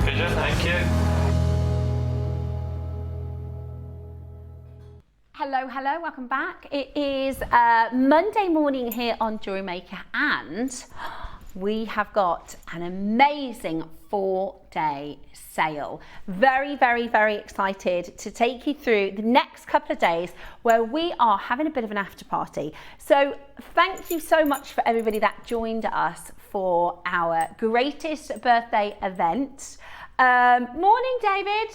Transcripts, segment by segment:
pleasure, thank you. Hello, welcome back. It is Monday morning here on JewelleryMaker, and we have got an amazing 4-day sale. Very excited to take you through the next couple of days where we are having a bit of an after party. So thank you so much for everybody that joined us for our greatest birthday event. Morning, David.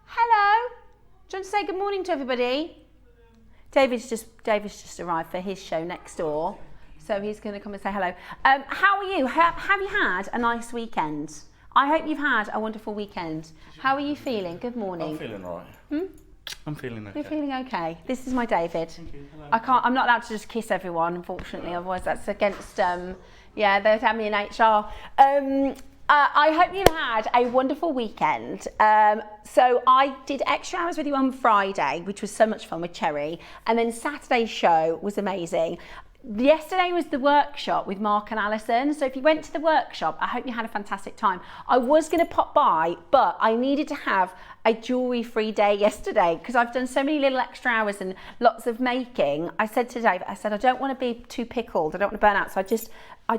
Hello. Do you want to say good morning to everybody? David's just arrived for his show next door, so he's going to come and say hello. How are you? Have you had a nice weekend? I hope you've had a wonderful weekend. How are you feeling? Good morning. I'm feeling all right. I'm feeling okay. You're feeling okay. This is my David. Thank you. Hello. I'm not allowed to just kiss everyone, unfortunately. Otherwise, that's against yeah, they'd have me in HR. I hope you had a wonderful weekend. So I did extra hours with you on Friday, which was so much fun with Cherry. And then Saturday's show was amazing. Yesterday was the workshop with Mark and Alison. So if you went to the workshop, I hope you had a fantastic time. I was going to pop by, but I needed to have a jewellery-free day yesterday because I've done so many little extra hours and lots of making. I said to Dave, I don't want to be too pickled. I don't want to burn out. So do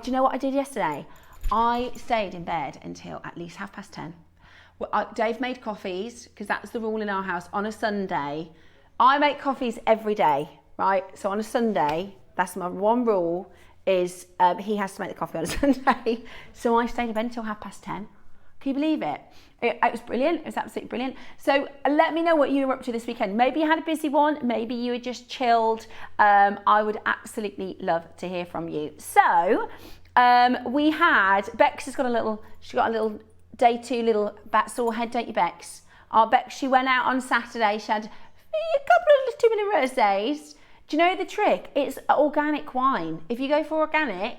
you know what I did yesterday? I stayed in bed until at least 10:30. Well, Dave made coffees because that's the rule in our house. On a Sunday, I make coffees every day, right? So on a Sunday, that's my one rule is he has to make the coffee on a Sunday. So I stayed in bed until 10:30. Can you believe it? It was brilliant. It was absolutely brilliant. So let me know what you were up to this weekend. Maybe you had a busy one. Maybe you were just chilled. I would absolutely love to hear from you. So we had, Bex has got she got a little day 2 little sore head, don't you, Bex? Our Bex, she went out on Saturday. She had a couple of too many rosés. Do you know the trick? It's organic wine. If you go for organic,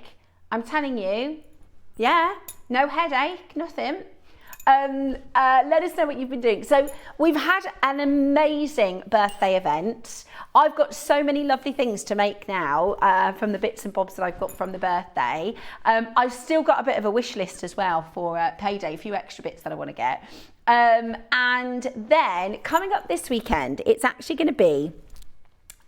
I'm telling you, yeah, no headache, nothing. Let us know what you've been doing. So we've had an amazing birthday event. I've got so many lovely things to make now from the bits and bobs that I've got from the birthday. I've still got a bit of a wish list as well for payday, a few extra bits that I want to get. And then coming up this weekend, it's actually going to be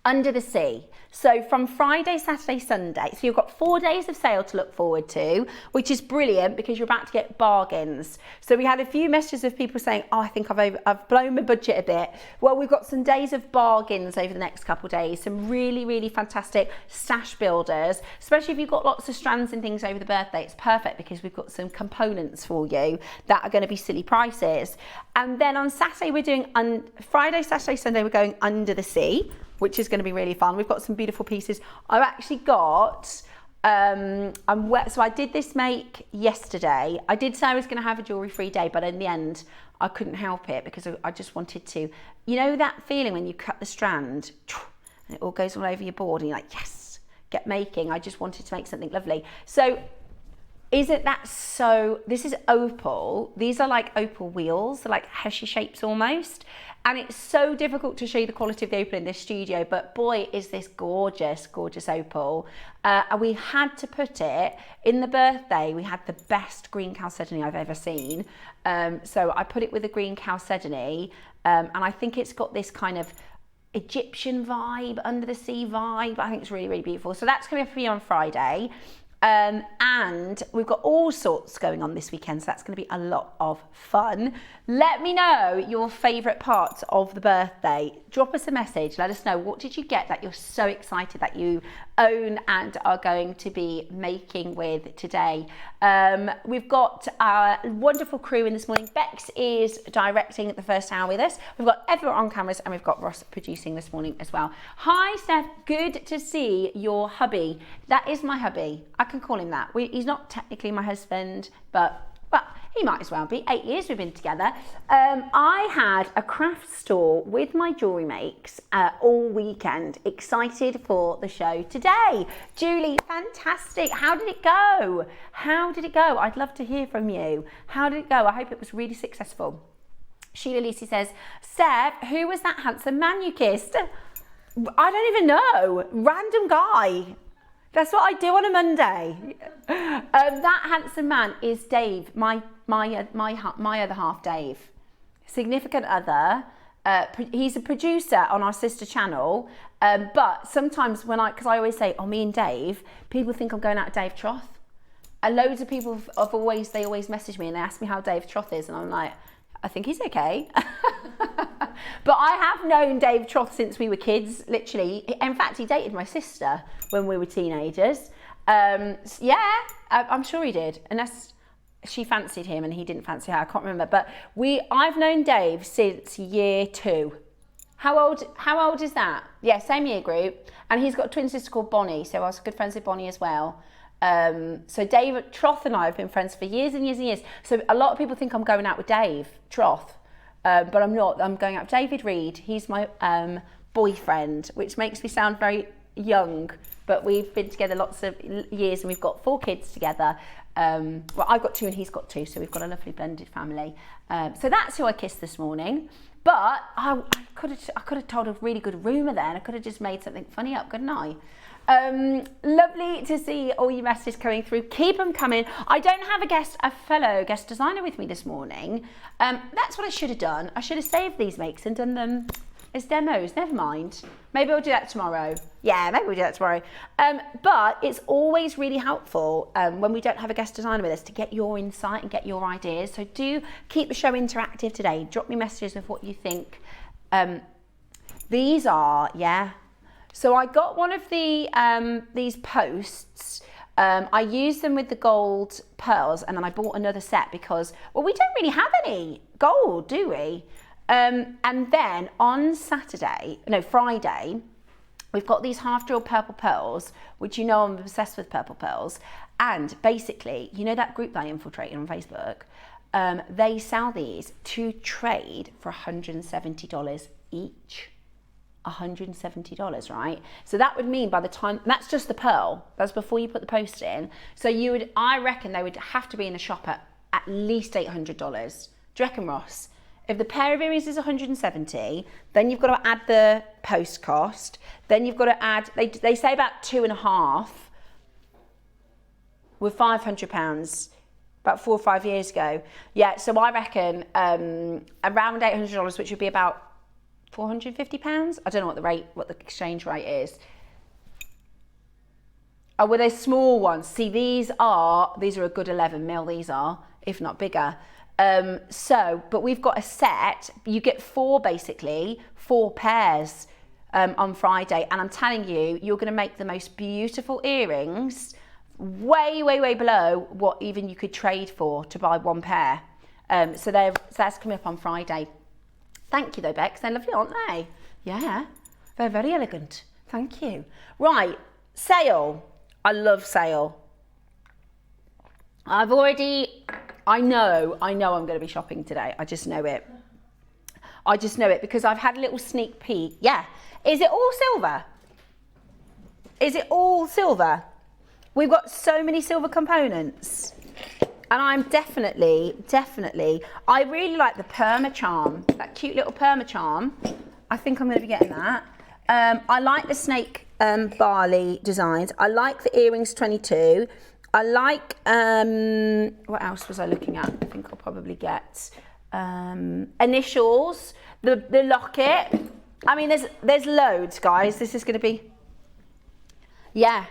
Under the Sea. So from Friday, Saturday, Sunday. So you've got 4 days of sale to look forward to, which is brilliant because you're about to get bargains. So we had a few messages of people saying, oh, I think I've blown my budget a bit. Well, we've got some days of bargains over the next couple of days. Some really fantastic stash builders, especially if you've got lots of strands and things over the birthday. It's perfect because we've got some components for you that are going to be silly prices. And then on Saturday, we're doing, Friday, Saturday, Sunday, we're going Under the Sea, which is going to be really fun. We've got some beautiful pieces. I've actually got, so I did this make yesterday. I did say I was going to have a jewellery-free day, but in the end, I couldn't help it because I just wanted to. You know that feeling when you cut the strand and it all goes all over your board and you're like, yes, get making. I just wanted to make something lovely. So isn't that so, this is opal. These are like opal wheels, they're like Hershey shapes almost. And it's so difficult to show you the quality of the opal in this studio, but boy, is this gorgeous opal. And we had to put it in the birthday. We had the best green chalcedony I've ever seen. So I put it with a green chalcedony, and I think it's got this kind of Egyptian vibe, under the sea vibe. I think it's really beautiful. So that's coming up for you on Friday. And we've got all sorts going on this weekend, so that's going to be a lot of fun. Let me know your favourite parts of the birthday. Drop us a message. Let us know, what did you get that you're so excited that you own and are going to be making with today? We've got our wonderful crew in this morning. Bex is directing the first hour with us. We've got Ever on cameras, and we've got Ross producing this morning as well. Hi, Steph. Good to see your hubby. That is my hubby. I can call him that. He's not technically my husband, but he might as well be. 8 years we've been together. I had a craft store with my jewellery makes all weekend. Excited for the show today. Julie, fantastic. How did it go? I'd love to hear from you. How did it go? I hope it was really successful. Sheila Lisi says, Steph, who was that handsome man you kissed? I don't even know. Random guy. That's what I do on a Monday. That handsome man is Dave, my my other half, Dave, significant other. He's a producer on our sister channel, but sometimes because I always say, oh, me and Dave, people think I'm going out with Dave Troth. And loads of people they always message me and they ask me how Dave Troth is, and I'm like, I think he's okay. But I have known Dave Troth since we were kids, literally. In fact, he dated my sister when we were teenagers. Yeah, I'm sure he did, unless she fancied him and he didn't fancy her. I can't remember. But I've known Dave since year 2. How old is that? Yeah, same year group. And he's got a twin sister called Bonnie, so I was good friends with Bonnie as well. So Dave Troth and I have been friends for years and years and years. So a lot of people think I'm going out with Dave Troth, but I'm not. I'm going out with David Reed. He's my boyfriend, which makes me sound very young, but we've been together lots of years and we've got 4 kids together. Well, I've got 2 and he's got 2, so we've got a lovely blended family. So that's who I kissed this morning. But I could have told a really good rumour then. I could have just made something funny up, couldn't I? Lovely to see all your messages coming through. Keep them coming. I don't have a fellow guest designer with me this morning. That's what I should have done. I should have saved these makes and done them as demos. Never mind. Maybe I'll do that tomorrow. Yeah, maybe we'll do that tomorrow. But it's always really helpful when we don't have a guest designer with us to get your insight and get your ideas. So do keep the show interactive today. Drop me messages of what you think. These are, yeah. So I got one of these posts. I used them with the gold pearls, and then I bought another set because, well, we don't really have any gold, do we? And then on Friday, we've got these half drilled purple pearls, which you know I'm obsessed with purple pearls. And basically, you know that group that I infiltrated on Facebook? They sell these to trade for $170 each. $170, right? So that would mean by the time, that's just the pearl, that's before you put the post in. So I reckon they would have to be in the shop at least $800. Do you reckon, Ross? If the pair of earrings is 170, then you've got to add the post cost. Then you've got to add, they say about 2.5 with £500, about 4 or 5 years ago. Yeah, so I reckon around $800, which would be about £450. I don't know what the exchange rate is. Oh, well, they're small ones. See, these are a good 11 mil. These are, if not bigger. But we've got a set. You get 4 pairs on Friday, and I'm telling you, you're going to make the most beautiful earrings, way, way, way below what even you could trade for to buy 1 pair. So that's coming up on Friday. Thank you though, Bex. They're lovely, aren't they? Yeah, they're very elegant. Thank you. Right, sale. I love sale. I know I'm going to be shopping today. I just know it. Because I've had a little sneak peek. Yeah. Is it all silver? Is it all silver? We've got so many silver components. And I'm definitely, I really like the perma charm, that cute little perma charm. I think I'm going to be getting that. I like the snake barley designs. I like the earrings 22. I like, what else was I looking at? I think I'll probably get initials, the locket. I mean, there's loads, guys. This is going to be, yeah.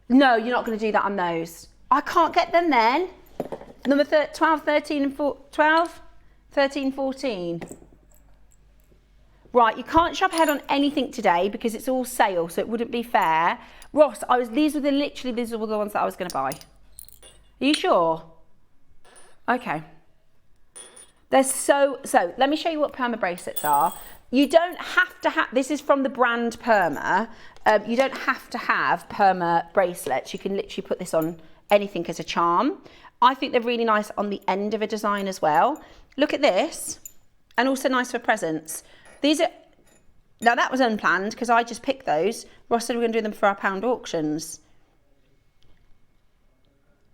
No, you're not going to do that on those. I can't get them then. Number 12, 13 and 12, 13, 14. Right, you can't shop ahead on anything today because it's all sale, so it wouldn't be fair. Ross, these were the ones that I was going to buy. Are you sure? Okay. They're so, let me show you what perma bracelets are. You don't have to have, this is from the brand Perma. You don't have to have perma bracelets. You can literally put this on anything as a charm. I think they're really nice on the end of a design as well. Look at this, and also nice for presents. These are, now that was unplanned because I just picked those. Ross said we're going to do them for our pound auctions.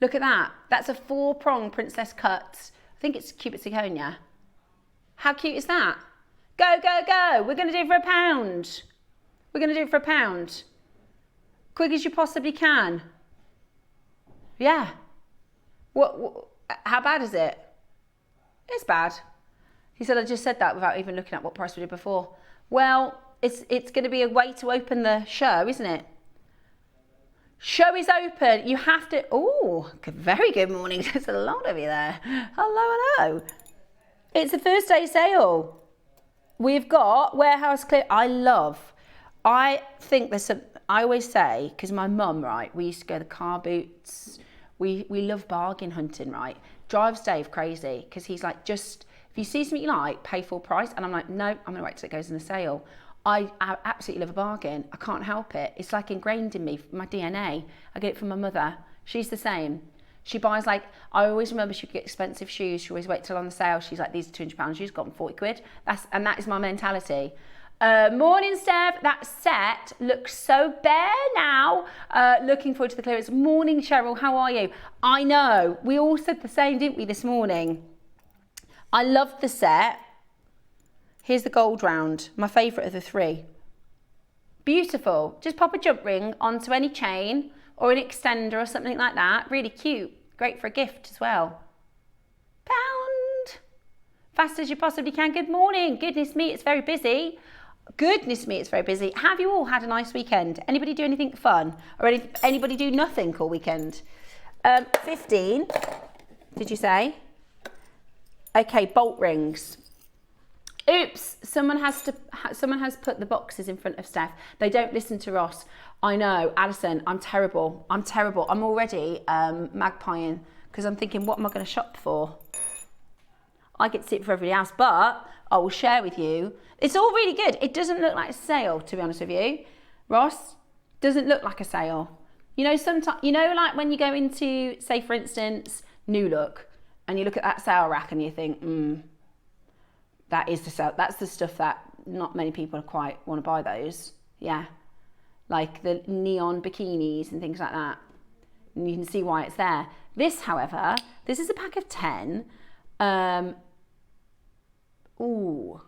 Look at that. That's a 4-prong princess cut. I think it's Cupid zirconia. How cute is that? Go, go, go. We're going to do it for £1. We're going to do it for £1. Quick as you possibly can. Yeah. What How bad is it? It's bad. He said, I just said that without even looking at what price we did before. Well, it's going to be a way to open the show, isn't it? Show is open. You have to... Oh, very good morning. There's a lot of you there. Hello, hello. It's the first day sale. We've got warehouse clear. I think there's some... I always say, because my mum, right, we used to go to the car boots. We love bargain hunting, right? Drives Dave crazy because he's like, just... If you see something you like, pay full price. And I'm like, no, I'm going to wait till it goes in the sale. I absolutely love a bargain. I can't help it. It's like ingrained in me, my DNA. I get it from my mother. She's the same. She buys like, I always remember she would get expensive shoes. She always wait till on the sale. She's like, these are £200 shoes, got them 40 quid. That is my mentality. Morning, Steph. That set looks so bare now. Looking forward to the clearance. Morning, Cheryl. How are you? I know. We all said the same, didn't we, this morning? I love the set. Here's the gold round, my favourite of the three. Beautiful. Just pop a jump ring onto any chain or an extender or something like that. Really cute. Great for a gift as well. Pound. Fast as you possibly can. Good morning. Goodness me, it's very busy. Goodness me, it's very busy. Have you all had a nice weekend? Anybody do anything fun? Or anybody do nothing all weekend? 15, did you say? Okay, bolt rings. Oops, someone has put the boxes in front of Steph. They don't listen to Ross. I know, Alison, I'm terrible. I'm already magpieing because I'm thinking, what am I going to shop for? I get to see it for everybody else, but I will share with you. It's all really good. It doesn't look like a sale, to be honest with you. Ross, doesn't look like a sale. You know, sometimes, you know, like when you go into, say for instance, New Look, and you look at that sale rack and you think, that is the sale. That's the stuff that not many people quite want to buy those. Yeah. Like the neon bikinis and things like that. And you can see why it's there. This, however, this is a pack of 10. Ooh.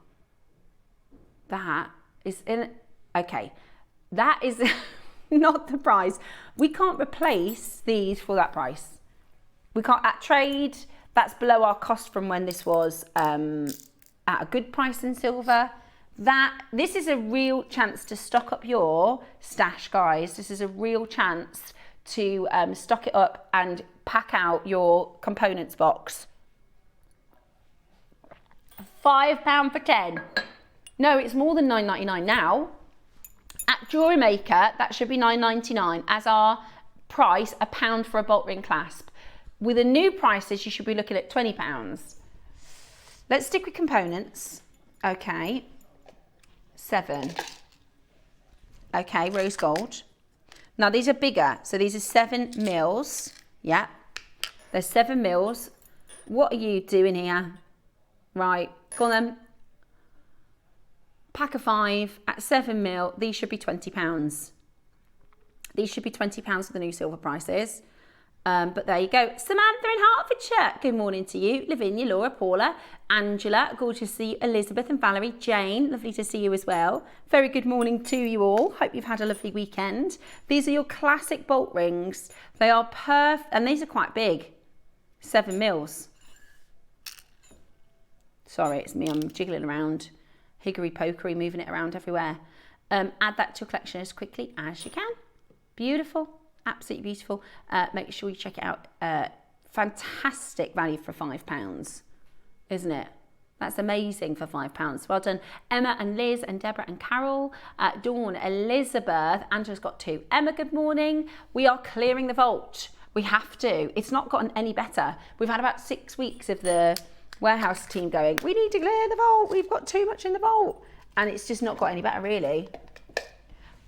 That is in... Okay. That is not the price. We can't replace these for that price. We can't... At trade, that's below our cost from when this was... at a good price in silver. This is a real chance to stock up your stash, guys. This is a real chance to stock it up and pack out your components box. £5 for 10. No, it's more than £9.99 now. At JewelleryMaker, that should be £9.99 as our price, £1 for a bolt ring clasp. With the new prices, you should be looking at £20. Let's stick with components. Okay. 7. Okay, rose gold. Now these are bigger. So these are 7 mils. Yeah. There's 7 mils. What are you doing here? Right. Go on then. Pack of 5 at 7 mil. These should be £20. These should be £20 for the new silver prices. But there you go. Samantha in Hertfordshire. Good morning to you. Lavinia, Laura, Paula, Angela. Gorgeous to see you. Elizabeth and Valerie. Jane, lovely to see you as well. Very good morning to you all. Hope you've had a lovely weekend. These are your classic bolt rings. They are perfect. And these are quite big. 7 mils. Sorry, it's me. I'm jiggling around. Higgery-pokery, moving it around everywhere. Add that to your collection as quickly as you can. Beautiful. Absolutely beautiful. Make sure you check it out. Fantastic value for £5, isn't it? That's amazing for £5. Well done, Emma and Liz and Deborah and Carol. Dawn, Elizabeth. Angela's got 2. Emma, good morning. We are clearing the vault. We have to. It's not gotten any better. We've had about 6 weeks of the warehouse team going, we need to clear the vault. We've got too much in the vault. And it's just not got any better, really.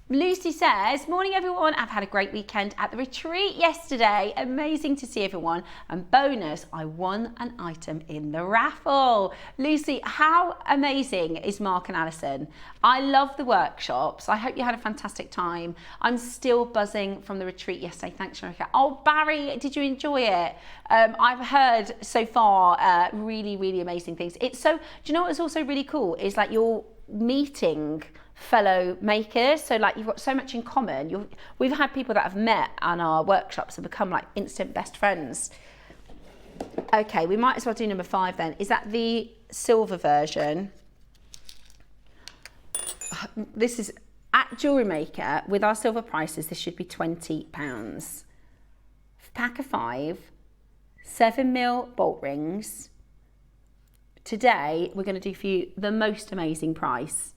Lucy says, morning everyone, I've had a great weekend at the retreat yesterday. Amazing to see everyone. And bonus, I won an item in the raffle. Lucy, how amazing is Mark and Alison? I love the workshops. I hope you had a fantastic time. I'm still buzzing from the retreat yesterday. Thanks, Sharika. Oh, Barry, did you enjoy it? I've heard so far really, really amazing things. It's so, do you know what's also really cool? Is like you're meeting fellow makers, so like you've got so much in common. We've had people that have met on our workshops and become like instant best friends. Okay, we might as well do number 5 then. Is that the silver version? This is at JewelleryMaker. With our silver prices, this should be £20. Pack of 5, 7mm bolt rings. Today, we're going to do for you the most amazing price.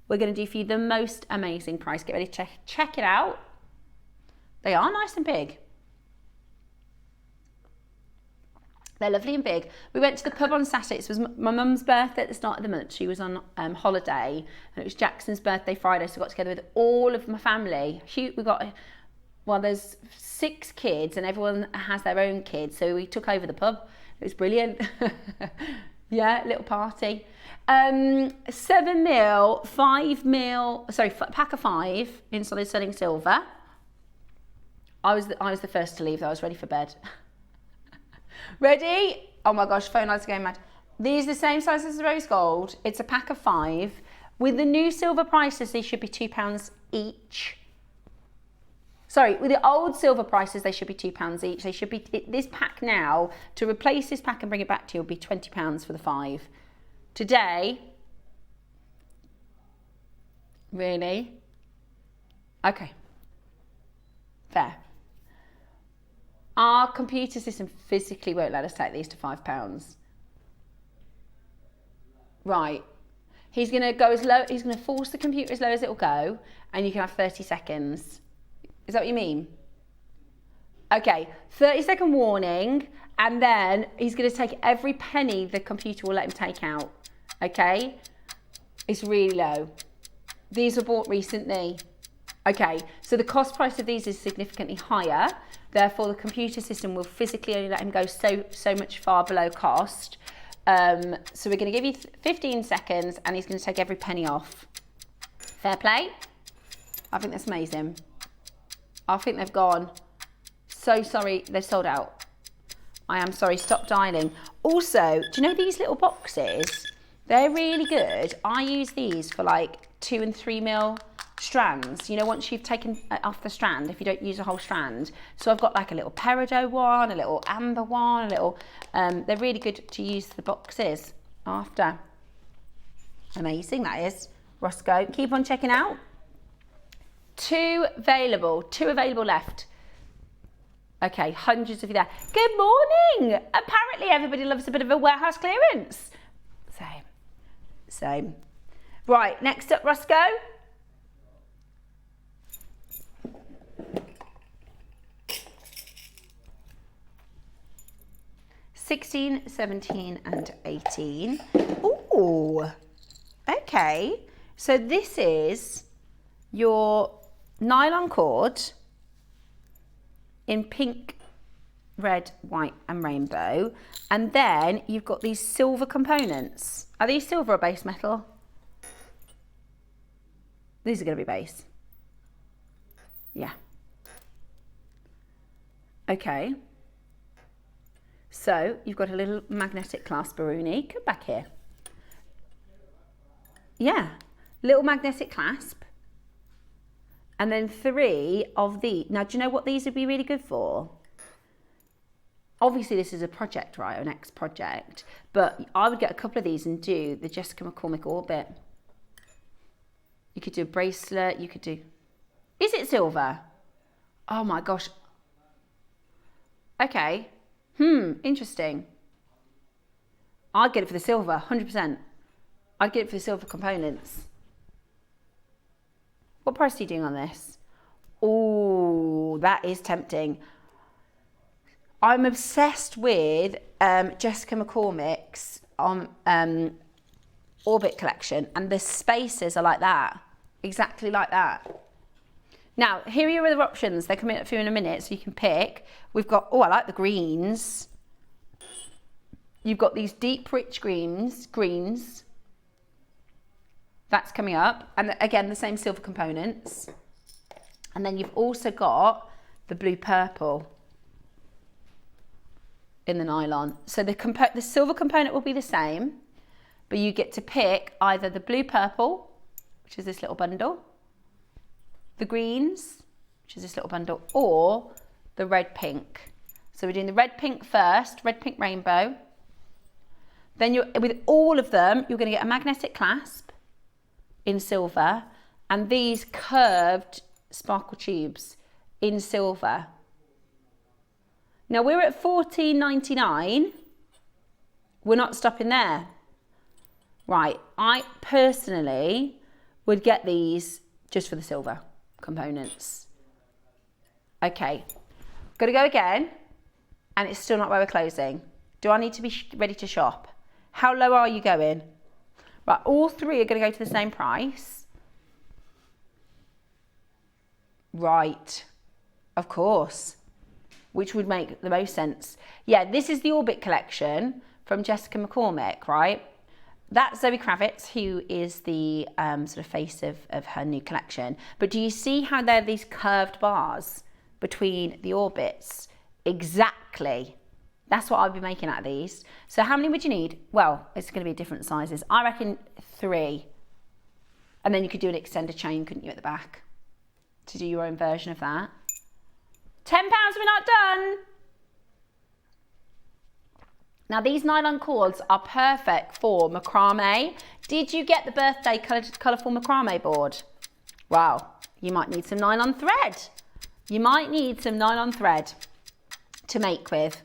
We're going to do for you the most amazing price. Get ready to check it out. They are nice and big. They're lovely and big. We went to the pub on Saturday. It was my mum's birthday at the start of the month. She was on holiday, and it was Jackson's birthday Friday, so we got together with all of my family. There's 6 kids, and everyone has their own kids, so we took over the pub. It was brilliant. Yeah, little party. 7mm, 5mm, sorry, pack of 5 in solid sterling silver. I was the first to leave, though. I was ready for bed. Ready? Oh my gosh, phone lights are going mad. These are the same size as the rose gold. It's a pack of 5. With the new silver prices, these should be £2 each. Sorry, with the old silver prices, they should be £2 each. They should be, this pack now, to replace this pack and bring it back to you, will be £20 for the 5. Today, really? Okay, fair. Our computer system physically won't let us take these to £5. Right. He's going to go as low, he's going to force the computer as low as it will go, and you can have 30 seconds. Is that what you mean? Okay, 30-second warning, and then he's going to take every penny the computer will let him take out. Okay? It's really low. These were bought recently. Okay, so the cost price of these is significantly higher. Therefore, the computer system will physically only let him go so much far below cost. So we're going to give you 15 seconds, and he's going to take every penny off. Fair play? I think that's amazing. I think they've gone. So sorry, they've sold out. I am sorry, stop dialing. Also, do you know these little boxes? They're really good. I use these for like 2 and 3mm strands. You know, once you've taken off the strand, if you don't use a whole strand. So I've got like a little peridot one, a little amber one, a little, they're really good to use the boxes after. Amazing, that is. Roscoe, keep on checking out. 2 available left. Okay, hundreds of you there. Good morning. Apparently everybody loves a bit of a warehouse clearance. Same. Right, next up, Roscoe. 16, 17 and 18. Ooh, okay. So this is your nylon cord in pink, red, white and rainbow. And then you've got these silver components. Are these silver or base metal? These are going to be base. Yeah. Okay. So you've got a little magnetic clasp, Baruni. Come back here. Yeah, little magnetic clasp. And then 3 of the, now do you know what these would be really good for? Obviously this is a project, right, an X project, but I would get a couple of these and do the Jessica McCormick orbit. You could do a bracelet, you could do, is it silver? Oh my gosh. Okay. Interesting. I'd get it for the silver, 100%. I'd get it for the silver components. What price are you doing on this? Oh, that is tempting. I'm obsessed with Jessica McCormick's Orbit collection, and the spaces are like that, exactly like that. Now, here are your other options. They're coming up for you in a minute, so you can pick. We've got, oh, I like the greens. You've got these deep, rich greens. That's coming up. And again, the same silver components. And then you've also got the blue-purple in the nylon. So the silver component will be the same, but you get to pick either the blue-purple, which is this little bundle, the greens, which is this little bundle, or the red-pink. So we're doing the red pink first, red pink rainbow. Then with all of them, you're going to get a magnetic clasp in silver and these curved sparkle tubes in silver. Now we're at $14.99. We're not stopping there. Right, I personally would get these just for the silver components. Okay, gotta go again, and it's still not where we're closing. Do I need to be ready to shop? How low are you going? Right, all three are gonna go to the same price. Right, of course, which would make the most sense. Yeah, this is the Orbit collection from Jessica McCormick, right? That's Zoe Kravitz, who is the sort of face of her new collection. But do you see how there are these curved bars between the orbits? Exactly. That's what I'll be making out of these. So how many would you need? Well, it's going to be different sizes. I reckon 3. And then you could do an extender chain, couldn't you, at the back? To do your own version of that. £10, we're not done. Now these nylon cords are perfect for macrame. Did you get the birthday colourful macrame board? Wow, you might need some nylon thread. You might need some nylon thread to make with.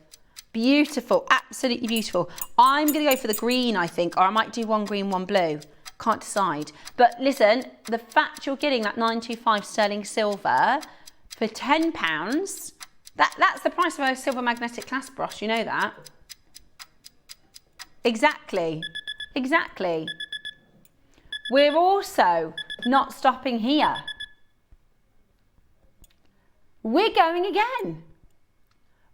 Beautiful, absolutely beautiful. I'm gonna go for the green, I think, or I might do one green, one blue. Can't decide. But listen, the fact you're getting that 925 sterling silver for £10, that's the price of a silver magnetic clasp brush, you know that? Exactly, exactly. We're also not stopping here. We're going again.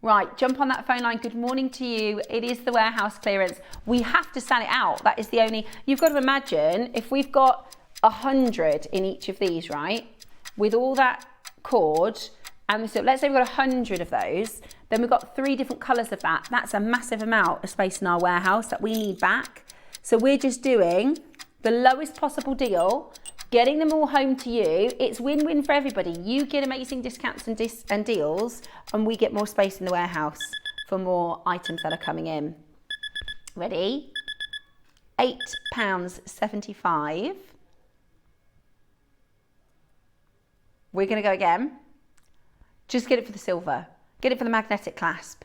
Right, jump on that phone line. Good morning to you. It is the warehouse clearance. We have to sell it out. That is the only, you've got to imagine if we've got 100 in each of these, right? With all that cord, and so let's say we've got 100 of those, then we've got 3 different colours of that. That's a massive amount of space in our warehouse that we need back. So we're just doing the lowest possible deal, getting them all home to you. It's win-win for everybody. You get amazing discounts and deals, and we get more space in the warehouse for more items that are coming in. Ready? £8.75. We're going to go again. Just get it for the silver. Get it for the magnetic clasp.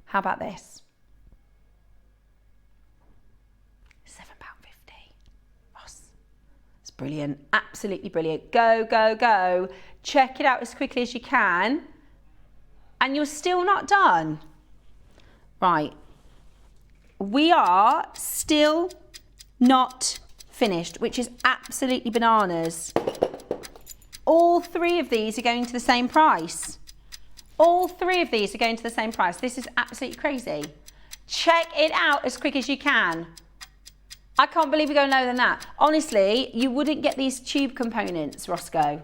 How about this? £7.50. Ross. It's brilliant. Absolutely brilliant. Go, go, go. Check it out as quickly as you can. And you're still not done. Right. We are still not finished, which is absolutely bananas. All 3 of these are going to the same price. All 3 of these are going to the same price. This is absolutely crazy. Check it out as quick as you can. I can't believe we're going lower than that. Honestly, you wouldn't get these tube components, Roscoe.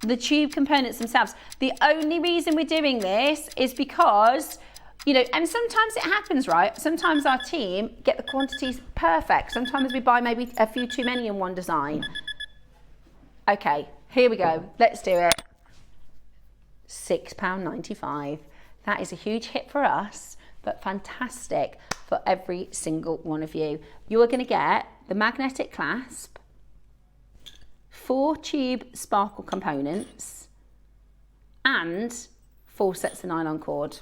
The tube components themselves. The only reason we're doing this is because, you know, and sometimes it happens, right? Sometimes our team get the quantities perfect. Sometimes we buy maybe a few too many in one design. Okay, here we go. Let's do it. £6.95. That is a huge hit for us, but fantastic for every single one of you. You are going to get the magnetic clasp, 4 tube sparkle components, and 4 sets of nylon cord.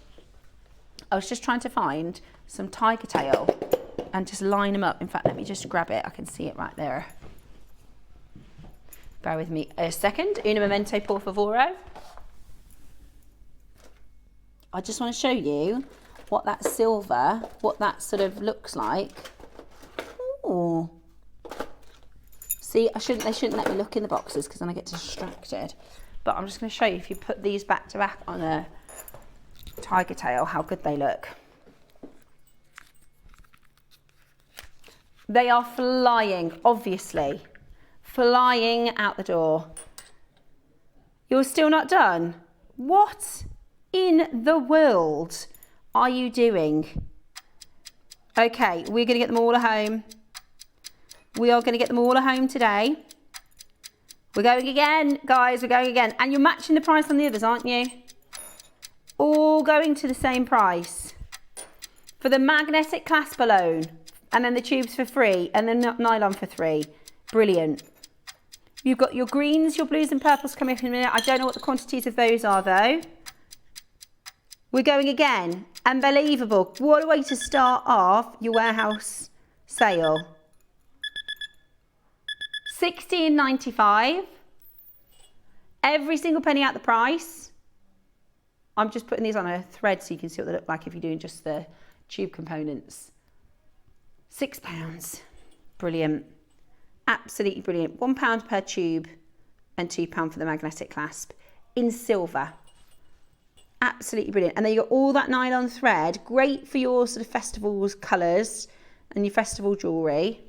I was just trying to find some tiger tail and just line them up. In fact, let me just grab it. I can see it right there. Bear with me a second. Un momento, por favor. I just want to show you what that silver, what that sort of looks like. Ooh. See, they shouldn't let me look in the boxes because then I get distracted. But I'm just going to show you, if you put these back to back on a tiger tail, how good they look. They are flying, obviously. Flying out the door. You're still not done? What in the world are you doing? Okay, we're going to get them all at home. We are going to get them all at home today. We're going again, guys, we're going again. And you're matching the price on the others, aren't you? all going to the same price. For the magnetic clasp alone, and then the tubes for free, and then nylon for free. Brilliant. You've got your greens, your blues and purples coming up in a minute. I don't know what the quantities of those are though. We're going again. Unbelievable. What a way to start off your warehouse sale. $16.95. Every single penny out the price. I'm just putting these on a thread so you can see what they look like if you're doing just the tube components. £6. Brilliant. Absolutely brilliant. £1 per tube and £2 for the magnetic clasp in silver. Absolutely brilliant. And then you got all that nylon thread, great for your sort of festivals colours and your festival jewellery.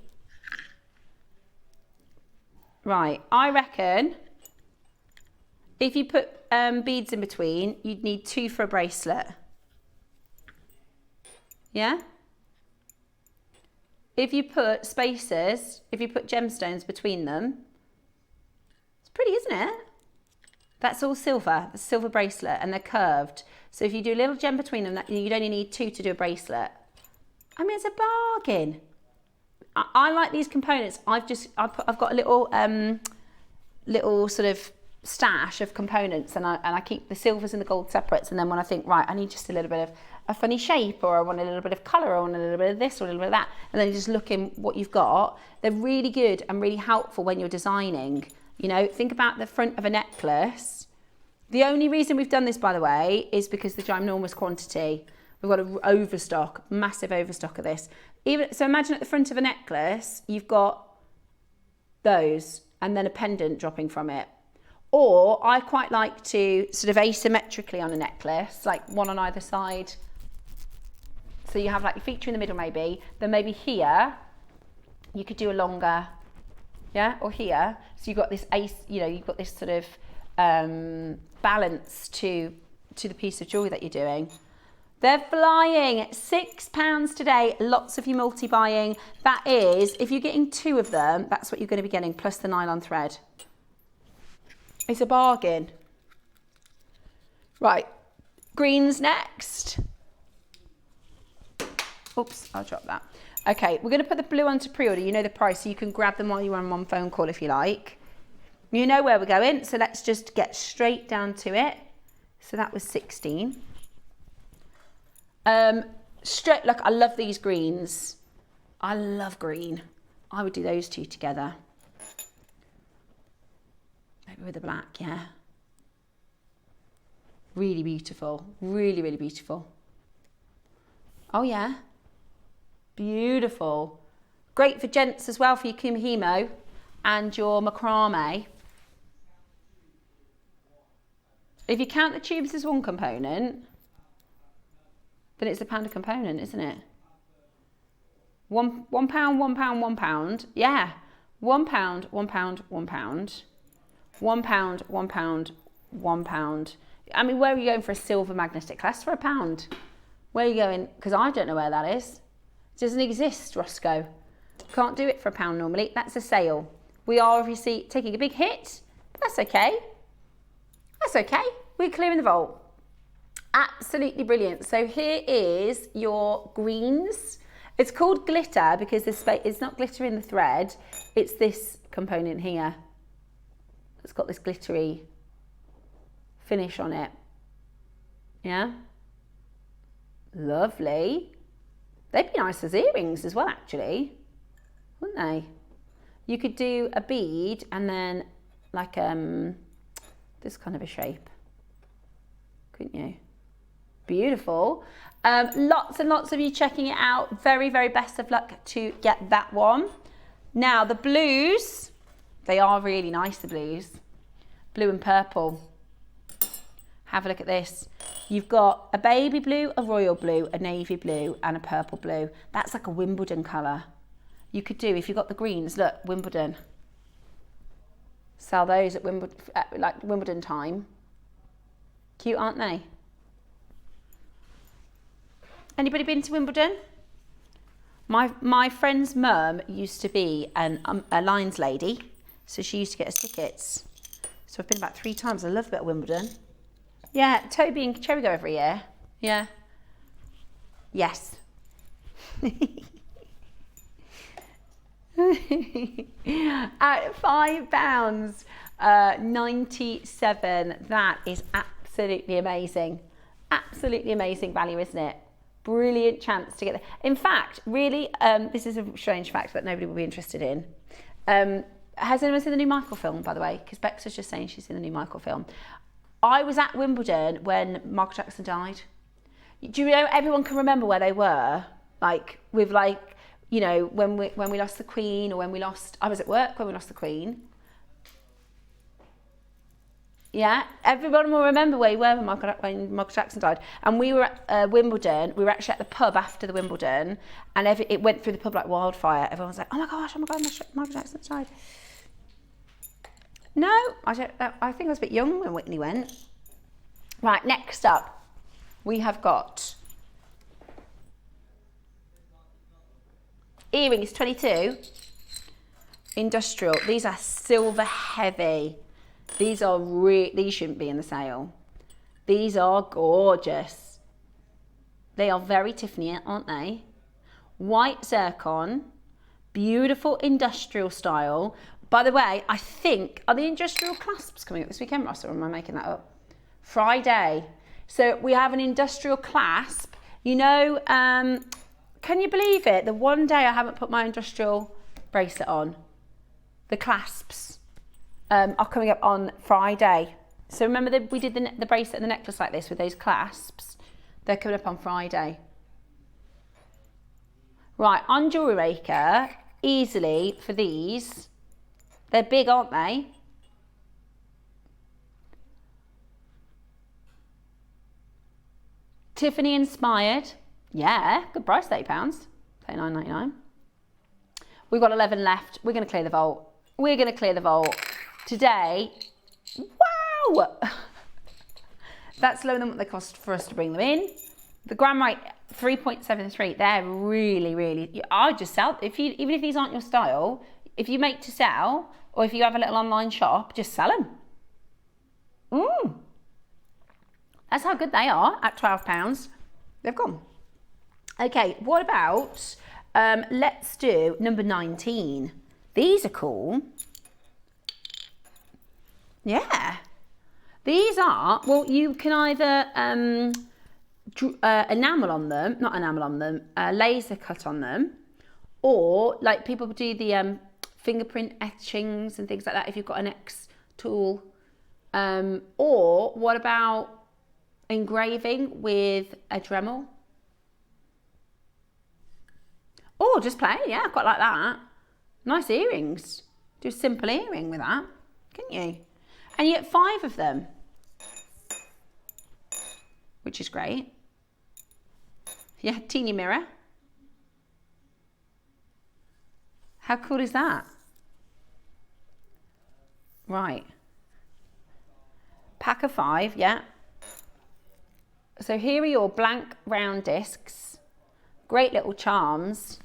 Right, I reckon if you put beads in between, you'd need 2 for a bracelet. Yeah? If you put spacers, if you put gemstones between them, it's pretty, isn't it? That's all silver, the silver bracelet, and they're curved. So if you do a little gem between them, you'd only need 2 to do a bracelet. I mean, it's a bargain. I like these components. I've got a little sort of stash of components, and I keep the silvers and the gold separates. And then when I think, right, I need just a little bit of a funny shape, or I want a little bit of colour, or I want a little bit of this or a little bit of that, and then you just look in what you've got. They're really good and really helpful when you're designing. You know, think about the front of a necklace. The only reason we've done this, by the way, is because the ginormous quantity. We've got an overstock, massive overstock of this. So imagine at the front of a necklace, you've got those and then a pendant dropping from it. Or I quite like to sort of asymmetrically on a necklace, like one on either side. So you have like your feature in the middle maybe, then maybe here, you could do a longer, yeah, or here. So you've got this you've got this sort of balance to the piece of jewellery that you're doing. They're flying. £6 today. Lots of you multi-buying. That is, if you're getting 2 of them, that's what you're going to be getting, plus the nylon thread. It's a bargain. Right, greens next. Oops, I'll drop that. Okay, we're going to put the blue onto pre-order. You know the price, so you can grab them while you're on one phone call if you like. You know where we're going, so let's just get straight down to it. So that was 16. Look, I love these greens. I love green. I would do those 2 together. Maybe with the black, yeah. Really beautiful. Really, really beautiful. Oh yeah. Beautiful. Great for gents as well, for your kumihimo and your macrame. If you count the tubes as one component, then it's £1 a component, isn't it? £1, £1, yeah. £1, £1, £1. £1, £1, £1. I mean, where are you going for a silver magnetic clasp for £1? Where are you going? Because I don't know where that is. It doesn't exist, Roscoe. Can't do it for £1 normally. That's a sale. We are obviously taking a big hit, but that's okay. That's okay. We're clearing the vault. Absolutely brilliant. So here is your greens. It's called glitter because it's not glitter in the thread. It's this component here. It's got this glittery finish on it. Yeah. Lovely. They'd be nice as earrings as well, actually, wouldn't they? You could do a bead and then like this kind of a shape, couldn't you? Beautiful. Lots and lots of you checking it out. Very, very best of luck to get that one. Now the blues, they are really nice, the blues. Blue and purple. Have a look at this. You've got a baby blue, a royal blue, a navy blue and a purple blue. That's like a Wimbledon colour. You could do, if you've got the greens, look, Wimbledon. Sell those at Wimbledon time. Cute, aren't they? Anybody been to Wimbledon? My friend's mum used to be a lines lady, so she used to get us tickets. So I've been about 3 times. I love a bit of Wimbledon. Yeah, Toby and Cherry go every year. Yeah. Yes. At £5, 97. That is absolutely amazing. Absolutely amazing value, isn't it? Brilliant chance to get there. In fact, really, this is a strange fact that nobody will be interested in. Has anyone seen the new Michael film, by the way? Because Bex was just saying she's seen the new Michael film. I was at Wimbledon when Michael Jackson died. Do you know everyone can remember where they were? Like, with like, you know, when we lost the Queen, or when we lost, I was at work when we lost the Queen. Yeah, everyone will remember where you were when Michael Jackson died. And we were at Wimbledon. We were actually at the pub after the Wimbledon, and it went through the pub like wildfire. Everyone was like, "Oh my gosh, Michael Jackson died." No, I think I was a bit young when Whitney went. Right, next up, we have got earrings, 22, industrial. These are silver heavy. These are these shouldn't be in the sale. These are gorgeous. They are very Tiffany, aren't they? White zircon, beautiful industrial style. By the way, I think, are the industrial clasps coming up this weekend, Ross, or am I making that up? Friday. So we have an industrial clasp. You know, can you believe it? The one day I haven't put my industrial bracelet on. The clasps are coming up on Friday. So remember that we did the bracelet and the necklace like this with those clasps? They're coming up on Friday. Right, on JewelleryMaker, easily for these, they're big, aren't they? Tiffany inspired. Yeah, good price, £30. £39.99. We've got 11 left. We're going to clear the vault. We're going to clear the vault. Today, wow! That's lower than what they cost for us to bring them in. The gram rate, 3.73. They're really, I just sell, even if these aren't your style, if you make to sell, or if you have a little online shop, just sell them. That's how good they are at £12. They've gone. Okay, what about, let's do number 19. These are cool. Yeah. These are, well, you can either enamel on them, not enamel on them, laser cut on them, or like people do the fingerprint etchings and things like that if you've got an X tool. Or what about engraving with a Dremel? Oh, just plain, yeah, I quite like that. Nice earrings. Do a simple earring with that, couldn't you? And you get 5 of them, which is great. Yeah, teeny mirror. How cool is that? Right. Pack of 5, yeah. So here are your blank round discs. Great little charms,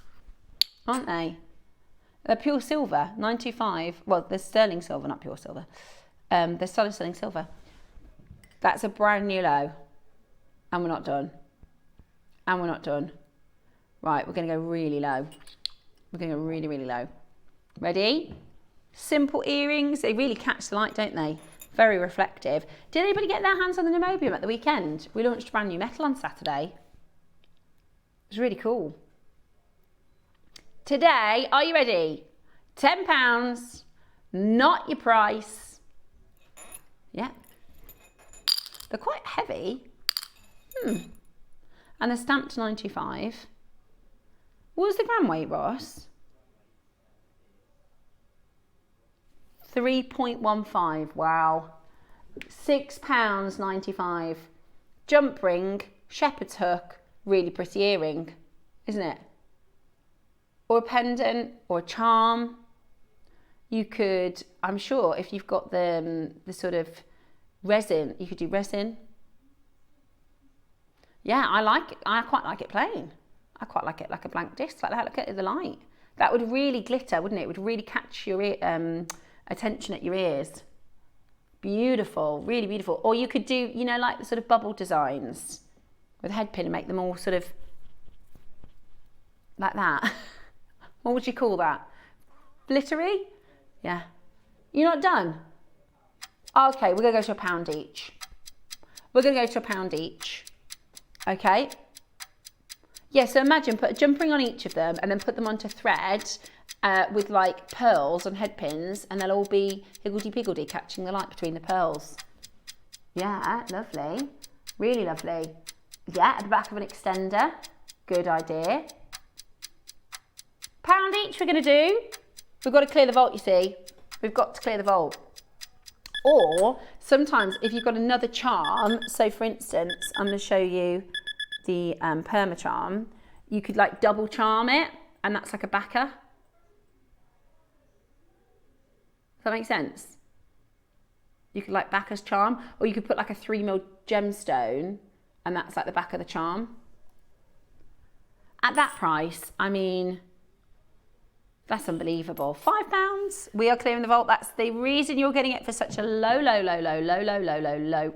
aren't they? They're pure silver, 925. Well, they're sterling silver, not pure silver. They're solid sterling silver. That's a brand new low. And we're not done. And we're not done. Right, we're going to go really low. We're going to go really low. Ready? Simple earrings. They really catch the light, don't they? Very reflective. Did anybody get their hands on the Nemobium at the weekend? We launched a brand new metal on Saturday. It was really cool. Today, are you ready? £10, not your price. Yeah. They're quite heavy. And they're stamped 925. What was the gram weight, Ross? 3.15. Wow. £6.95. Jump ring, shepherd's hook, really pretty earring, isn't it? Or a pendant or a charm. You could, I'm sure, if you've got the sort of resin, you could do resin. Yeah, I like it. I quite like it plain. I quite like it like a blank disc, like that. Look at the light. That would really glitter, wouldn't it? It would really catch your attention at your ears. Beautiful, really beautiful. Or you could do, you know, like the sort of bubble designs with a head pin and make them all sort of like that. What would you call that? Glittery? Yeah. You're not done? Okay, we're gonna go to £1 each. We're gonna go to £1 each. Okay. Yeah, so imagine put a jump ring on each of them and then put them onto thread with like pearls and head pins, and they'll all be higgledy-piggledy catching the light between the pearls. Yeah, lovely. Really lovely. Yeah, at the back of an extender. Good idea. £1 each we're going to do. We've got to clear the vault, you see. We've got to clear the vault. Or sometimes if you've got another charm, so for instance, I'm going to show you the perma charm. You could like double charm it, and that's like a backer. Does that make sense? You could like backer's charm, or you could put like a 3mm gemstone, and that's like the back of the charm. At that price, I mean, that's unbelievable. £5. We are clearing the vault. That's the reason you're getting it for such a low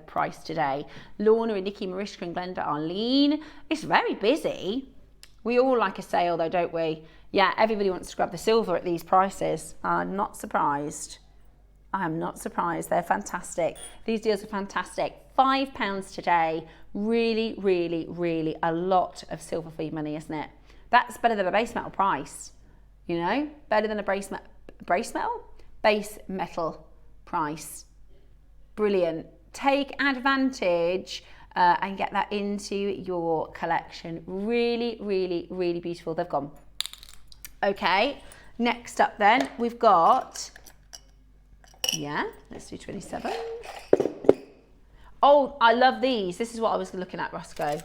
price today. Lorna and Nikki, Mariska and Glenda, Arlene. It's very busy. We all like a sale though, don't we? Yeah, everybody wants to grab the silver at these prices. I'm not surprised. I am not surprised. They're fantastic. These deals are fantastic. £5 today. Really, really, really a lot of silver for your money, isn't it? That's better than a base metal price. You know, better than a base metal price. Brilliant. Take advantage and get that into your collection. Really, really, really beautiful. They've gone. Okay, next up then, we've got, yeah, let's do 27. Oh, I love these. This is what I was looking at, Roscoe.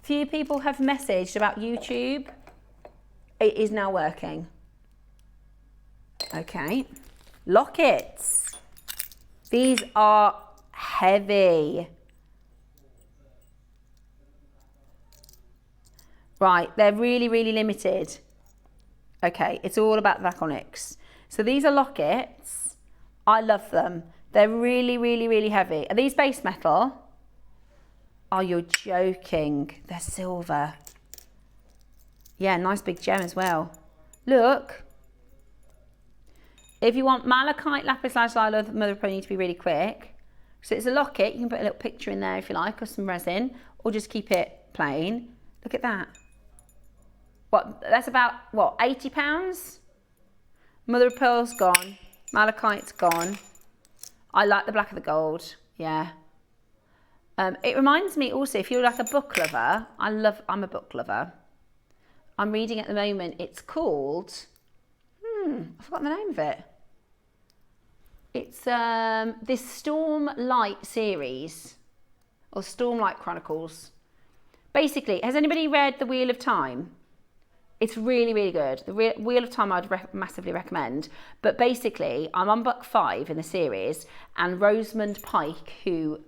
Few people have messaged about YouTube. It is now working. Okay. Lockets. These are heavy. Right, they're really, really limited. Okay, it's all about the iconics. So these are lockets. I love them. They're really, really, really heavy. Are these base metal? Oh, you're joking. They're silver. Yeah, nice big gem as well. Look. If you want malachite, lapis lazuli, or mother of pearl, you need to be really quick. So it's a locket. You can put a little picture in there if you like, or some resin, or just keep it plain. Look at that. What? That's about, what, £80? Mother of pearl's gone. Malachite's gone. I like the black of the gold. Yeah. It reminds me also, if you're like a book lover, I'm a book lover. I'm reading at the moment, it's called, I've forgotten the name of it. It's this Stormlight series, or Stormlight Chronicles. Basically, has anybody read The Wheel of Time? It's really, really good. The Wheel of Time I'd massively recommend. But basically, I'm on book 5 in the series, and Rosamund Pike, who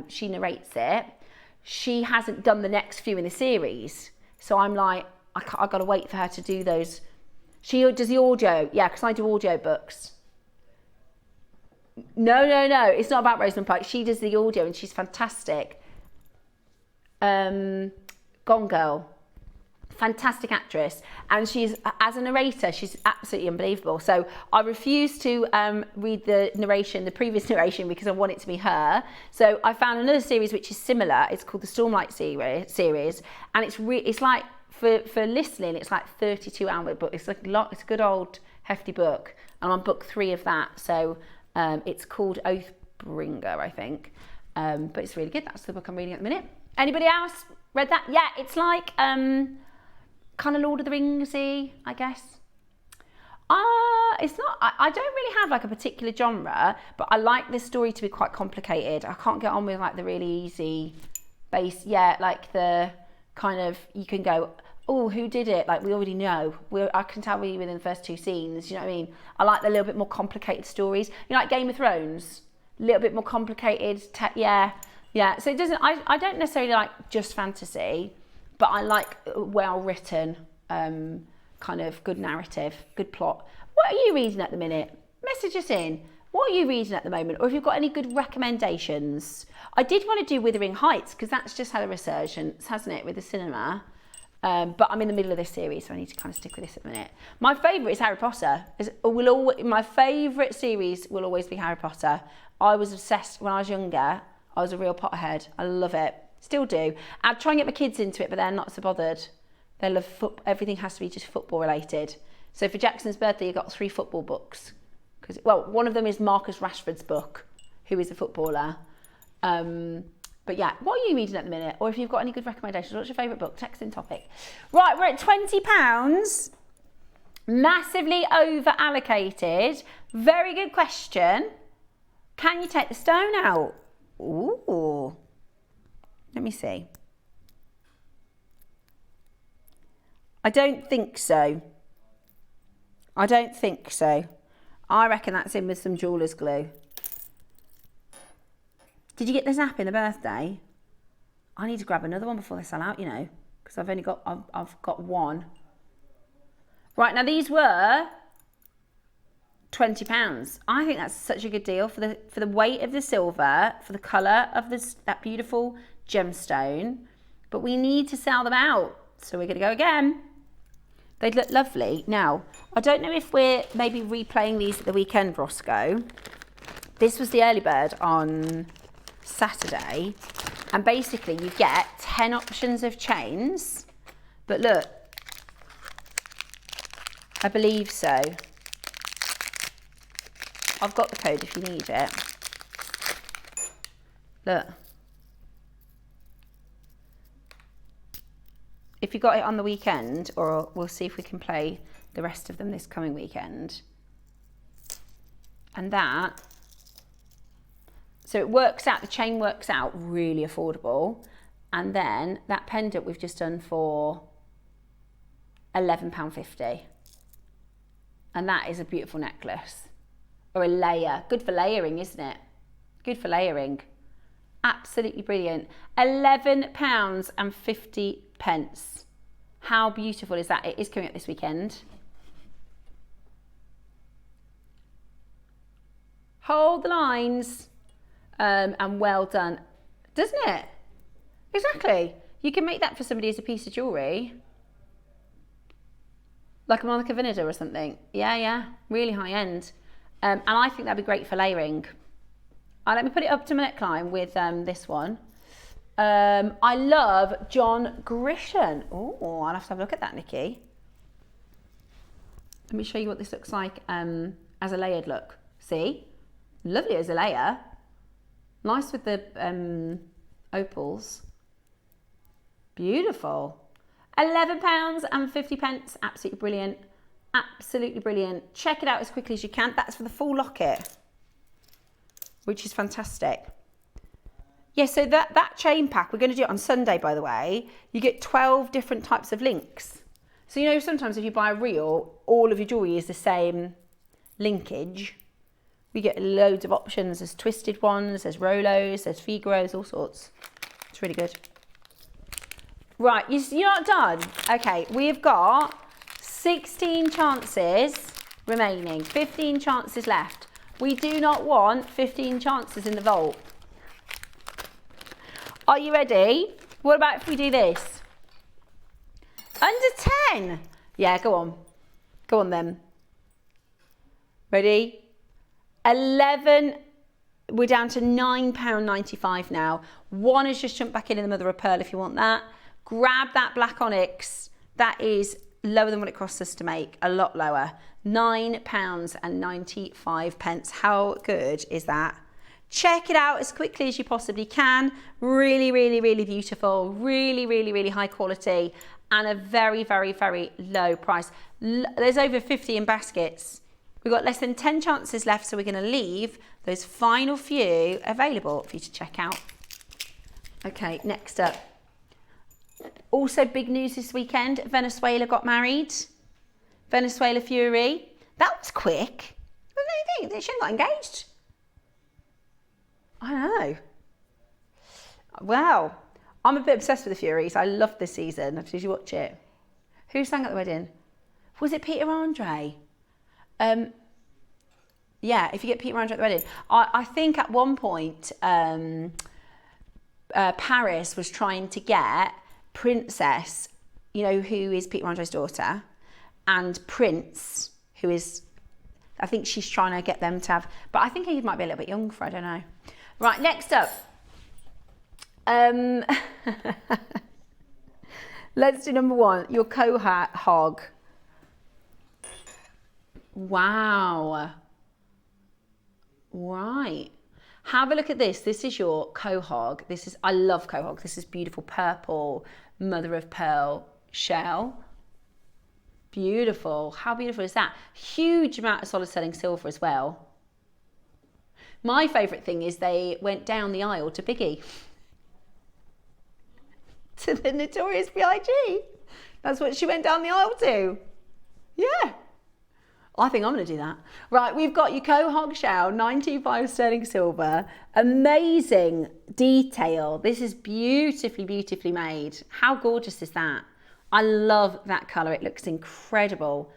she narrates it, she hasn't done the next few in the series. So I'm like, I've got to wait for her to do those. She does the audio, yeah, because I do audio books. No, it's not about Rosamund Pike. She does the audio and she's fantastic. Gone Girl. Fantastic actress, and she's, as a narrator, she's absolutely unbelievable. So I refuse to read the previous narration, because I want it to be her. So I found another series which is similar. It's called the Stormlight series, and it's like for listening, it's like 32-hour book. It's like it's a good old hefty book. I'm on book 3 of that. So it's called Oathbringer, I think, but it's really good. That's the book I'm reading at the minute. Anybody else read that? Yeah, it's like kind of Lord of the Ringsy, I guess. It's not, I don't really have like a particular genre, but I like this story to be quite complicated. I can't get on with like the really easy base, yeah, like the kind of, you can go, oh, who did it? Like, we already know. I can tell you within the first 2 scenes, you know what I mean? I like the little bit more complicated stories. You know, like Game of Thrones, a little bit more complicated, yeah. So it doesn't, I don't necessarily like just fantasy, but I like well-written, kind of good narrative, good plot. What are you reading at the minute? Message us in. What are you reading at the moment? Or if you've got any good recommendations? I did want to do Wuthering Heights because that's just had a resurgence, hasn't it, with the cinema? But I'm in the middle of this series, so I need to kind of stick with this at the minute. My favourite is Harry Potter. My favourite series will always be Harry Potter. I was obsessed when I was younger. I was a real Potterhead. I love it. Still do. I'd try and get my kids into it, but they're not so bothered. They love everything has to be just football related. So for Jackson's birthday, he got 3 football books. Well, one of them is Marcus Rashford's book, who is a footballer. But yeah, what are you reading at the minute? Or if you've got any good recommendations, what's your favourite book? Text in topic. Right, we're at £20. Massively over allocated. Very good question. Can you take the stone out? Ooh. Let me see. I don't think so. I don't think so. I reckon that's in with some jeweller's glue. Did you get the Zap in the birthday? I need to grab another one before they sell out, you know, because I've got one. Right, now these were £20. I think that's such a good deal for the weight of the silver, for the colour of that beautiful gemstone. But we need to sell them out, so we're going to go again. They look lovely. Now, I don't know if we're maybe replaying these at the weekend, Roscoe. This was the early bird on Saturday, and basically you get 10 options of chains, but look, I believe so. I've got the code if you need it. Look. If you got it on the weekend, or we'll see if we can play the rest of them this coming weekend. And that, so it works out, the chain works out really affordable. And then that pendant we've just done for £11.50. And that is a beautiful necklace. Or a layer. Good for layering, isn't it? Good for layering. Absolutely brilliant. £11.50. How beautiful is that? It is coming up this weekend. Hold the lines. And well done. Doesn't it? Exactly. You can make that for somebody as a piece of jewellery. Like a Monica Vinader or something. Yeah. Really high end. And I think that'd be great for layering. Let me put it up to my neckline with this one. I love John Grisham. Oh, I'll have to have a look at that, Nikki. Let me show you what this looks like as a layered look. See? Lovely as a layer. Nice with the opals. Beautiful. £11.50. Absolutely brilliant. Absolutely brilliant. Check it out as quickly as you can. That's for the full locket, which is fantastic. Yeah, so that chain pack, we're going to do it on Sunday, by the way. You get 12 different types of links. So, you know, sometimes if you buy a reel, all of your jewellery is the same linkage. We get loads of options. There's twisted ones, there's Rolos, there's Figaros, all sorts. It's really good. Right, you're not done? Okay, we've got 16 chances remaining, 15 chances left. We do not want 15 chances in the vault. Are you ready? What about if we do this? Under 10. Yeah, go on. Go on then. Ready? 11. We're down to £9.95 now. One has just jumped back in the mother of pearl if you want that. Grab that black onyx. That is lower than what it costs us to make. A lot lower. £9.95. How good is that? Check it out as quickly as you possibly can. Really, really, really beautiful. Really, really, really high quality. And a very, very, very low price. There's over 50 in baskets. We've got less than 10 chances left, so we're going to leave those final few available for you to check out. Okay, next up. Also big news this weekend. Venezuela got married. Venezuela Fury. That was quick. What do you think? She got engaged. I know. Wow. I'm a bit obsessed with the Furies. I loved this season. Did you watch it? Who sang at the wedding? Was it Peter Andre? Yeah, if you get Peter Andrew at the wedding. I think at one point, Paris was trying to get Princess, you know, who is Peter Andrew's daughter, and Prince, who is, I think she's trying to get them to have, but I think he might be a little bit young for, I don't know. Right, next up. Let's do number 1, your quahog. Wow. Right. Have a look at this. This is your quahog. This is, I love quahog. This is beautiful purple mother of pearl shell. Beautiful. How beautiful is that? Huge amount of solid sterling silver as well. My favourite thing is they went down the aisle to Biggie. To the Notorious B.I.G. That's what she went down the aisle to. Yeah. I think I'm going to do that. Right, we've got your quahog shell, 925 sterling silver. Amazing detail. This is beautifully, beautifully made. How gorgeous is that? I love that colour. It looks incredible.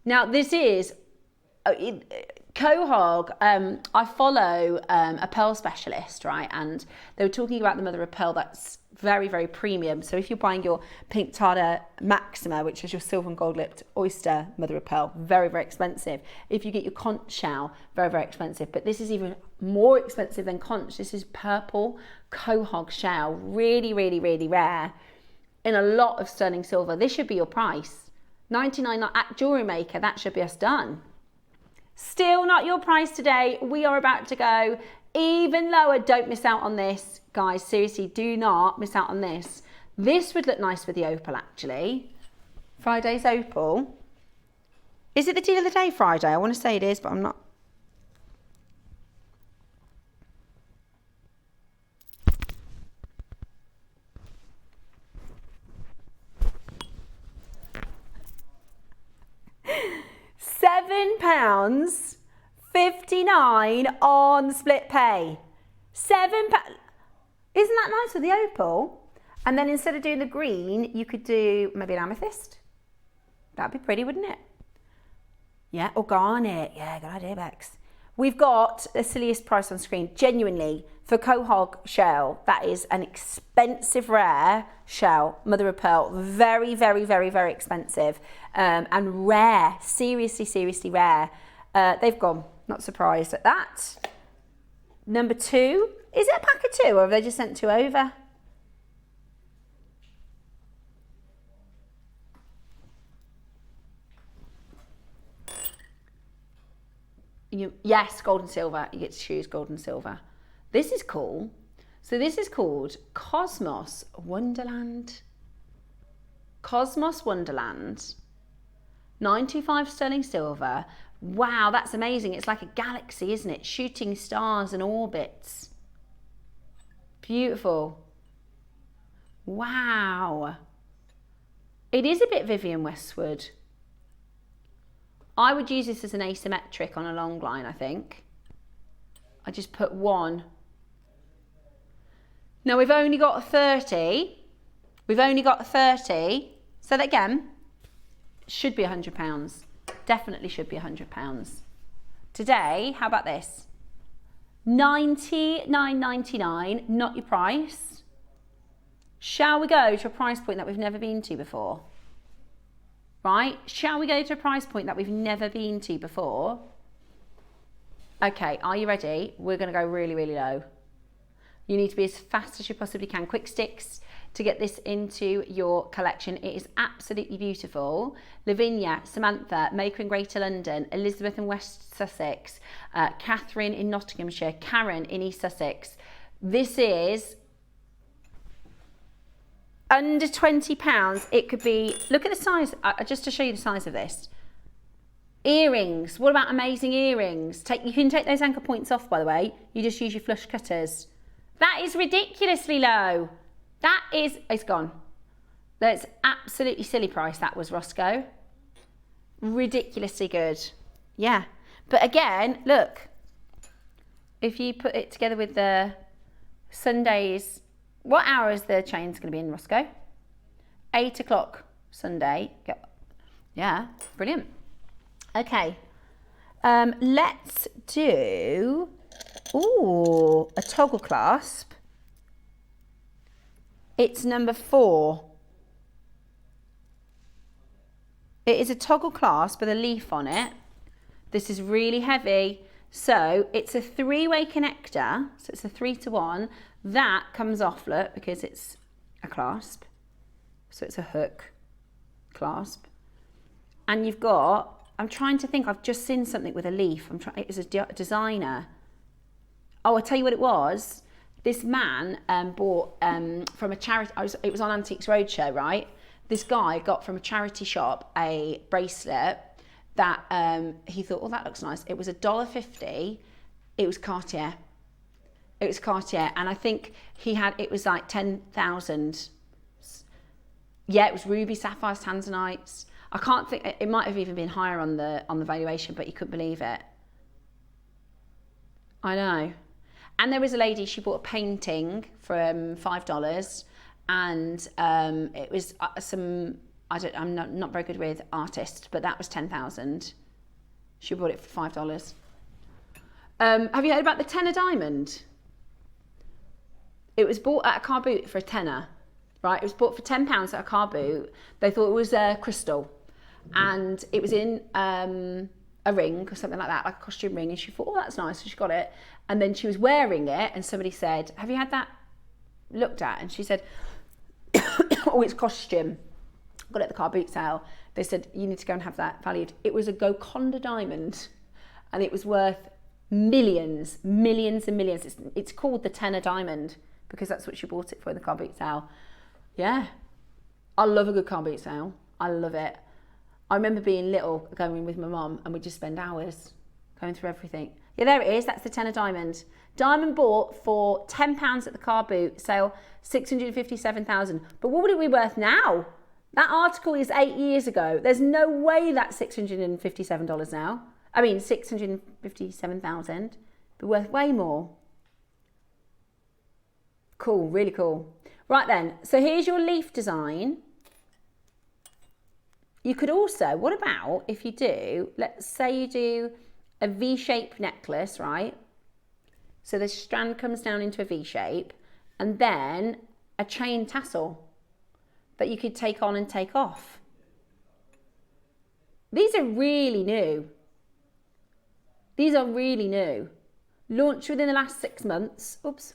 Now, this is quahog. I follow a pearl specialist, right? And they were talking about the mother of pearl that's very, very premium. So if you're buying your Pink Tartar Maxima, which is your silver and gold lipped oyster mother of pearl, very, very expensive. If you get your conch shell, very, very expensive. But this is even more expensive than conch. This is purple quahog shell, really, really, really rare, in a lot of sterling silver. This should be your price. $99 at JewelleryMaker, that should be us done. Still not your price today. We are about to go even lower. Don't miss out on this, guys. Seriously, do not miss out on this. This would look nice with the opal, actually. Friday's opal. Is it the deal of the day Friday? I want to say it is, but I'm not. £7.59 on split pay. £7. Isn't that nice with the opal? And then instead of doing the green, you could do maybe an amethyst. That'd be pretty, wouldn't it? Yeah, or garnet. Yeah, good idea, Bex. We've got the silliest price on screen. Genuinely, for quahog shell, that is an expensive, rare shell, mother of pearl. Very, very, very, very expensive. And rare. Seriously, seriously rare. They've gone. Not surprised at that. Number 2. Is it a pack of 2 or have they just sent 2 over? Yes, gold and silver. You get to choose gold and silver. This is cool. So this is called Cosmos Wonderland. Cosmos Wonderland. 95 sterling silver. Wow, that's amazing. It's like a galaxy, isn't it? Shooting stars and orbits. Beautiful. Wow. It is a bit Vivienne Westwood. I would use this as an asymmetric on a long line, I think. I just put 1. Now we've only got 30. We've only got 30. So that again, should be £100. Definitely should be £100. Today, how about this? $99.99, not your price. Shall we go to a price point that we've never been to before? Right? Shall we go to a price point that we've never been to before? Okay, are you ready? We're going to go really, really low. You need to be as fast as you possibly can. Quick sticks to get this into your collection. It is absolutely beautiful. Lavinia, Samantha, Maker in Greater London, Elizabeth in West Sussex, Catherine in Nottinghamshire, Karen in East Sussex. This is under £20. It could be, look at the size, just to show you the size of this. Earrings, what about amazing earrings? You can take those anchor points off, by the way. You just use your flush cutters. That is ridiculously low. That is, it's gone. That's absolutely silly price. That was Roscoe. Ridiculously good. Yeah. But again, look, if you put it together with the Sundays, what hour is the chains going to be in, Roscoe? 8 o'clock Sunday. Yeah, brilliant. Okay. Let's do, ooh, a toggle clasp. It's number 4. It is a toggle clasp with a leaf on it. This is really heavy. So it's a 3-way connector. So it's a 3-to-1. That comes off, look, because it's a clasp. So it's a hook clasp. And you've got, I'm trying to think, I've just seen something with a leaf. It was a designer. Oh, I'll tell you what it was. This man bought from a charity, it was on Antiques Roadshow, right? This guy got from a charity shop a bracelet that he thought, oh, that looks nice. It was $1.50. It was Cartier. It was Cartier. And I think it was like 10,000. Yeah, it was ruby, sapphires, tanzanites. I can't think, it might have even been higher on the valuation, but you couldn't believe it. I know. And there was a lady, she bought a painting from $5, and it was I'm not very good with artists, but that was 10,000. She bought it for $5. Have you heard about the tenner diamond? It was bought at a car boot for a tenner, right? It was bought for £10 at a car boot. They thought it was crystal, and it was in a ring or something like that, like a costume ring, and she thought, oh, that's nice, so she got it. And then she was wearing it, and somebody said, have you had that looked at? And she said, oh, it's costume. Got it at the car boot sale. They said, you need to go and have that valued. It was a Golconda diamond, and it was worth millions and millions. It's called the tenner diamond because that's what she bought it for in the car boot sale. Yeah, I love a good car boot sale. I love it. I remember being little, going with my mum, and we'd just spend hours going through everything. Yeah, there it is. That's the tenner diamond. Diamond bought for £10 at the car boot sale, 657,000. But what would it be worth now? That article is 8 years ago. There's no way that's $657 now. I mean, 657,000. Be worth way more. Cool, really cool. Right then, so here's your leaf design. You could also, what about if you do, let's say you do a V-shaped necklace, right? So the strand comes down into a V shape, and then a chain tassel that you could take on and take off. These are really new. These are really new. Launched within the last 6 months. Oops.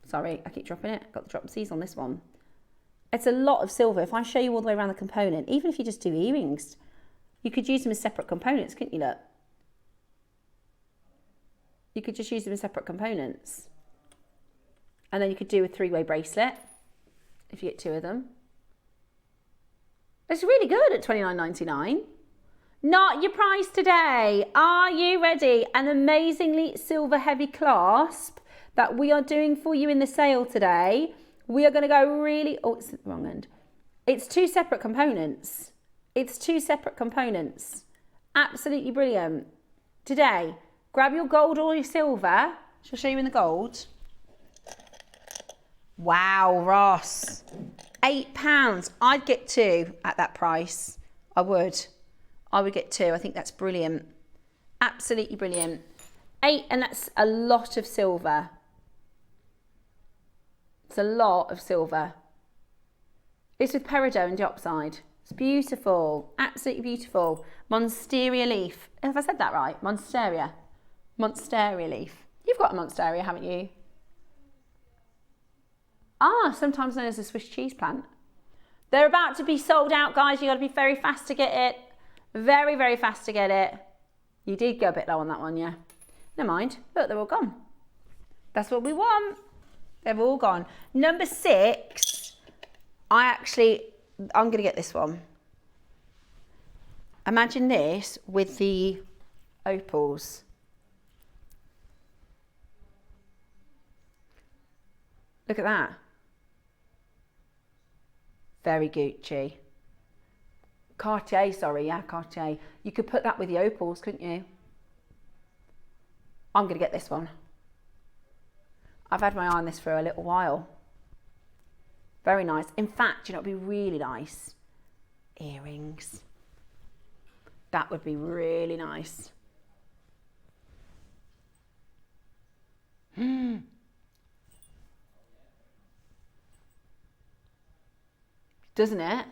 Sorry, I keep dropping it. Got the drop C's on this one. It's a lot of silver. If I show you all the way around the component, even if you just do earrings, you could use them as separate components, couldn't you, look? You could just use them as separate components. And then you could do a 3-way bracelet if you get 2 of them. It's really good at $29.99. Not your price today. Are you ready? An amazingly silver heavy clasp that we are doing for you in the sale today. We are going to go really, oh, it's the wrong end. It's 2 separate components. It's 2 separate components. Absolutely brilliant. Today, grab your gold or your silver. Shall I show you in the gold? Wow, Ross. £8. I'd get 2 at that price. I would get 2. I think that's brilliant. Absolutely brilliant. 8, and that's a lot of silver. It's a lot of silver. It's with peridot and diopside. It's beautiful. Absolutely beautiful. Monstera leaf. Have I said that right? Monstera. Monstera leaf. You've got a monstera, haven't you? Ah, sometimes known as a Swiss cheese plant. They're about to be sold out, guys. You've got to be very fast to get it. Very, very fast to get it. You did go a bit low on that one, yeah. Never mind. Look, they're all gone. That's what we want. They've all gone. Number 6, I'm going to get this one. Imagine this with the opals. Look at that. Very Gucci. Cartier, sorry, yeah, Cartier. You could put that with the opals, couldn't you? I'm going to get this one. I've had my eye on this for a little while. Very nice. In fact, you know, it'd be really nice. Earrings. That would be really nice. Doesn't it?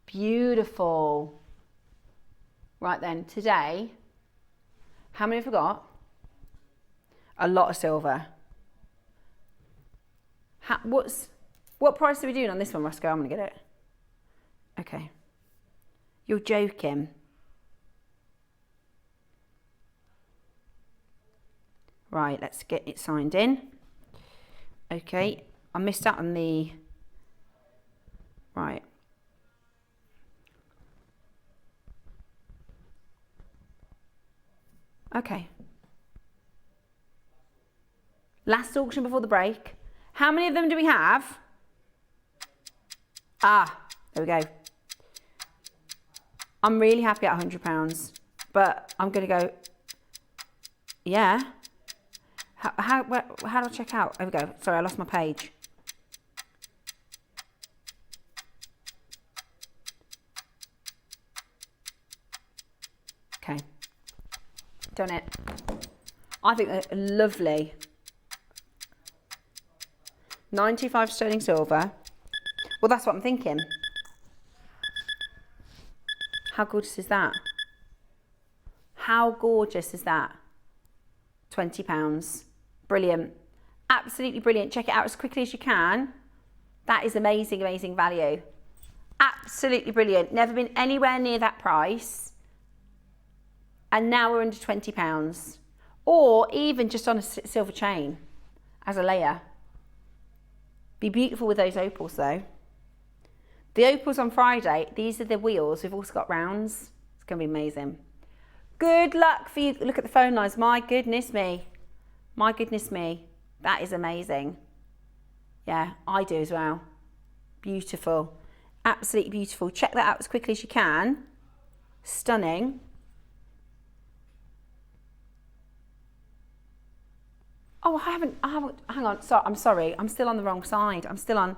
Beautiful. Right then, today, how many have we got? A lot of silver. What price are we doing on this one, Roscoe? I'm gonna get it. Okay. You're joking. Right, let's get it signed in. Okay, I missed out on the... Right. Okay. Last auction before the break. How many of them do we have? Ah, there we go. I'm really happy at £100, but I'm gonna go, yeah. How do I check out? There we go. Sorry, I lost my page. Okay, done it. I think they're lovely. 95 sterling silver. Well, that's what I'm thinking. How gorgeous is that? How gorgeous is that? £20. Brilliant. Absolutely brilliant. Check it out as quickly as you can. That is amazing, amazing value. Absolutely brilliant. Never been anywhere near that price. And now we're under £20. Or even just on a silver chain as a layer. Be beautiful with those opals though. The opals on Friday, these are the wheels. We've also got rounds. It's going to be amazing. Good luck for you. Look at the phone lines. My goodness me. My goodness me. That is amazing. Yeah, I do as well. Beautiful. Absolutely beautiful. Check that out as quickly as you can. Stunning. Oh, I haven't, hang on. So, I'm sorry. I'm still on the wrong side. I'm still on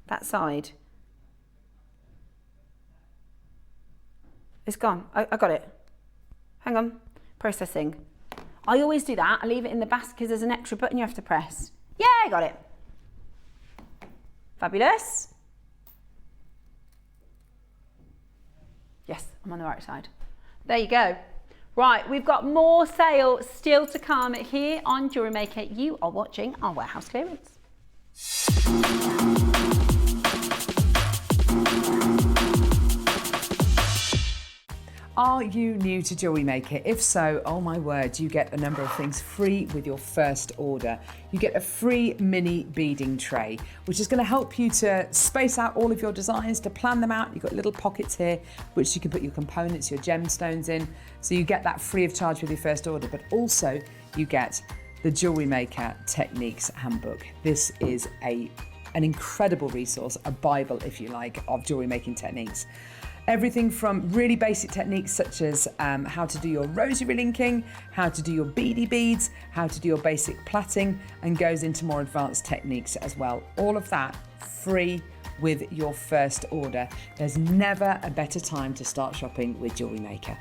that side. It's gone. I got it. Hang on. Processing. I always do that. I leave it in the basket because there's an extra button you have to press. Yeah, I got it. Fabulous. Yes, I'm on the right side. There you go. Right, we've got more sale still to come here on JewelleryMaker. You are watching our warehouse clearance. Are you new to JewelleryMaker? If so, oh my word, you get a number of things free with your first order. You get a free mini beading tray, which is going to help you to space out all of your designs, to plan them out. You've got little pockets here, which you can put your components, your gemstones in. So you get that free of charge with your first order, but also you get the JewelleryMaker Techniques Handbook. This is an incredible resource, a Bible, if you like, of jewellery making techniques. Everything from really basic techniques such as how to do your rosary linking, how to do your beady beads, how to do your basic plaiting, and goes into more advanced techniques as well. All of that free with your first order. There's never a better time to start shopping with JewelleryMaker.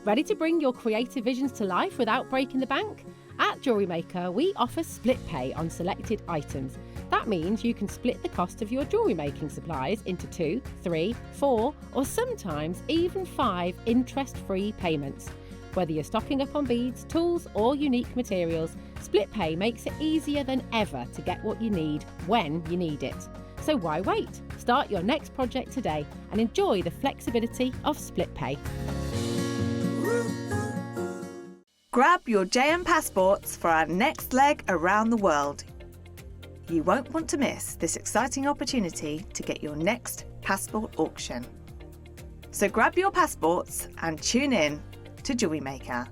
Ready to bring your creative visions to life without breaking the bank? At JewelleryMaker, we offer split pay on selected items. That means you can split the cost of your jewellery making supplies into 2, 3, 4, or sometimes even 5 interest-free payments. Whether you're stocking up on beads, tools, or unique materials, split pay makes it easier than ever to get what you need when you need it. So why wait? Start your next project today and enjoy the flexibility of split pay. Grab your JM passports for our next leg around the world. You won't want to miss this exciting opportunity to get your next passport auction. So grab your passports and tune in to JewelleryMaker.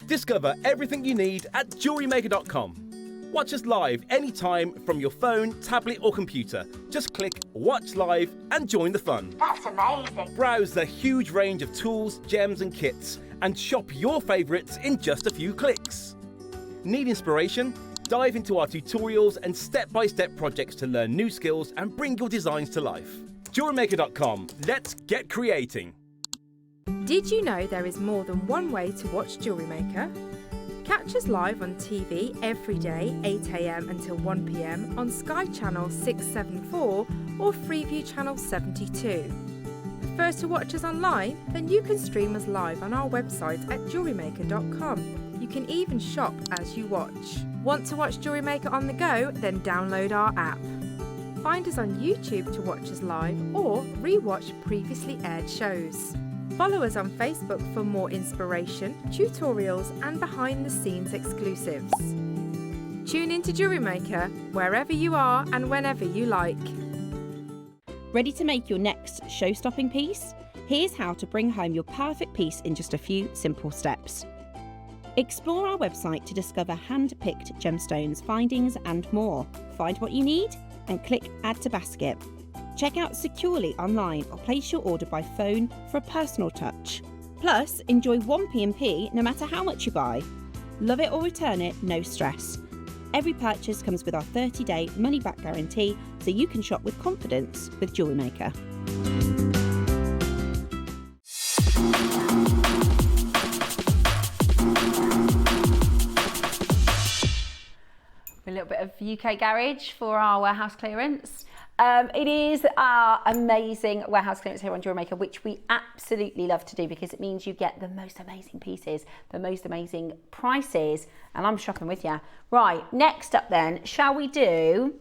Discover everything you need at jewellerymaker.com. Watch us live anytime from your phone, tablet or computer. Just click Watch Live and join the fun. That's amazing. Browse the huge range of tools, gems and kits and shop your favourites in just a few clicks. Need inspiration? Dive into our tutorials and step-by-step projects to learn new skills and bring your designs to life. JewelleryMaker.com. Let's get creating. Did you know there is more than one way to watch Jewellery Maker? Catch us live on TV every day, 8 AM until 1 PM on Sky Channel 674 or Freeview Channel 72. Prefer to watch us online? Then you can stream us live on our website at JewelleryMaker.com. You can even shop as you watch. Want to watch Jewellery Maker on the go? Then download our app. Find us on YouTube to watch us live or re-watch previously aired shows. Follow us on Facebook for more inspiration, tutorials and behind-the-scenes exclusives. Tune in to Jewellery Maker wherever you are and whenever you like. Ready to make your next show-stopping piece? Here's how to bring home your perfect piece in just a few simple steps. Explore our website to discover hand-picked gemstones, findings and more. Find what you need and click Add to Basket. Check out securely online or place your order by phone for a personal touch. Plus, enjoy 1 P&P no matter how much you buy. Love it or return it, no stress. Every purchase comes with our 30-day money-back guarantee, so you can shop with confidence with Jewellery Maker. A little bit of UK garage for our warehouse clearance. It is our amazing warehouse clearance here on Jewellery Maker, which we absolutely love to do because it means you get the most amazing pieces, the most amazing prices, and I'm shopping with you. Right, next up then, shall we do,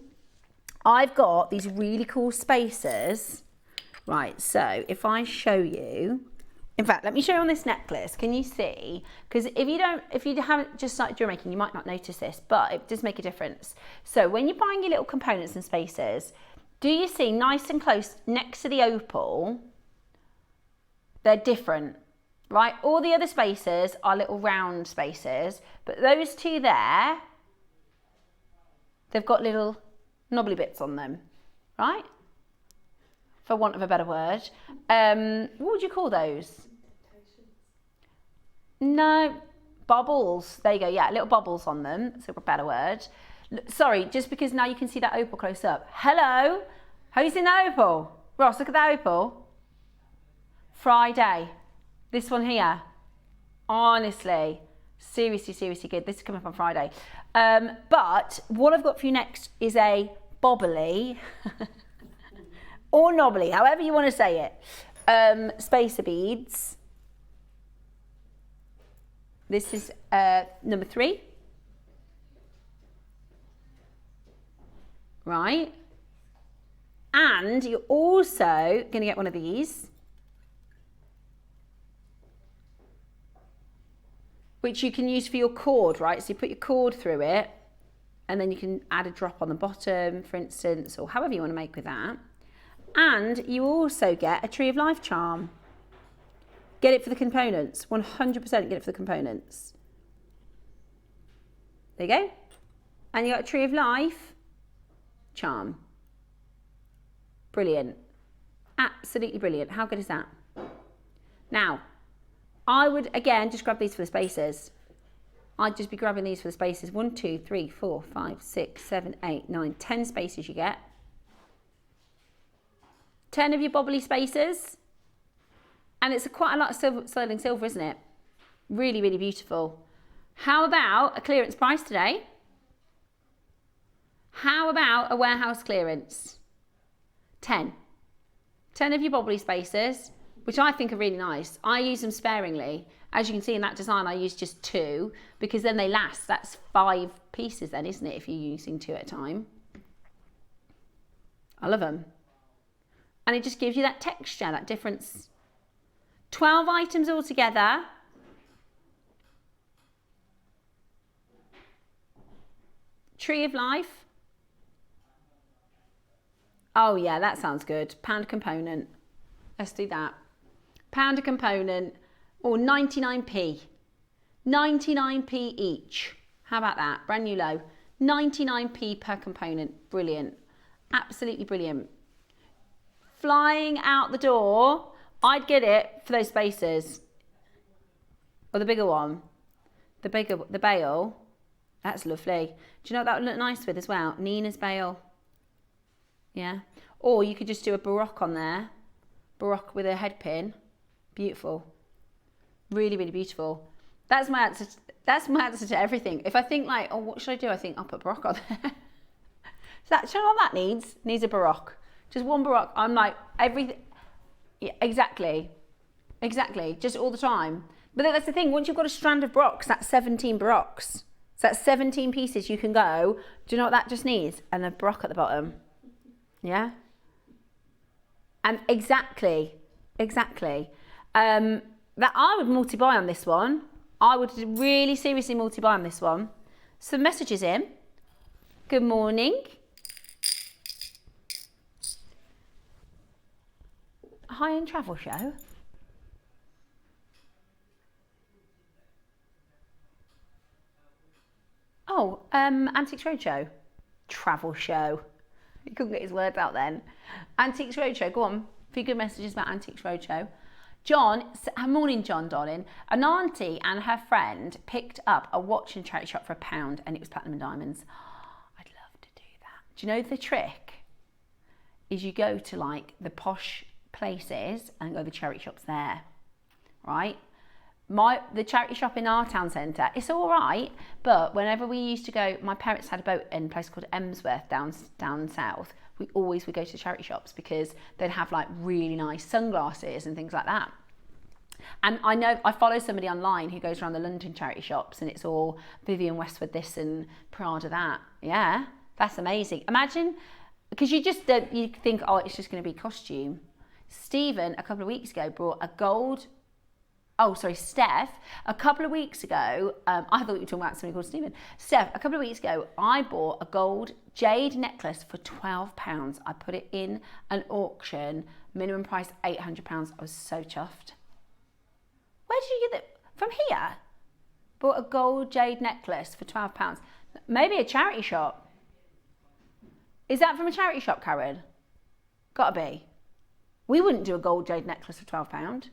I've got these really cool spacers. Right, so if I show you, in fact, let me show you on this necklace. Can you see? Because if you haven't just started jewellery making, you might not notice this, but it does make a difference. So when you're buying your little components and spacers, do you see nice and close next to the opal? They're different, right? All the other spacers are little round spacers, but those two there, they've got little knobbly bits on them, right? For want of a better word. What would you call those? No, bobbles. There you go. Yeah, little bobbles on them. That's a better word. Sorry, just because now you can see that opal close up. Hello? Have you seen that opal? Ross, look at that opal. Friday. This one here. Honestly. Seriously, seriously good. This is coming up on Friday. But what I've got for you next is a bobbly or knobbly, however you want to say it. Spacer beads. This is number 3. Right. And you're also going to get one of these, which you can use for your cord, right? So you put your cord through it and then you can add a drop on the bottom, for instance, or however you want to make with that. And you also get a Tree of Life charm. Get it for the components, 100% get it for the components. There you go. And you got a Tree of Life charm. Brilliant. Absolutely brilliant. How good is that? Now, I would, again, just grab these for the spacers. I'd just be grabbing these for the spacers. 1, 2, 3, 4, 5, 6, 7, 8, 9, 10 spacers you get. 10 of your bobbly spacers. And it's quite a lot of sterling silver, isn't it? Really, really beautiful. How about a clearance price today? How about a warehouse clearance? 10. 10 of your bobbly spacers, which I think are really nice. I use them sparingly. As you can see in that design, I use just 2 because then they last. That's 5 pieces then, isn't it, if you're using 2 at a time? I love them. And it just gives you that texture, that difference. 12 items altogether. Tree of Life. Oh yeah, that sounds good. £1 a component. Let's do that. £1 a component or 99p. 99p each. How about that? Brand new low. 99p per component. Brilliant. Absolutely brilliant. Flying out the door. I'd get it for those spacers. Or the bigger one. The bail. That's lovely. Do you know what that would look nice with as well? Nina's Bale. Yeah. Or you could just do a Baroque on there. Baroque with a head pin. Beautiful. Really, really beautiful. That's my answer. That's my answer to everything. If I think like, oh, what should I do? I think I'll put Baroque on there. So that, do you know what that needs? Needs a Baroque. Just one Baroque. I'm like, everything. Yeah, exactly. Exactly. Just all the time. But that's the thing. Once you've got a strand of Baroques, that's 17 Baroques. So that's 17 pieces you can go. Do you know what that just needs? And a Baroque at the bottom. Yeah? And exactly. That I would multi-buy on this one. I would really seriously multi-buy on this one. Some messages in. Good morning. High-end travel show. Oh, Antiques Roadshow. Travel show. He couldn't get his words out then. Antiques Roadshow, go on. A few good messages about Antiques Roadshow. John, morning John, darling. An auntie and her friend picked up a watch in a charity shop for £1 and it was platinum and diamonds. I'd love to do that. Do you know the trick? Is you go to like the posh places and go to the charity shops there, right? The charity shop in our town centre, it's all right, but whenever we used to go, my parents had a boat in a place called Emsworth down south. We always would go to charity shops because they'd have like really nice sunglasses and things like that. And I know I follow somebody online who goes around the London charity shops and it's all Vivienne Westwood this and Prada that. Yeah, that's amazing. Imagine, because you think, oh, it's just going to be costume. Stephen, a couple of weeks ago, brought a gold. Steph, a couple of weeks ago, I thought you were talking about somebody called Stephen. Steph, a couple of weeks ago, I bought a gold jade necklace for £12. I put it in an auction, minimum price £800. I was so chuffed. Where did you get that? From here? Bought a gold jade necklace for £12. Maybe a charity shop. Is that from a charity shop, Karen? Gotta be. We wouldn't do a gold jade necklace for £12.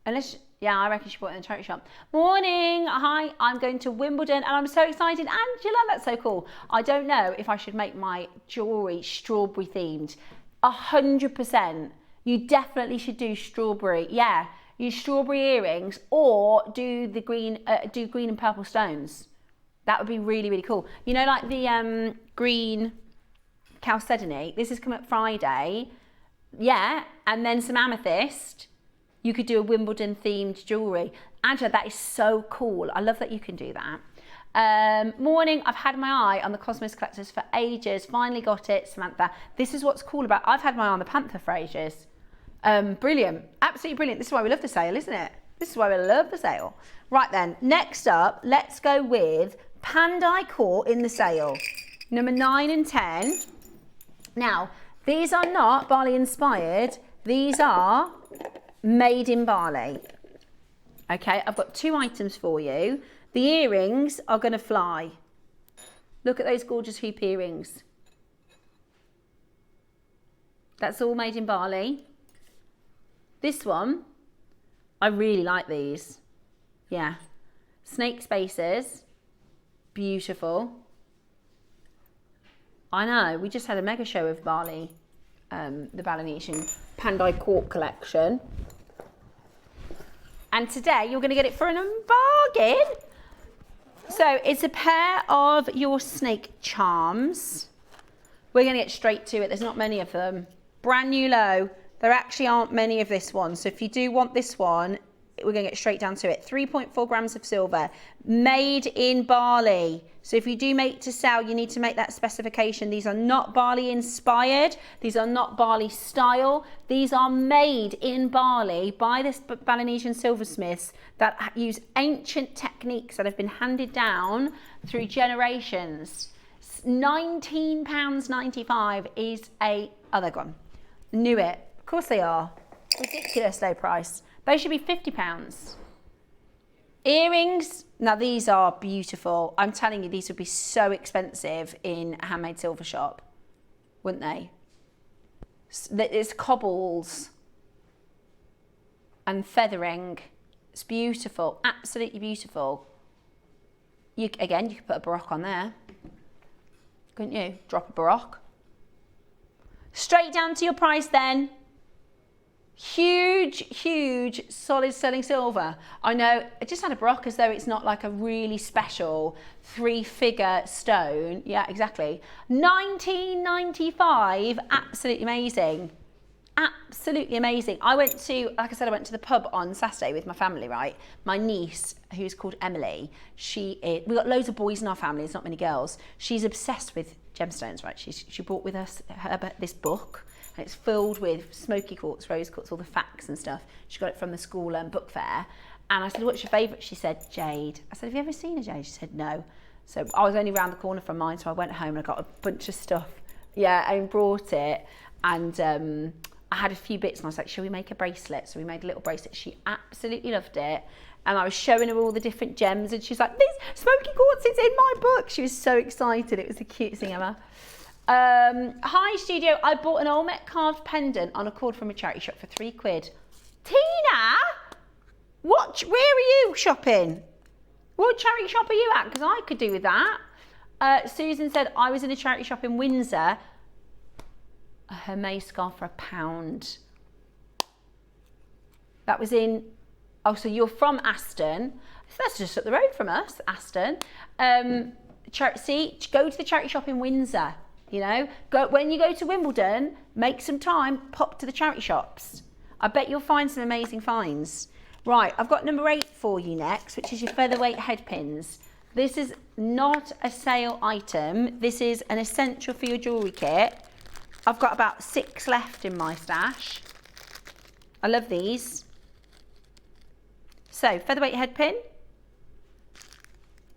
Unless, yeah, I reckon she bought it in a charity shop. Morning, hi, I'm going to Wimbledon and I'm so excited. Angela, that's so cool. I don't know if I should make my jewellery strawberry themed. 100%. You definitely should do strawberry. Yeah, use strawberry earrings or do the green and purple stones. That would be really, really cool. You know, like the green chalcedony. This is coming up Friday. Yeah, and then some amethyst. You could do a Wimbledon themed jewellery. Angela, that is so cool. I love that you can do that. Morning, I've had my eye on the Cosmos Collectors for ages. Finally got it, Samantha. This is what's cool about, I've had my eye on the Panther for ages. Brilliant, absolutely brilliant. This is why we love the sale, isn't it? This is why we love the sale. Right then, next up, let's go with Pandai Core in the sale. Number 9 and 10. Now, these are not Bali inspired. These are made in Bali. Okay, I've got 2 items for you. The earrings are going to fly. Look at those gorgeous hoop earrings. That's all made in Bali. This one, I really like these. Yeah, snake spaces, beautiful. I know, we just had a mega show of Bali, the Balinesian Pandai Court collection. And today you're going to get it for a bargain. So it's a pair of your snake charms. We're going to get straight to it. There's not many of them. Brand new low. There actually aren't many of this one. So if you do want this one, we're going to get straight down to it. 3.4 grams of silver. Made in Bali. So if you do make to sell, you need to make that specification. These are not Bali inspired. These are not Bali style. These are made in Bali by this Balinesian silversmiths that use ancient techniques that have been handed down through generations. £19.95 is a... Oh, they're gone. Knew it. Of course they are. Ridiculous low price. They should be £50. Earrings, now these are beautiful. I'm telling you, these would be so expensive in a handmade silver shop, wouldn't they? It's cobbles and feathering. It's beautiful, absolutely beautiful. Again, you could put a Baroque on there. Couldn't you? Drop a Baroque. Straight down to your price then. Huge, huge solid sterling silver. I know, I just had a Baroque as though it's not like a really special 3-figure stone. Yeah, exactly. 1995, absolutely amazing. Absolutely amazing. I went to, like I said, I went to the pub on Saturday with my family, right? My niece, who's called Emily, we've got loads of boys in our family, there's not many girls. She's obsessed with gemstones, right? She brought with us this book. And it's filled with smoky quartz, rose quartz, all the facts and stuff. She got it from the school book fair. And I said, what's your favourite? She said, jade. I said, have you ever seen a jade? She said, no. So I was only around the corner from mine, so I went home and I got a bunch of stuff. Yeah, and brought it. And I had a few bits and I was like, shall we make a bracelet? So we made a little bracelet. She absolutely loved it. And I was showing her all the different gems and she's like, this smoky quartz is in my book. She was so excited. It was the cutest thing ever. Hi studio, I bought an Olmec carved pendant on a cord from a charity shop for £3. Tina, where are you shopping? What charity shop are you at? Because I could do with that. Susan said, I was in a charity shop in Windsor. A Hermes scarf for £1. That was in, oh, so you're from Aston. So that's just up the road from us, Aston. See, go to the charity shop in Windsor. You know, when you go to Wimbledon, make some time, pop to the charity shops. I bet you'll find some amazing finds. Right, I've got number 8 for you next, which is your featherweight head pins. This is not a sale item. This is an essential for your jewellery kit. I've got about 6 left in my stash. I love these. So, featherweight head pin,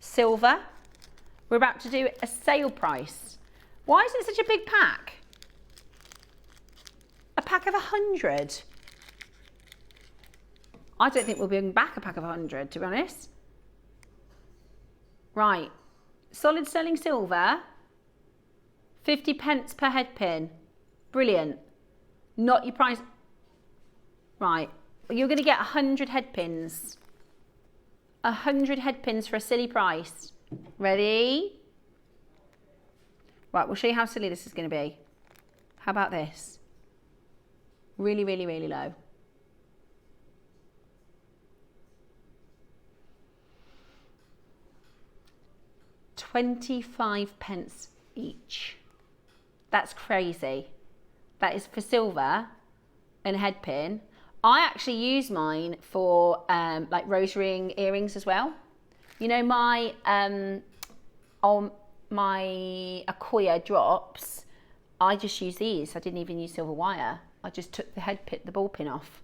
silver. We're about to do a sale price. Why is it such a big pack? A pack of 100. I don't think we'll bring back a pack of 100, to be honest. Right, solid sterling silver, 50p per head pin. Brilliant. Not your price. Right, you're going to get 100 head pins. 100 head pins for a silly price. Ready? Right, we'll show you how silly this is going to be. How about this? Really, really, really low. £25 each. That's crazy. That is for silver and a head pin. I actually use mine for like rosary earrings as well. You know my my Akoya drops, I just use these. I didn't even use silver wire. I just took the ball pin off.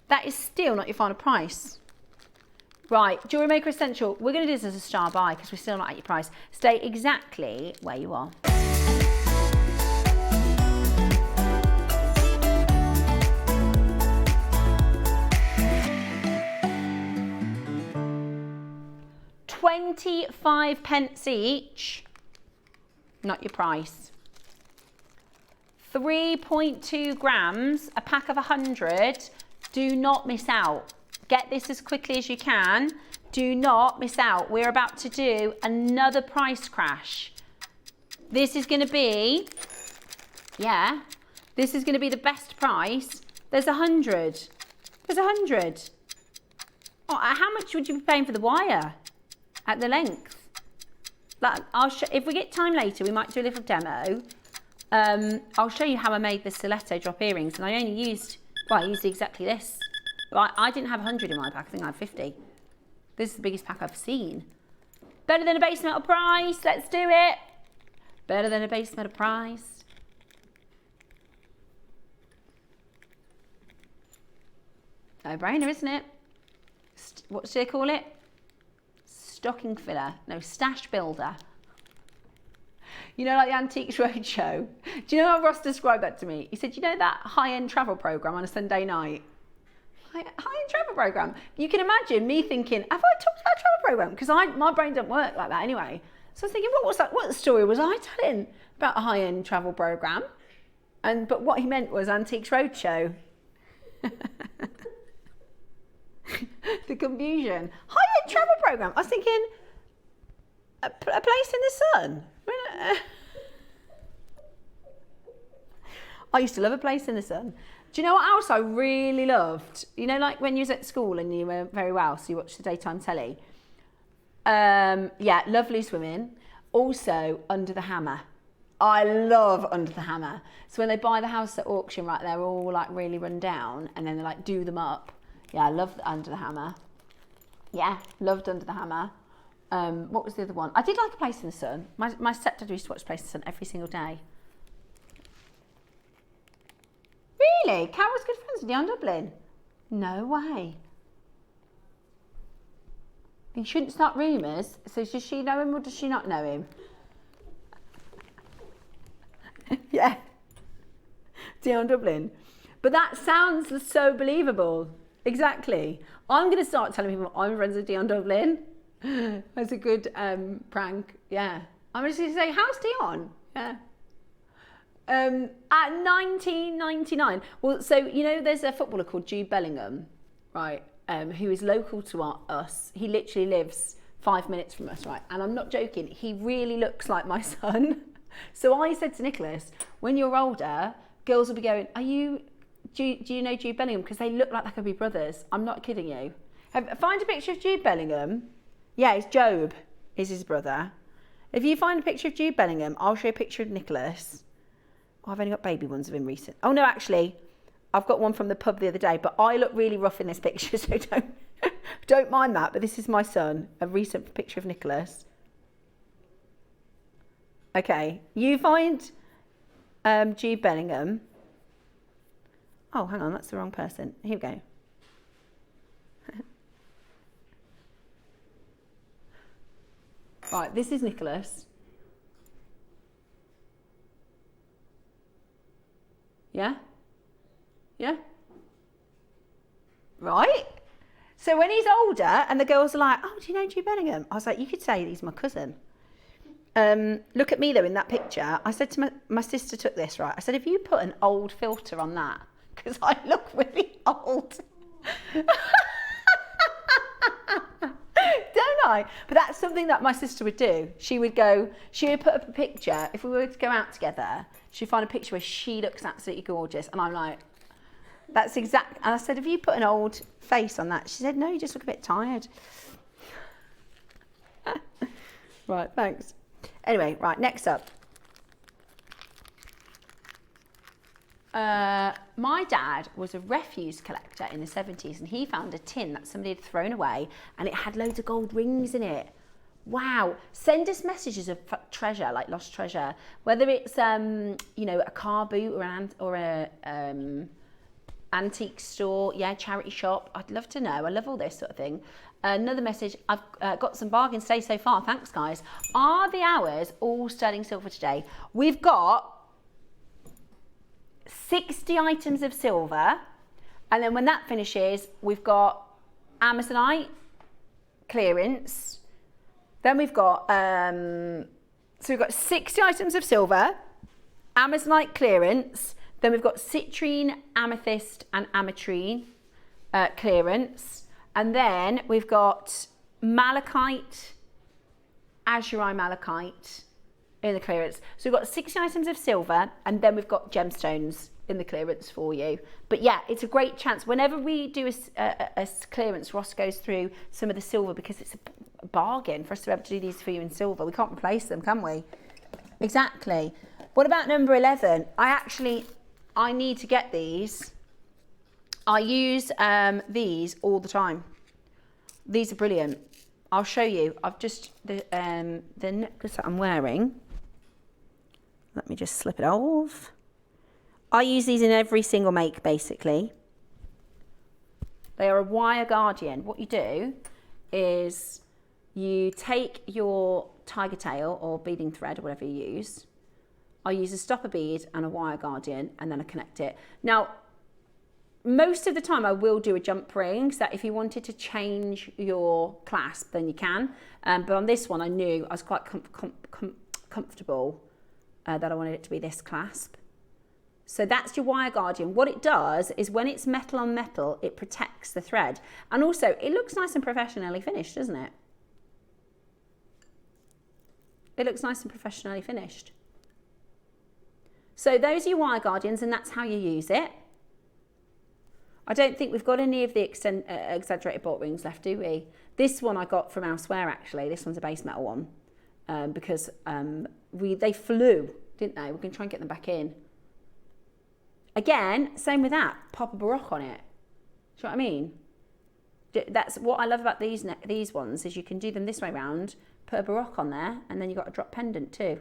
That is still not your final price. Right, Jewellery Maker Essential. We're going to do this as a star buy because we're still not at your price. Stay exactly where you are. £25 each, not your price. 3.2 grams, a pack of 100. Do not miss out. Get this as quickly as you can. Do not miss out. We're about to do another price crash. This is going to be, this is going to be the best price. There's 100. There's 100. Oh, how much would you be paying for the wire? At the length. Like, if we get time later, we might do a little demo. I'll show you how I made the stiletto drop earrings, and I only used, well, I used exactly this. I didn't have 100 in my pack, I think I had 50. This is the biggest pack I've seen. Better than a base metal price, let's do it. Better than a base metal price. No-brainer, isn't it? What should I call it? Stocking filler, no, stash builder. You know, like the Antiques Roadshow. Do you know how Ross described that to me? He said, you know that high-end travel program on a Sunday night? High-end travel program. You can imagine me thinking, have I talked about travel program? Because my brain doesn't work like that anyway. So I was thinking, what was that? What story was I telling about a high-end travel program? But what he meant was Antiques Roadshow. The confusion. High-end travel programme. I was thinking, a place in the sun. I used to love A Place in the Sun. Do you know what else I really loved? You know, like when you was at school and you were very well, so you watched the daytime telly. Yeah, Lovely Swimming. Also, Under the Hammer. I love Under the Hammer. So when they buy the house at auction, right, they're all like really run down and then they like do them up. Yeah, I loved Under the Hammer. Yeah, loved Under the Hammer. What was the other one? I did like A Place in the Sun. My stepdad used to watch A Place in the Sun every single day. Really? Carol's good friends with Dion Dublin? No way. You shouldn't start rumours. So does she know him or does she not know him? Yeah. Dion Dublin. But that sounds so believable. Exactly. I'm going to start telling people I'm friends with Dion Dublin. That's a good prank. Yeah. I'm just going to say, how's Dion? Yeah. At 1999. Well, so, you know, there's a footballer called Jude Bellingham, right, who is local to us. He literally lives 5 minutes from us, right? And I'm not joking. He really looks like my son. So I said to Nicholas, when you're older, girls will be going, do you know Jude Bellingham? Because they look like they could be brothers. I'm not kidding you. Find a picture of Jude Bellingham. Yeah, it's Job is his brother. If you find a picture of Jude Bellingham, I'll show you a picture of Nicholas. Oh, I've only got baby ones of him recent. Oh no, actually, I've got one from the pub the other day, but I look really rough in this picture, so don't mind that. But this is my son, a recent picture of Nicholas. Okay, you find Jude Bellingham. Oh, hang on, that's the wrong person. Here we go. Right, this is Nicholas. Yeah? Yeah? Right? So when he's older and the girls are like, oh, do you know Jude Bellingham? I was like, you could say he's my cousin. Look at me though in that picture. I said to my sister took this, right? I said, if you put an old filter on that, because I look really old. Don't I? But that's something that my sister would do. She would put up a picture, if we were to go out together, she'd find a picture where she looks absolutely gorgeous. And I'm like, that's exact. And I said, have you put an old face on that? She said, no, you just look a bit tired. Right, thanks. Anyway, right, next up. My dad was a refuse collector in the 70s and he found a tin that somebody had thrown away and it had loads of gold rings in it. Wow. Send us messages of treasure, like lost treasure, whether it's, you know, a car boot or a antique store, yeah, charity shop. I'd love to know. I love all this sort of thing. Another message, I've got some bargains today so far. Thanks, guys. Are the hours all sterling silver today? We've got 60 items of silver, and then when that finishes, we've got Amazonite clearance. Then we've got so we've got 60 items of silver, Amazonite clearance. Then we've got citrine, amethyst, and ametrine clearance, and then we've got malachite, azurite malachite in the clearance. So we've got 60 items of silver, and then we've got gemstones in the clearance for you. But yeah, it's a great chance. Whenever we do a clearance, Ross goes through some of the silver because it's a bargain for us to be able to do these for you in silver. We can't replace them, can we? Exactly. What about number 11? I need to get these. I use these all the time. These are brilliant. I'll show you. I've just, the necklace that I'm wearing, let me just slip it off. I use these in every single make, basically. They are a wire guardian. What you do is you take your tiger tail or beading thread or whatever you use. I use a stopper bead and a wire guardian, and then I connect it. Now, most of the time I will do a jump ring, so that if you wanted to change your clasp, then you can. But on this one, I knew I was quite comfortable that I wanted it to be this clasp. So that's your wire guardian. What it does is when it's metal on metal, it protects the thread. And also, it looks nice and professionally finished, doesn't it? It looks nice and professionally finished. So those are your wire guardians, and that's how you use it. I don't think we've got any of the exaggerated bolt rings left, do we? This one I got from elsewhere, actually. This one's a base metal one, because they flew, didn't they? We're going to try and get them back in. Again, same with that. Pop a baroque on it. Do you know what I mean? That's what I love about these ones, is you can do them this way round, put a baroque on there, and then you've got a drop pendant too.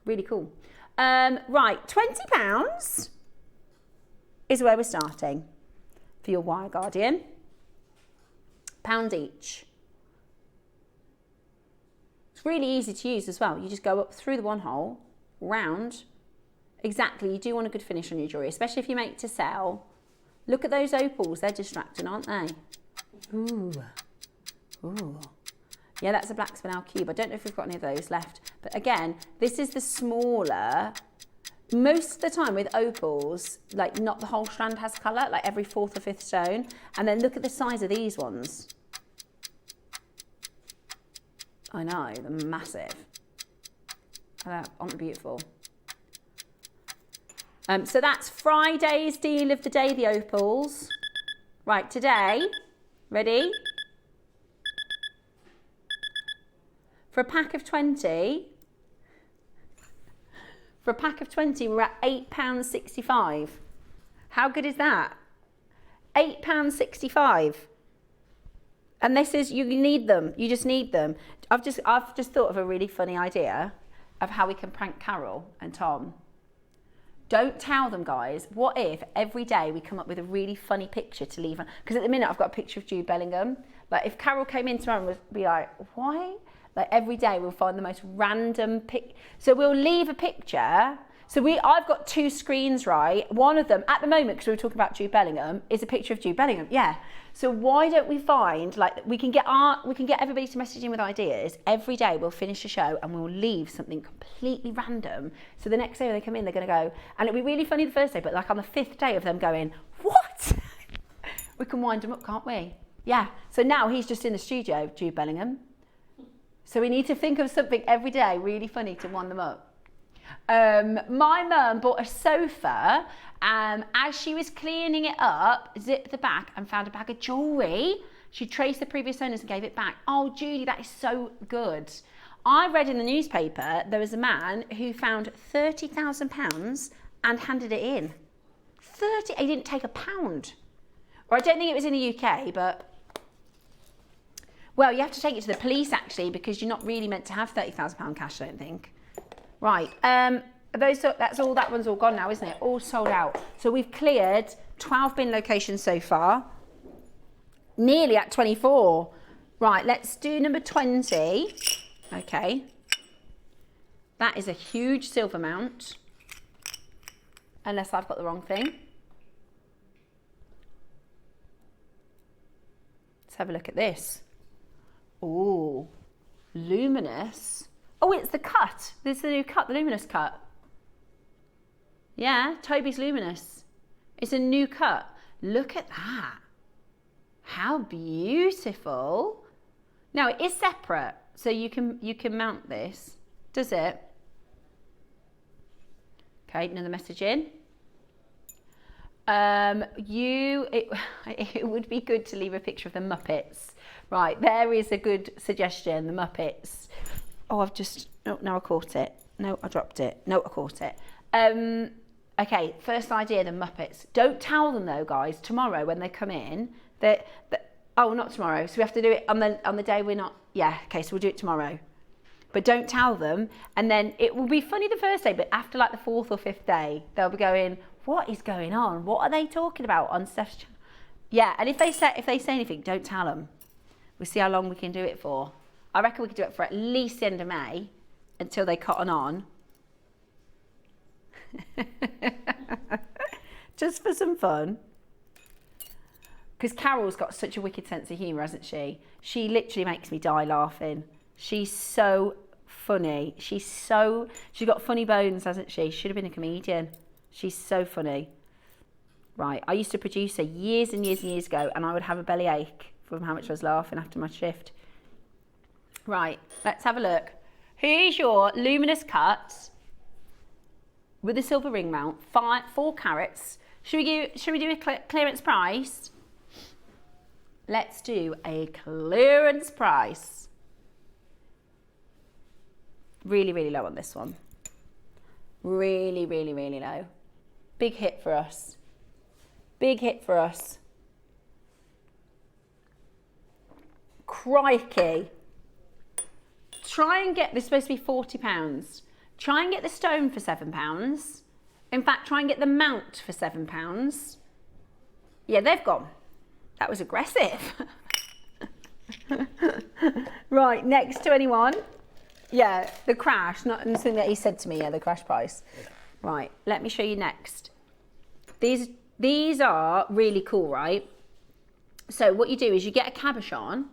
Really cool. Right, £20 is where we're starting for your wire guardian. £1 each. It's really easy to use as well. You just go up through the one hole, round. Exactly, you do want a good finish on your jewellery, especially if you make to sell. Look at those opals, they're distracting, aren't they? Ooh. Ooh. Yeah, that's a black spinel cube. I don't know if we've got any of those left. But again, this is the smaller. Most of the time with opals, like not the whole strand has colour, like every 4th or 5th stone. And then look at the size of these ones. I know, they're massive. Aren't they beautiful? So that's Friday's deal of the day, the opals. Right, today, ready? For a pack of 20, we're at £8.65. How good is that? £8.65. And this is, you need them, you just need them. I've just thought of a really funny idea of how we can prank Carol and Tom. Don't tell them, guys. What if every day we come up with a really funny picture to leave on? Because at the minute I've got a picture of Jude Bellingham. Like if Carol came in tomorrow and would be like, why? Like every day we'll find the most random pic. So we'll leave a picture. So I've got 2 screens, right? One of them at the moment, because we were talking about Jude Bellingham, is a picture of Jude Bellingham. Yeah. So why don't we find, like, we can get everybody to message in with ideas. Every day we'll finish a show and we'll leave something completely random. So the next day when they come in, they're going to go, and it'll be really funny the first day, but like on the 5th day of them going, what? We can wind them up, can't we? Yeah. So now he's just in the studio, Jude Bellingham. So we need to think of something every day really funny to wind them up. My mum bought a sofa, as she was cleaning it up, zipped the back and found a bag of jewellery. She traced the previous owners and gave it back. Oh, Judy, that is so good. I read in the newspaper there was a man who found £30,000 and handed it in. He didn't take £1. Or I don't think it was in the UK, but... Well, you have to take it to the police, actually, because you're not really meant to have £30,000 cash, I don't think. Right, that's all, that one's all gone now, isn't it? All sold out. So we've cleared 12 bin locations so far. Nearly at 24. Right, let's do number 20. Okay. That is a huge silver mount. Unless I've got the wrong thing. Let's have a look at this. Ooh, luminous. Oh, it's the cut. This is the new cut, the luminous cut. Yeah, Toby's luminous. It's a new cut. Look at that. How beautiful. Now it is separate, so you can mount this. Does it? Okay, another message in. It would be good to leave a picture of the Muppets. Right, there is a good suggestion, the Muppets. Oh, no, I caught it. No, I dropped it. No, I caught it. Okay, first idea, the Muppets. Don't tell them though, guys, tomorrow when they come in, oh, not tomorrow. So we have to do it on the day we're not, yeah, okay, so we'll do it tomorrow. But don't tell them, and then it will be funny the first day, but after like the 4th or 5th day, they'll be going, what is going on? What are they talking about on Steph's channel? Yeah, and if they say anything, don't tell them. We'll see how long we can do it for. I reckon we could do it for at least the end of May until they cotton on. Just for some fun. Because Carol's got such a wicked sense of humour, hasn't she? She literally makes me die laughing. She's so funny. She's got funny bones, hasn't she? Should have been a comedian. She's so funny. Right, I used to produce her years and years and years ago, and I would have a bellyache from how much I was laughing after my shift. Right, let's have a look. Here's your luminous cut with a silver ring mount, 4 carats. Should we do a clearance price? Let's do a clearance price. Really, really low on this one. Really, really, really low. Big hit for us. Big hit for us. Crikey. Try and get, this is supposed to be £40. Try and get the stone for £7. In fact, try and get the mount for £7. Yeah, they've gone. That was aggressive. Right, next to anyone? Yeah, the crash, not something that he said to me, yeah, the crash price. Right, let me show you next. These are really cool, right? So what you do is you get a cabochon,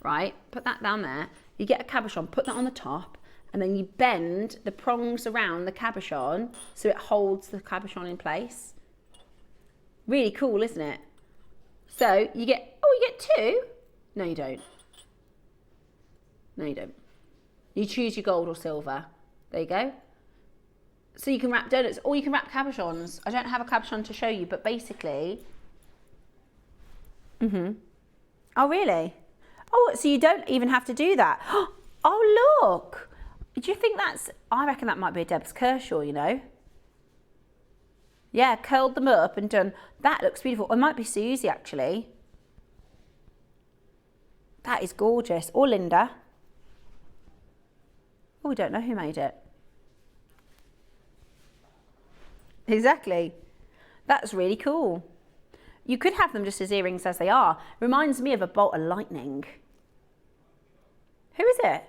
right? Put that down there. You get a cabochon, put that on the top, and then you bend the prongs around the cabochon so it holds the cabochon in place. Really cool, isn't it? So you get, oh, you get 2? No, you don't. No, you don't. You choose your gold or silver. There you go. So you can wrap donuts or you can wrap cabochons. I don't have a cabochon to show you, but basically... Oh, really? Oh, so you don't even have to do that. Oh, look. Do you think that's... I reckon that might be a Deb's Kershaw, you know. Yeah, curled them up and done. That looks beautiful. It might be Susie, actually. That is gorgeous. Or Linda. Oh, we don't know who made it. Exactly. That's really cool. You could have them just as earrings as they are. Reminds me of a bolt of lightning. Who is it?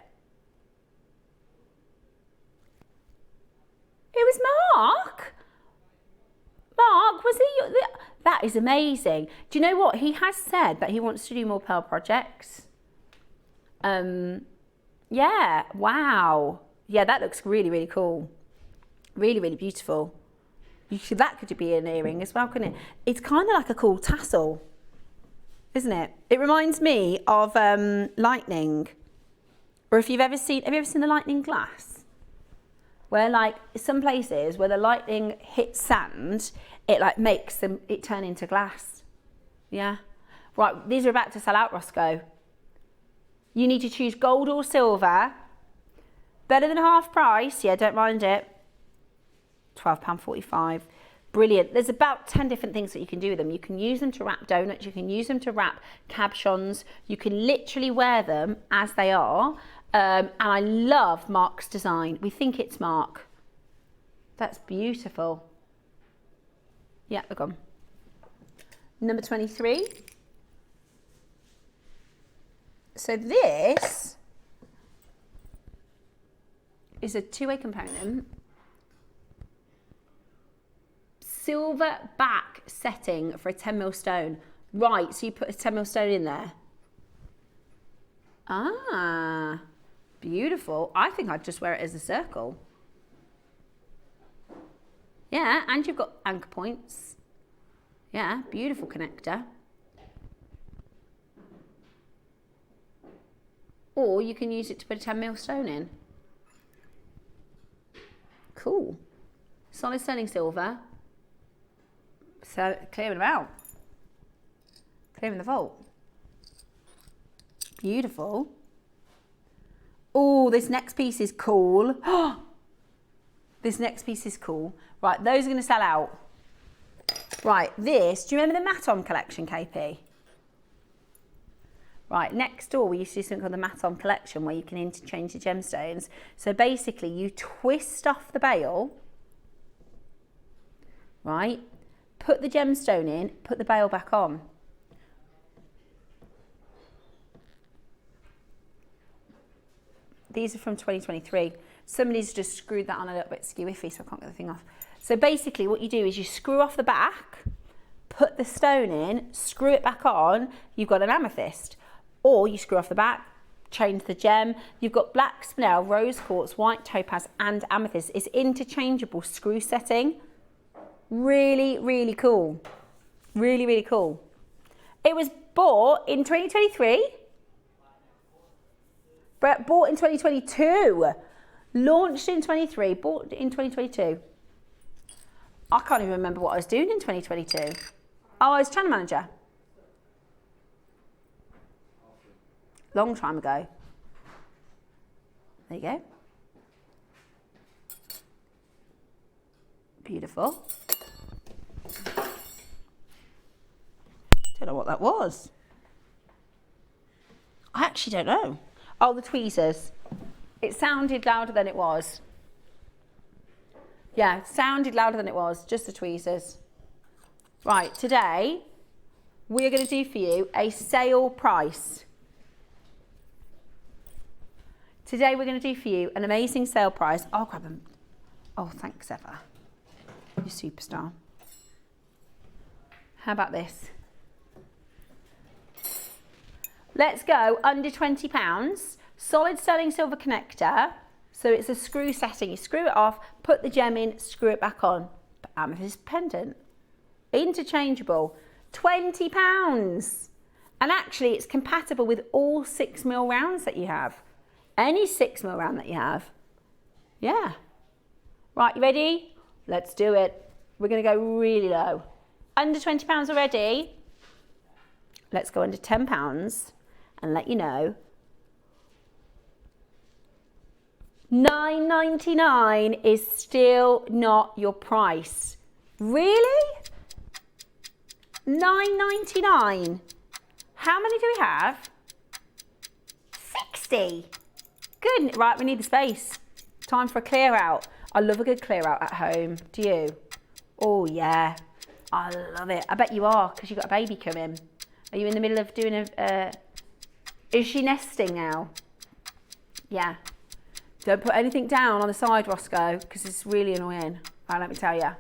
It was Mark. Mark, was he? That is amazing. Do you know what? He has said that he wants to do more pearl projects. Yeah, wow. Yeah, that looks really, really cool. Really, really beautiful. That could be an earring as well, couldn't it? It's kind of like a cool tassel, isn't it? It reminds me of lightning. Or if have you ever seen the lightning glass? Where like some places where the lightning hits sand, it like makes it turn into glass. Yeah. Right, these are about to sell out, Roscoe. You need to choose gold or silver. Better than half price. Yeah, don't mind it. £12.45. Brilliant. There's about 10 different things that you can do with them. You can use them to wrap donuts. You can use them to wrap cabochons. You can literally wear them as they are. And I love Mark's design. We think it's Mark. That's beautiful. Yeah, they're gone. Number 23. So this is a two-way component. Silver back setting for a 10mm stone. Right, so you put a 10mm stone in there. Ah, beautiful. I think I'd just wear it as a circle. Yeah, and you've got anchor points. Yeah, beautiful connector. Or you can use it to put a 10mm stone in. Cool. Solid sterling silver. So clearing them out. Clearing the vault. Beautiful. Oh, this next piece is cool. This next piece is cool. Right, those are going to sell out. Right, this, do you remember the Maton collection, KP? Right, next door we used to do something called the Maton collection where you can interchange the gemstones. So basically you twist off the bail, right? Put the gemstone in, put the bail back on. These are from 2023. Somebody's just screwed that on a little bit skew-iffy, so I can't get the thing off. So basically what you do is you screw off the back, put the stone in, screw it back on, you've got an amethyst. Or you screw off the back, change the gem. You've got black spinel, rose quartz, white topaz, and amethyst. It's interchangeable screw setting. Really, really cool. Really, really cool. It was bought in 2023. Bought in 2022. Launched in 23, bought in 2022. I can't even remember what I was doing in 2022. Oh, I was channel manager. Long time ago. There you go. Beautiful. Don't know what that was. I actually don't know. Oh, the tweezers. It sounded louder than it was. Yeah, it sounded louder than it was, just the tweezers. Right, today we're going to do for you a sale price. Today we're going to do for you an amazing sale price. I'll grab them. Oh, thanks, Eva. You superstar. How about this? Let's go under £20. Solid sterling silver connector. So it's a screw setting. You screw it off, put the gem in, screw it back on. But amethyst pendant. Interchangeable. £20. And actually it's compatible with all 6mm rounds that you have. Any 6mm round that you have. Yeah. Right, you ready? Let's do it. We're going to go really low. Under £20 already. Let's go under £10 and let you know. $9.99 is still not your price. Really? $9.99. How many do we have? 60. Good. Right, we need the space. Time for a clear out. I love a good clear out at home. Do you? Oh, yeah. I love it. I bet you are, because you've got a baby coming. Are you in the middle of doing a... Is she nesting now? Yeah. Don't put anything down on the side, Roscoe, because it's really annoying. Right, let me tell you.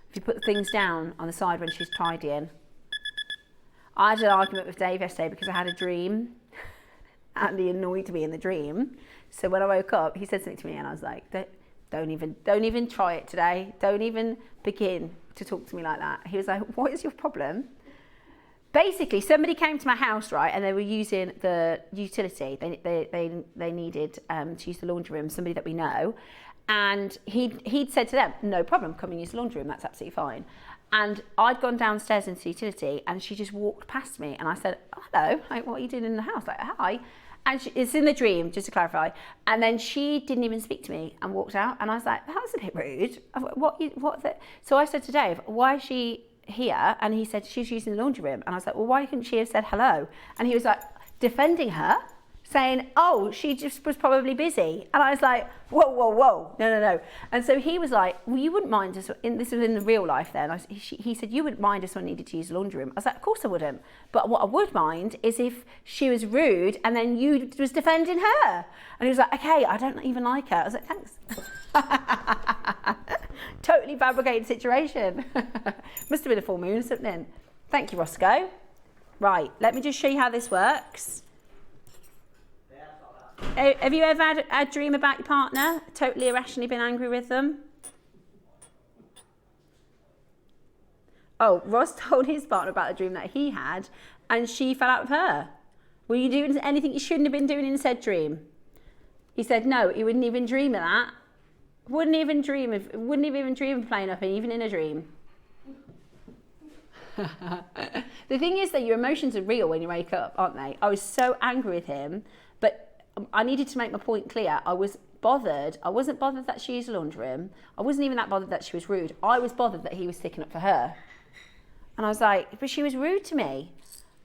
If you put things down on the side when she's tidying. I had an argument with Dave yesterday because I had a dream. And he annoyed me in the dream. So when I woke up, he said something to me and I was like, don't even try it today. Don't even begin to talk to me like that. He was like, what is your problem? Basically, somebody came to my house, right, and they were using the utility. They needed to use the laundry room, somebody that we know. And he'd said to them, no problem, come and use the laundry room, that's absolutely fine. And I'd gone downstairs into the utility and she just walked past me and I said, oh, hello, like, what are you doing in the house? Like, hi. And it's in the dream, just to clarify. And then she didn't even speak to me and walked out. And I was like, that was a bit rude. What's it? So I said to Dave, why is she here? And he said, she's using the laundry room. And I was like, well, why couldn't she have said hello? And he was like, defending her, saying, oh, she just was probably busy. And I was like, whoa, no. And so he was like, well, you wouldn't mind us, this was in the real life then, he said, you wouldn't mind if someone needed to use the laundry room. I was like, of course I wouldn't. But what I would mind is if she was rude and then you was defending her. And he was like, okay, I don't even like her. I was like, thanks. Totally fabricated situation. Must have been a full moon or something. Thank you, Roscoe. Right, let me just show you how this works. Have you ever had a dream about your partner, totally irrationally been angry with them? Oh, Ross told his partner about a dream that he had and she fell out with her. Were you doing anything you shouldn't have been doing in said dream? He said no, he wouldn't even dream of that. Wouldn't even dream of playing up even in a dream. The thing is that your emotions are real when you wake up, aren't they? I was so angry with him, but I needed to make my point clear. I was bothered. I wasn't bothered that she used the laundry room. I wasn't even that bothered that she was rude. I was bothered that he was sticking up for her. And I was like, but she was rude to me.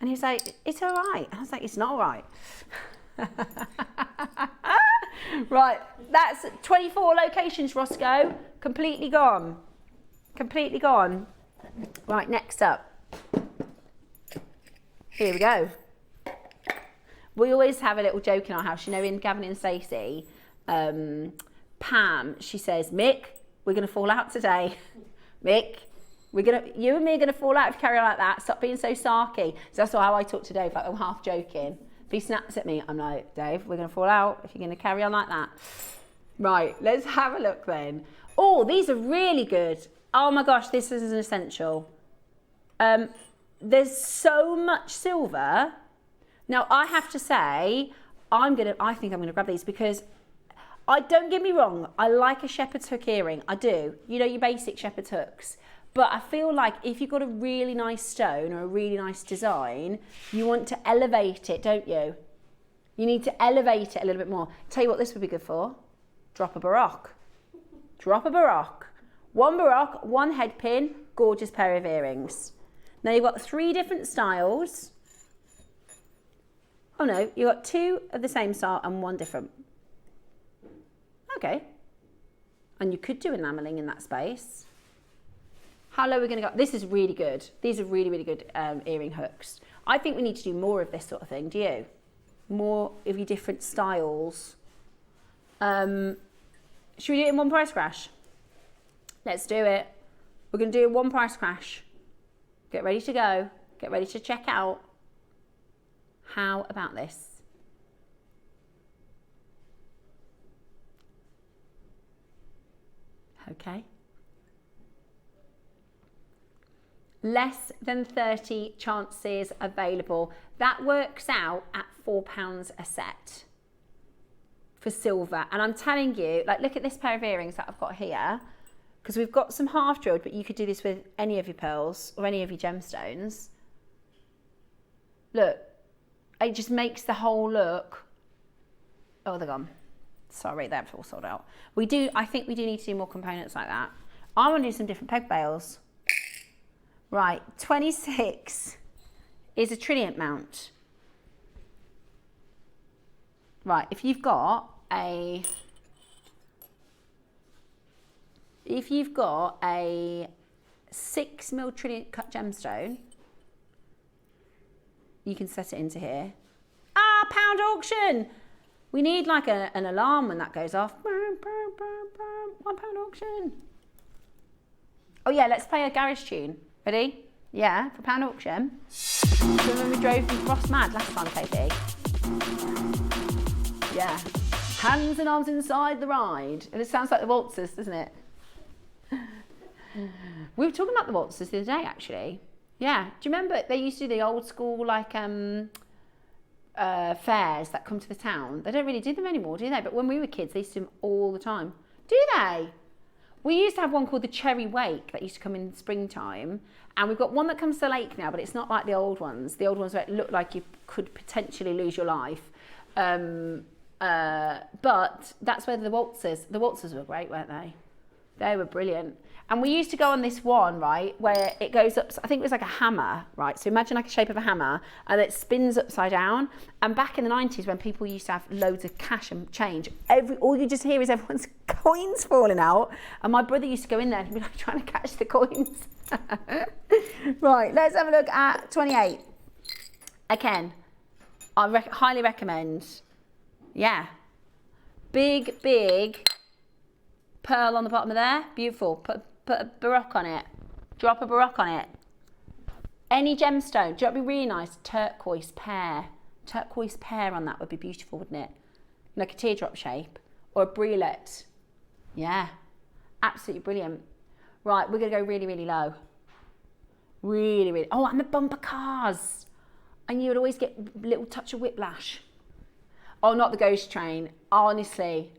And he was like, it's all right. And I was like, it's not all right. Right, that's 24 locations, Roscoe. Completely gone. Completely gone. Right, next up. Here we go. We always have a little joke in our house. You know, in Gavin and Stacey, Pam, she says, Mick, we're going to fall out today. Mick, you and me are going to fall out if you carry on like that. Stop being so sarky. So that's how I talk to Dave, like I'm half joking. If he snaps at me, I'm like, Dave, we're going to fall out if you're going to carry on like that. Right, let's have a look then. Oh, these are really good. Oh my gosh, this is an essential. There's so much silver. Now, I have to say, I think I'm going to grab these because don't get me wrong, I like a shepherd's hook earring, I do. You know, your basic shepherd's hooks. But I feel like if you've got a really nice stone or a really nice design, you want to elevate it, don't you? You need to elevate it a little bit more. Tell you what this would be good for. Drop a baroque. Drop a baroque. One baroque, one head pin, gorgeous pair of earrings. Now you've got 3 different styles. Oh no, you've got 2 of the same style and 1 different. Okay. And you could do enamelling in that space. How low are we going to go? This is really good. These are really, really good earring hooks. I think we need to do more of this sort of thing. Do you? More of your different styles. Should we do it in one price crash? Let's do it. We're going to do a one price crash. Get ready to go. Get ready to check out. How about this? Okay. Less than 30 chances available. That works out at £4 a set for silver. And I'm telling you, like, look at this pair of earrings that I've got here, because we've got some half drilled, but you could do this with any of your pearls or any of your gemstones. Look, it just makes the whole look. Oh, they're gone. Sorry, they're all sold out. I think we do need to do more components like that. I want to do some different peg bails. Right, 26 is a trilliant mount. Right, if you've got a 6mm trilliant cut gemstone, you can set it into here. Ah, pound auction! We need like an alarm when that goes off. £1 auction. Oh yeah, let's play a garage tune. Ready? Yeah, for £1 auction. Do you remember we drove from Frost Mad last time, Katie? Yeah. Hands and arms inside the ride. And it sounds like the waltzers, doesn't it? We were talking about the waltzers the other day, actually. Yeah. Do you remember they used to do the old school, like, fairs that come to the town? They don't really do them anymore, do they? But when we were kids, they used to do them all the time. Do they? We used to have one called the Cherry Wake that used to come in springtime, and we've got one that comes to the lake now, but it's not like the old ones. The old ones where it looked like you could potentially lose your life. But that's where the waltzers were great, weren't they? They were brilliant. And we used to go on this one, right, where it goes up, I think it was like a hammer, right? So imagine like a shape of a hammer, and it spins upside down. And back in the 90s, when people used to have loads of cash and change, all you just hear is everyone's coins falling out. And my brother used to go in there and he'd be like trying to catch the coins. Right, let's have a look at 28. Again, I highly recommend. Yeah. Big pearl on the bottom of there. Beautiful. Put a baroque on it. Drop a baroque on it. Any gemstone. Do you know what would be really nice? Turquoise pear. Turquoise pear on that would be beautiful, wouldn't it? Like a teardrop shape. Or a brilette. Yeah. Absolutely brilliant. Right, we're going to go really, really low. Really, really. Oh, and the bumper cars. And you would always get a little touch of whiplash. Oh, not the ghost train. Honestly.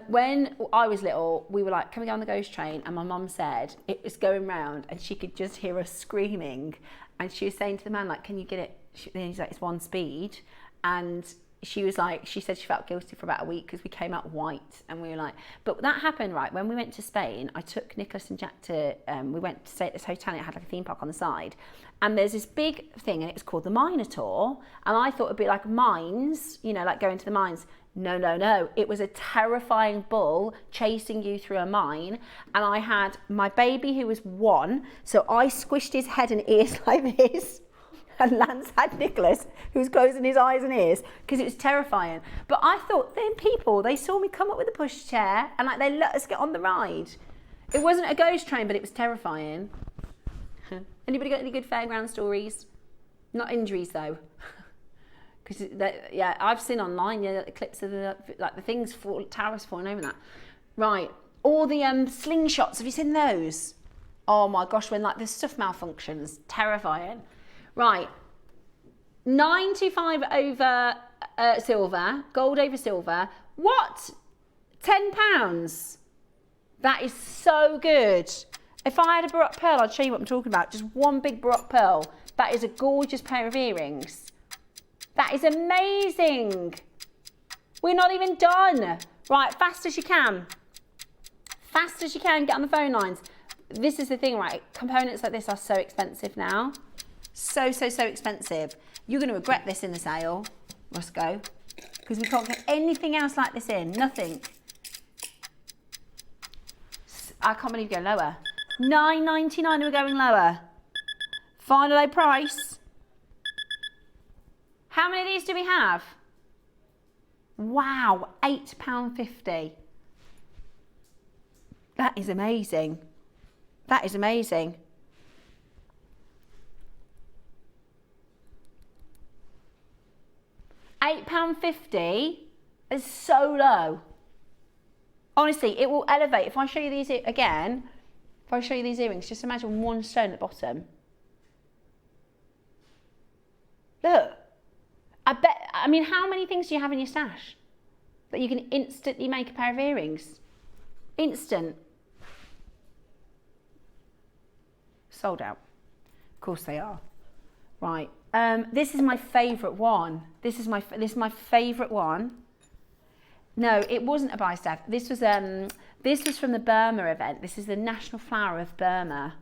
When I was little, we were like, can we go on the ghost train? And my mum said it was going round and she could just hear us screaming. And she was saying to the man, like, can you get it? Then he's like, it's 1 speed. And she was like, she said she felt guilty for about a week because we came out white. And we were like, but that happened, right? When we went to Spain, I took Nicholas and Jack to, we went to stay at this hotel and it had like a theme park on the side. And there's this big thing and it was called the Minotaur. And I thought it'd be like mines, you know, like going to the mines. No. It was a terrifying bull chasing you through a mine. And I had my baby who was 1. So I squished his head and ears like this. And Lance had Nicholas, who was closing his eyes and ears, because it was terrifying. But I thought, them people, they saw me come up with a pushchair and like they let us get on the ride. It wasn't a ghost train, but it was terrifying. Anybody got any good fairground stories? Not injuries though. Because yeah, I've seen online clips of the things towers falling over that. Right, all the slingshots. Have you seen those? Oh my gosh, when like the stuff malfunctions, terrifying. Right, 925 over silver, gold over silver. What £10. That is so good. If I had a Baroque pearl, I'd show you what I'm talking about. Just one big Baroque pearl. That is a gorgeous pair of earrings. That is amazing. We're not even done. Right, fast as you can. Fast as you can, get on the phone lines. This is the thing, right? Components like this are so expensive now. So expensive. You're going to regret this in the sale, Roscoe, because we can't get anything else like this in. Nothing. I can't believe we're going lower. £9.99 we're going lower. Final low price. How many of these do we have? Wow, £8.50. That is amazing. That is amazing. £8.50 is so low. Honestly, it will elevate. If I show you these again, if I show you these earrings, just imagine one stone at the bottom. Look. I mean, how many things do you have in your stash that you can instantly make a pair of earrings? Instant. Sold out. Of course they are. Right. This is my favourite one. This is my favourite one. No, it wasn't a buy staff. This was from the Burma event. This is the national flower of Burma.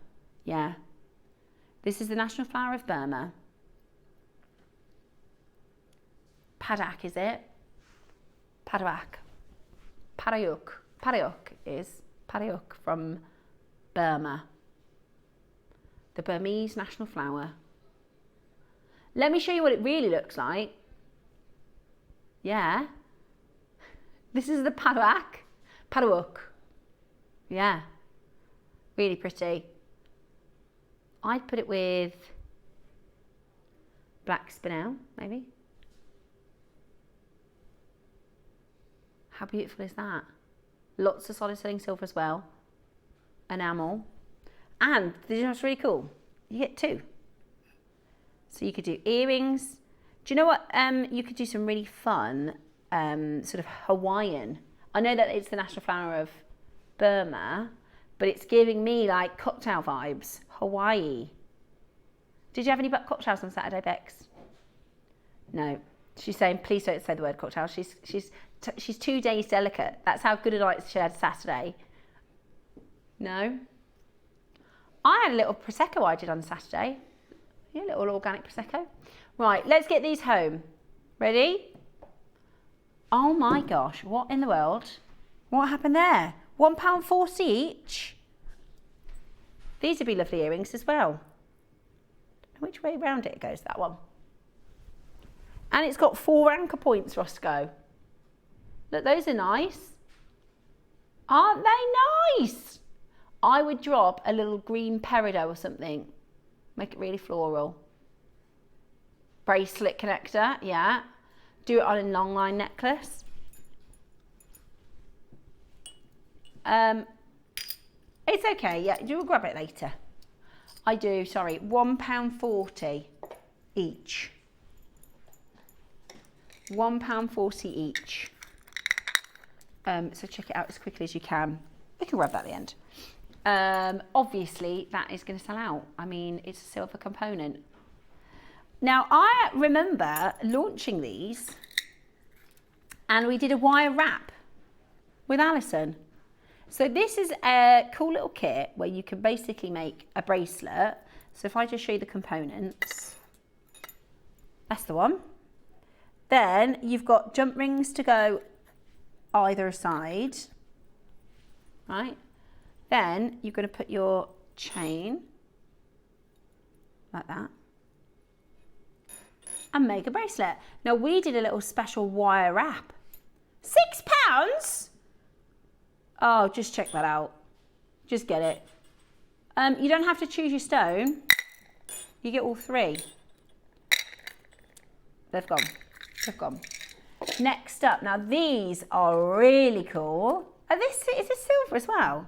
Yeah. This is the national flower of Burma. Padak, is it? Padak. Parayuk. Parayuk is Parayuk from Burma. The Burmese national flower. Let me show you what it really looks like. Yeah. This is the Padak. Parayuk. Yeah. Really pretty. I'd put it with black spinel, maybe. How beautiful is that? Lots of solid selling silver as well. Enamel. And this is really cool. You get two. So you could do earrings. Do you know what? You could do some really fun sort of Hawaiian. I know that it's the national flower of Burma, but it's giving me like cocktail vibes. Hawaii. Did you have any cocktails on Saturday, Bex? No. She's saying, please don't say the word cocktail. She's 2 days delicate. That's how good a night she had Saturday. No? I had a little Prosecco I did on Saturday. Yeah, a little organic Prosecco. Right, let's get these home. Ready? Oh my gosh, what in the world? What happened there? £1.40 each. These would be lovely earrings as well. Which way round it goes, that one? And it's got 4 anchor points, Roscoe. Look, those are nice. Aren't they nice? I would drop a little green peridot or something. Make it really floral. Bracelet connector, yeah. Do it on a long line necklace. It's okay, yeah, you'll grab it later. I do, sorry, £1.40 each. £1.40 each. So check it out as quickly as you can. We can grab that at the end. Obviously, that is going to sell out. I mean, it's a silver component. Now, I remember launching these, and we did a wire wrap with Alison. So this is a cool little kit where you can basically make a bracelet. So if I just show you the components, that's the one. Then you've got jump rings to go either side, right? Then you're going to put your chain like that and make a bracelet. Now we did a little special wire wrap. £6? Oh, just check that out. Just get it. You don't have to choose your stone. You get all 3. They've gone. They've gone. Next up, now these are really cool. This is a silver as well.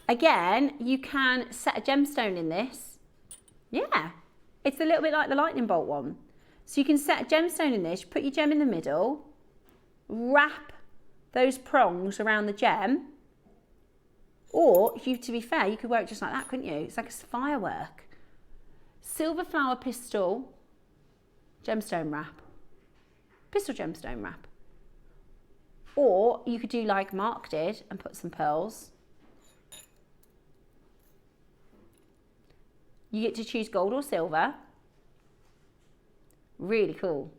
Again, you can set a gemstone in this. Yeah, it's a little bit like the lightning bolt one. So you can set a gemstone in this, put your gem in the middle, wrap those prongs around the gem. Or, if you, to be fair, you could wear it just like that, couldn't you? It's like a firework. Silver flower pistol, gemstone wrap. Pistol gemstone wrap. Or you could do like Mark did and put some pearls. You get to choose gold or silver. Really cool.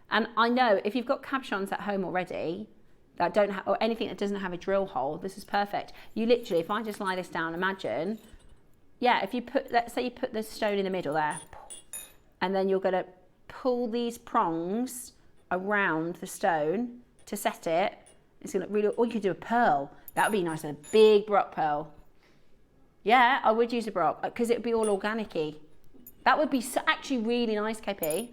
And I know if you've got cabochons at home already that don't have, or anything that doesn't have a drill hole, this is perfect. You literally, if I just lie this down, imagine, yeah, if you put, let's say you put the stone in the middle there, and then you're going to pull these prongs around the stone to set it. It's going to really, or you could do a pearl. That would be nice, a big Brock pearl. Yeah, I would use a Brock because it would be all organic-y. That would be actually really nice, KP.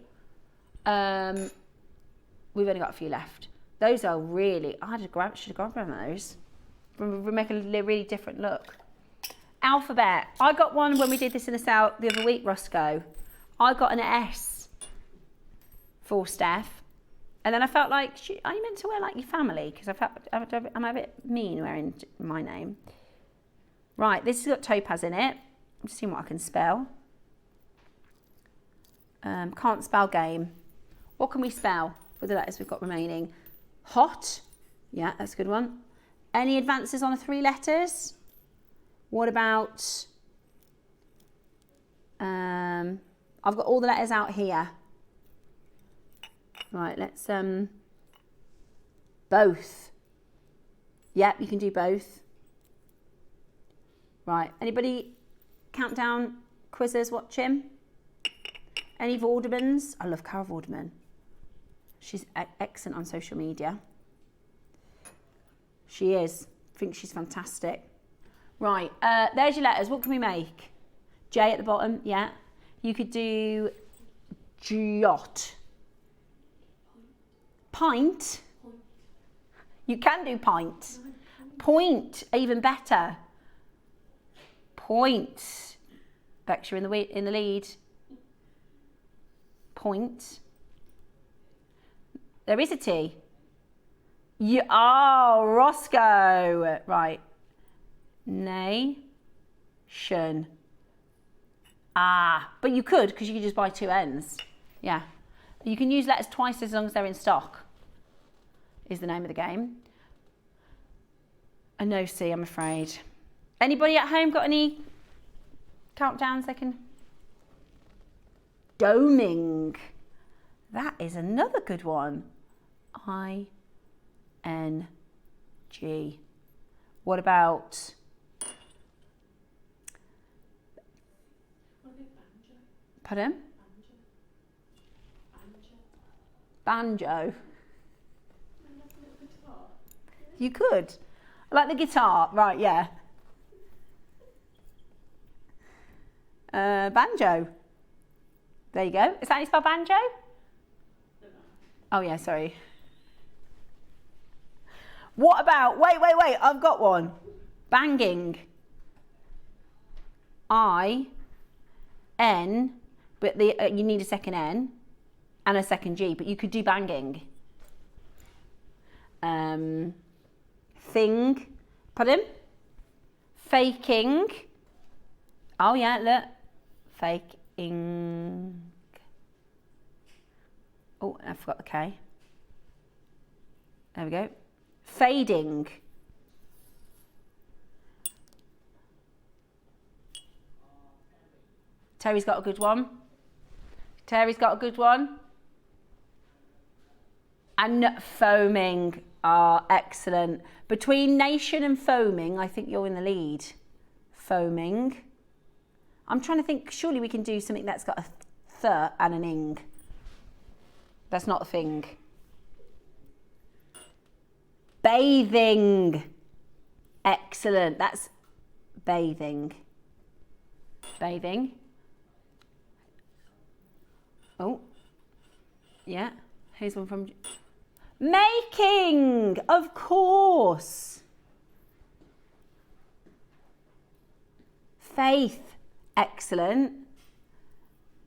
We've only got a few left. Those are really, I should have grabbed one of those. We'll make a really different look. Alphabet. I got one when we did this in the sale the other week, Roscoe. I got an S for Steph. And then I felt like, are you meant to wear like your family? Because I felt I'm a bit mean wearing my name. Right, this has got topaz in it. I'm just seeing what I can spell. Can't spell game. What can we spell with the letters we've got remaining? Hot. Yeah, that's a good one. Any advances on the 3 letters? What about... I've got all the letters out here. Right, let's... both. Yep, you can do both. Right, anybody countdown quizzers watching? Any Vaudermans? I love Cara Vauderman. She's excellent on social media. She is. I think she's fantastic. Right, there's your letters. What can we make? J at the bottom, yeah. You could do jot. Pint. You can do pint. Point, even better. Point. Bex, you're in the lead. Point. There is a T. Oh, Roscoe. Right. Nation. But you could, because you could just buy 2 N's. Yeah. You can use letters twice as long as they're in stock, is the name of the game. A no C, I'm afraid. Anybody at home got any countdowns they can? Doming. That is another good one. I-N-G. What about... Pardon? Banjo. You could. I like the guitar. Right, yeah. Banjo. There you go. Is that how you spell banjo? Oh, yeah, sorry. What about, wait, I've got one. Banging. I-N, but you need a second N and a second G, but you could do banging. Thing. Pardon? Faking. Oh, yeah, look. Faking. Oh, I forgot the K. There we go. Fading. Terry's got a good one. Terry's got a good one. And foaming. Ah, excellent. Between nation and foaming, I think you're in the lead. Foaming. I'm trying to think, surely we can do something that's got a th and an ing. That's not a thing. Bathing. Excellent. That's bathing. Bathing. Oh. Yeah. Here's one from... Making. Of course. Faith. Excellent.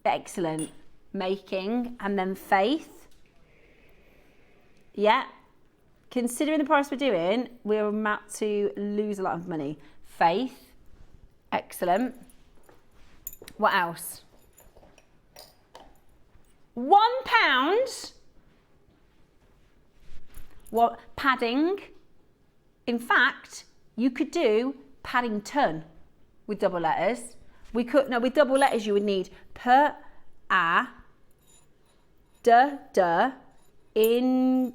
Excellent. Making and then faith. Yeah. considering the price we're doing, we're about to lose a lot of money. Faith, excellent. What else? £1. What, padding? In fact, you could do Paddington with double letters. We could, no, with double letters you would need per, a, d, in,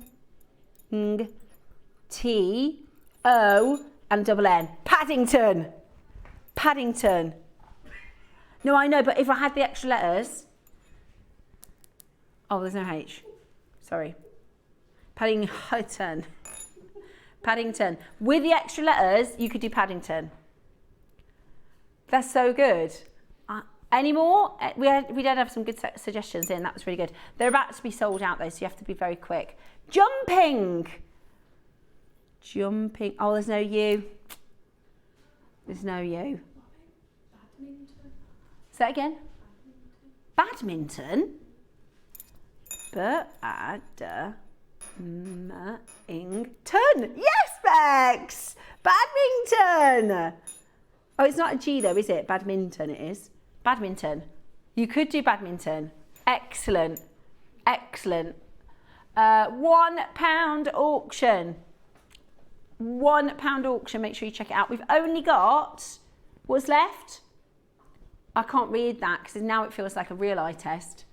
t, o, and double n. Paddington. Paddington. No, I know, but if I had the extra letters. Oh, there's no H. Sorry. Paddington. Paddington. With the extra letters, you could do Paddington. That's so good. Any more? We did have some good suggestions in. That was really good. They're about to be sold out though, so you have to be very quick. Jumping. Jumping. Oh, there's no U. There's no U. Say that again. Badminton. Badminton. Yes, Bex. Badminton. Oh, it's not a G though, is it? Badminton it is. Badminton. You could do badminton. Excellent. Excellent. £1 auction. £1 auction. Make sure you check it out. We've only got, what's left? I can't read that because now it feels like a real eye test.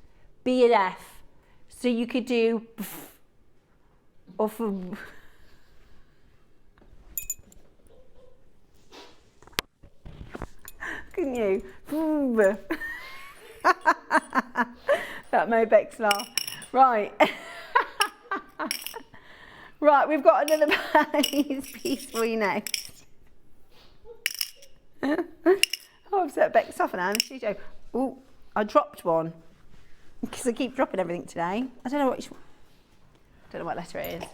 B and F. So you could do or for couldn't you? That made Bex laugh. Right. Right, we've got another piece for you next. Oh, I've set Bex off now in the studio. Oh, I dropped one. Because I keep dropping everything today. I don't know what letter it is.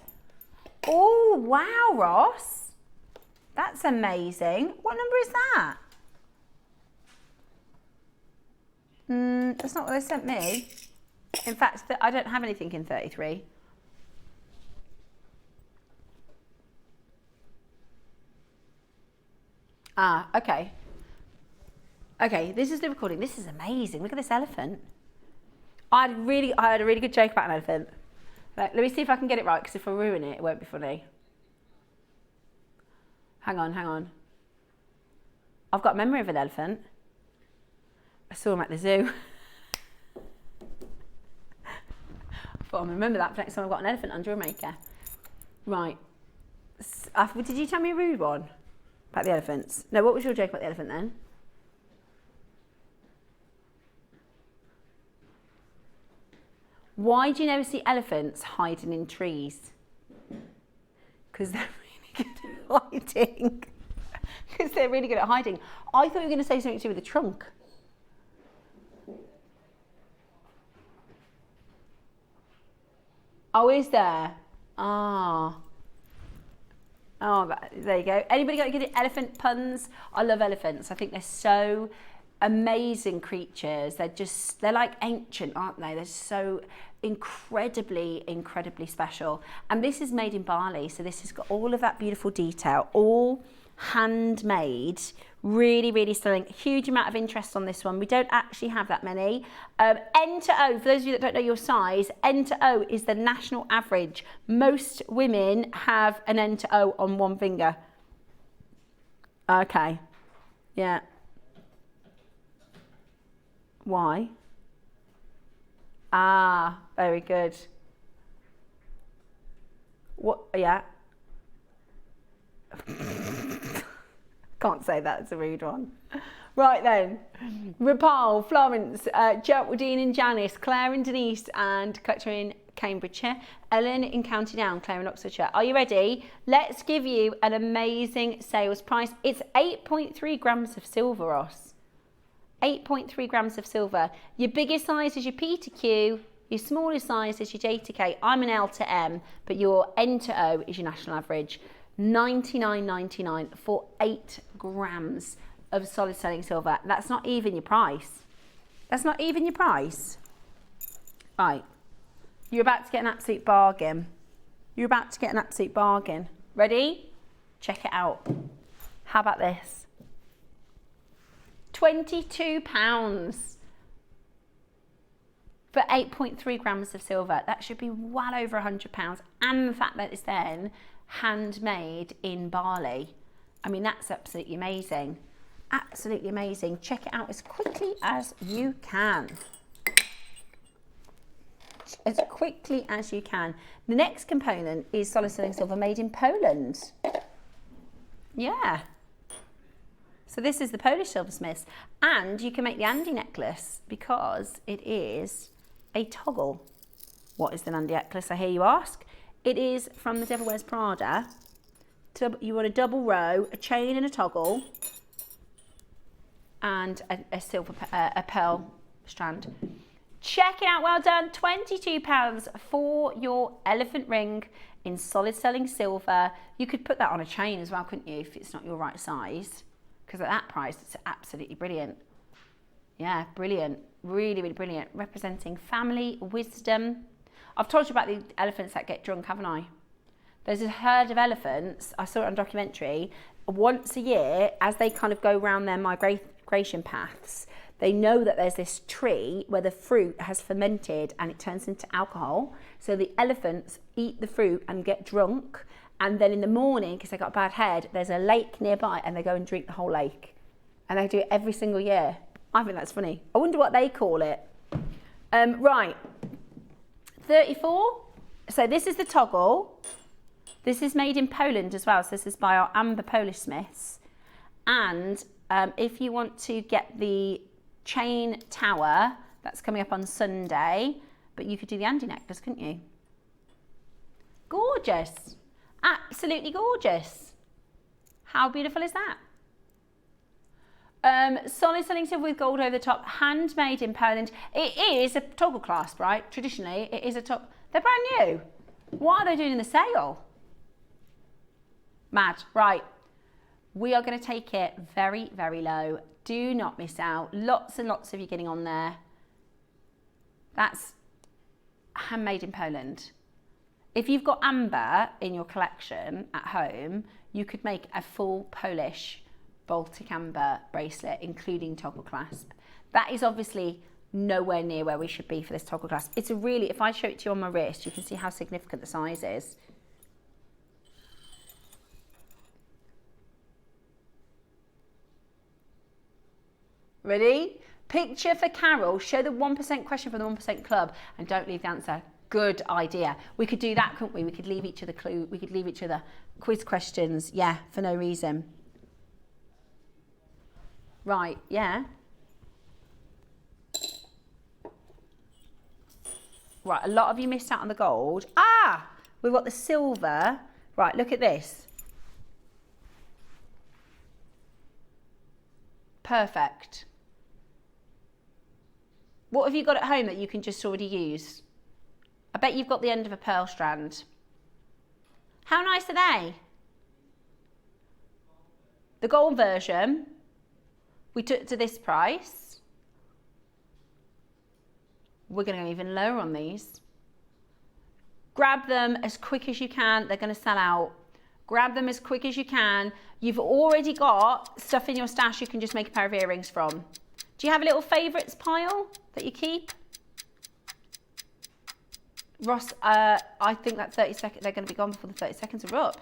Oh, wow, Ross. That's amazing. What number is that? That's not what they sent me. In fact, I don't have anything in 33. Ah, okay. Okay, this is the recording. This is amazing. Look at this elephant. I had a really good joke about an elephant. Let me see if I can get it right, because if I ruin it, it won't be funny. Hang on. I've got a memory of an elephant. I saw him at the zoo. I thought I'll remember that for next time I've got an elephant on JewelleryMaker. Right. Did you tell me a rude one about the elephants? No, what was your joke about the elephant then? Why do you never see elephants hiding in trees? Because they're really good at hiding. Because they're really good at hiding. I thought you were going to say something to do with the trunk. Oh, is there? Ah. Oh, there you go. Anybody got good elephant puns? I love elephants. I think they're so amazing creatures. They're like ancient, aren't they? They're so incredibly special. And this is made in Bali, so this has got all of that beautiful detail, all handmade. Really stunning. Huge amount of interest on this one. We don't actually have that many. N to O, for those of you that don't know your size, N to O is the national average. Most women have an N to O on one finger. Okay. Yeah. Why? Ah, very good. What? Yeah. Can't say that, it's a rude one. Right then. Rapal, Florence, Geraldine and Janice, Claire and Denise, and Collector in Cambridgeshire, Ellen in County Down, Claire in Oxfordshire. Are you ready? Let's give you an amazing sales price. It's 8.3 grams of silver, Ross. 8.3 grams of silver. Your biggest size is your P to Q, your smallest size is your J to K. I'm an L to M, but your N to O is your national average. $99.99 for 8 grams of solid sterling silver. That's not even your price. That's not even your price. Right. You're about to get an absolute bargain. You're about to get an absolute bargain. Ready? Check it out. How about this? £22 for 8.3 grams of silver. That should be well over £100. And the fact that it's then handmade in Bali. I mean, that's absolutely amazing. Absolutely amazing. Check it out as quickly as you can. As quickly as you can. The next component is solid sterling silver made in Poland. Yeah. So this is the Polish silversmiths. And you can make the Andy necklace because it is a toggle. What is the Andy necklace, I hear you ask? It is from The Devil Wears Prada. You want a double row, a chain and a toggle, and a silver, a pearl strand. Check it out, well done. £22 for your elephant ring in solid sterling silver. You could put that on a chain as well, couldn't you, if it's not your right size? Because at that price, it's absolutely brilliant. Yeah, brilliant. Really, really brilliant. Representing family, wisdom. I've told you about the elephants that get drunk, haven't I? There's a herd of elephants, I saw it on a documentary, once a year, as they kind of go around their migration paths, they know that there's this tree where the fruit has fermented and it turns into alcohol. So the elephants eat the fruit and get drunk. And then in the morning, because they got a bad head, there's a lake nearby and they go and drink the whole lake. And they do it every single year. I think that's funny. I wonder what they call it. Right, 34. So this is the toggle. This is made in Poland as well. So this is by our Amber Polish smiths. And if you want to get the chain tower, that's coming up on Sunday, but you could do the Andy necklace, couldn't you? Gorgeous. Absolutely gorgeous. How beautiful is that? Solid sterling silver with gold over the top, handmade in Poland. It is a toggle clasp, right? Traditionally, it is a top. They're brand new. What are they doing in the sale? Mad. Right. We are going to take it very, very low. Do not miss out. Lots and lots of you getting on there. That's handmade in Poland. If you've got amber in your collection at home, you could make a full Polish Baltic amber bracelet, including toggle clasp. That is obviously nowhere near where we should be for this toggle clasp. It's a really, if I show it to you on my wrist, you can see how significant the size is. Ready? Picture for Carol, show the 1% question from the 1% club and don't leave the answer. Good idea. We could do that, couldn't we? We could leave each other we could leave each other quiz questions, yeah, for no reason. Right, yeah. Right, a lot of you missed out on the gold. Ah, we've got the silver. Right, look at this. Perfect. What have you got at home that you can just already use? I bet you've got the end of a pearl strand. How nice are they? The gold version, we took to this price. We're going to go even lower on these. Grab them as quick as you can. They're going to sell out. Grab them as quick as you can. You've already got stuff in your stash you can just make a pair of earrings from. Do you have a little favourites pile that you keep? Ross, I think that 30 seconds, they're going to be gone before the 30 seconds are up.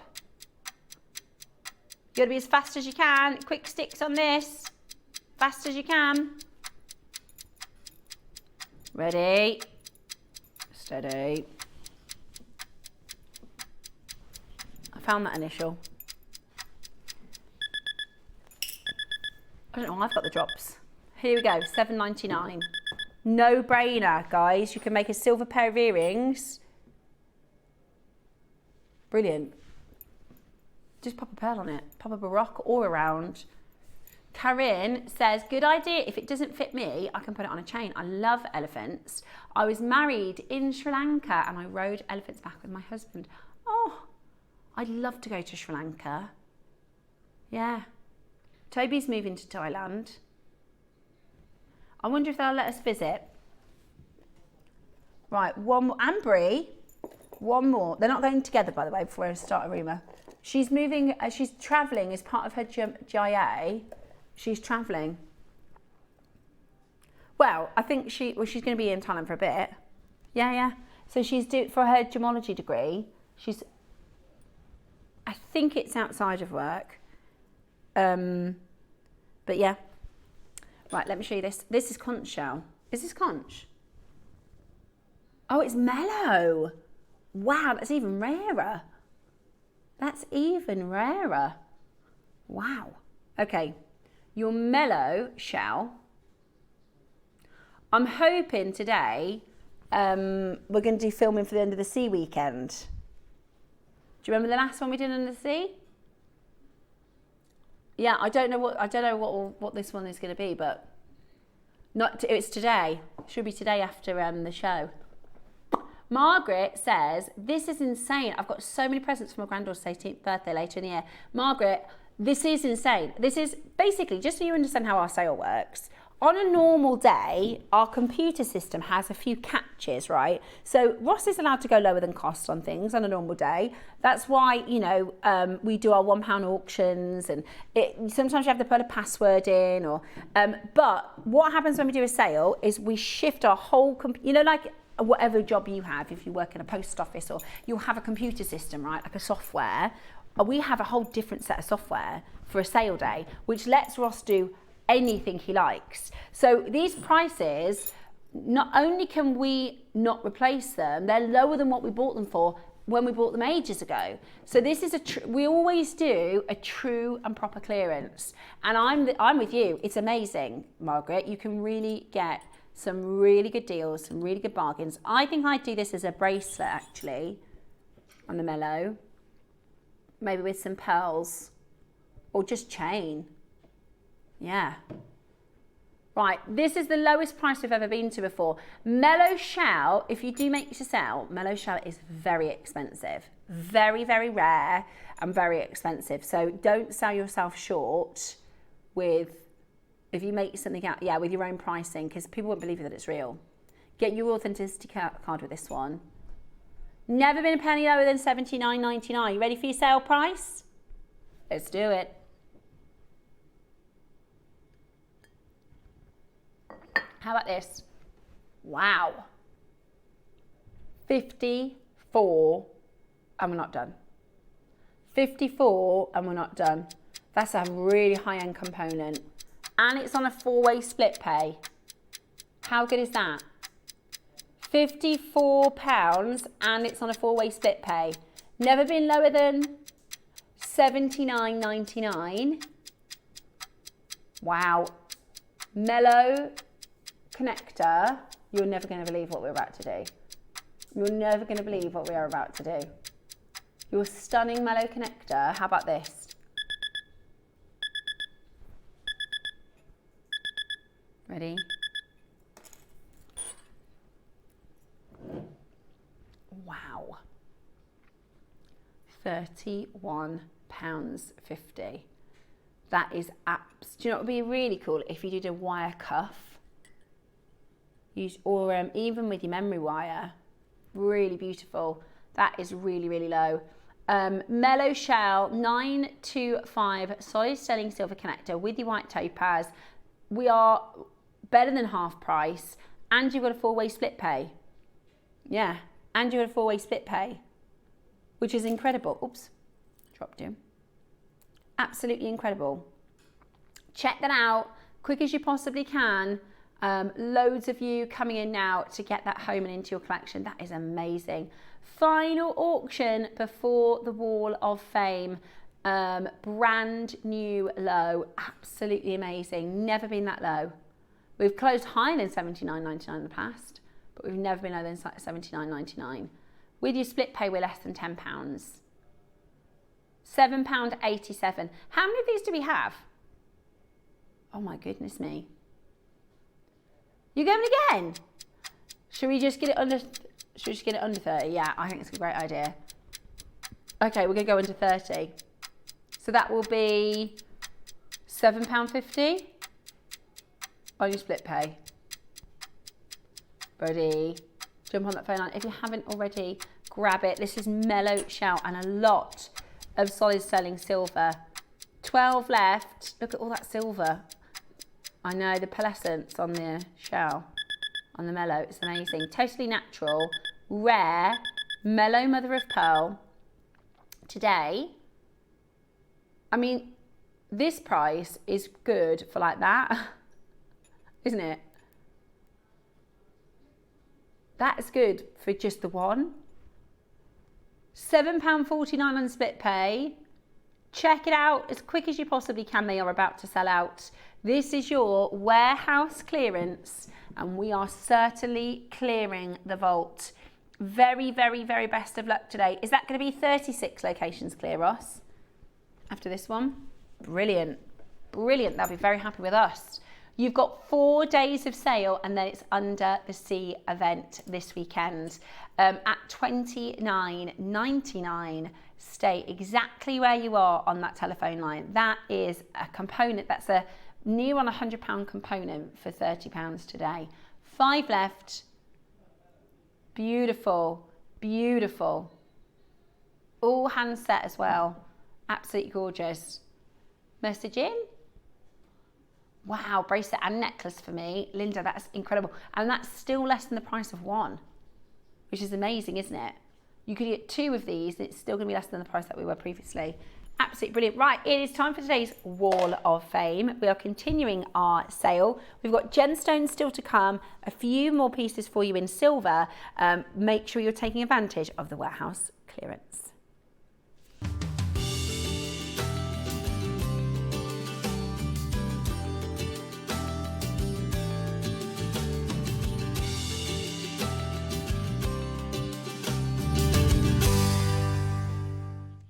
You got to be as fast as you can. Quick sticks on this. Fast as you can. Ready. Steady. I found that initial. I don't know why I've got the drops. Here we go, $7.99. No brainer, guys. You can make a silver pair of earrings. Brilliant. Just pop a pearl on it. Pop a baroque or a round. Karin says, good idea. If it doesn't fit me, I can put it on a chain. I love elephants. I was married in Sri Lanka and I rode elephants back with my husband. Oh, I'd love to go to Sri Lanka. Yeah. Toby's moving to Thailand. I wonder if they'll let us visit. Right, one more. Ambry, One more. They're not going together, by the way, before I start a rumour. She's moving, she's travelling as part of her GIA. She's travelling. Well, I think she's going to be in Thailand for a bit. Yeah. So she's for her gemology degree. I think it's outside of work. But yeah. Right, let me show you this. This is conch shell. Is this conch? Oh, it's mellow. Wow, that's even rarer. That's even rarer. Wow. Okay, your mellow shell. I'm hoping today we're going to do filming for the Under the Sea weekend. Do you remember the last one we did Under the Sea? Yeah, I don't know what this one is going to be, but it's today. It should be today after the show. Margaret says, this is insane. I've got so many presents for my granddaughter's 18th birthday later in the year. Margaret, this is insane. This is basically, just so you understand how our sale works, on a normal day, our computer system has a few catches, right? So Ross is allowed to go lower than cost on things on a normal day. That's why, we do our £1 auctions, and sometimes you have to put a password in, but what happens when we do a sale is we shift our whole, like whatever job you have, if you work in a post office or you'll have a computer system, right, like a software, we have a whole different set of software for a sale day, which lets Ross do anything he likes. So these prices, not only can we not replace them, they're lower than what we bought them for when we bought them ages ago. So this is we always do a true and proper clearance, and I'm with you. It's amazing, Margaret. You can really get some really good deals, some really good bargains. I think I'd do this as a bracelet actually on the mellow, maybe with some pearls or just chain. Yeah. Right, this is the lowest price we've ever been to before. Mellow shell, if you do make to sell, mellow shell is very expensive. Very, very rare and very expensive. So don't sell yourself short if you make something out, with your own pricing, because people won't believe that it's real. Get your authenticity card with this one. Never been a penny lower than $79.99. You ready for your sale price? Let's do it. How about this? Wow. 54 and we're not done. 54 and we're not done. That's a really high-end component. And it's on a 4-way split pay. How good is that? £54 and it's on a 4-way split pay. Never been lower than $79.99. Wow. Mellow connector. You're never going to believe what we're about to do. You're never going to believe what we are about to do. Your stunning mellow connector. How about this? Ready? Wow. £31.50. That is apps. Do you know what would be really cool if you did a wire cuff? Or even with your memory wire. Really beautiful. That is really, really low. Mellow shell 925 solid sterling silver connector with your white topaz. We are better than half price, and you've got a 4-way split pay. Yeah, and you've got a 4-way split pay, which is incredible. Oops, dropped you. Absolutely incredible. Check that out, quick as you possibly can. Loads of you coming in now to get that home and into your collection. That is amazing. Final auction before the Wall of Fame. Brand new low. Absolutely amazing. Never been that low. We've closed higher than $79.99 in the past, but we've never been lower than $79.99. With your split pay, we're less than £10. £7.87. How many of these do we have? Oh my goodness me. You're going again? Should we just get it under 30? Yeah, I think it's a great idea. Okay, we're gonna go under 30. So that will be £7.50 on your split pay. Ready? jump on that phone line. If you haven't already, grab it. This is mellow shell and a lot of solid sterling silver. 12 left. Look at all that silver. I know, the pearlescence on the shell, on the mellow, it's amazing. Totally natural, rare, mellow mother of pearl. Today, I mean, this price is good for like that, isn't it? That's good for just the one. £7.49 on split pay. Check it out as quick as you possibly can. They are about to sell out. This is your warehouse clearance, and we are certainly clearing the vault. Very, very, very best of luck today. Is that going to be 36 locations clear, Ross? After this one? Brilliant. Brilliant. They'll be very happy with us. You've got 4 days of sale, and then it's under the sea event this weekend at $29.99. Stay exactly where you are on that telephone line. That is a component, that's a near on £100 component for £30 today. 5 left. Beautiful, beautiful. All hand set as well. Absolutely gorgeous. Message in. Wow, bracelet and necklace for me. Linda, that's incredible. And that's still less than the price of one, which is amazing, isn't it? You could get 2 of these, and it's still going to be less than the price that we were previously. Absolutely brilliant. Right, it is time for today's Wall of Fame. We are continuing our sale. We've got gemstones still to come, a few more pieces for you in silver. Make sure you're taking advantage of the warehouse clearance.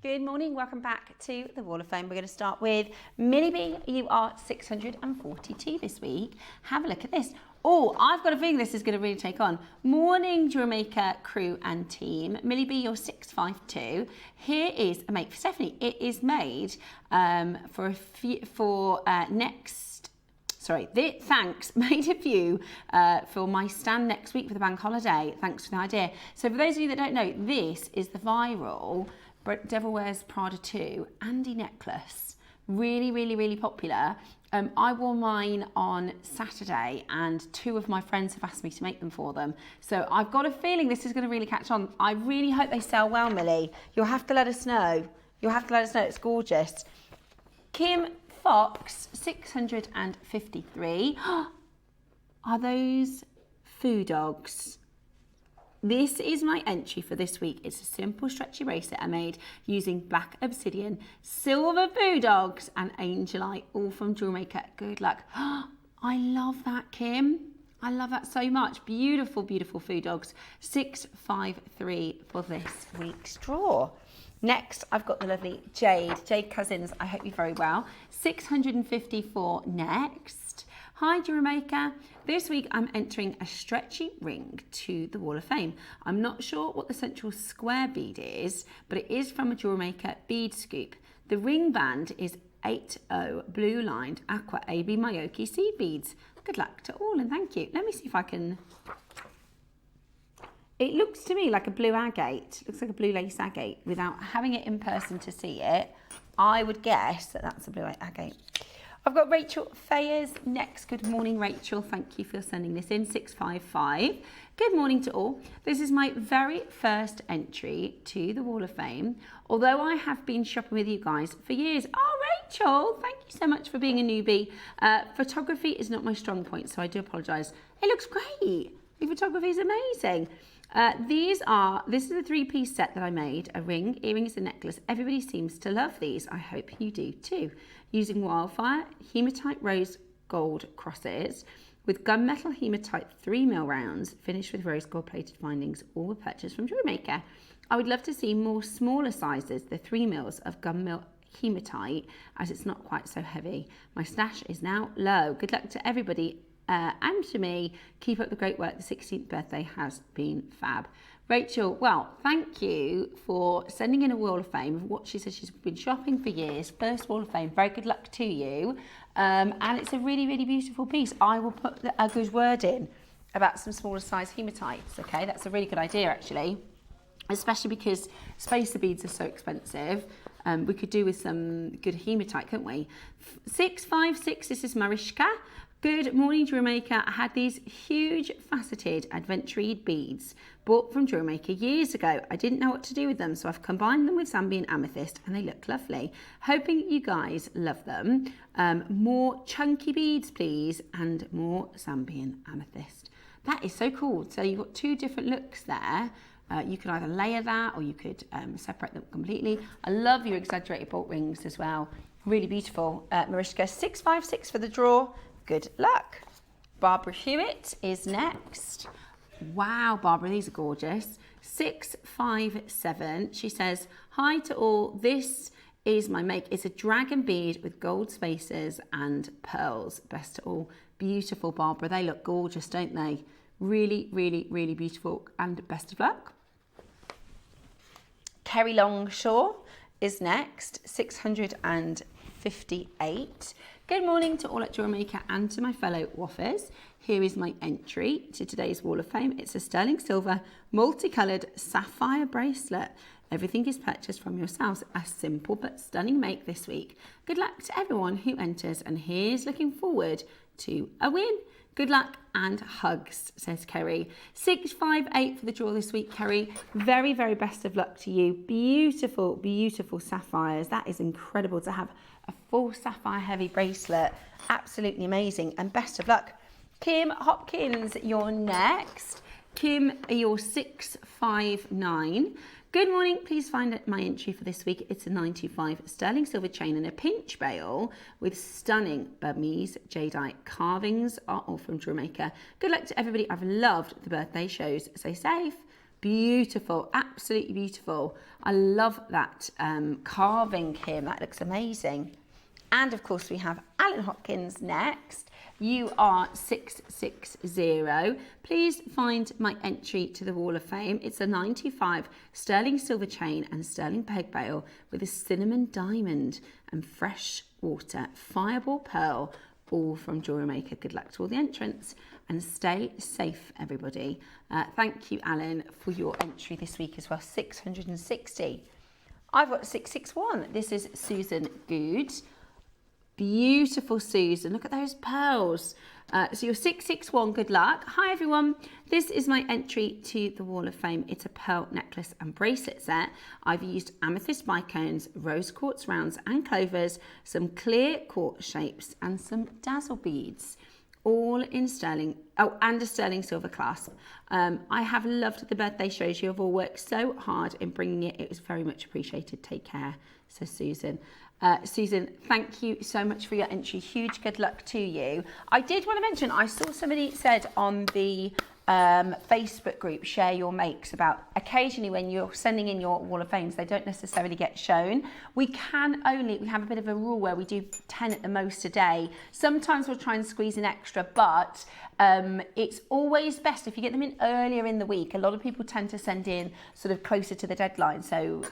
Good morning, welcome back to the Wall of Fame. We're going to start with Millie B. You are 642 this week. Have a look at this. Oh, I've got a feeling this is going to really take on. Morning, JewelleryMaker crew and team. Millie B, you're 652. Here is a make for Stephanie. It is made thanks, made a few for my stand next week for the bank holiday. Thanks for the idea. So for those of you that don't know, this is the viral Devil Wears Prada 2 Andy necklace. Really, really, really popular. I wore mine on Saturday, and 2 of my friends have asked me to make them for them. So I've got a feeling this is going to really catch on. I really hope they sell well, Millie. You'll have to let us know. You'll have to let us know. It's gorgeous. Kim Fox, 653. Are those foo dogs? This is my entry for this week. It's a simple stretchy bracelet I made using black obsidian, silver foo dogs and angelite, all from JewelleryMaker. Good luck. I love that, Kim. I love that so much. Beautiful, beautiful foo dogs. 653 for this week's draw. Next, I've got the lovely Jade Cousins. I hope you're very well. 654 next. Hi, JewelleryMaker. This week I'm entering a stretchy ring to the Wall of Fame. I'm not sure what the central square bead is, but it is from a JewelleryMaker bead scoop. The ring band is 80 blue lined aqua AB Mayoki seed beads. Good luck to all and thank you. Let me see if I can... It looks to me like a blue agate. It looks like a blue lace agate. Without having it in person to see it, I would guess that that's a blue agate. I've got Rachel Fayers next. Good morning, Rachel. Thank you for sending this in. 655. Good morning to all. This is my very first entry to the Wall of Fame, although I have been shopping with you guys for years. Oh, Rachel, thank you so much for being a newbie. Photography is not my strong point, so I do apologise. It looks great. Your photography is amazing. This is a 3-piece set that I made, a ring, earrings and necklace. Everybody seems to love these. I hope you do too. Using wildfire, hematite rose gold crosses with gunmetal hematite 3mm rounds finished with rose gold plated findings, all were purchased from JewelleryMaker. I would love to see more smaller sizes, the 3mm of gunmetal hematite, as it's not quite so heavy. My stash is now low. Good luck to everybody. And to me, keep up the great work. The 16th birthday has been fab. Rachel, well, thank you for sending in a Wall of Fame of what she says she's been shopping for years. First Wall of Fame, very good luck to you. And it's a really, really beautiful piece. I will put a good word in about some smaller size hematites, okay? That's a really good idea, actually, especially because spacer beads are so expensive. We could do with some good hematite, couldn't we? 656, this is Mariska. Good morning, JewelleryMaker. I had these huge faceted aventurine beads bought from JewelleryMaker years ago. I didn't know what to do with them, so I've combined them with Zambian amethyst and they look lovely. Hoping you guys love them. More chunky beads, please, and more Zambian amethyst. That is so cool. So you've got two different looks there. You could either layer that or you could separate them completely. I love your exaggerated bolt rings as well. Really beautiful. Mariska, 656 for the draw. Good luck. Barbara Hewitt is next. Wow, Barbara, these are gorgeous. 657. She says, hi to all. This is my make. It's a dragon bead with gold spacers and pearls. Best to all. Beautiful, Barbara. They look gorgeous, don't they? Really, really, really beautiful. And best of luck. Kerry Longshaw is next. 658. Good morning to all at JewelleryMaker and to my fellow waffers. Here is my entry to today's Wall of Fame. It's a sterling silver multicoloured sapphire bracelet. Everything is purchased from yourselves. A simple but stunning make this week. Good luck to everyone who enters, and here's looking forward to a win. Good luck and hugs, says Kerry. 658 for the draw this week, Kerry. Very, very best of luck to you. Beautiful, beautiful sapphires. That is incredible to have a full sapphire heavy bracelet. Absolutely amazing, and best of luck. Kim Hopkins, you're next. Kim, you're 659. Good morning, please find my entry for this week. It's a 925 sterling silver chain and a pinch bail with stunning Burmese jadeite carvings, are all from JewelleryMaker. Good luck to everybody. I've loved the birthday shows. Stay safe. Beautiful, absolutely beautiful. I love that carving, Kim. That looks amazing. And of course we have Alan Hopkins next. You are 660. Please find my entry to the Wall of Fame. It's a 95 sterling silver chain and sterling peg bail with a cinnamon diamond and fresh water fireball pearl, all from JewelleryMaker. Good luck to all the entrants and stay safe, everybody. Thank you, Alan, for your entry this week as well. 660. I've got 661. This is Susan Good. Beautiful, Susan. Look at those pearls. So you're 661. Good luck. Hi, everyone. This is my entry to the Wall of Fame. It's a pearl necklace and bracelet set. I've used amethyst bicones, rose quartz rounds and clovers, some clear quartz shapes and some dazzle beads, all in sterling. Oh, and a sterling silver clasp. I have loved the birthday shows. You have all worked so hard in bringing it. It was very much appreciated. Take care. So Susan. Susan, thank you so much for your entry. Huge good luck to you. I did want to mention, I saw somebody said on the Facebook group, Share Your Makes, about occasionally when you're sending in your Wall of Fames, they don't necessarily get shown. We have a bit of a rule where we do 10 at the most a day. Sometimes we'll try and squeeze in extra, but it's always best if you get them in earlier in the week. A lot of people tend to send in sort of closer to the deadline. So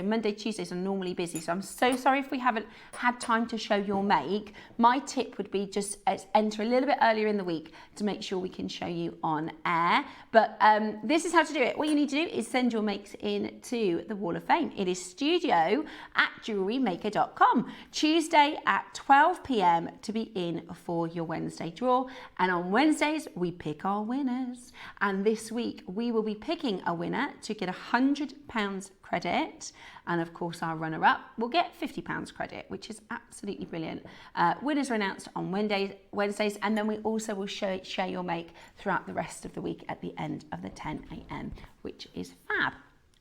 Monday, Tuesdays are normally busy. So I'm so sorry if we haven't had time to show your make. My tip would be just enter a little bit earlier in the week to make sure we can show you on air. But this is how to do it. What you need to do is send your makes in to the Wall of Fame. It is studio@jewellerymaker.com. Tuesday at 12 p.m. to be in for your Wednesday draw. And on Wednesdays, we pick our winners. And this week, we will be picking a winner to get £100 credit. And of course, our runner-up will get £50 credit, which is absolutely brilliant. Winners are announced on Wednesdays, and then we also will share your make throughout the rest of the week at the end of the 10 a.m., which is fab.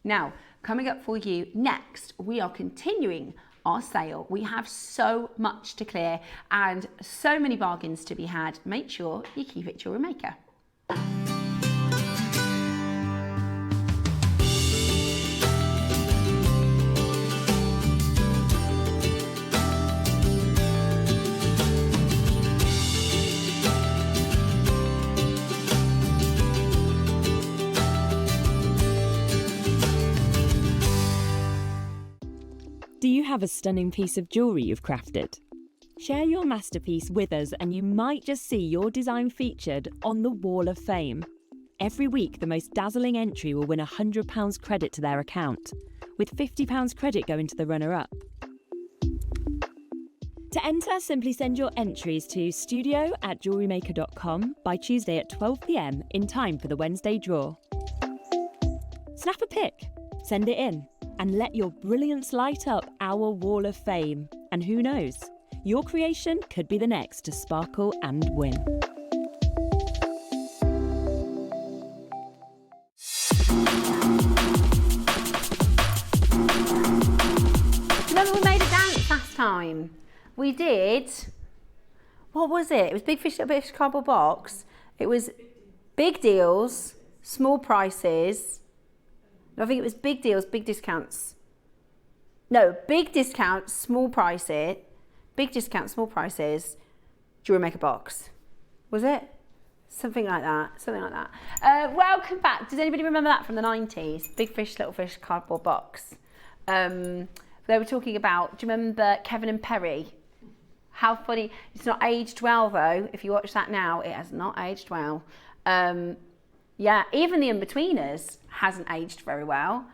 Now, coming up for you next, we are continuing our sale. We have so much to clear and so many bargains to be had. Make sure you keep it JewelleryMaker. Do you have a stunning piece of jewellery you've crafted? Share your masterpiece with us and you might just see your design featured on the Wall of Fame. Every week, the most dazzling entry will win £100 credit to their account, with £50 credit going to the runner-up. To enter, simply send your entries to studio@jewellerymaker.com by Tuesday at 12 p.m. in time for the Wednesday draw. Snap a pic, send it in, and let your brilliance light up our Wall of Fame. And who knows, your creation could be the next to sparkle and win. Remember we made a dance last time? We did, what was it? It was Big Fish, Little Fish, Cardboard Box. It was big deals, small prices. No, I think it was big deals, big discounts. No, big discounts, small prices. Big discounts, small prices. JewelleryMaker box. Was it? Something like that. Something like that. Welcome back. Does anybody remember that from the 90s? Big Fish, Little Fish, Cardboard Box. They were talking about, do you remember Kevin and Perry? How funny. It's not aged well though. If you watch that now, it has not aged well. Yeah, even the In-Betweeners hasn't aged very well.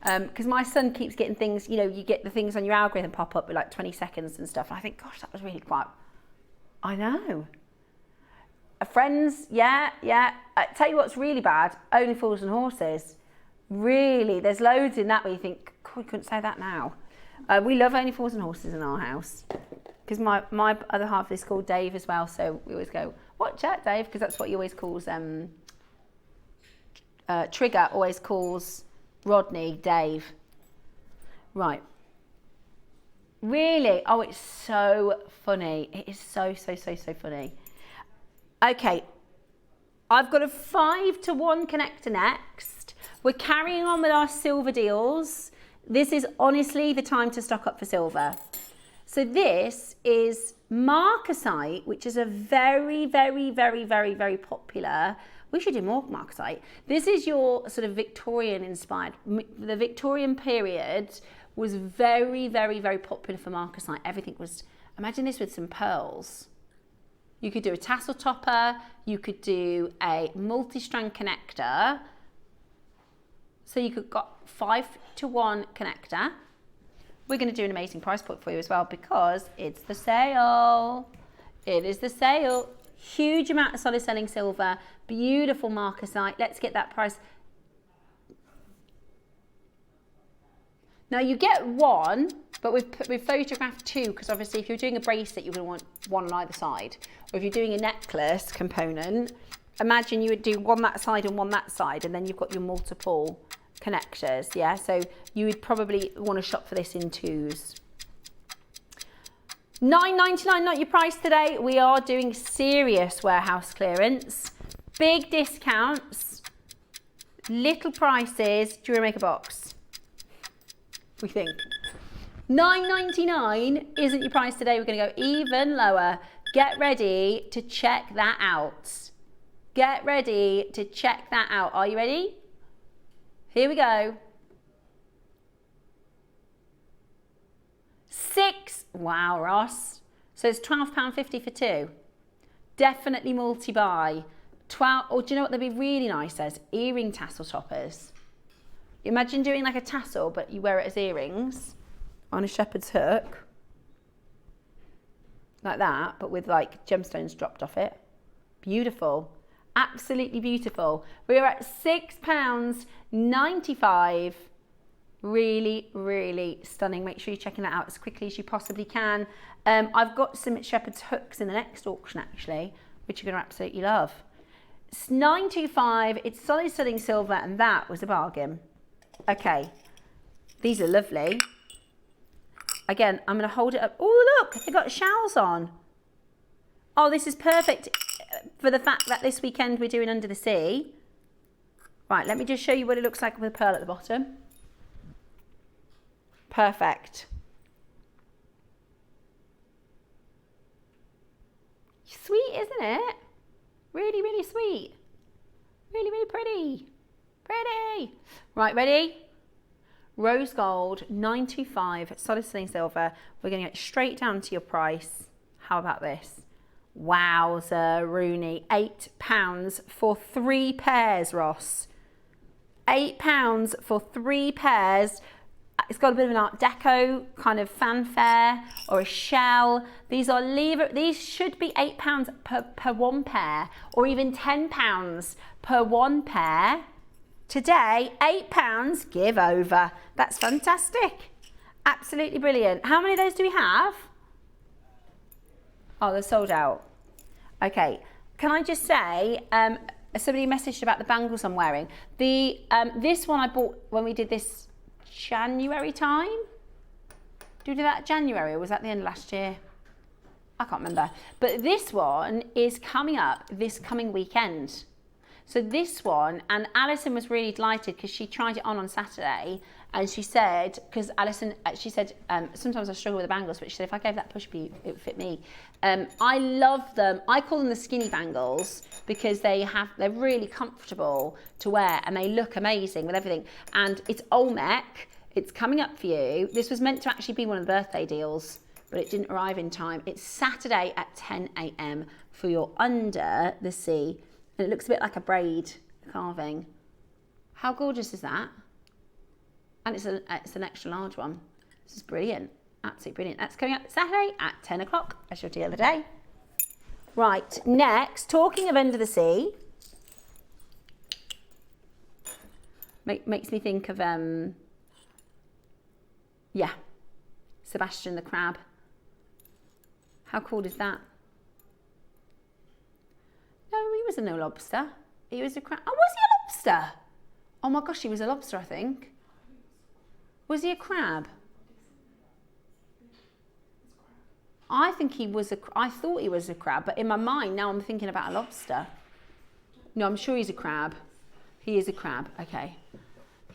Because my son keeps getting things, you know, you get the things on your algorithm pop up with like 20 seconds and stuff. And I think, gosh, that was really quite, I know. Friends, yeah. I tell you what's really bad, Only Fools and Horses. Really, there's loads in that where you think, God, we couldn't say that now. We love Only Fools and Horses in our house. Because my other half is called Dave as well, so we always go, watch out, Dave, because that's what he always calls, Trigger always calls Rodney Dave. Right. Really? Oh, it's so funny. It is so funny. Okay. I've got a 5-to-1 connector next. We're carrying on with our silver deals. This is honestly the time to stock up for silver. So this is marcasite, which is a very popular. We should do more marcasite. This is your sort of Victorian inspired. The Victorian period was very popular for marcasite. Everything was, imagine this with some pearls. You could do a tassel topper, you could do a multi-strand connector. So you could got 5-to-1 connector. We're going to do an amazing price point for you as well because it's the sale. It is the sale. Huge amount of solid selling silver, beautiful marcasite. Let's get that price. Now you get one, but we've photographed two because obviously if you're doing a bracelet, you're going to want one on either side. Or if you're doing a necklace component, imagine you would do one that side and one that side, and then you've got your multiple connectors, yeah? So you would probably want to shop for this in twos. $9.99 not your price today. We are doing serious warehouse clearance. Big discounts. Little prices. JewelleryMaker box. We think. $9.99 isn't your price today. We're going to go even lower. Get ready to check that out. Get ready to check that out. Are you ready? Here we go. Wow, Ross. So it's £12.50 for two. Definitely multi-buy. Or do you know what they'd be really nice as? Earring tassel toppers. Imagine doing like a tassel, but you wear it as earrings on a shepherd's hook. Like that, but with like gemstones dropped off it. Beautiful. Absolutely beautiful. We are at £6.95. Really stunning. Make sure you're checking that out as quickly as you possibly can. I've got some shepherd's hooks in the next auction actually, which you're going to absolutely love. It's $9.25. It's solid selling silver, and that was a bargain. Okay, these are lovely. Again, I'm going to hold it up. Oh, look, they've got shells on. Oh, this is perfect for the fact that this weekend we're doing Under the Sea. Right, let me just show you what it looks like with a pearl at the bottom. Perfect. Sweet, isn't it? Really sweet. Really pretty. Pretty. Right, ready? Rose gold, $9.25, solid selling silver. We're going to get straight down to your price. How about this? Wowza, Rooney, £8 for 3 pairs, Ross. £8 for 3 pairs. It's got a bit of an Art Deco kind of fanfare or a shell. These should be £8 per 1 pair, or even £10 per 1 pair. Today, £8, give over. That's fantastic. Absolutely brilliant. How many of those do we have? Oh, they're sold out. Okay, can I just say, somebody messaged about the bangles I'm wearing. This one I bought when we did this January time. Did we do that January, or was that the end of last year? I can't remember. But this one is coming up this coming weekend. So this one, and Alison was really delighted because she tried it on Saturday, and she said, because Alison, she said, sometimes I struggle with the bangles, but she said if I gave that push beat, it would fit me. I love them. I call them the skinny bangles because they're really comfortable to wear and they look amazing with everything. And it's Olmec. It's coming up for you. This was meant to actually be one of the birthday deals, but it didn't arrive in time. It's Saturday at 10 a.m. for your under the sea. And it looks a bit like a braid carving. How gorgeous is that? And it's an extra large one. This is brilliant, absolutely brilliant. That's coming up Saturday at 10 o'clock. That's your deal of the day. Right, next, talking of under the sea, makes me think of, Sebastian the crab. How cool is that? No, he wasn't no lobster. He was a crab. Oh, was he a lobster? Oh my gosh, he was a lobster, I think. Was he a crab? I think he was I thought he was a crab, but in my mind now I'm thinking about a lobster. No, I'm sure he's a crab. He is a crab, okay.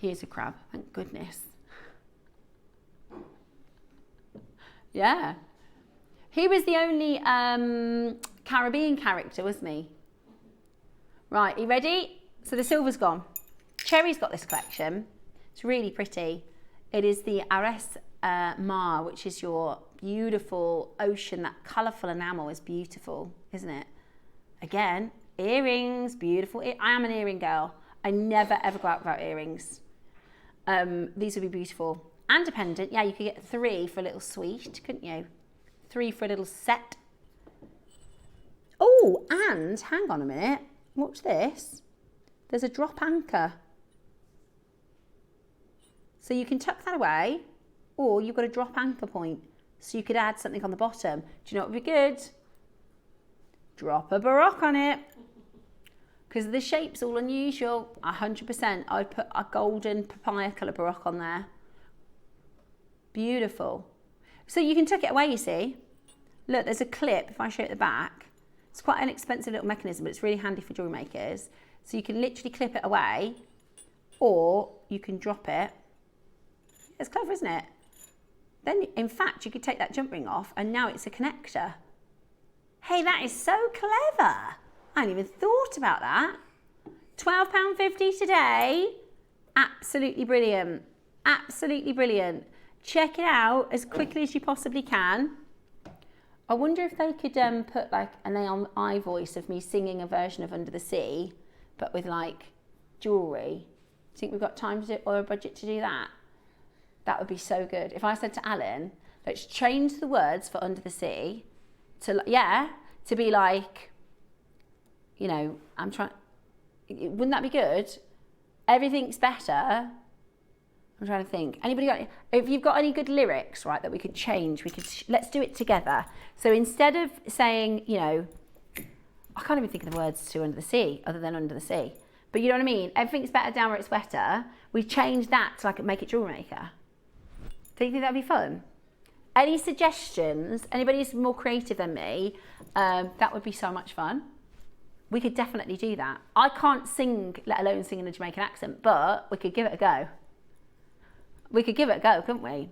He is a crab, thank goodness. Yeah. He was the only Caribbean character, wasn't he? Right, you ready? So the silver's gone. Cherry's got this collection. It's really pretty. It is the Ares Mar, which is your beautiful ocean. That colourful enamel is beautiful, isn't it? Again, earrings, beautiful. I am an earring girl. I never ever go out without earrings. These would be beautiful. And a pendant. Yeah, you could get 3 for a little suite, couldn't you? 3 for a little set. Oh, and hang on a minute. Watch this. There's a drop anchor. So you can tuck that away, or you've got a drop anchor point. So you could add something on the bottom. Do you know what would be good? Drop a baroque on it. Because the shape's all unusual. 100%. I'd put a golden papaya colour baroque on there. Beautiful. So you can tuck it away, you see. Look, there's a clip, if I show it at the back. It's quite an expensive little mechanism, but it's really handy for jewellery makers. So you can literally clip it away, or you can drop it. It's clever, isn't it? Then, in fact, you could take that jump ring off, and now it's a connector. Hey, that is so clever. I hadn't even thought about that. £12.50 today. Absolutely brilliant. Absolutely brilliant. Check it out as quickly as you possibly can. I wonder if they could put like an AI voice of me singing a version of Under the Sea, but with like jewellery. Do you think we've got time to do, or a budget to do that? That would be so good. If I said to Alan, let's change the words for Under the Sea to, to be like, you know, wouldn't that be good? Everything's better. I'm trying to think. Anybody got, if you've got any good lyrics, right, that we could change, let's do it together. So instead of saying, you know, I can't even think of the words to Under the Sea, other than Under the Sea. But you know what I mean? Everything's better down where it's wetter. We change that to like Make It JewelleryMaker. Do you think that'd be fun? Any suggestions? Anybody who's more creative than me? That would be so much fun. We could definitely do that. I can't sing, let alone sing in a Jamaican accent, but we could give it a go. We could give it a go, couldn't we?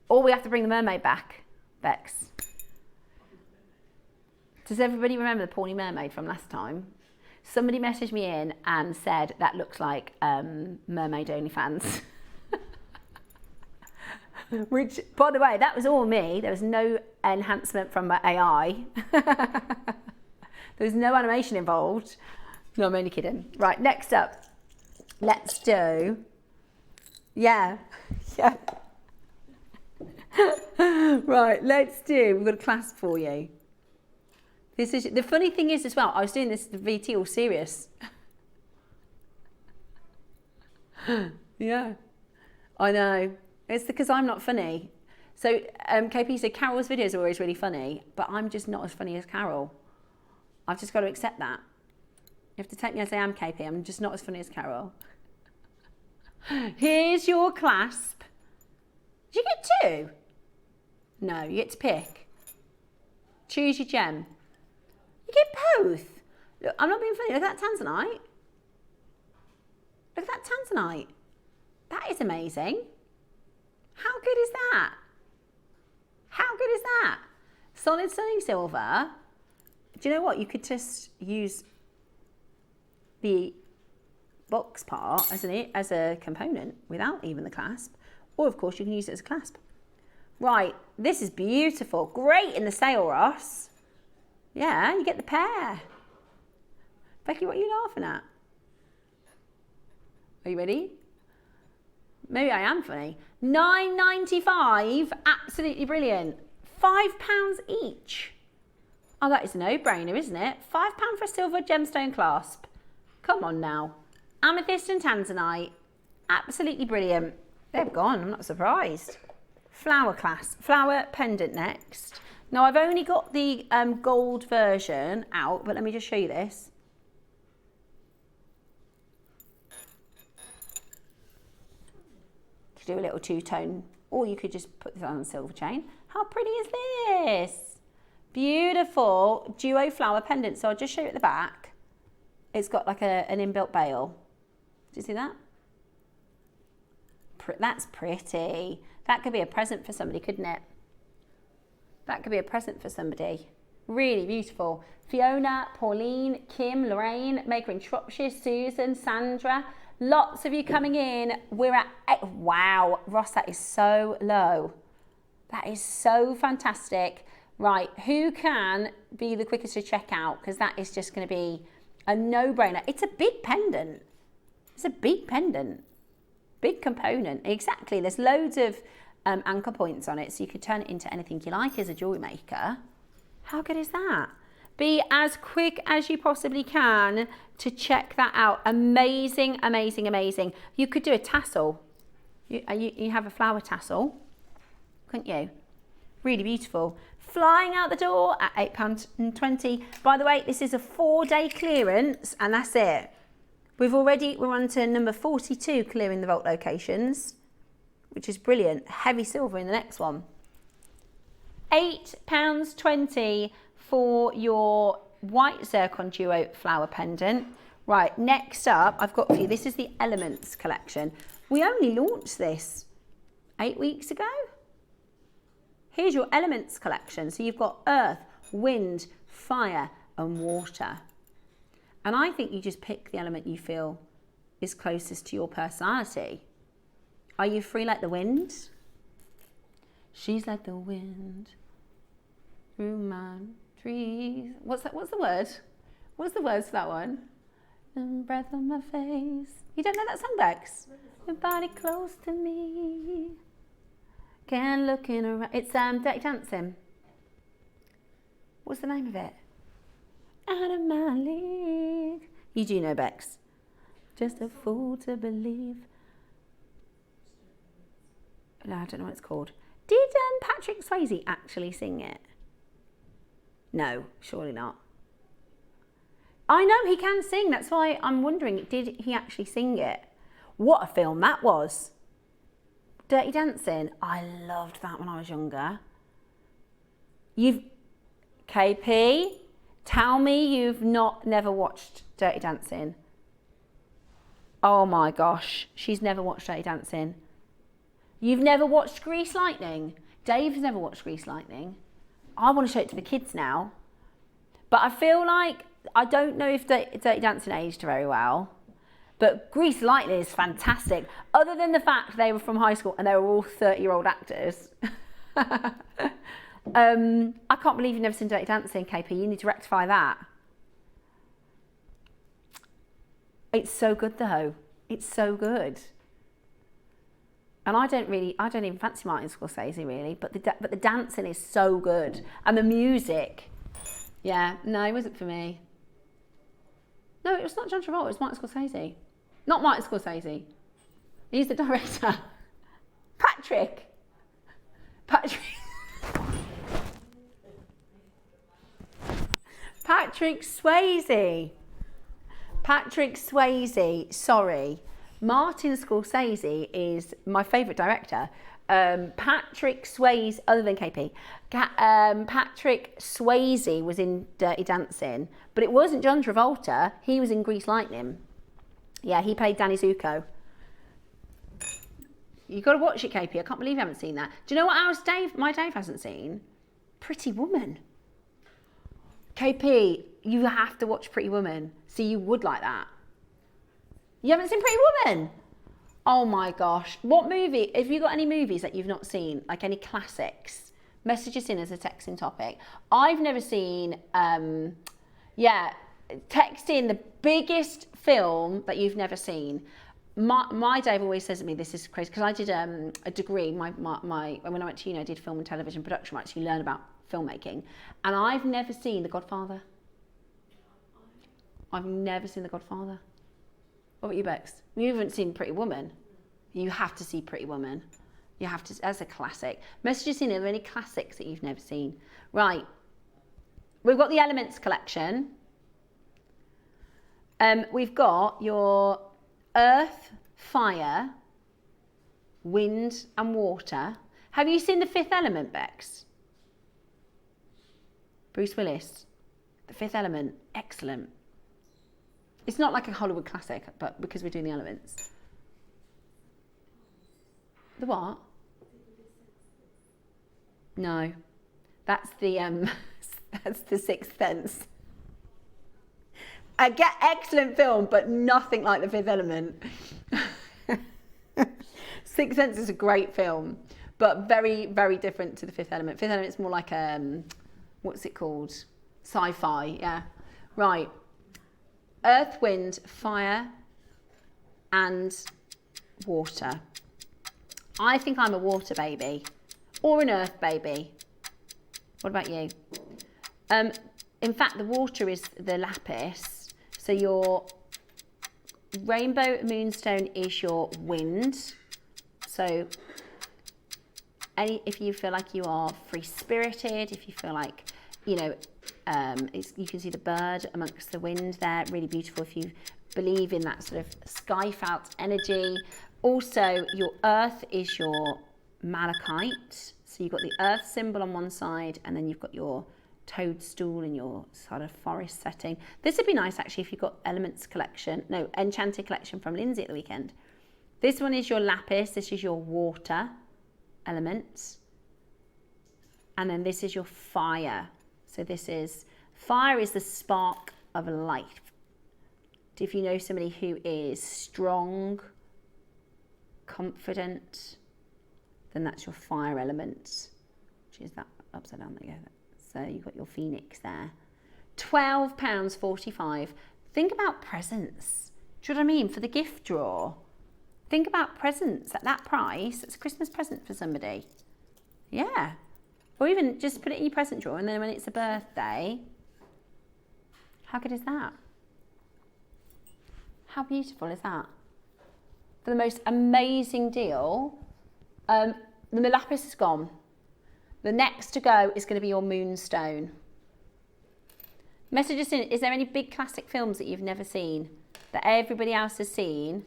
Or we have to bring the mermaid back, Bex. Does everybody remember the Pawnee mermaid from last time? Somebody messaged me in and said that looks like Mermaid OnlyFans. Which, by the way, that was all me. There was no enhancement from my AI. There was no animation involved. No, I'm only kidding. Right, next up, let's do, yeah. Right, let's do, we've got a clasp for you. This is, the funny thing is as well, I was doing this VT all serious. Yeah, I know. It's because I'm not funny. So KP said Carol's videos are always really funny, but I'm just not as funny as Carol. I've just got to accept that. You have to take me as I am, KP. I'm just not as funny as Carol. Here's your clasp. Did you get 2? No, you get to pick. Choose your gem. You get both. Look, I'm not being funny. Look at that tanzanite. Look at that tanzanite. That is amazing. How good is that? How good is that? Solid stunning silver. Do you know what? You could just use the box part as a component without even the clasp. Or of course you can use it as a clasp. Right, this is beautiful. Great in the sale, Ross. Yeah, you get the pair. Becky, what are you laughing at? Are you ready? Maybe I am funny. £9.95, absolutely brilliant. £5 each. Oh, that is a no-brainer, isn't it? £5 for a silver gemstone clasp. Come on now. Amethyst and tanzanite, absolutely brilliant. They've gone, I'm not surprised. Flower clasp, flower pendant next. Now I've only got the gold version out, but let me just show you this. You could do a little two-tone, or you could just put this on a silver chain. How pretty is this? Beautiful duo flower pendant. So I'll just show you at the back. It's got like an inbuilt bail. Do you see that? That's pretty. That could be a present for somebody, couldn't it? That could be a present for somebody. Really beautiful. Fiona, Pauline, Kim, Lorraine, Maker in Shropshire, Susan, Sandra. Lots of you coming in. We're at 8. Wow, Ross, that is so low. That is so fantastic. Right, who can be the quickest to check out? Because that is just going to be a no-brainer. It's a big pendant. It's a big pendant. Big component. Exactly. There's loads of anchor points on it, so you could turn it into anything you like as a jewellery maker. How good is that? Be as quick as you possibly can to check that out. Amazing, amazing, amazing. You could do a tassel. You have a flower tassel, couldn't you? Really beautiful. Flying out the door at £8.20. By the way, this is a 4-day clearance, and that's it. We're on to number 42, clearing the vault locations, which is brilliant. Heavy silver in the next one. £8.20 for your white zircon duo flower pendant. Right, next up, I've got for you, this is the Elements collection. We only launched this 8 weeks ago. Here's your Elements collection. So you've got earth, wind, fire, and water. And I think you just pick the element you feel is closest to your personality. Are you free like the wind? She's like the wind through my trees. What's that? What's the word? What's the words for that one? And breath on my face. You don't know that song, Bex? Your body close to me. Can't look in around. It's Dirty Dancing. What's the name of it? Out of my league. You do know, Bex. Just a fool to believe. No, I don't know what it's called. Did Patrick Swayze actually sing it? No, surely not. I know he can sing. That's why I'm wondering, did he actually sing it? What a film that was. Dirty Dancing. I loved that when I was younger. KP, tell me you've never watched Dirty Dancing. Oh my gosh, she's never watched Dirty Dancing. You've never watched Grease Lightning? Dave's never watched Grease Lightning. I want to show it to the kids now. But I feel like, I don't know if Dirty Dancing aged very well, But Grease Lightning is fantastic. Other than the fact they were from high school and they were all 30-year-old actors. I can't believe you've never seen Dirty Dancing, KP. You need to rectify that. It's so good though. It's so good. And I don't even fancy Martin Scorsese really, but the dancing is so good. And the music, yeah, no, it wasn't for me. No, it was not John Travolta, it was Martin Scorsese. Not Martin Scorsese. He's the director. Patrick Swayze. Patrick Swayze, sorry. Martin Scorsese is my favourite director. Patrick Swayze, other than KP, Patrick Swayze was in Dirty Dancing, but it wasn't John Travolta. He was in Grease Lightning. Yeah, he played Danny Zuko. You've got to watch it, KP. I can't believe you haven't seen that. Do you know what else my Dave hasn't seen? Pretty Woman. KP, you have to watch Pretty Woman. See, you would like that. You haven't seen Pretty Woman? Oh my gosh. What movie, have you got any movies that you've not seen? Like any classics? Message us in as a texting topic. I've never seen, text in the biggest film that you've never seen. My Dave always says to me, this is crazy, because I did a degree, when I went to uni, I did film and television production, right, so you learn about filmmaking. And I've never seen The Godfather. I've never seen The Godfather. What about you, Bex? You haven't seen Pretty Woman. You have to see Pretty Woman. You have to, that's a classic. Messages in, are there any classics that you've never seen? Right. We've got the Elements collection. We've got your Earth, Fire, Wind and Water. Have you seen The Fifth Element, Bex? Bruce Willis. The Fifth Element. Excellent. It's not like a Hollywood classic, but because we're doing the elements. The what? No, that's the Sixth Sense. Excellent film, but nothing like The Fifth Element. Sixth Sense is a great film, but very, very different to The Fifth Element. Fifth Element's more like what's it called? Sci-fi, yeah. Right. Earth, Wind, Fire and Water. I think I'm a water baby or an earth baby. What about you? In fact, the water is the lapis. So your rainbow moonstone is your wind. So if you feel like you are free-spirited, if you feel like, you know, you can see the bird amongst the wind there, really beautiful if you believe in that sort of sky-felt energy. Also, your earth is your malachite. So you've got the earth symbol on one side, and then you've got your toadstool in your sort of forest setting. This would be nice actually if you've got Enchanted collection from Lindsay at the weekend. This one is your lapis, this is your water element. And then this is your fire. So fire is the spark of life. If you know somebody who is strong, confident, then that's your fire element, which is that upside down, there you go. So you've got your phoenix there. £12.45. Think about presents. Do you know what I mean? For the gift drawer. Think about presents at that price. It's a Christmas present for somebody. Yeah. Or even just put it in your present drawer, and then when it's a birthday, how good is that? How beautiful is that? For the most amazing deal, the lapis is gone. The next to go is going to be your moonstone. Message us in, is there any big classic films that you've never seen, that everybody else has seen?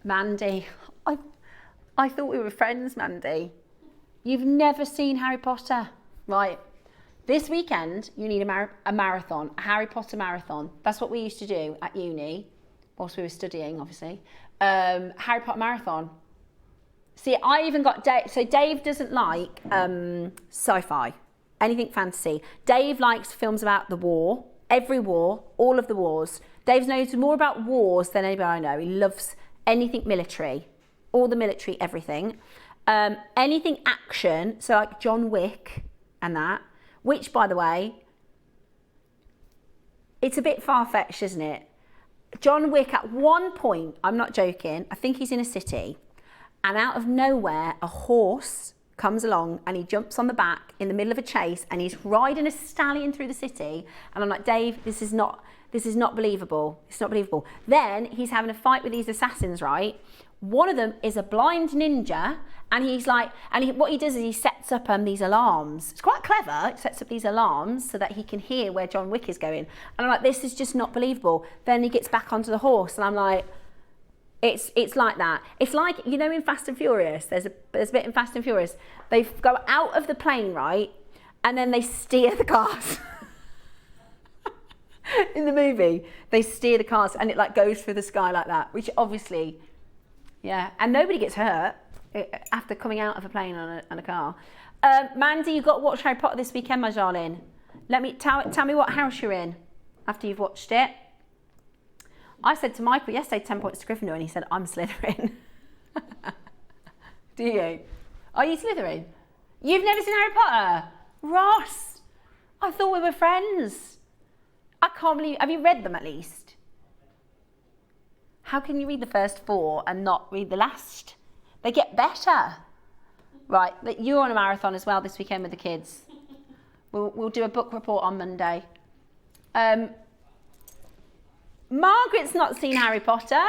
Mandy. I thought we were friends, Mandy. You've never seen Harry Potter. Right. This weekend, you need a marathon, a Harry Potter marathon. That's what we used to do at uni, whilst we were studying, obviously. Harry Potter marathon. See, I even got Dave. So Dave doesn't like sci-fi, anything fantasy. Dave likes films about the war, Every war, all of the wars. Dave knows more about wars than anybody I know. He loves anything military, all the military, everything. Anything action, so like John Wick and that, which, by the way, it's a bit far-fetched, isn't it? John Wick, at one point, I'm not joking, I think he's in a city, and out of nowhere, a horse comes along and he jumps on the back in the middle of a chase and he's riding a stallion through the city. And I'm like, Dave, this is not believable. It's not believable. Then he's having a fight with these assassins, right? One of them is a blind ninja, and he's like, what he does is he sets up these alarms. It's quite clever. He sets up these alarms so that he can hear where John Wick is going. And I'm like, this is just not believable. Then he gets back onto the horse, and I'm like, it's like that. It's like, you know, in Fast and Furious, there's a bit in Fast and Furious. They go out of the plane, right, and then they steer the cars. In the movie, they steer the cars, and it like goes through the sky like that, which obviously, yeah, and nobody gets hurt after coming out of a plane on a car. Mandy, you've got to watch Harry Potter this weekend, my darling. Tell me what house you're in after you've watched it. I said to Michael yesterday 10 points to Gryffindor, and he said, I'm Slytherin. Do you? Are you Slytherin? You've never seen Harry Potter? Ross, I thought we were friends. I can't believe, have you read them at least? How can you read the first 4 and not read the last? They get better. Right, you're on a marathon as well this weekend with the kids. We'll do a book report on Monday. Margaret's not seen Harry Potter.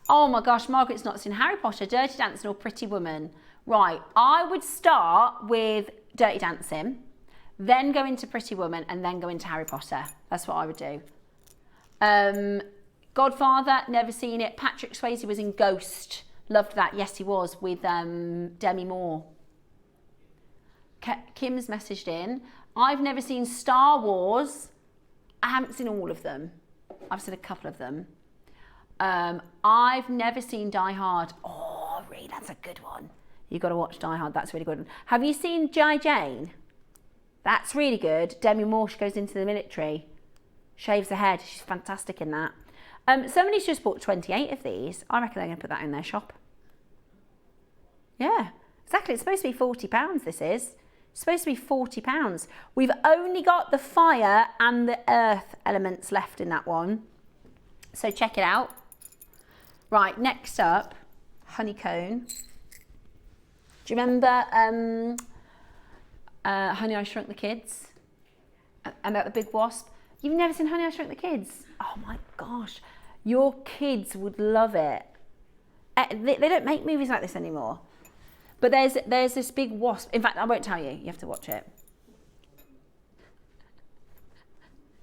Oh my gosh, Margaret's not seen Harry Potter, Dirty Dancing or Pretty Woman. Right, I would start with Dirty Dancing, then go into Pretty Woman, and then go into Harry Potter. That's what I would do. Godfather, never seen it. Patrick Swayze was in Ghost. Loved that. Yes, he was, with Demi Moore. Kim's messaged in. I've never seen Star Wars. I haven't seen all of them. I've seen a couple of them. I've never seen Die Hard. Oh, really? That's a good one. You've got to watch Die Hard. That's a really good one. Have you seen G.I. Jane? That's really good. Demi Moore, she goes into the military. Shaves her head. She's fantastic in that. Somebody's just bought 28 of these. I reckon they're going to put that in their shop. Yeah, exactly. It's supposed to be £40, this is. It's supposed to be £40. We've only got the fire and the earth elements left in that one. So check it out. Right, next up, honeycomb. Do you remember Honey, I Shrunk the Kids? About the big wasp? You've never seen Honey, I Shrunk the Kids? Oh my gosh, your kids would love it. They don't make movies like this anymore. But there's this big wasp. In fact, I won't tell you. You have to watch it.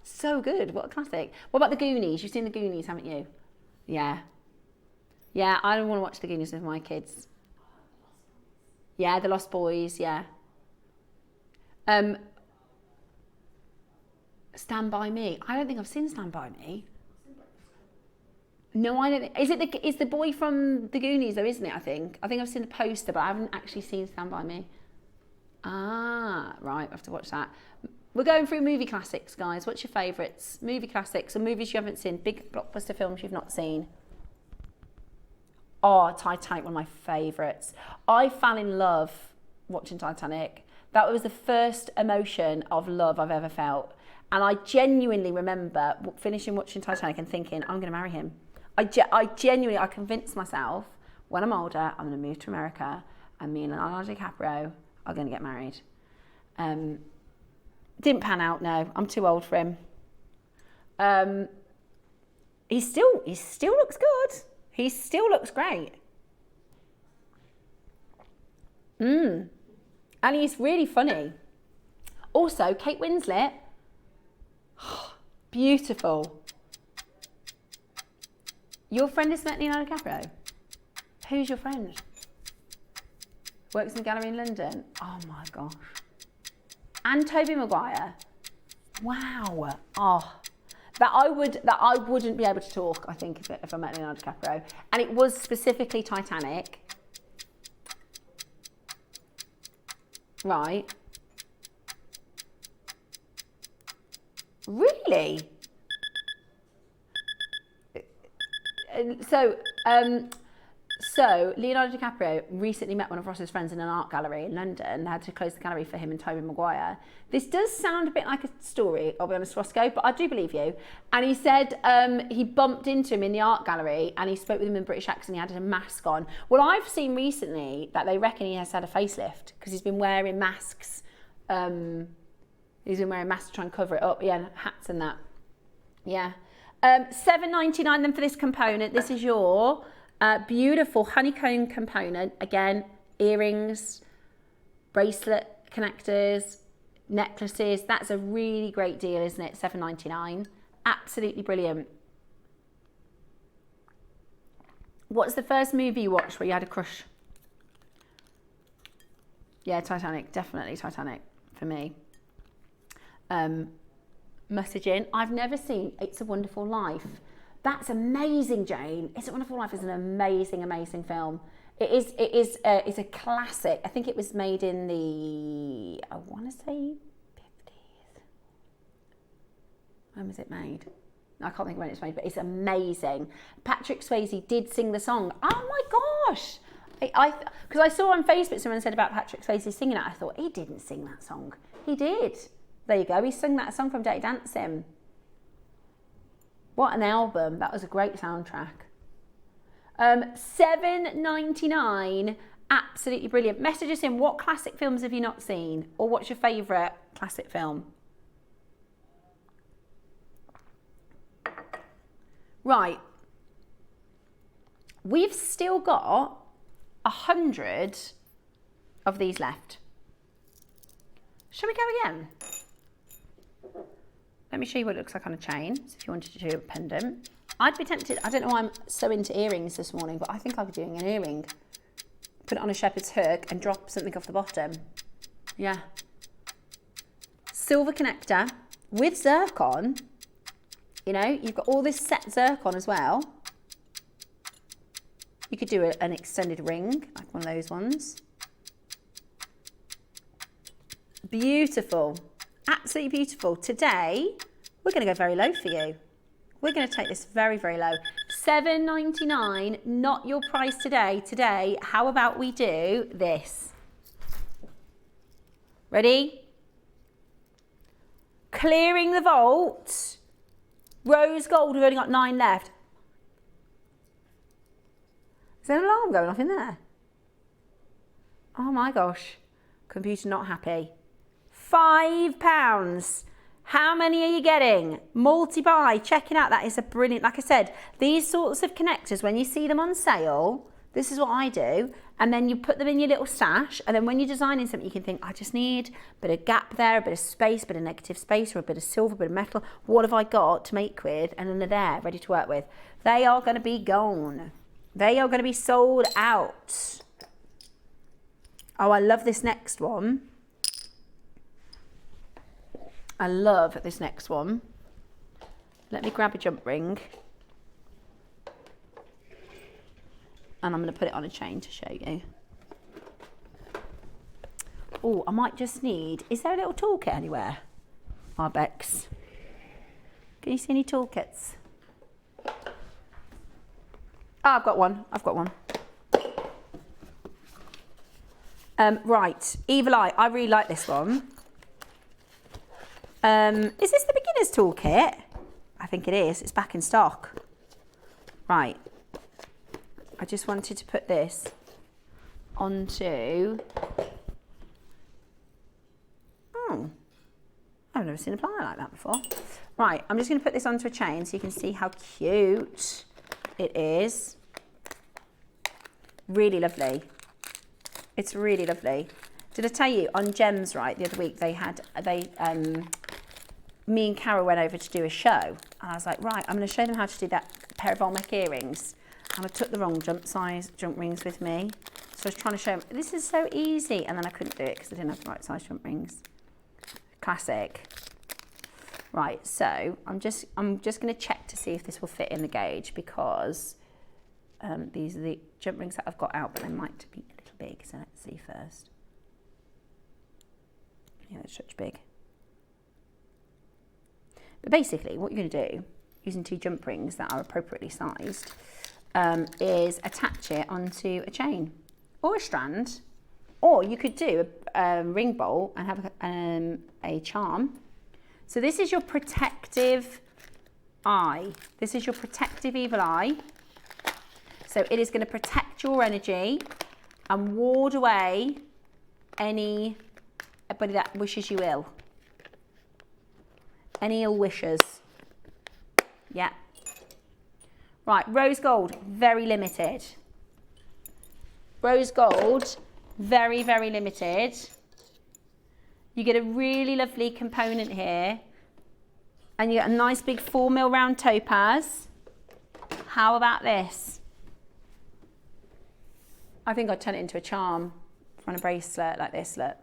So good. What a classic. What about The Goonies? You've seen The Goonies, haven't you? Yeah. Yeah, I don't want to watch The Goonies with my kids. Yeah, The Lost Boys, yeah. Stand By Me. I don't think I've seen Stand By Me. No, I don't think. Is the boy from The Goonies though, isn't it, I think? I think I've seen the poster, but I haven't actually seen Stand By Me. Ah, right, I have to watch that. We're going through movie classics, guys. What's your favourites? Movie classics or movies you haven't seen, big blockbuster films you've not seen. Oh, Titanic, one of my favourites. I fell in love watching Titanic. That was the first emotion of love I've ever felt. And I genuinely remember finishing watching Titanic and thinking, I'm going to marry him. I convinced myself, when I'm older, I'm going to move to America, and me and Leonardo DiCaprio are going to get married. Didn't pan out, no. I'm too old for him. He still looks good. He still looks great. And he's really funny. Also, Kate Winslet, beautiful. Your friend has met Leonardo DiCaprio? Who's your friend? Works in the gallery in London? Oh my gosh. And Tobey Maguire? Wow. Oh, that I wouldn't be able to talk, I think, if I met Leonardo DiCaprio. And it was specifically Titanic. Right. Really? So Leonardo DiCaprio recently met one of Ross's friends in an art gallery in London. They had to close the gallery for him and Tobey Maguire. This does sound a bit like a story, I'll be honest, Roscoe, but I do believe you. And he said he bumped into him in the art gallery and he spoke with him in a British accent. He had a mask on. Well, I've seen recently that they reckon he has had a facelift because he's been wearing masks. He's been wearing masks to try and cover it up. Yeah, hats and that. Yeah. $7.99 then for this component. This is your beautiful honeycomb component. Again, earrings, bracelet connectors, necklaces. That's a really great deal, isn't it? $7.99. Absolutely brilliant. What's the first movie you watched where you had a crush? Yeah, Titanic. Definitely Titanic for me. Messaging. I've never seen It's a Wonderful Life. That's amazing, Jane. It's a Wonderful Life is an amazing, amazing film. It's a classic. I think it was made in the, I want to say 50s. When was it made? I can't think when it was made, but it's amazing. Patrick Swayze did sing the song. Oh my gosh. Because I saw on Facebook someone said about Patrick Swayze singing it. I thought, he didn't sing that song. He did. There you go. He sang that song from Dirty Dancing. What an album. That was a great soundtrack. $7.99. Absolutely brilliant. Message us in, what classic films have you not seen? Or what's your favourite classic film? Right. We've still got 100 of these left. Shall we go again? Let me show you what it looks like on a chain. So if you wanted to do a pendant, I'd be tempted. I don't know why I'm so into earrings this morning, but I think I'll be doing an earring. Put it on a shepherd's hook and drop something off the bottom. Yeah. Silver connector with zircon. You know, you've got all this set zircon as well. You could do an extended ring, like one of those ones. Beautiful. Absolutely beautiful. Today, we're going to go very low for you. We're going to take this very, very low. $7.99, not your price today. Today, how about we do this? Ready? Clearing the vault. Rose gold, we've only got 9 left. Is there an alarm going off in there? Oh my gosh. Computer not happy. £5. How many are you getting? Multi-buy, checking out. That is a brilliant, like I said, these sorts of connectors, when you see them on sale, this is what I do. And then you put them in your little stash. And then when you're designing something, you can think, I just need a bit of gap there, a bit of space, a bit of negative space, or a bit of silver, a bit of metal. What have I got to make with? And then they're there, ready to work with. They are going to be gone. They are going to be sold out. Oh, I love this next one. I love this next one. Let me grab a jump ring. And I'm going to put it on a chain to show you. Oh, I might just need, is there a little toolkit anywhere? Arbex. Can you see any toolkits? Oh, I've got one. I've got one. Right, Evil Eye. I really like this one. Is this the beginner's toolkit? I think it is. It's back in stock. Right. I just wanted to put this onto... Oh, I've never seen a plier like that before. Right, I'm just going to put this onto a chain so you can see how cute it is. Really lovely. It's really lovely. Did I tell you on Gems, right, the other week me and Carol went over to do a show and I was like, right, I'm going to show them how to do that pair of Olmec earrings. And I took the wrong jump rings with me. So I was trying to show them, this is so easy. And then I couldn't do it because I didn't have the right size jump rings. Classic. Right, so I'm just going to check to see if this will fit in the gauge because these are the jump rings that I've got out, but they might be a little big. So let's see first. Yeah, they're such big. But basically, what you're going to do, using 2 jump rings that are appropriately sized, is attach it onto a chain or a strand, or you could do a ring bolt and have a charm. So this is your protective eye. This is your protective evil eye. So it is going to protect your energy and ward away anybody that wishes you ill. Any ill wishes. Yeah. Right, rose gold, very limited. Rose gold, very, very limited. You get a really lovely component here. And you get a nice big 4mm round topaz. How about this? I think I'd turn it into a charm on a bracelet like this, look.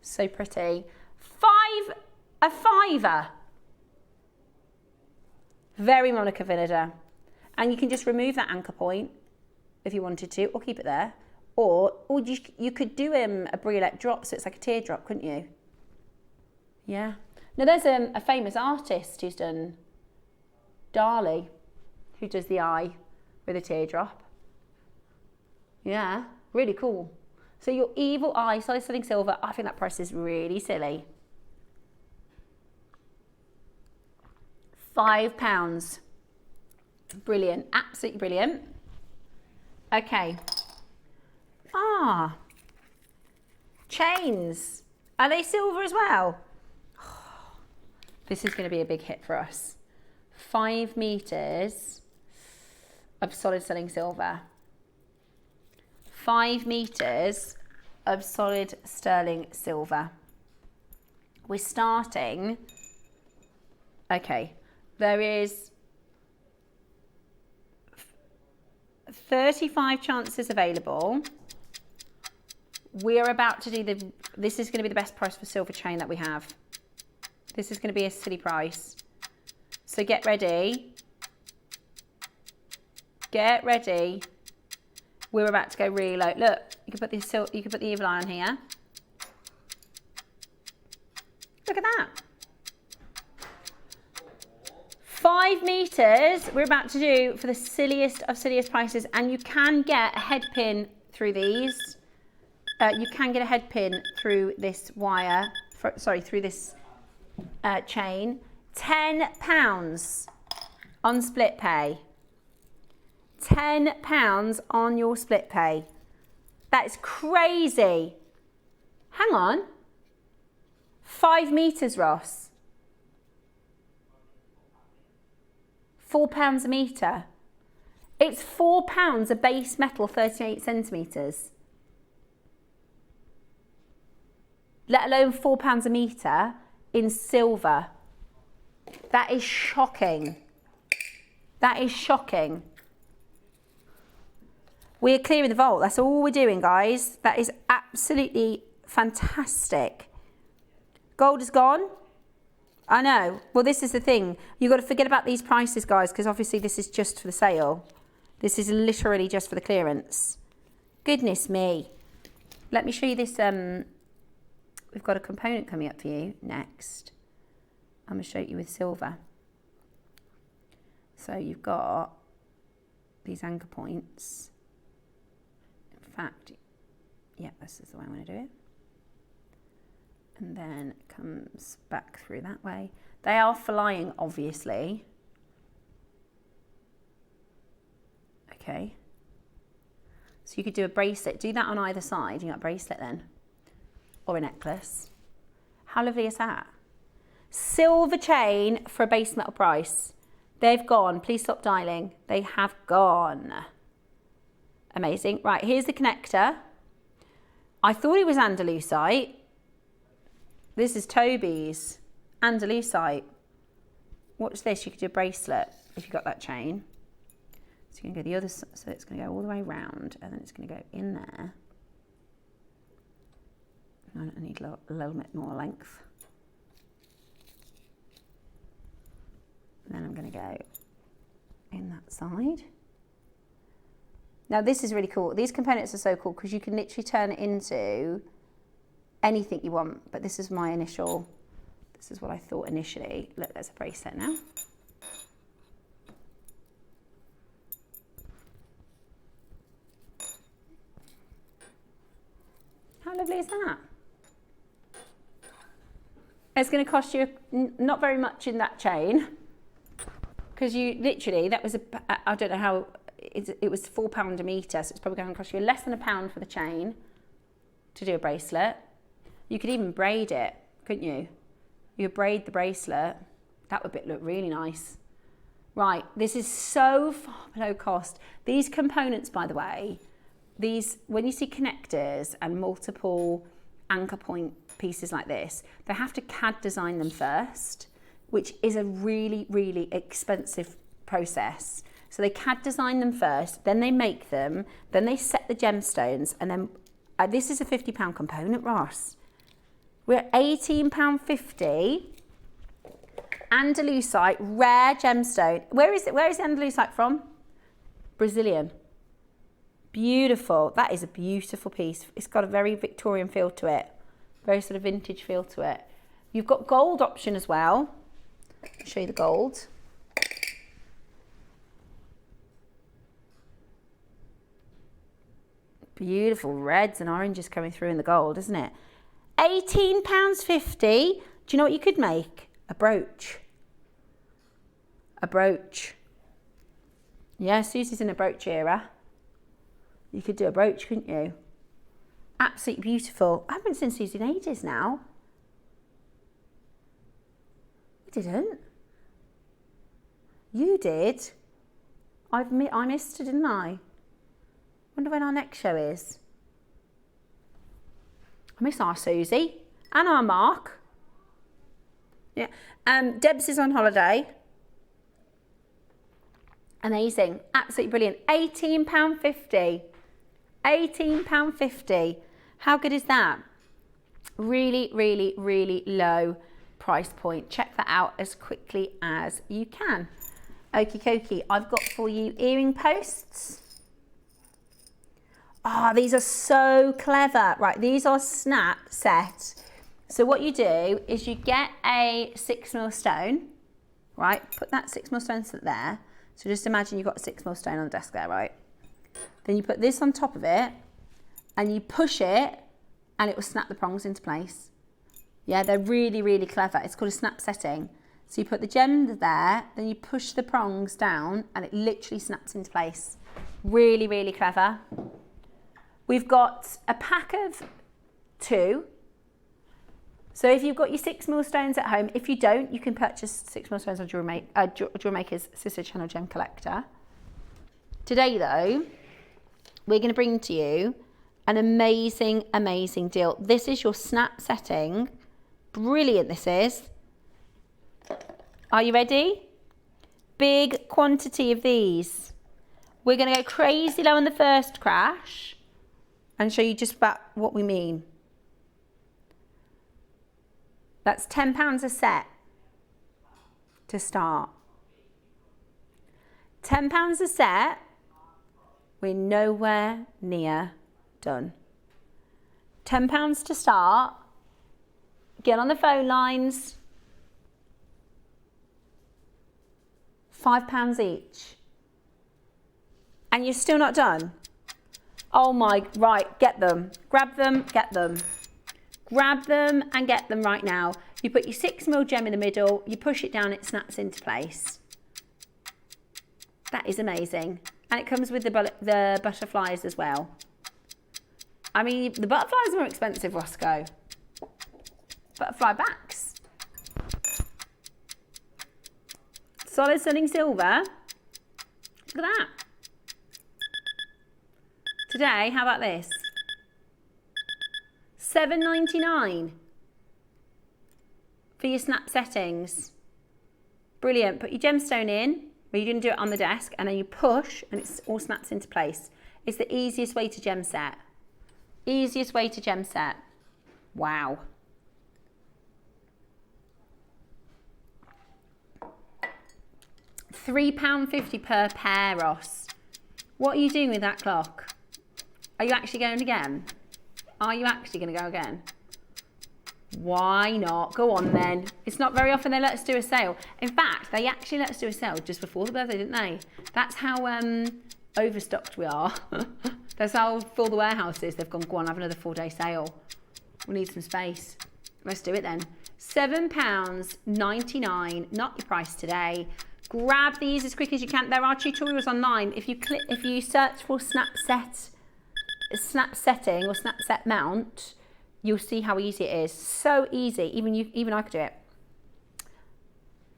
So pretty. A fiver. Very Monica Vinader. And you can just remove that anchor point if you wanted to, or keep it there. Or you could do a Blowout drop, so it's like a teardrop, couldn't you? Yeah. Now there's a famous artist who's done Dali, who does the eye with a teardrop. Yeah, really cool. So your evil eye, solid sterling silver, I think that price is really silly. £5. Brilliant, absolutely brilliant. Okay. Chains. Are they silver as well? This is going to be a big hit for us. 5 meters of solid sterling silver. 5 meters of solid sterling silver. We're starting. Okay, there is 35 chances available. We're about to do this is going to be the best price for silver chain that we have. This is going to be a silly price. So get ready. Get ready. We're about to go really low. Look, you can put the evil eye on here. Look at that. 5 meters we're about to do for the silliest of silliest prices, and you can get a head pin through these. You can get a head pin through this wire, through this chain. £10 on split pay. £10 on your split pay. That is crazy. Hang on. 5 meters, Ross. £4 a metre. It's £4 a base metal 38 centimetres. Let alone £4 a metre in silver. That is shocking. That is shocking. We're clearing the vault. That's all we're doing, guys. That is absolutely fantastic. Gold is gone. I know. Well, this is the thing. You've got to forget about these prices, guys, because obviously this is just for the sale. This is literally just for the clearance. Goodness me. Let me show you this. We've got a component coming up for you next. I'm going to show you with silver. So you've got these anchor points. In fact, yeah, this is the way I want to do it. And then it comes back through that way. They are flying, obviously. Okay. So you could do a bracelet. Do that on either side. You got a bracelet then. Or a necklace. How lovely is that? Silver chain for a base metal price. They've gone. Please stop dialing. They have gone. Amazing. Right, here's the connector. I thought it was Andalusite. This is Toby's Andalusite. Watch this. You could do a bracelet if you got that chain. So you can go the other side. So it's going to go all the way around, and then it's going to go in there. I need a little bit more length. And then I'm going to go in that side. Now this is really cool. These components are so cool because you can literally turn it into anything you want. But this is my initial, this is what I thought initially. Look, there's a bracelet now. lovely is that? It's going to cost you not very much in that chain, because you literally, that was I don't know how, it was £4 a metre, so it's probably going to cost you less than £1 for the chain to do a bracelet. You could even braid it, couldn't you? You could braid the bracelet. That would look really nice. Right, this is so far below cost. These components, by the way, when you see connectors and multiple anchor point pieces like this, they have to CAD design them first, which is a really, really expensive process. So they CAD design them first, then they make them, then they set the gemstones, and then this is a £50 component, Ross. We're at £18.50. Andalusite, rare gemstone. Where is it? Where is the Andalusite from? Brazilian. Beautiful. That is a beautiful piece. It's got a very Victorian feel to it. Very sort of vintage feel to it. You've got gold option as well. I'll show you the gold. Beautiful reds and oranges coming through in the gold, isn't it? £18.50. Do you know what you could make? A brooch. A brooch. Yeah, Susie's in a brooch era. You could do a brooch, couldn't you? Absolutely beautiful. I haven't seen Susie in ages now. I didn't. You did. I missed her, didn't I? Wonder when our next show is. I miss our Susie and our Mark. Yeah, Debs is on holiday. Amazing, absolutely brilliant. £18.50. £18.50. How good is that? Really, really, really low price point. Check that out as quickly as you can. Okie dokie, I've got for you earring posts. Ah, these are so clever. Right, these are snap set. So what you do is you get a 6mm stone, right? Put that 6mm stone there. So just imagine you've got a 6mm stone on the desk there, right? Then you put this on top of it and you push it and it will snap the prongs into place. Yeah, they're really, really clever. It's called a snap setting. So you put the gem there, then you push the prongs down and it literally snaps into place. Really, really clever. We've got a pack of 2. So if you've got your 6mm stones at home, if you don't, you can purchase 6mm stones on JewelleryMaker's Sister Channel Gem Collector. Today though, we're going to bring to you an amazing, amazing deal. This is your snap setting. Brilliant this is. Are you ready? Big quantity of these. We're going to go crazy low on the first crash and show you just about what we mean. That's £10 a set to start. £10 a set, we're nowhere near done. £10 to start, get on the phone lines, £5 each. And you're still not done? Oh my, right, get them, grab them, get them. Grab them and get them right now. You put your 6mm gem in the middle, you push it down, it snaps into place. That is amazing. And it comes with the butterflies as well. I mean, the butterflies are more expensive, Roscoe. Butterfly backs. Solid stunning silver. Look at that. Today, how about this? $7.99 for your snap settings. Brilliant. Put your gemstone in, but you're going to do it on the desk, and then you push and it all snaps into place. It's the easiest way to gem set. Easiest way to gem set. Wow. £3.50 per pair, Ross. What are you doing with that clock? Are you actually going again? Are you actually going to go again? Why not? Go on then. It's not very often they let us do a sale. In fact, they actually let us do a sale just before the birthday, didn't they? That's how overstocked we are. That's how full the warehouse is. They've gone, go on, have another 4-day sale. We need some space. Let's do it then. £7.99, not your price today. Grab these as quick as you can. There are tutorials online. If you search for snap setting or snap set mount, you'll see how easy it is. So easy. Even I could do it.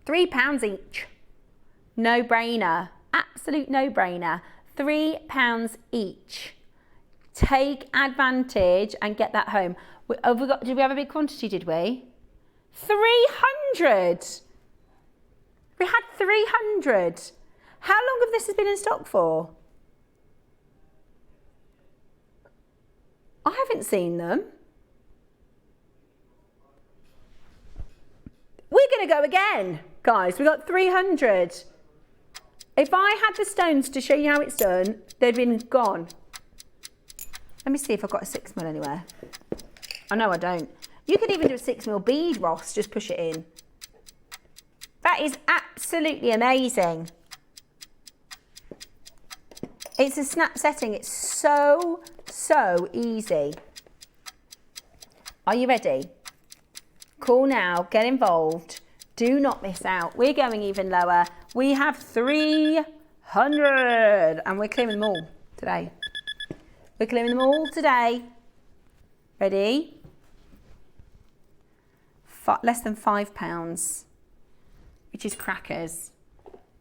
£3 each. No brainer. Absolute no brainer. £3 each. Take advantage and get that home. Did we have a big quantity, did we? 300. We had 300. How long have this been in stock for? I haven't seen them. We're going to go again, guys. We got 300. If I had the stones to show you how it's done, they'd been gone. Let me see if I've got a 6mm anywhere. Oh, no, I don't. You could even do a 6mm bead, Ross. Just push it in. That is absolutely amazing. It's a snap setting. It's so easy. Are you ready? Call now. Get involved. Do not miss out. We're going even lower. We have 300 and we're clearing them all today. We're clearing them all today. Ready? Less than £5, which is crackers.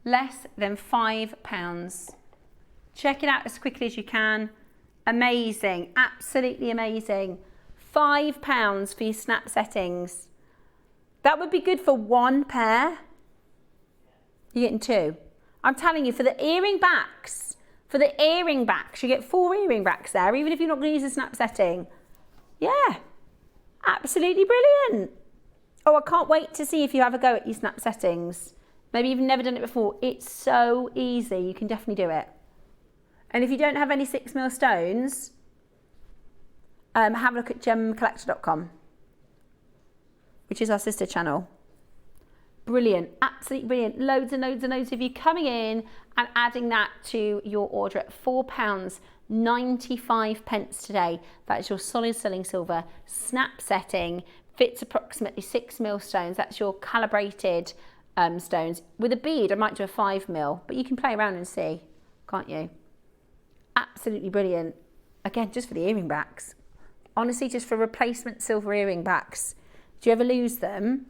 Less than £5. Check it out as quickly as you can. Amazing, absolutely amazing. £5 for your snap settings. That would be good for one pair. You're getting two. I'm telling you, for the earring backs, you get 4 earring backs there, even if you're not going to use a snap setting. Yeah, absolutely brilliant. Oh, I can't wait to see if you have a go at your snap settings. Maybe you've never done it before. It's so easy. You can definitely do it. And if you don't have any 6mm stones, have a look at gemcollector.com, which is our sister channel. Brilliant, absolutely brilliant. Loads and loads and loads of you coming in and adding that to your order at £4.95 today. That is your solid sterling silver snap setting. Fits approximately 6mm stones. That's your calibrated stones. With a bead, I might do a 5mm, but you can play around and see, can't you? Absolutely brilliant. Again, just for the earring backs. Honestly, just for replacement silver earring backs. Do you ever lose them?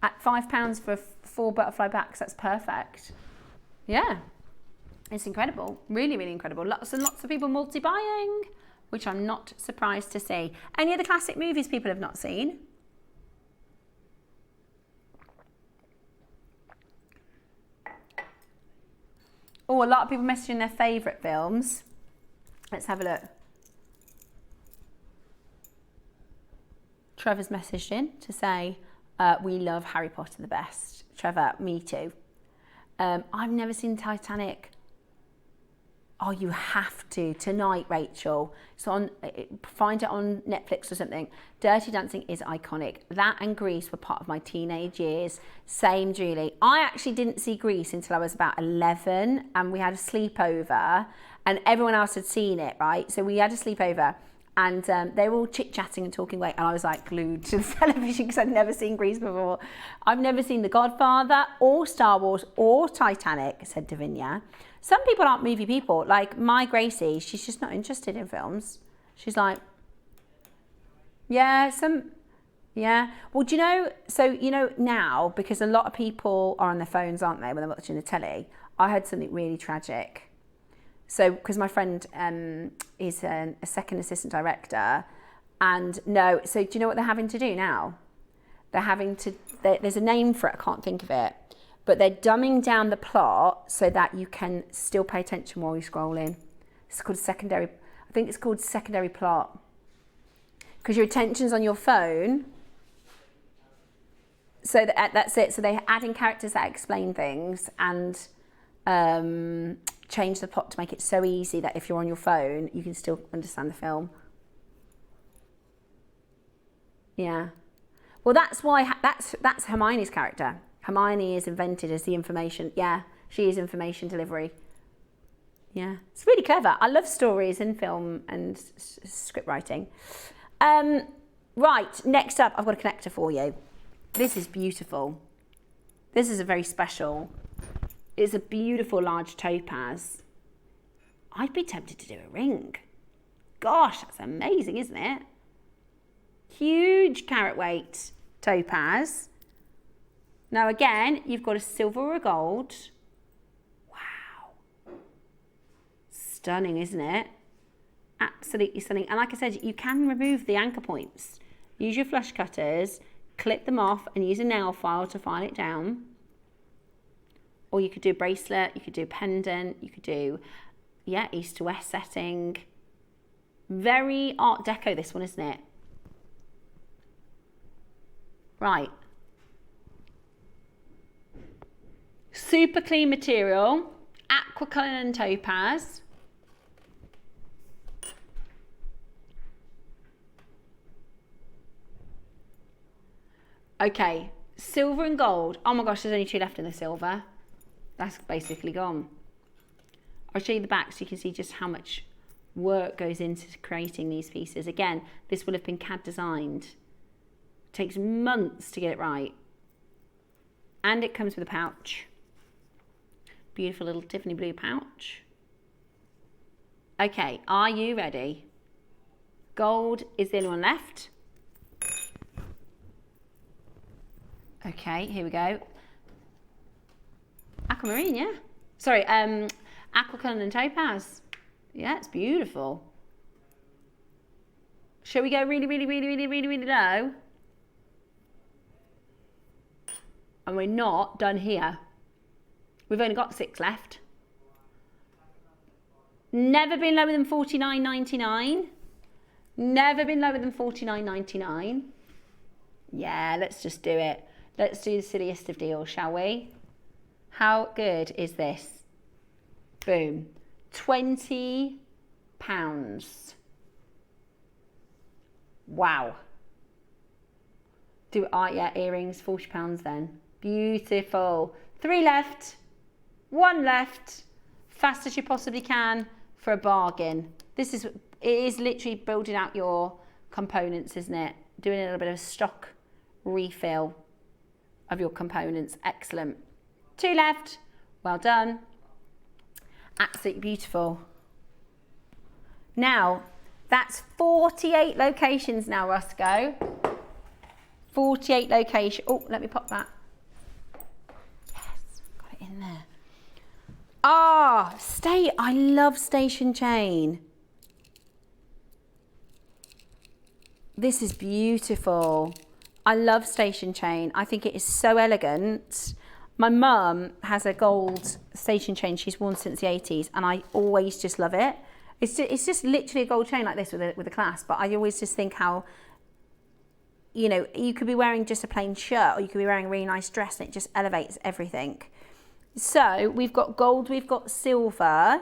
At £5 for 4 butterfly backs, that's perfect. Yeah, it's incredible. Really, really incredible. Lots and lots of people multi-buying, which I'm not surprised to see. Any other classic movies people have not seen? Oh, a lot of people messaging their favourite films. Let's have a look. Trevor's messaged in to say, we love Harry Potter the best. Trevor, me too. I've never seen Titanic. Oh, you have to tonight, Rachel. So find it on Netflix or something. Dirty Dancing is iconic. That and Grease were part of my teenage years. Same, Julie. I actually didn't see Grease until I was about 11, and we had a sleepover, and everyone else had seen it, right? So we had a sleepover, and they were all chit-chatting and talking away, and I was like glued to the television because I'd never seen Grease before. I've never seen The Godfather or Star Wars or Titanic, said Davinia. Some people aren't movie people, like my Gracie, she's just not interested in films. She's like, yeah. Well, do you know, so, you know, now, because a lot of people are on their phones, aren't they, when they're watching the telly, I heard something really tragic. So, because my friend is a second assistant director, and no, so do you know what they're having to do now? They're having to, there's a name for it, I can't think of it, but they're dumbing down the plot so that you can still pay attention while you're scrolling. It's called secondary, I think it's called secondary plot. Because your attention's on your phone. So that's it. So they're adding characters that explain things and change the plot to make it so easy that if you're on your phone, you can still understand the film. Yeah. Well, that's why, that's Hermione's character. Hermione is invented as the information. Yeah, she is information delivery. Yeah, it's really clever. I love stories in film and script writing. Right, next up, I've got a connector for you. This is beautiful. This is a very special. It's a beautiful large topaz. I'd be tempted to do a ring. Gosh, that's amazing, isn't it? Huge carat weight topaz. Now again, you've got a silver or a gold. Wow. Stunning, isn't it? Absolutely stunning. And like I said, you can remove the anchor points. Use your flush cutters, clip them off and use a nail file to file it down. Or you could do a bracelet, you could do a pendant, you could do, yeah, east to west setting. Very Art Deco, this one, isn't it? Right. Super clean material, aquaculline and topaz. Okay, silver and gold. Oh my gosh, there's only 2 left in the silver. That's basically gone. I'll show you the back so you can see just how much work goes into creating these pieces. Again, this will have been CAD designed. It takes months to get it right. And it comes with a pouch. Beautiful little Tiffany blue pouch. Okay, are you ready? Gold is the only one left. Okay, here we go. Aquamarine, yeah. Sorry, aquaculline and topaz. Yeah, it's beautiful. Shall we go really, really, really, really, really, really low? And we're not done here. We've only got 6 left. Never been lower than $49.99. Never been lower than $49.99. Yeah, let's just do it. Let's do the silliest of deals, shall we? How good is this? Boom. £20. Wow. Yeah, earrings, £40 then. Beautiful. 3 left. 1 left. Fast as you possibly can for a bargain. It is literally building out your components, isn't it? Doing a little bit of stock refill of your components. Excellent. 2 left. Well done. Absolutely beautiful. Now, that's 48 locations now, Roscoe. 48 locations. Oh, let me pop that. Yes, got it in there. Ah, I love station chain. This is beautiful. I love station chain. I think it is so elegant. My mum has a gold station chain she's worn since the 80s and I always just love it. It's just literally a gold chain like this with a clasp, but I always just think how, you know, you could be wearing just a plain shirt or you could be wearing a really nice dress and it just elevates everything. So we've got gold, we've got silver.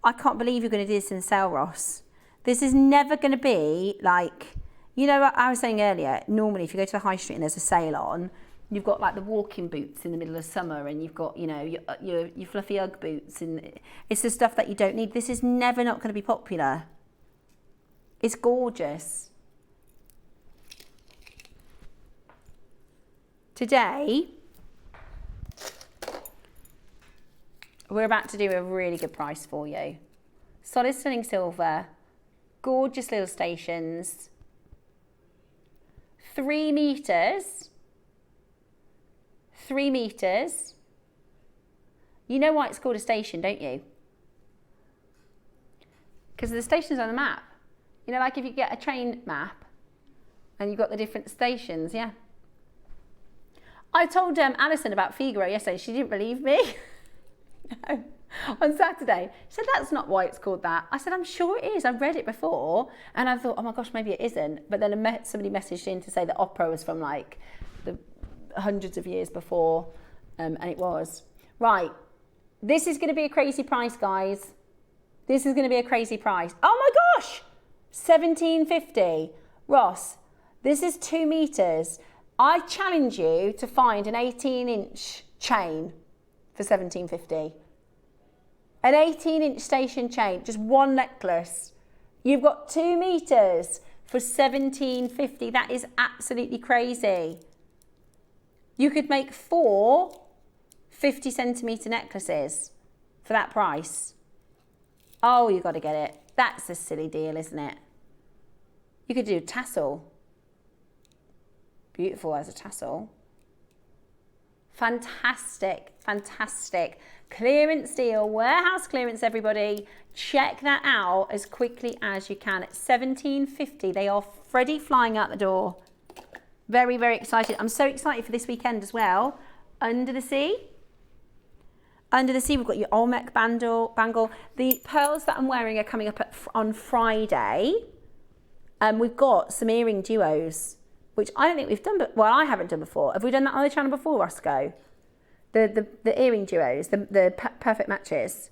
I can't believe you're going to do this in sale, Ross. This is never going to be like, you know what I was saying earlier, normally if you go to the high street and there's a sale on, you've got like the walking boots in the middle of summer and you've got, you know, your fluffy Ugg boots and it's the stuff that you don't need. This is never not going to be popular. It's gorgeous. Today, we're about to do a really good price for you. Solid stunning silver, gorgeous little stations, 3 meters. 3 meters. You know why it's called a station, don't you? Because the stations on the map. You know, like if you get a train map and you've got the different stations, yeah. I told Alison about Figaro yesterday. She didn't believe me. No. On Saturday. She said, that's not why it's called that. I said, I'm sure it is. I've read it before. And I thought, oh my gosh, maybe it isn't. But then somebody messaged in to say that opera was from like the hundreds of years before, and it was. Right, this is going to be a crazy price, guys. This is going to be a crazy price. Oh my gosh, $17.50. Ross, this is 2 meters. I challenge you to find an 18-inch chain for $17.50. An 18-inch station chain, just one necklace. You've got 2 meters for £17.50. That is absolutely crazy. You could make 4 50cm necklaces for that price. Oh, you got to get it. That's a silly deal, isn't it? You could do tassel. Beautiful as a tassel. Fantastic, fantastic. Clearance deal, warehouse clearance, everybody. Check that out as quickly as you can. At £17.50, they are Freddie flying out the door. Very, very excited. I'm so excited for this weekend as well. Under the Sea. Under the Sea, we've got your Olmec bangle. The pearls that I'm wearing are coming up on Friday. We've got some earring duos, which I don't think we've done, well, I haven't done before. Have we done that on the channel before, Roscoe? The earring duos, the perfect matches.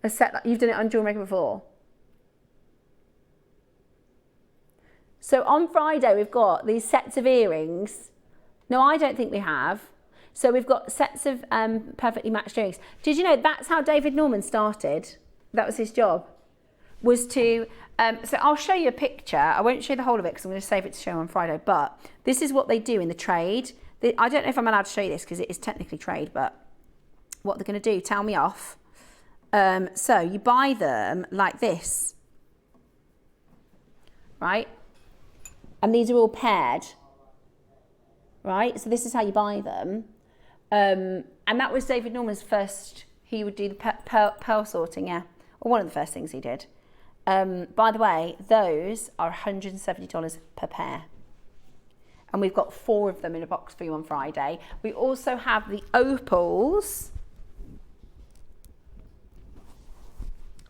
A set that you've done it on JewelleryMaker before. So on Friday, we've got these sets of earrings. No, I don't think we have. So we've got sets of perfectly matched earrings. Did you know that's how David Norman started? That was his job, was to, so I'll show you a picture. I won't show you the whole of it because I'm going to save it to show on Friday, but this is what they do in the trade. I don't know if I'm allowed to show you this because it is technically trade, but what they're going to do, tell me off. So you buy them like this, right? And these are all paired, right? So this is how you buy them. And that was David Norman's first, he would do the pearl sorting, yeah. Or one of the first things he did. By the way, those are $170 per pair. And we've got 4 of them in a box for you on Friday. We also have the opals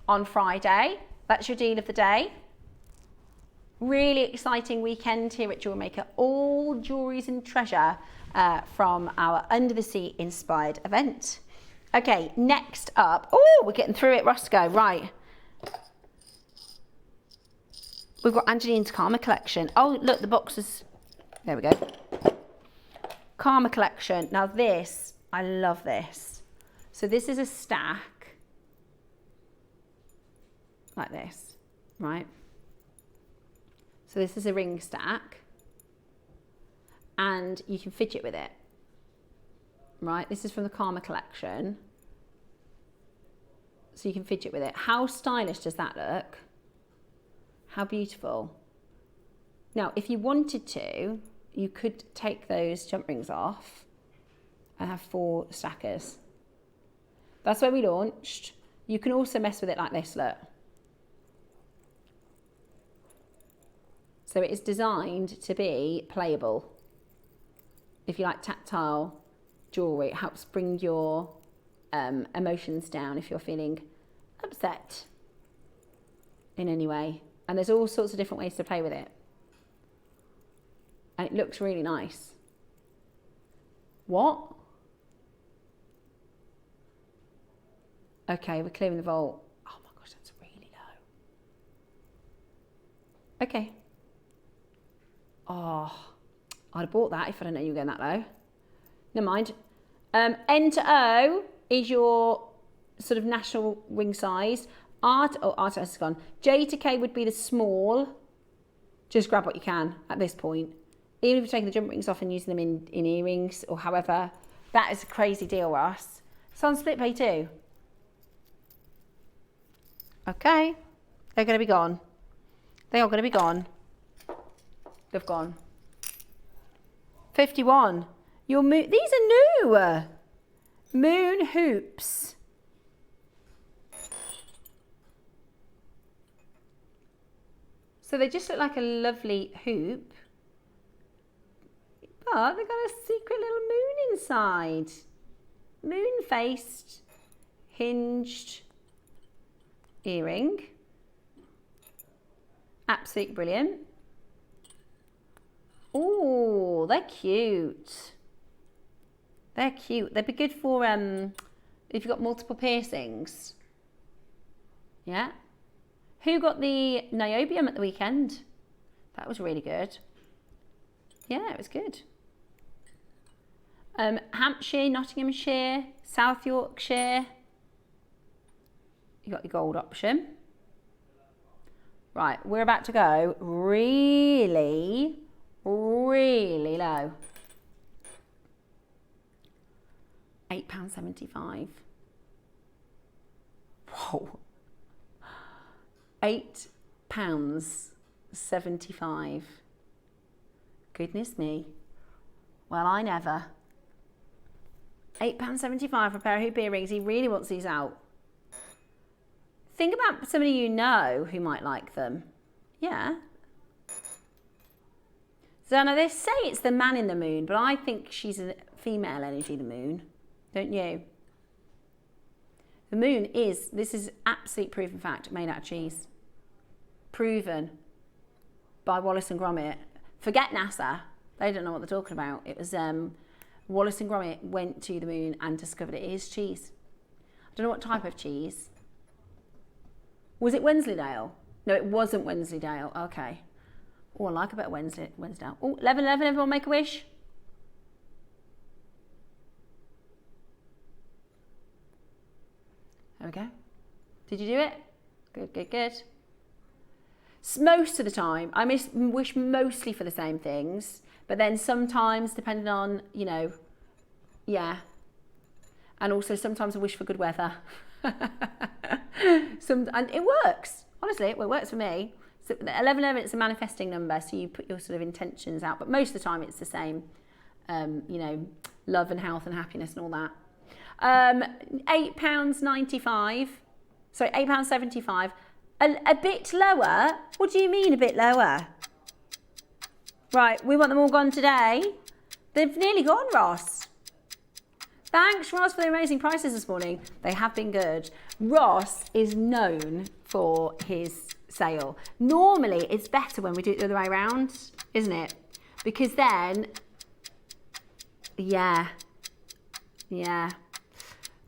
on Friday. That's your deal of the day. Really exciting weekend here at JewelleryMaker. All jewelries and treasure from our Under the Sea inspired event. Okay, next up. Oh, we're getting through it, Roscoe. Right. We've got Angeline's Karma collection. Oh, look, the boxes. There we go. Karma collection. Now this, I love this. So this is a stack like this, right? So this is a ring stack and you can fidget with it, right? This is from the Karma collection. So you can fidget with it. How stylish does that look? How beautiful. Now, if you wanted to, you could take those jump rings off and have 4 stackers. That's where we launched. You can also mess with it like this, look. So it is designed to be playable. If you like tactile jewellery, it helps bring your emotions down if you're feeling upset in any way. And there's all sorts of different ways to play with it. And it looks really nice. What? Okay, we're clearing the vault. Oh my gosh, that's really low. Okay. Oh, I'd have bought that if I didn't know you were going that low. Never mind. N to O is your sort of national ring size. R has gone. J to K would be the small. Just grab what you can at this point. Even if you're taking the jump rings off and using them in earrings or however, that is a crazy deal, Ross. It's on split pay too. Okay, they're going to be gone. They are going to be gone. They've gone. 51. Your moon. These are new. Moon hoops. So they just look like a lovely hoop. But they've got a secret little moon inside. Moon-faced, hinged earring. Absolutely brilliant. Oh, they're cute. They're cute. They'd be good for if you've got multiple piercings. Yeah. Who got the niobium at the weekend? That was really good. Yeah, it was good. Hampshire, Nottinghamshire, South Yorkshire. You got your gold option. Right, we're about to go really, really low. £8.75. Whoa. £8.75. Goodness me. Well, I never. £8.75 for a pair of hoop earrings. He really wants these out. Think about somebody you know who might like them. Yeah. So now they say it's the man in the moon, but I think she's a female energy, the moon. Don't you? The moon is, this is absolute proven fact, made out of cheese. Proven by Wallace and Gromit. Forget NASA. They don't know what they're talking about. It was Wallace and Gromit went to the moon and discovered it is cheese. I don't know what type of cheese. Was it Wensleydale? No, it wasn't Wensleydale. Okay. Oh, I like a bit of Wensleydale. Oh, 11, everyone make a wish. There we go. Did you do it? Good, good, good. Most of the time, I wish mostly for the same things, but then sometimes, depending on, you know, yeah. And also sometimes I wish for good weather. And it works. Honestly, it works for me. So 11, it's a manifesting number, so you put your sort of intentions out, but most of the time it's the same, you know, love and health and happiness and all that. £8.95, sorry, £8.75, a bit lower. What do you mean a bit lower? Right, we want them all gone today. They've nearly gone, Ross. Thanks, Ross, for the amazing prices this morning. They have been good. Ross is known for his sale. Normally, it's better when we do it the other way around, isn't it? Because then, yeah.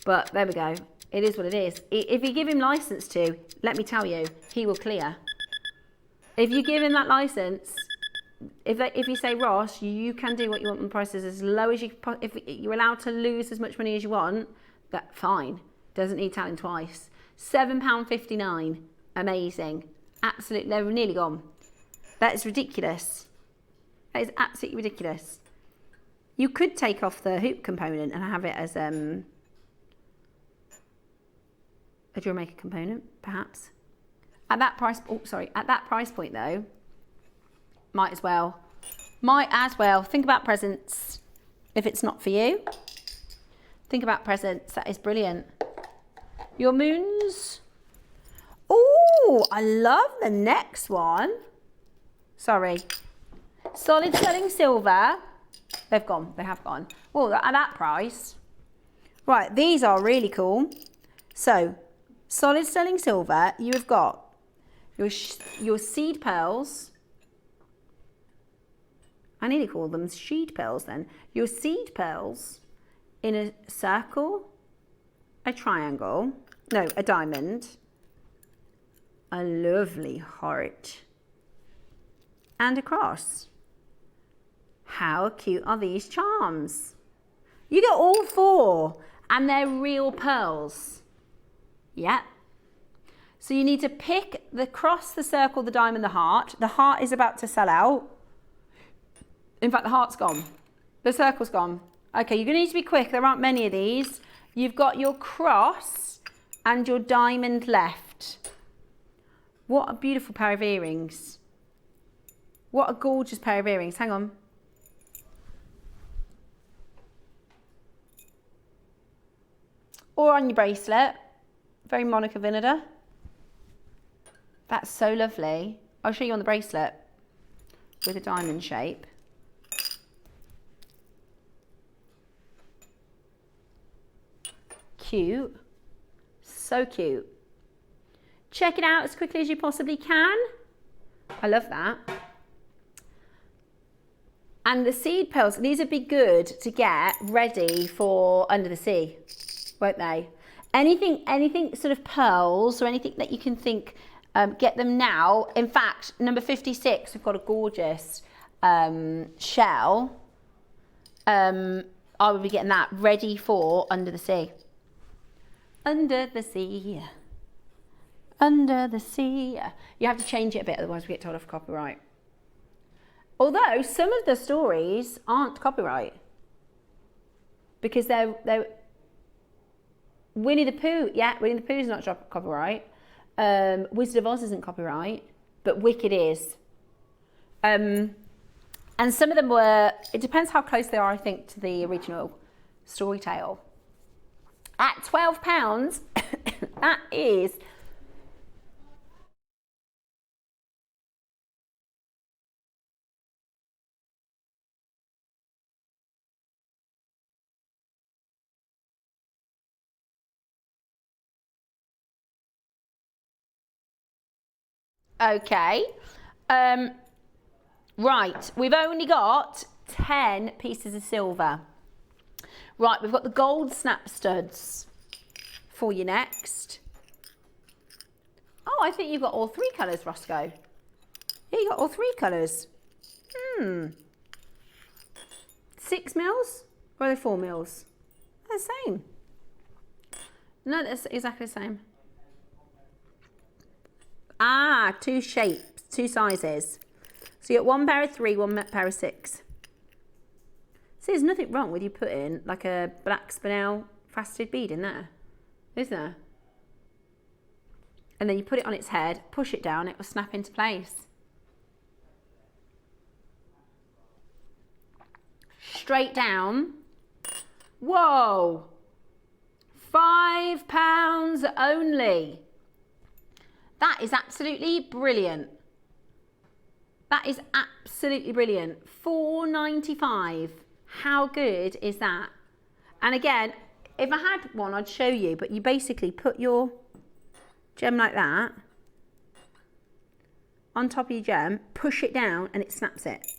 But there we go. It is what it is. If you give him license to, let me tell you, he will clear. If you give him that license, if you say, Ross, you can do what you want on the prices as low as you, if you're allowed to lose as much money as you want, that fine. Doesn't need telling twice. £7.59. Amazing. Absolutely, they're nearly gone. That is ridiculous. That is absolutely ridiculous. You could take off the hoop component and have it as a JewelleryMaker component, perhaps. At that price, at that price point though, might as well. Think about presents. If it's not for you, think about presents. That is brilliant. Your moons. Oh, I love the next one. Sorry. Solid sterling silver. They've gone. They have gone. Well, at that price. Right, these are really cool. So, solid sterling silver, you have got your seed pearls. I nearly call them sheet pearls then. Your seed pearls in a circle, a triangle, no, a diamond, a lovely heart, and a cross. How cute are these charms? You get all four, and they're real pearls. Yeah. So you need to pick the cross, the circle, the diamond, the heart. The heart is about to sell out. In fact, the heart's gone. The circle's gone. Okay, you're going to need to be quick. There aren't many of these. You've got your cross and your diamond left. What a beautiful pair of earrings. What a gorgeous pair of earrings. Hang on. Or on your bracelet. Very Monica Vinader. That's so lovely. I'll show you on the bracelet with a diamond shape. Cute. So cute. Check it out as quickly as you possibly can. I love that. And the seed pearls, these would be good to get ready for under the sea, won't they? Anything sort of pearls or anything that you can think, get them now. In fact, number 56, we've got a gorgeous shell. I would be getting that ready for under the sea. Under the sea. Under the sea. You have to change it a bit, otherwise we get told off copyright. Although some of the stories aren't copyright. Because they're Winnie the Pooh, yeah, Winnie the Pooh is not copyright. Wizard of Oz isn't copyright, but Wicked is. And some of them were, it depends how close they are, I think, to the original story tale. At £12, that is okay. Right, we've only got 10 pieces of silver. Right, we've got the gold snap studs for you next. Oh, I think you've got all three colours, Roscoe. Yeah, you got all three colours. 6 mils? Or are they 4 mils? They're the same. No, that's exactly the same. Ah, 2 shapes, 2 sizes. So you got 1 pair of 3, 1 pair of 6. So there's nothing wrong with you putting like a black spinel faceted bead in there, is there? And then you put it on its head, push it down, it will snap into place. Straight down. Whoa! £5 only. That is absolutely brilliant. That is absolutely brilliant. £4.95. How good is that? And again, if I had one, I'd show you, but you basically put your gem like that on top of your gem, push it down, and it snaps it.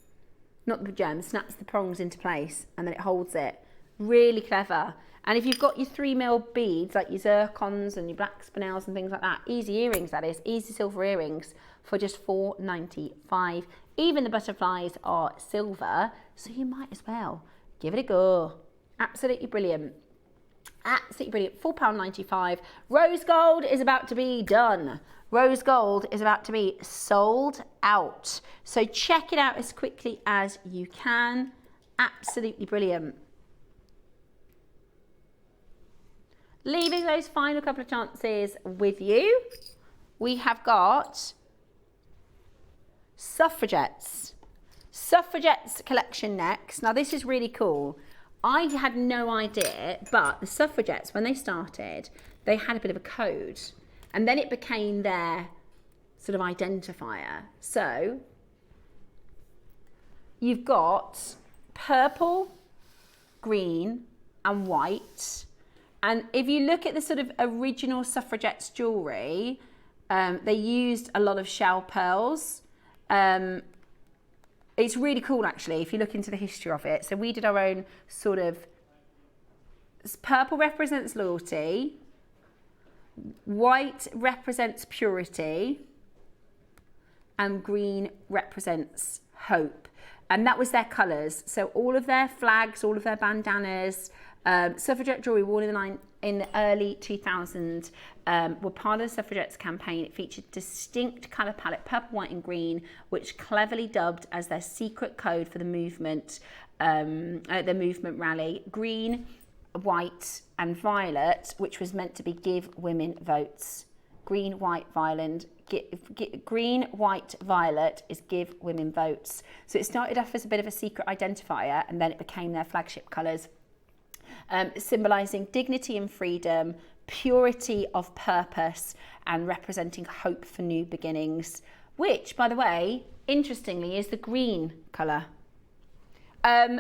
Not the gem, snaps the prongs into place, and then it holds it. Really clever. And if you've got your 3 mil beads, like your zircons and your black spinels and things like that, easy earrings that is, easy silver earrings for just £4.95. Even the butterflies are silver, so you might as well give it a go. Absolutely brilliant. Absolutely brilliant. £4.95. Rose gold is about to be done. Rose gold is about to be sold out. So check it out as quickly as you can. Absolutely brilliant. Leaving those final couple of chances with you, we have got suffragettes. Suffragettes collection next. Now this is really cool. I had no idea, but the suffragettes, when they started, they had a bit of a code, and then it became their sort of identifier. So you've got purple, green and white. And if you look at the sort of original suffragettes jewellery, they used a lot of shell pearls. It's really cool, actually, if you look into the history of it. So we did our own sort of, purple represents loyalty, white represents purity, and green represents hope. And that was their colours. So all of their flags, all of their bandanas, suffragette jewellery worn in the early 2000s were part of the suffragettes campaign. It featured distinct colour palette, purple, white and green, which cleverly dubbed as their secret code for the movement rally. Green, white and violet, which was meant to be give women votes. Green, white, violet. Green, white, violet is give women votes. So it started off as a bit of a secret identifier, and then it became their flagship colours. Symbolising dignity and freedom, purity of purpose, and representing hope for new beginnings, which, by the way, interestingly, is the green colour.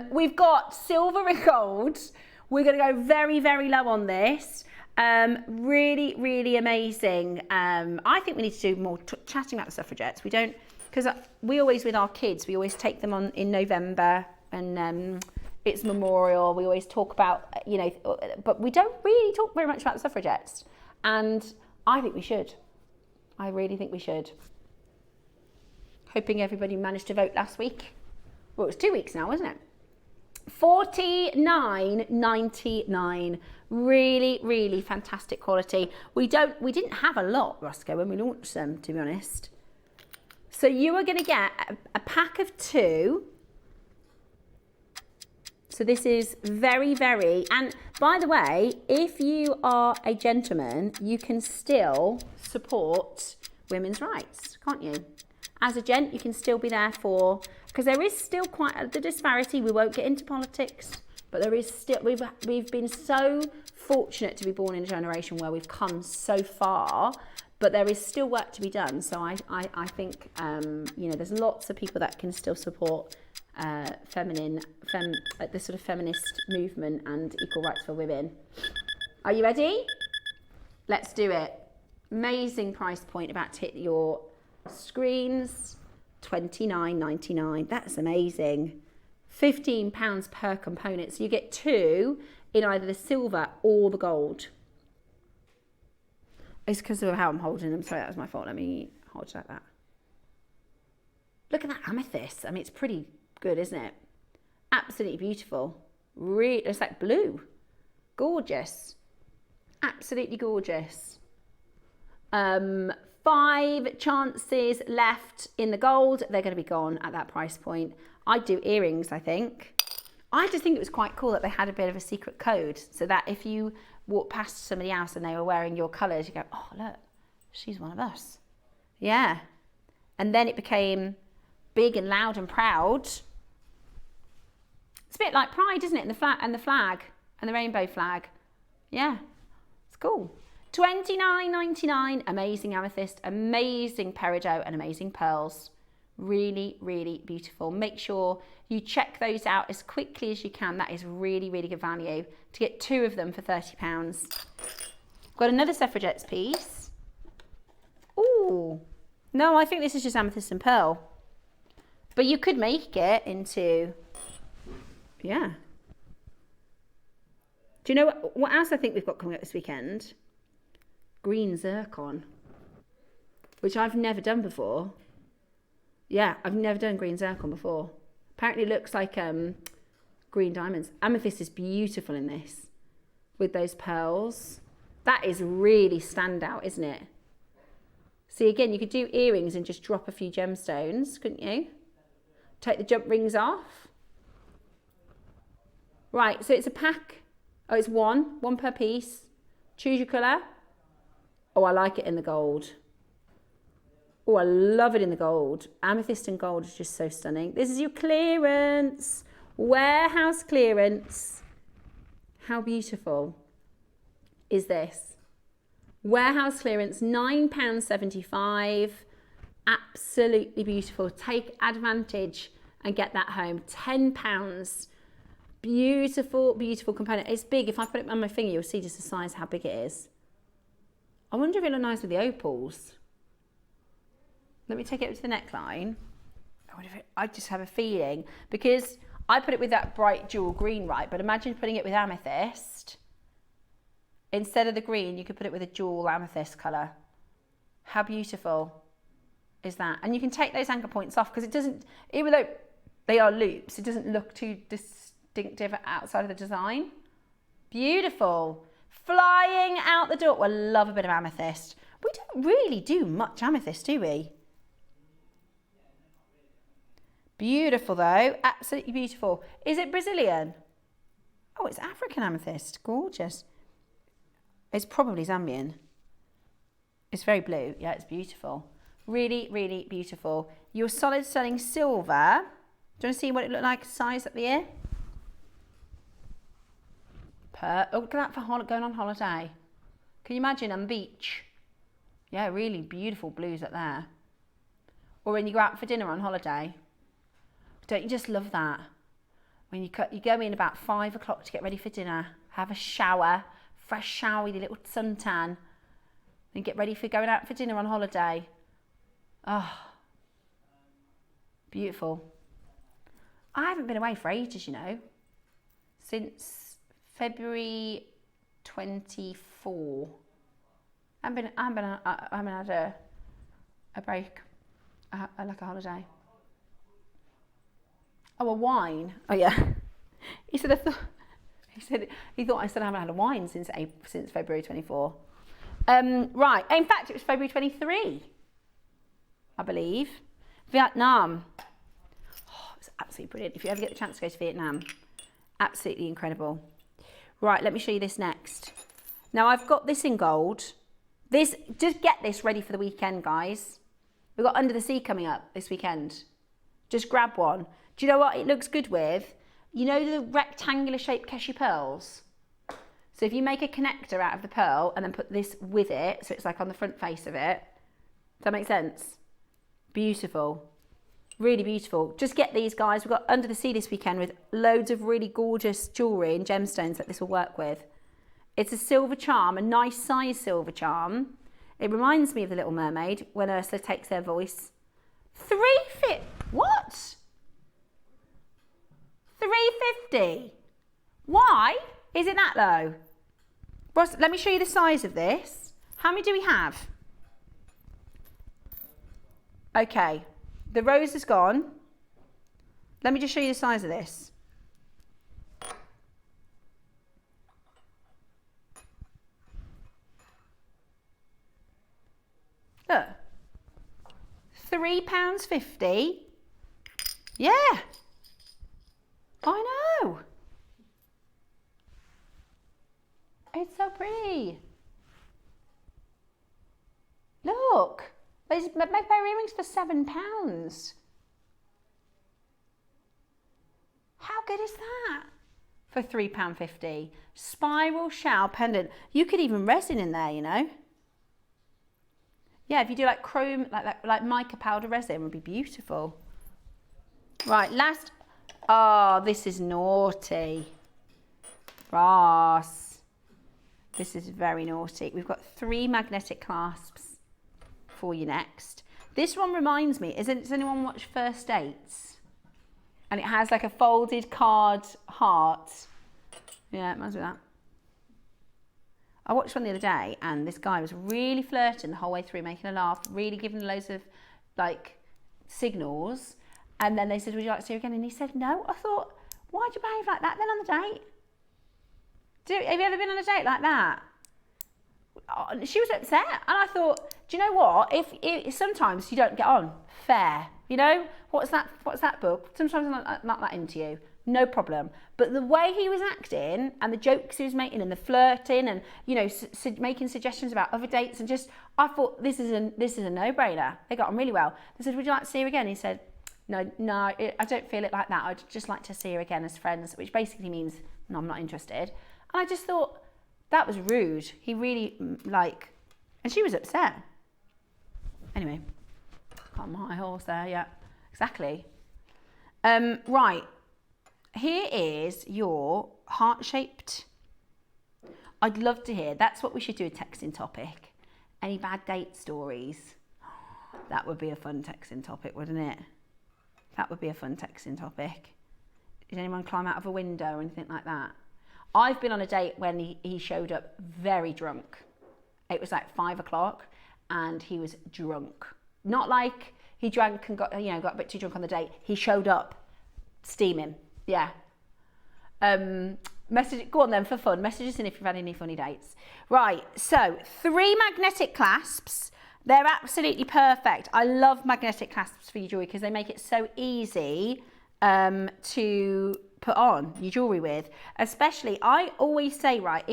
We've got silver and gold. We're going to go very, very low on this. Really, really amazing. I think we need to do more chatting about the suffragettes. We don't, because we always, with our kids, we always take them on in November, and it's Memorial. We always talk about, you know, but we don't really talk very much about the suffragettes. And I think we should. I really think we should. Hoping everybody managed to vote last week. Well, it was 2 weeks now, wasn't it? £49.99 Really, really fantastic quality. We didn't have a lot, Roscoe, when we launched them, to be honest. So you are going to get a pack of 2. So this is very, very, and by the way, if you are a gentleman, you can still support women's rights, can't you? As a gent, you can still be there for, because there is still quite the disparity. We won't get into politics, but there is still, we've been so fortunate to be born in a generation where we've come so far, but there is still work to be done. So I think, you know, there's lots of people that can still support the sort of feminist movement and equal rights for women. Are you ready? Let's do it. Amazing price point, about to hit your screens. $29.99. That's amazing. £15 per component. So you get 2 in either the silver or the gold. It's because of how I'm holding them. Sorry, that was my fault. Let me hold it like that. Look at that amethyst. I mean, it's pretty good, isn't it? Absolutely beautiful. Really, it's like blue. Gorgeous. Absolutely gorgeous. 5 chances left in the gold. They're going to be gone at that price point. I'd do earrings, I think. I just think it was quite cool that they had a bit of a secret code, so that if you walk past somebody else and they were wearing your colours, you go, oh, look, she's one of us. Yeah. And then it became big and loud and proud. It's a bit like Pride, isn't it? And the flag and the rainbow flag. Yeah, it's cool. $29.99, amazing amethyst, amazing peridot, and amazing pearls. Really, really beautiful. Make sure you check those out as quickly as you can. That is really, really good value to get 2 of them for £30. Got another suffragettes piece. Ooh, no, I think this is just amethyst and pearl. But you could make it into, yeah. Do you know what else I think we've got coming up this weekend? Green zircon, which I've never done before. Yeah, I've never done green zircon before. Apparently it looks like green diamonds. Amethyst is beautiful in this with those pearls. That is really standout, isn't it? See, again, you could do earrings and just drop a few gemstones, couldn't you? Take the jump rings off. Right, so it's a pack. Oh, it's one per piece. Choose your colour. Oh, I like it in the gold. Oh, I love it in the gold. Amethyst and gold is just so stunning. This is your clearance. Warehouse clearance. How beautiful is this? Warehouse clearance, £9.75. Absolutely beautiful. Take advantage and get that home. £10. Beautiful, beautiful component. It's big. If I put it on my finger, you'll see just the size, how big it is. I wonder if it'll look nice with the opals. Let me take it up to the neckline. I just have a feeling, because I put it with that bright jewel green, right? But imagine putting it with amethyst. Instead of the green, you could put it with a jewel amethyst colour. How beautiful is that? And you can take those anchor points off, because it doesn't, even though they are loops, it doesn't look too distinctive outside of the design. Beautiful. Flying out the door. I love a bit of amethyst. We don't really do much amethyst, do we? Beautiful though, absolutely beautiful. Is it Brazilian? Oh, it's African amethyst, gorgeous. It's probably Zambian. It's very blue, yeah, it's beautiful. Really, really beautiful. Your solid sterling silver. Do you want to see what it looked like, size up the ear? Oh, look at that for going on holiday. Can you imagine on the beach? Yeah, really beautiful blues up there. Or when you go out for dinner on holiday. Don't you just love that? When you go in about 5 o'clock to get ready for dinner, have a shower, fresh shower with your little suntan, then get ready for going out for dinner on holiday. Oh, beautiful. I haven't been away for ages, you know, since February 24. I haven't had a break, like a holiday. Oh, a wine. Oh, yeah. He said, He thought I said I haven't had a wine since February 24. Right, in fact, it was February 23, I believe. Vietnam. Oh, it was absolutely brilliant. If you ever get the chance to go to Vietnam, absolutely incredible. Right, let me show you this next. Now, I've got this in gold. Just get this ready for the weekend, guys. We've got Under the Sea coming up this weekend. Just grab one. Do you know what it looks good with? You know the rectangular shaped Keshi pearls? So if you make a connector out of the pearl and then put this with it, so it's like on the front face of it. Does that make sense? Beautiful. Really beautiful. Just get these, guys. We've got Under the Sea this weekend with loads of really gorgeous jewellery and gemstones that this will work with. It's a silver charm, a nice size silver charm. It reminds me of The Little Mermaid when Ursula takes her voice. What? 350. Why is it that low? Ross, let me show you the size of this. How many do we have? Okay, the rose is gone. Let me just show you the size of this. Look, £3.50. Yeah, I know. It's so pretty. Look, there's magpie earrings for £7. How good is that? For £3.50. Spiral shell pendant. You could even resin in there, you know. Yeah, if you do like chrome, like mica powder resin, would be beautiful. Right, last. Oh, this is naughty. Ross. This is very naughty. We've got 3 magnetic clasps for you next. This one reminds me, does anyone watch First Dates? And it has like a folded card heart. Yeah, it reminds me of that. I watched one the other day and this guy was really flirting the whole way through, making a laugh, really giving loads of like signals. And then they said, would you like to see her again? And he said, no. I thought, why'd you behave like that then on the date? Have you ever been on a date like that? She was upset. And I thought, do you know what? If sometimes you don't get on, fair. You know, what's that book? Sometimes I'm not that into you. No problem. But the way he was acting and the jokes he was making and the flirting and, you know, making suggestions about other dates and just, I thought this is a no-brainer. They got on really well. They said, would you like to see her again? He said, no, I don't feel it like that. I'd just like to see her again as friends, which basically means, no, I'm not interested. And I just thought that was rude. He really, and she was upset. Anyway, got my horse there, yeah, exactly. Right. Here is your heart-shaped. I'd love to hear. That's what we should do a texting topic. Any bad date stories? That would be a fun texting topic, wouldn't it? That would be a fun texting topic. Did anyone climb out of a window or anything like that? I've been on a date when he showed up very drunk. It was like 5 o'clock and he was drunk. Not like he drank and got a bit too drunk on the date. He showed up steaming. Yeah. Go on then for fun. Message us in if you've had any funny dates. Right, so 3 magnetic clasps. They're absolutely perfect. I love magnetic clasps for your jewellery because they make it so easy to put on your jewellery with. Especially, I always say, right,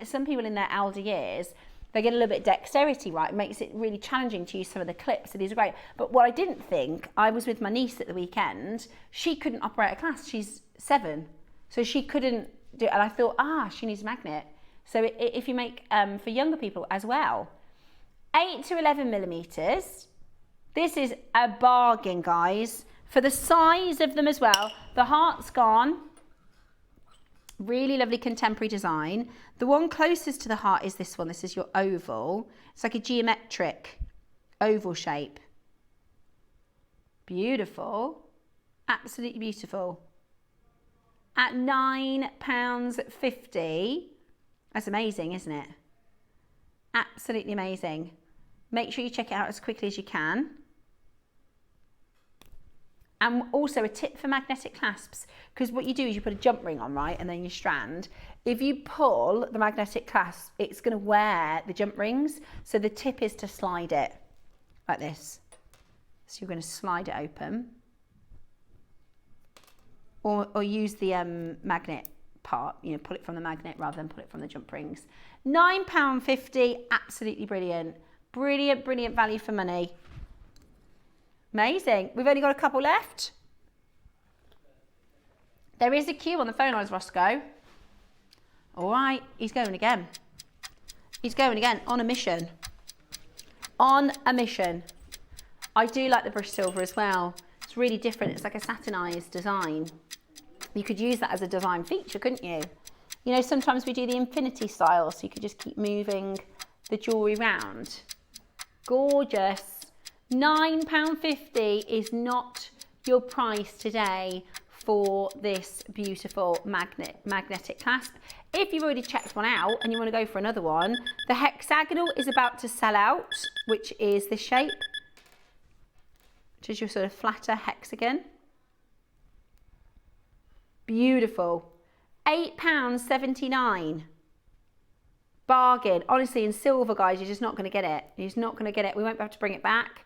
some people in their elder years, they get a little bit of dexterity, right? It makes it really challenging to use some of the clips, so these are great. But what I didn't think, I was with my niece at the weekend, she couldn't operate a clasp, she's 7. So she couldn't do it, and I thought, she needs a magnet. So if you make, for younger people as well, 8 to 11 millimeters. This is a bargain, guys. For the size of them as well, the heart's gone. Really lovely contemporary design. The one closest to the heart is this one. This is your oval. It's like a geometric oval shape. Beautiful. Absolutely beautiful. At £9.50. That's amazing, isn't it? Absolutely amazing. Make sure you check it out as quickly as you can. And also a tip for magnetic clasps, because what you do is you put a jump ring on, right, and then you strand. If you pull the magnetic clasp, it's going to wear the jump rings. So the tip is to slide it like this. So you're going to slide it open, or use the magnet part, you know, pull it from the magnet rather than pull it from the jump rings. £9.50, absolutely brilliant. Brilliant, brilliant value for money. Amazing. We've only got a couple left. There is a queue on the phone lines, Roscoe. All right, he's going again. He's going again, on a mission. On a mission. I do like the brushed silver as well. It's really different. It's like a satinized design. You could use that as a design feature, couldn't you? You know, sometimes we do the infinity style, so you could just keep moving the jewellery round. Gorgeous. £9.50 is not your price today for this beautiful magnetic clasp. If you've already checked one out and you want to go for another one, the hexagonal is about to sell out, which is this shape, which is your sort of flatter hexagon. Beautiful. £8.79. Bargain. Honestly, in silver, guys, you're just not going to get it. You're just not going to get it. We won't be able to bring it back.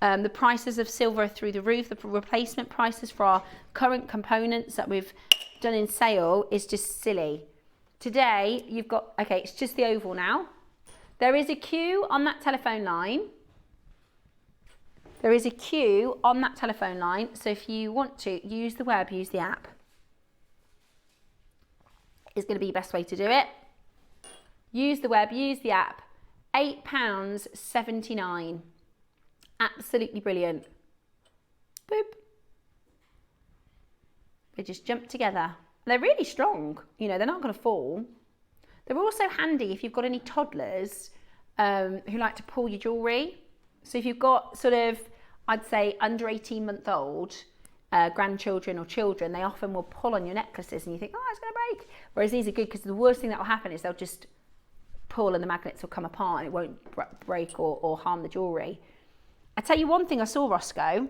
The prices of silver are through the roof. The replacement prices for our current components that we've done in sale is just silly. Today, you've got, okay, it's just the oval now. There is a queue on that telephone line. There is a queue on that telephone line. So if you want to use the web, use the app. Is going to be the best way to do it. Use the web, use the app. £8.79. Absolutely brilliant. Boop. They just jump together. They're really strong. You know, they're not going to fall. They're also handy if you've got any toddlers who like to pull your jewellery. So if you've got sort of, I'd say, under 18-month-old grandchildren or children, they often will pull on your necklaces and you think, oh, it's going to break. Whereas these are good because the worst thing that will happen is they'll just pull and the magnets will come apart and it won't break or harm the jewellery. I tell you one thing I saw, Roscoe,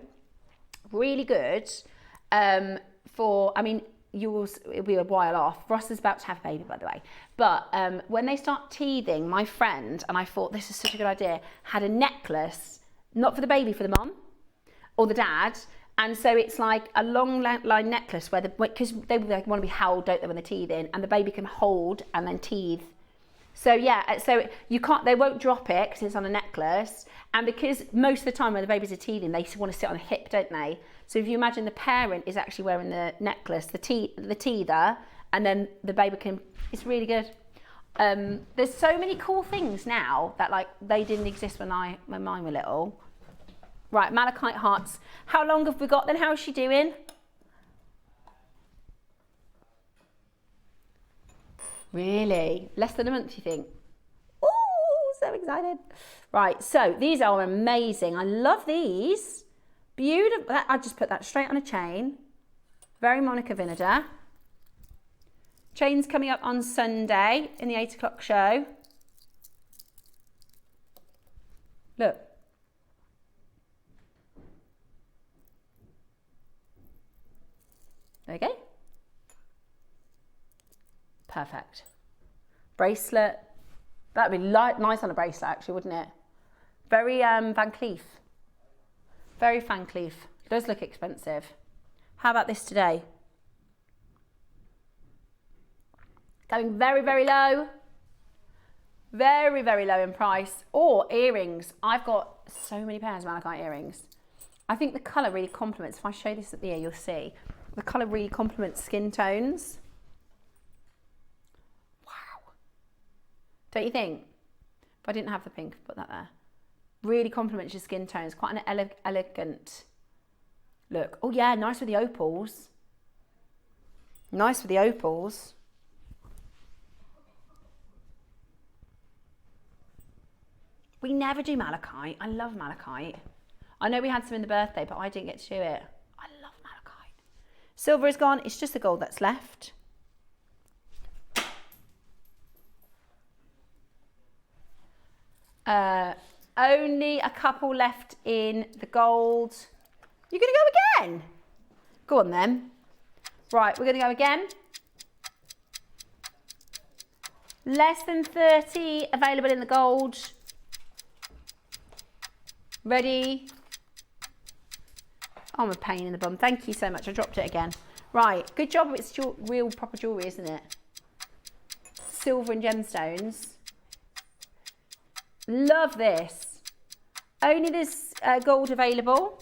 really good for, I mean, it'll be a while off. Ross is about to have a baby, by the way. But when they start teething, my friend, and I thought this is such a good idea, had a necklace, not for the baby, for the mum or the dad. And so it's like a long line necklace where because they want to be held, don't they, when they're teething, and the baby can hold and then teeth. So yeah, so you can't, they won't drop it because it's on a necklace. And because most of the time when the babies are teething, they want to sit on a hip, don't they? So if you imagine the parent is actually wearing the necklace, the teether, and then the baby can, it's really good. There's so many cool things now that like they didn't exist when mine were little. Right, malachite hearts. How long have we got then? How's she doing? Really? Less than a month, you think? Oh, so excited. Right, so these are amazing. I love these. Beautiful. I just put that straight on a chain. Very Monica Vinader. Chain's coming up on Sunday in the 8 o'clock show. Look. There you go. Perfect. Bracelet. That would be nice on a bracelet, actually, wouldn't it? Very Van Cleef. Very Van Cleef. It does look expensive. How about this today? Going very, very low. Very, very low in price. Or earrings. I've got so many pairs of malachite earrings. I think the colour really complements. If I show this at the ear, you'll see. The colour really complements skin tones. Wow. Don't you think? If I didn't have the pink, put that there. Really complements your skin tones. Quite an elegant look. Oh yeah, nice with the opals. Nice with the opals. We never do malachite. I love malachite. I know we had some in the birthday, but I didn't get to do it. I love malachite. Silver is gone. It's just the gold that's left. Only a couple left in the gold. You're going to go again? Go on then. Right, we're going to go again. Less than 30 available in the gold. Ready? Oh, I'm a pain in the bum. Thank you so much. I dropped it again. Right, good job. It's real proper jewellery, isn't it? Silver and gemstones. Love this. Only this gold available.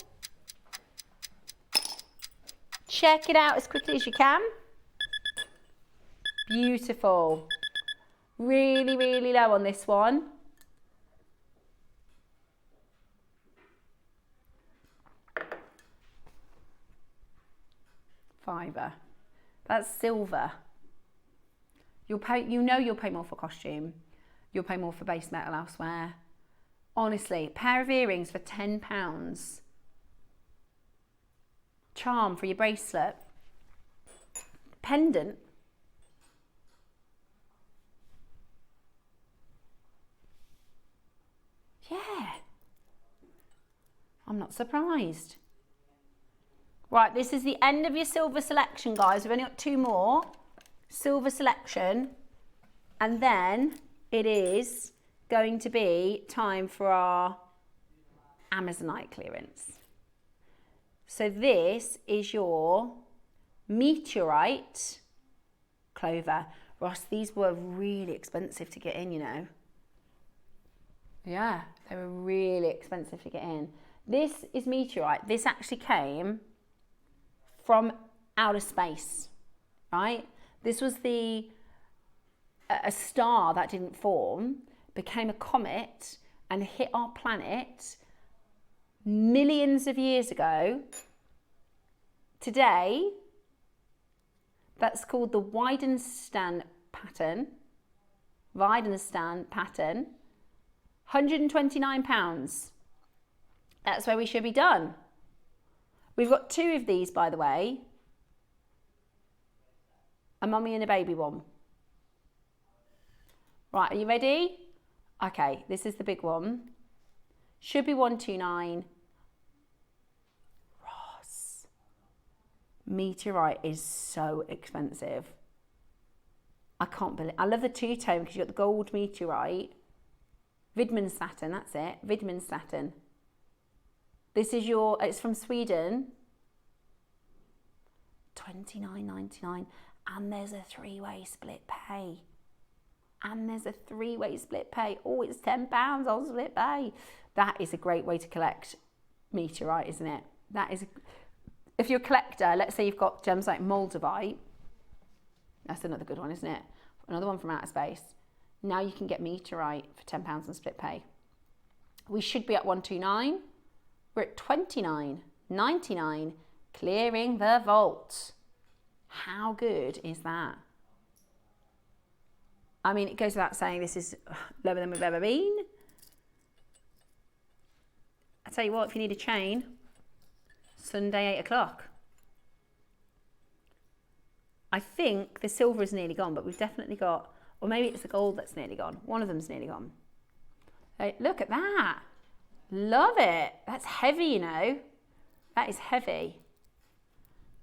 Check it out as quickly as you can. Beautiful. Really, really low on this one. £5. That's silver. You'll pay, you know you'll pay more for costume. You'll pay more for base metal elsewhere. Honestly, pair of earrings for £10. Charm for your bracelet. Pendant. Yeah. I'm not surprised. Right, this is the end of your silver selection, guys. We've only got 2 more. Silver selection. And then it is going to be time for our Amazonite clearance. So this is your meteorite clover. Ross, these were really expensive to get in, you know. Yeah, they were really expensive to get in. This is meteorite. This actually came from outer space, right? This was a star that didn't form, became a comet and hit our planet millions of years ago. Today, that's called the Weidenstein pattern. Weidenstein pattern. £129. That's where we should be done. We've got 2 of these, by the way. A mummy and a baby one. Right, are you ready? Okay, this is the big one. Should be 129. Ross. Meteorite is so expensive. I can't believe. I love the two-tone because you've got the gold meteorite. Widmanstatten, that's it. Widmanstatten. This is it's from Sweden. $29.99. And there's a 3-way split pay. And there's a 3-way split pay. Oh, it's £10 on split pay. That is a great way to collect meteorite, isn't it? That is, if you're a collector, let's say you've got gems like Moldavite. That's another good one, isn't it? Another one from outer space. Now you can get meteorite for £10 on split pay. We should be at 129. We're at 29.99, clearing the vault. How good is that? I mean, it goes without saying this is lower than we've ever been. I tell you what, if you need a chain, Sunday 8 o'clock. I think the silver is nearly gone, but we've definitely got, or maybe it's the gold that's nearly gone. One of them's nearly gone. Hey, look at that. Love it. That's heavy, you know. That is heavy.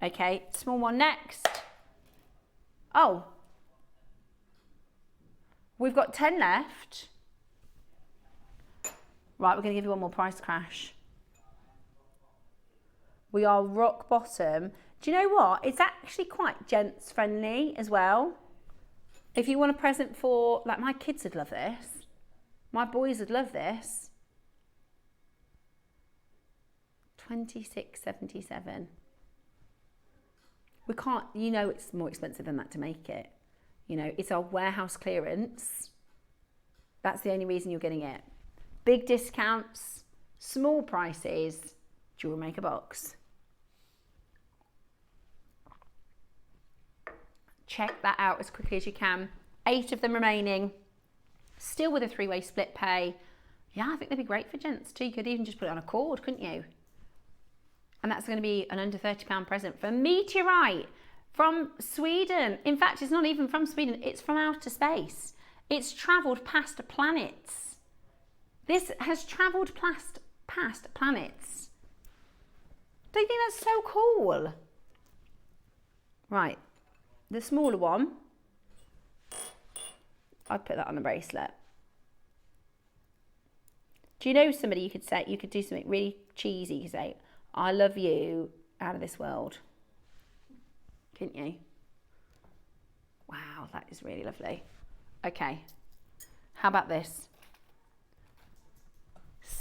Okay, small one next. Oh. We've got 10 left. Right, we're going to give you one more price crash. We are rock bottom. Do you know what? It's actually quite gents friendly as well. If you want a present for, like, my kids would love this. My boys would love this. $26.77. We can't, you know, it's more expensive than that to make it. You know, it's our warehouse clearance. That's the only reason you're getting it. Big discounts, small prices, JewelleryMaker box. Check that out as quickly as you can. 8 of them remaining. Still with a 3-way split pay. Yeah, I think they'd be great for gents too. You could even just put it on a cord, couldn't you? And that's going to be an under £30 present for meteorite from Sweden. In fact, it's not even from Sweden. It's from outer space. It's travelled past planets. This has travelled past planets. Don't you think that's so cool? Right, the smaller one, I'd put that on the bracelet. Do you know somebody you could say, you could do something really cheesy, you could say, I love you, out of this world. Couldn't you? Wow, that is really lovely. Okay, how about this?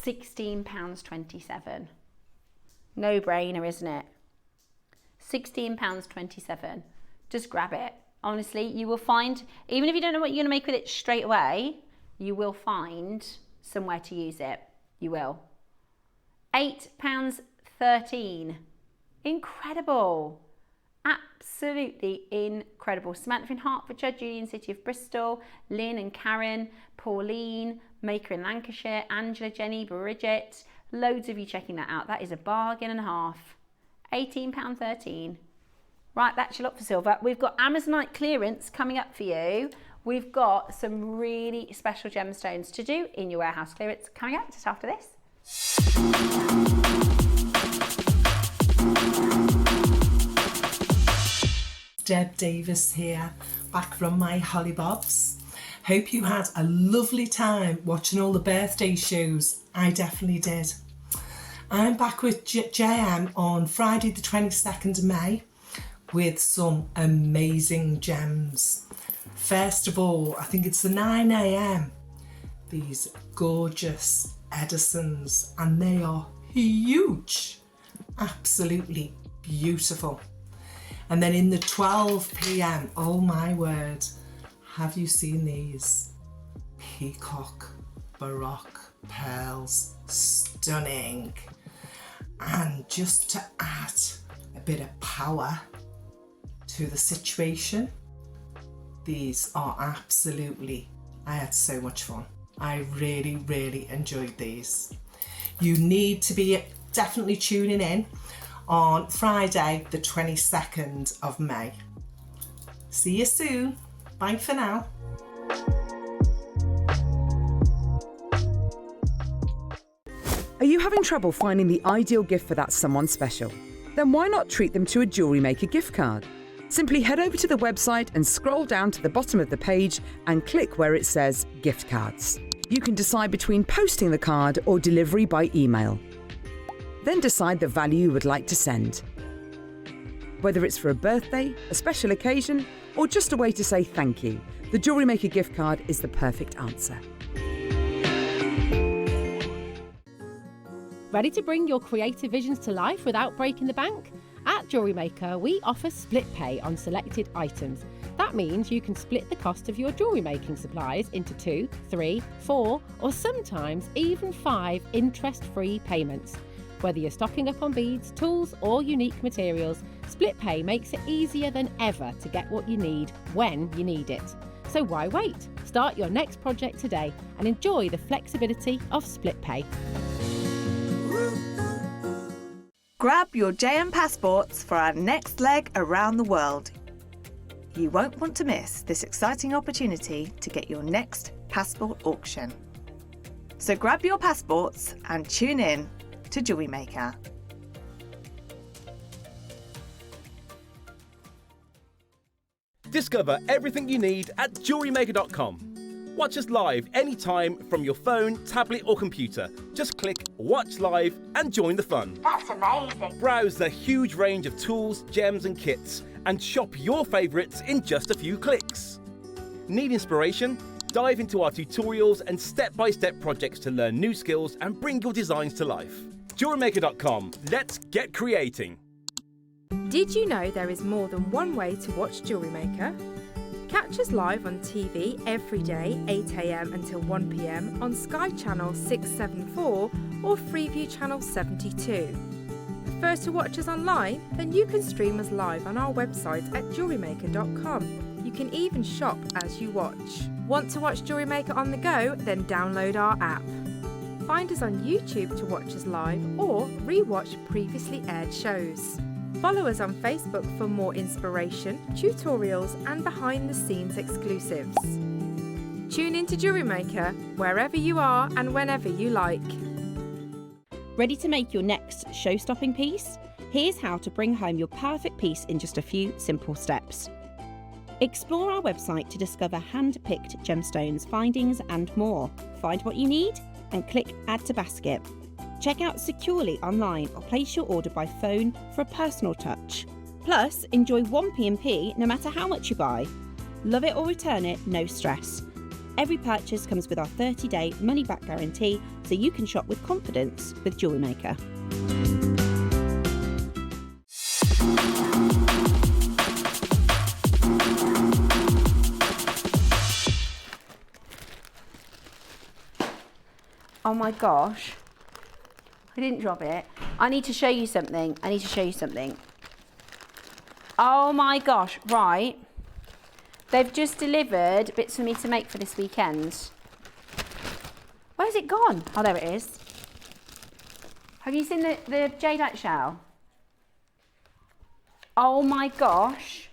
£16.27. No brainer, isn't it? £16.27. Just grab it. Honestly, you will find, even if you don't know what you're going to make with it straight away, you will find somewhere to use it. You will. £8.13. Incredible. Absolutely incredible. Samantha in Hertfordshire, Julie in City of Bristol, Lynn and Karen, Pauline, Maker in Lancashire, Angela, Jenny, Bridget. Loads of you checking that out. That is a bargain and a half. £18.13. Right, that's your lot for silver. We've got Amazonite clearance coming up for you. We've got some really special gemstones to do in your warehouse clearance coming up just after this. Deb Davis here, back from my Hollybobs. Hope you had a lovely time watching all the birthday shows. I definitely did. I'm back with JM on Friday the 22nd of May with some amazing gems. First of all, I think it's the 9 AM. These gorgeous Edisons, and they are huge, absolutely beautiful. And then in the 12 PM, oh my word, have you seen these? Peacock Baroque pearls, stunning. And just to add a bit of power to the situation, these are absolutely, I had so much fun. I really, really enjoyed these. You need to be definitely tuning in on Friday, the 22nd of May. See you soon. Bye for now. Are you having trouble finding the ideal gift for that someone special? Then why not treat them to a JewelleryMaker gift card? Simply head over to the website and scroll down to the bottom of the page and click where it says gift cards. You can decide between posting the card or delivery by email. Then decide the value you would like to send. Whether it's for a birthday, a special occasion, or just a way to say thank you, the JewelleryMaker gift card is the perfect answer. Ready to bring your creative visions to life without breaking the bank? At JewelleryMaker, we offer split pay on selected items. That means you can split the cost of your jewellery making supplies into 2, 3, 4, or sometimes even 5 interest-free payments. Whether you're stocking up on beads, tools, or unique materials, split pay makes it easier than ever to get what you need when you need it. So why wait? Start your next project today and enjoy the flexibility of split pay. Grab your JM passports for our next leg around the world. You won't want to miss this exciting opportunity to get your next passport auction. So grab your passports and tune in to JewelleryMaker. Discover everything you need at JewelleryMaker.com. Watch us live anytime from your phone, tablet or computer. Just click Watch Live and join the fun. That's amazing. Browse the huge range of tools, gems and kits and shop your favourites in just a few clicks. Need inspiration? Dive into our tutorials and step-by-step projects to learn new skills and bring your designs to life. JewelleryMaker.com. Let's get creating. Did you know there is more than one way to watch JewelleryMaker? Catch us live on TV every day, 8 AM until 1 PM on Sky Channel 674 or Freeview Channel 72. Prefer to watch us online? Then you can stream us live on our website at JewelleryMaker.com. You can even shop as you watch. Want to watch JewelleryMaker on the go? Then download our app. Find us on YouTube to watch us live or re-watch previously aired shows. Follow us on Facebook for more inspiration, tutorials and behind-the-scenes exclusives. Tune in to JewelleryMaker wherever you are and whenever you like. Ready to make your next show-stopping piece? Here's how to bring home your perfect piece in just a few simple steps. Explore our website to discover hand-picked gemstones, findings and more. Find what you need and click Add to Basket. Check out securely online or place your order by phone for a personal touch. Plus, enjoy 1p&p no matter how much you buy. Love it or return it, no stress. Every purchase comes with our 30-day money-back guarantee, so you can shop with confidence with JewelleryMaker. Oh my gosh. I didn't drop it. I need to show you something. Oh my gosh, right. They've just delivered bits for me to make for this weekend. Where's it gone? Oh, there it is. Have you seen the jadeite shell? Oh my gosh.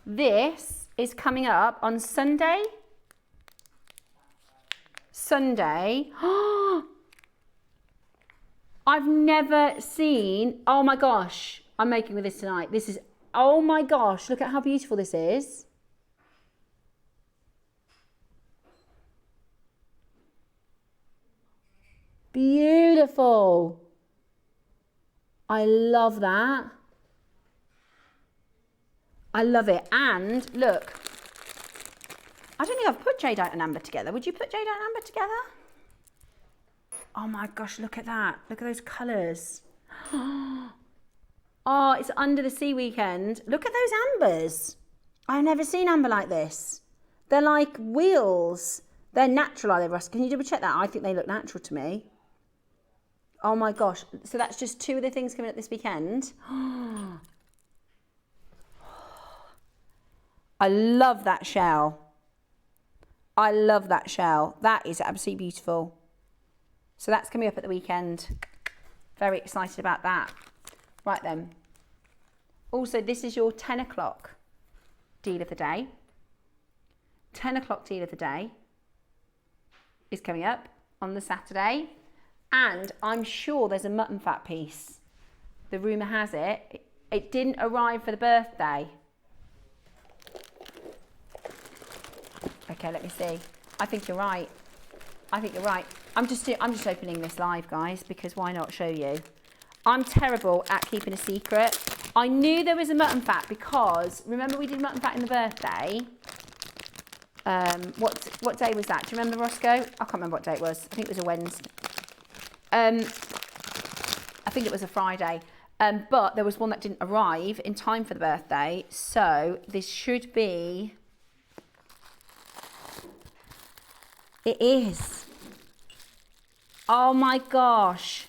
This is coming up on Sunday. I've never seen, oh my gosh, I'm making with this tonight. This is, oh my gosh, look at how beautiful this is. Beautiful. I love that. I love it. And look, I don't think I've put jadeite and amber together. Would you put jadeite and amber together? Oh my gosh, look at that. Look at those colours. Oh, it's under the sea weekend. Look at those ambers. I've never seen amber like this. They're like wheels. They're natural, are they, Russ? Can you double check that? I think they look natural to me. Oh my gosh. So that's just two of the things coming up this weekend. I love that shell. I love that shell. That is absolutely beautiful. So that's coming up at the weekend. Very excited about that. Right then. Also, this is your 10 o'clock deal of the day. 10 o'clock deal of the day is coming up on the Saturday. And I'm sure there's a mutton fat piece. The rumour has it. It didn't arrive for the birthday. Okay, let me see. I think you're right. I'm just opening this live, guys, because why not show you? I'm terrible at keeping a secret. I knew there was a mutton fat because, remember we did mutton fat in the birthday? What day was that? Do you remember, Roscoe? I can't remember what day it was. I think it was a Wednesday. I think it was a Friday. But there was one that didn't arrive in time for the birthday. So this should be... It is. Oh my gosh.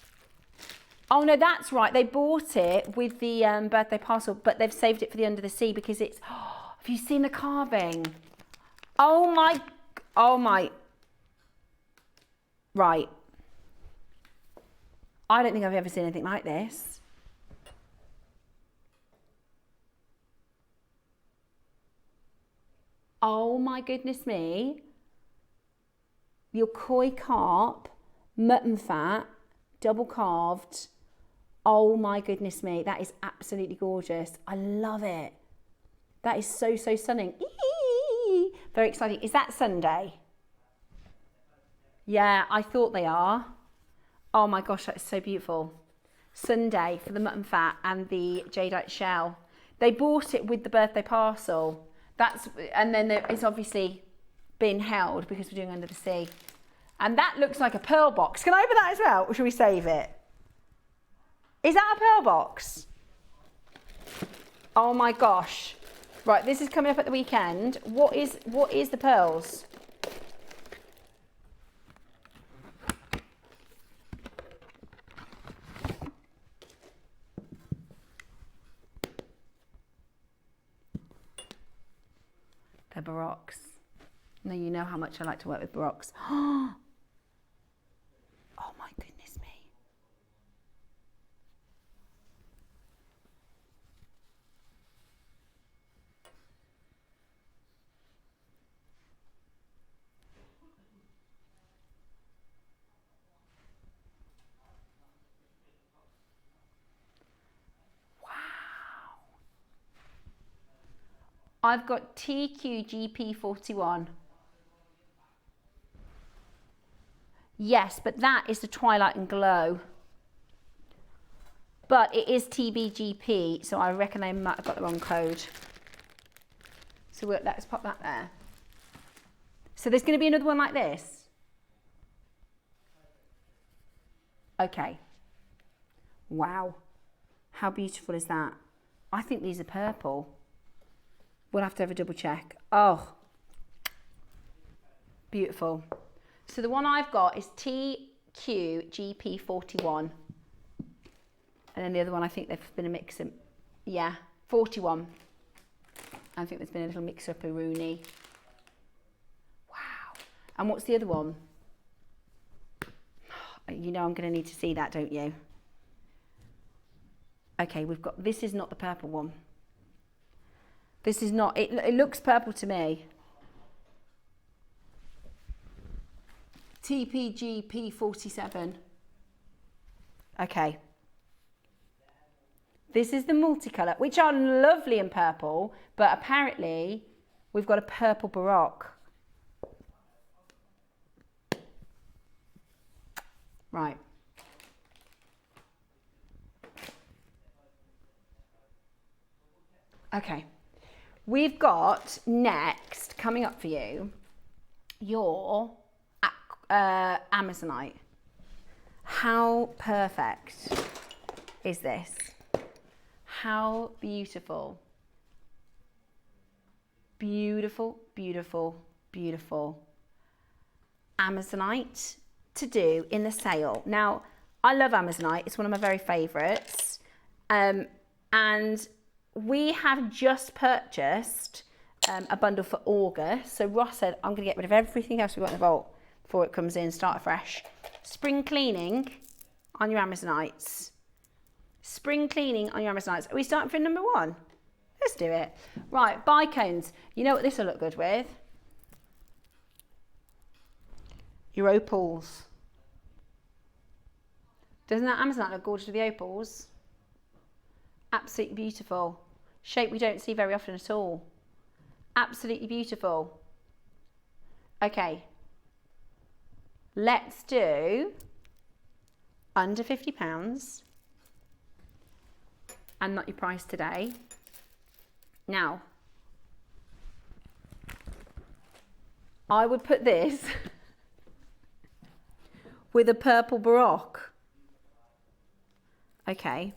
Oh no, that's right. They bought it with the birthday parcel, but they've saved it for the under the sea because it's... Oh, have you seen the carving? Oh my... Right. I don't think I've ever seen anything like this. Oh my goodness me. Your koi carp, mutton fat, double carved. Oh my goodness me, that is absolutely gorgeous. I love it. That is so, so stunning. Eee! Very exciting. Is that Sunday? Yeah, I thought they are. Oh my gosh, that is so beautiful. Sunday for the mutton fat and the jadeite shell. They bought it with the birthday parcel. And then it's obviously been held because we're doing under the sea. And that looks like a pearl box. Can I open that as well, or should we save it? Is that a pearl box? Oh my gosh. Right, this is coming up at the weekend. What is the pearls? They're baroques. No, you know how much I like to work with baroques. Oh my goodness me. I've got TQGP41. Yes, but that is the Twilight and Glow. But it is TBGP, so I reckon I might have got the wrong code. So let's pop that there. So there's going to be another one like this. Okay. Wow. How beautiful is that? I think these are purple. We'll have to have a double check. Oh. Beautiful. So the one I've got is TQGP41. And then the other one, I think there's been a mix of, yeah, 41. I think there's been a little mix up of Rooney. Wow. And what's the other one? You know I'm going to need to see that, don't you? Okay, we've got, this is not the purple one. This is not, it looks purple to me. TPGP47. Okay. This is the multicolour, which are lovely in purple, but apparently we've got a purple Baroque. Right. Okay. We've got next, coming up for you, your Amazonite. How perfect is this? How beautiful. Beautiful, beautiful, beautiful. Amazonite to do in the sale. Now, I love Amazonite. It's one of my very favourites. And we have just purchased a bundle for August. So Ross said, I'm going to get rid of everything else we've got in the vault before it comes in, start afresh. Spring cleaning on your Amazonites. Spring cleaning on your Amazonites. Are we starting for number 1? Let's do it. Right, bicones. You know what this will look good with? Your opals. Doesn't that Amazonite look gorgeous with the opals? Absolutely beautiful. Shape we don't see very often at all. Absolutely beautiful. Okay. Let's do under £50 and not your price today. Now, I would put this with a purple Baroque. Okay.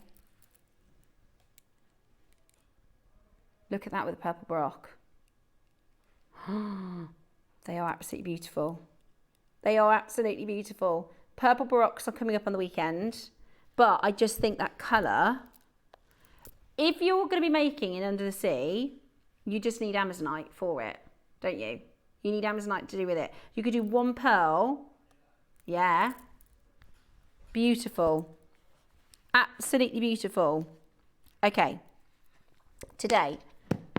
Look at that with a purple Baroque. They are absolutely beautiful. They are absolutely beautiful. Purple Baroques are coming up on the weekend, but I just think that colour, if you're going to be making it under the sea, you just need Amazonite for it, don't you? You need Amazonite to do with it. You could do one pearl. Yeah. Beautiful. Absolutely beautiful. Okay. Today,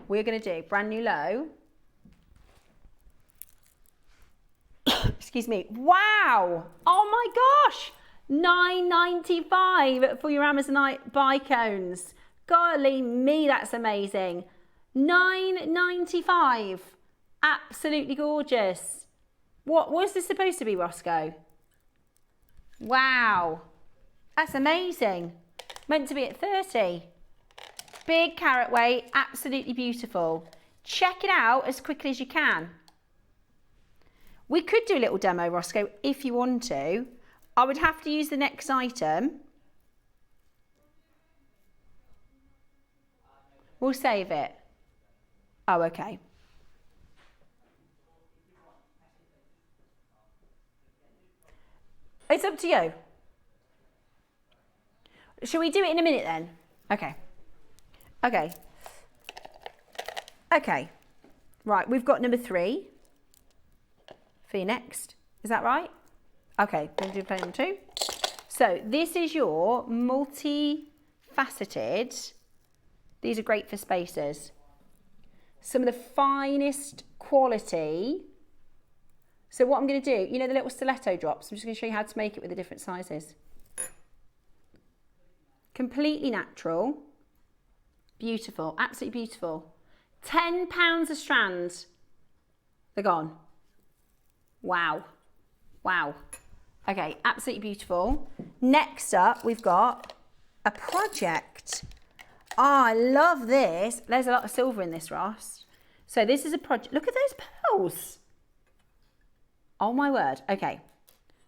we're going to do brand new low. Excuse me. Wow. Oh my gosh. £9.95 for your Amazonite bicones. Golly me, that's amazing. £9.95. Absolutely gorgeous. What was this supposed to be, Roscoe? Wow. That's amazing. Meant to be at 30. Big carat weight, absolutely beautiful. Check it out as quickly as you can. We could do a little demo, Roscoe, if you want to. I would have to use the next item. We'll save it. Oh, okay. It's up to you. Shall we do it in a minute then? Okay. Okay. Okay. Right, we've got number 3 for you next. Is that right? Okay, we'll do play number 2. So this is your multi-faceted. These are great for spacers. Some of the finest quality. So what I'm going to do, you know the little stiletto drops? I'm just going to show you how to make it with the different sizes. Completely natural. Beautiful, absolutely beautiful. £10 a strand. They're gone. Wow. Wow. Okay, absolutely beautiful. Next up, we've got a project. Oh, I love this. There's a lot of silver in this, Ross. So this is a project. Look at those pearls. Oh my word. Okay.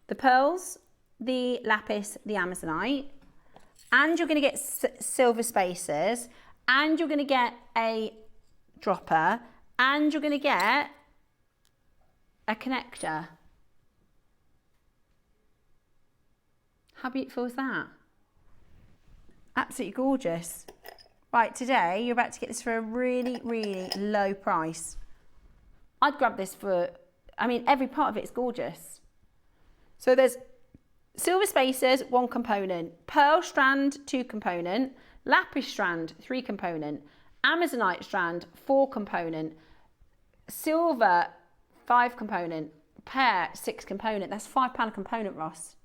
The pearls, the lapis, the amazonite, and you're going to get silver spacers, and you're going to get a dropper, and you're going to get a connector. How beautiful is that? Absolutely gorgeous. Right, today you're about to get this for a really, really low price. I'd grab this for, I mean, every part of it is gorgeous. So there's silver spacers, 1 component, pearl strand, 2 component, lapis strand, 3 component, amazonite strand, 4 component, silver, 5 component, pear, 6 component. That's £5 a component, Ross.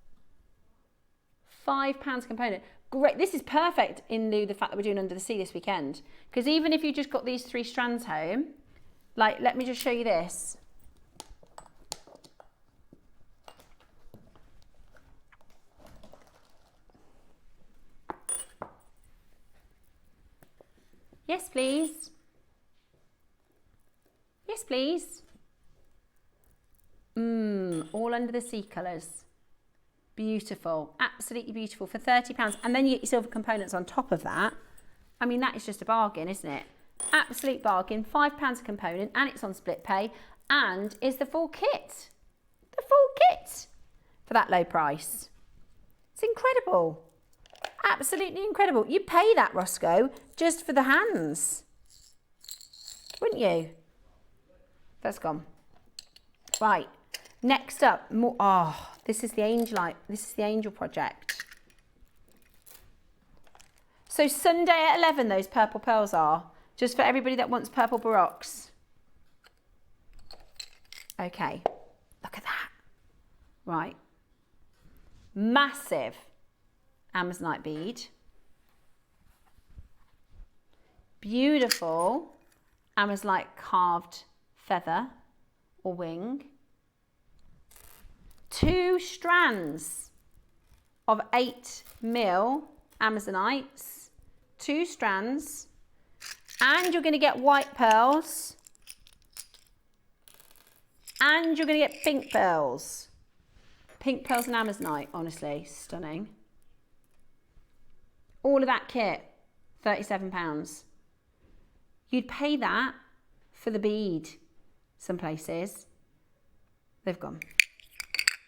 £5 a component. Great. This is perfect in lieu of the fact that we're doing Under the Sea this weekend. Because even if you just got these 3 strands home, like, let me just show you this. Yes, please. Yes, please. All Under the Sea colours. Beautiful, absolutely beautiful for £30. And then you get your silver components on top of that. I mean, that is just a bargain, isn't it? Absolute bargain, £5 a component, and it's on split pay, and is the full kit. The full kit for that low price. It's incredible. Absolutely incredible. You'd pay that, Roscoe, just for the hands, wouldn't you? That's gone. Right, next up, more. Oh, this is the angel project. So Sunday at 11, those purple pearls are, just for everybody that wants purple baroques. Okay, look at that. Right, massive amazonite bead. Beautiful amazonite carved feather or wing. 2 strands of 8mm amazonites. 2 strands. And you're going to get white pearls. And you're going to get pink pearls. Pink pearls and amazonite, honestly, stunning. All of that kit, £37. You'd pay that for the bead some places. They've gone.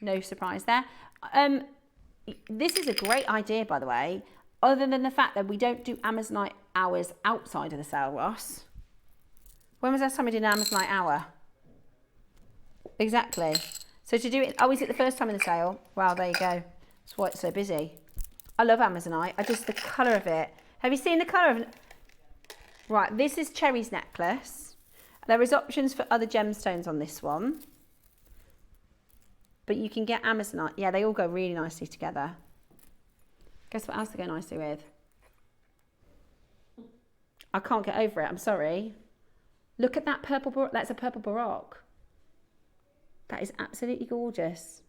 No surprise there. This is a great idea, by the way, other than the fact that we don't do amazonite hours outside of the sale, Ross. When was the last time we did an amazonite hour? Exactly. So to do it, oh, is it the first time in the sale? Wow, there you go. That's why it's so busy. I love amazonite. The colour of it. Have you seen the colour of it? Right, this is Cherry's necklace. There is options for other gemstones on this one. But you can get amazonite. Yeah, they all go really nicely together. Guess what else they go nicely with? I can't get over it, I'm sorry. Look at that purple baroque. That's a purple baroque. That is absolutely gorgeous.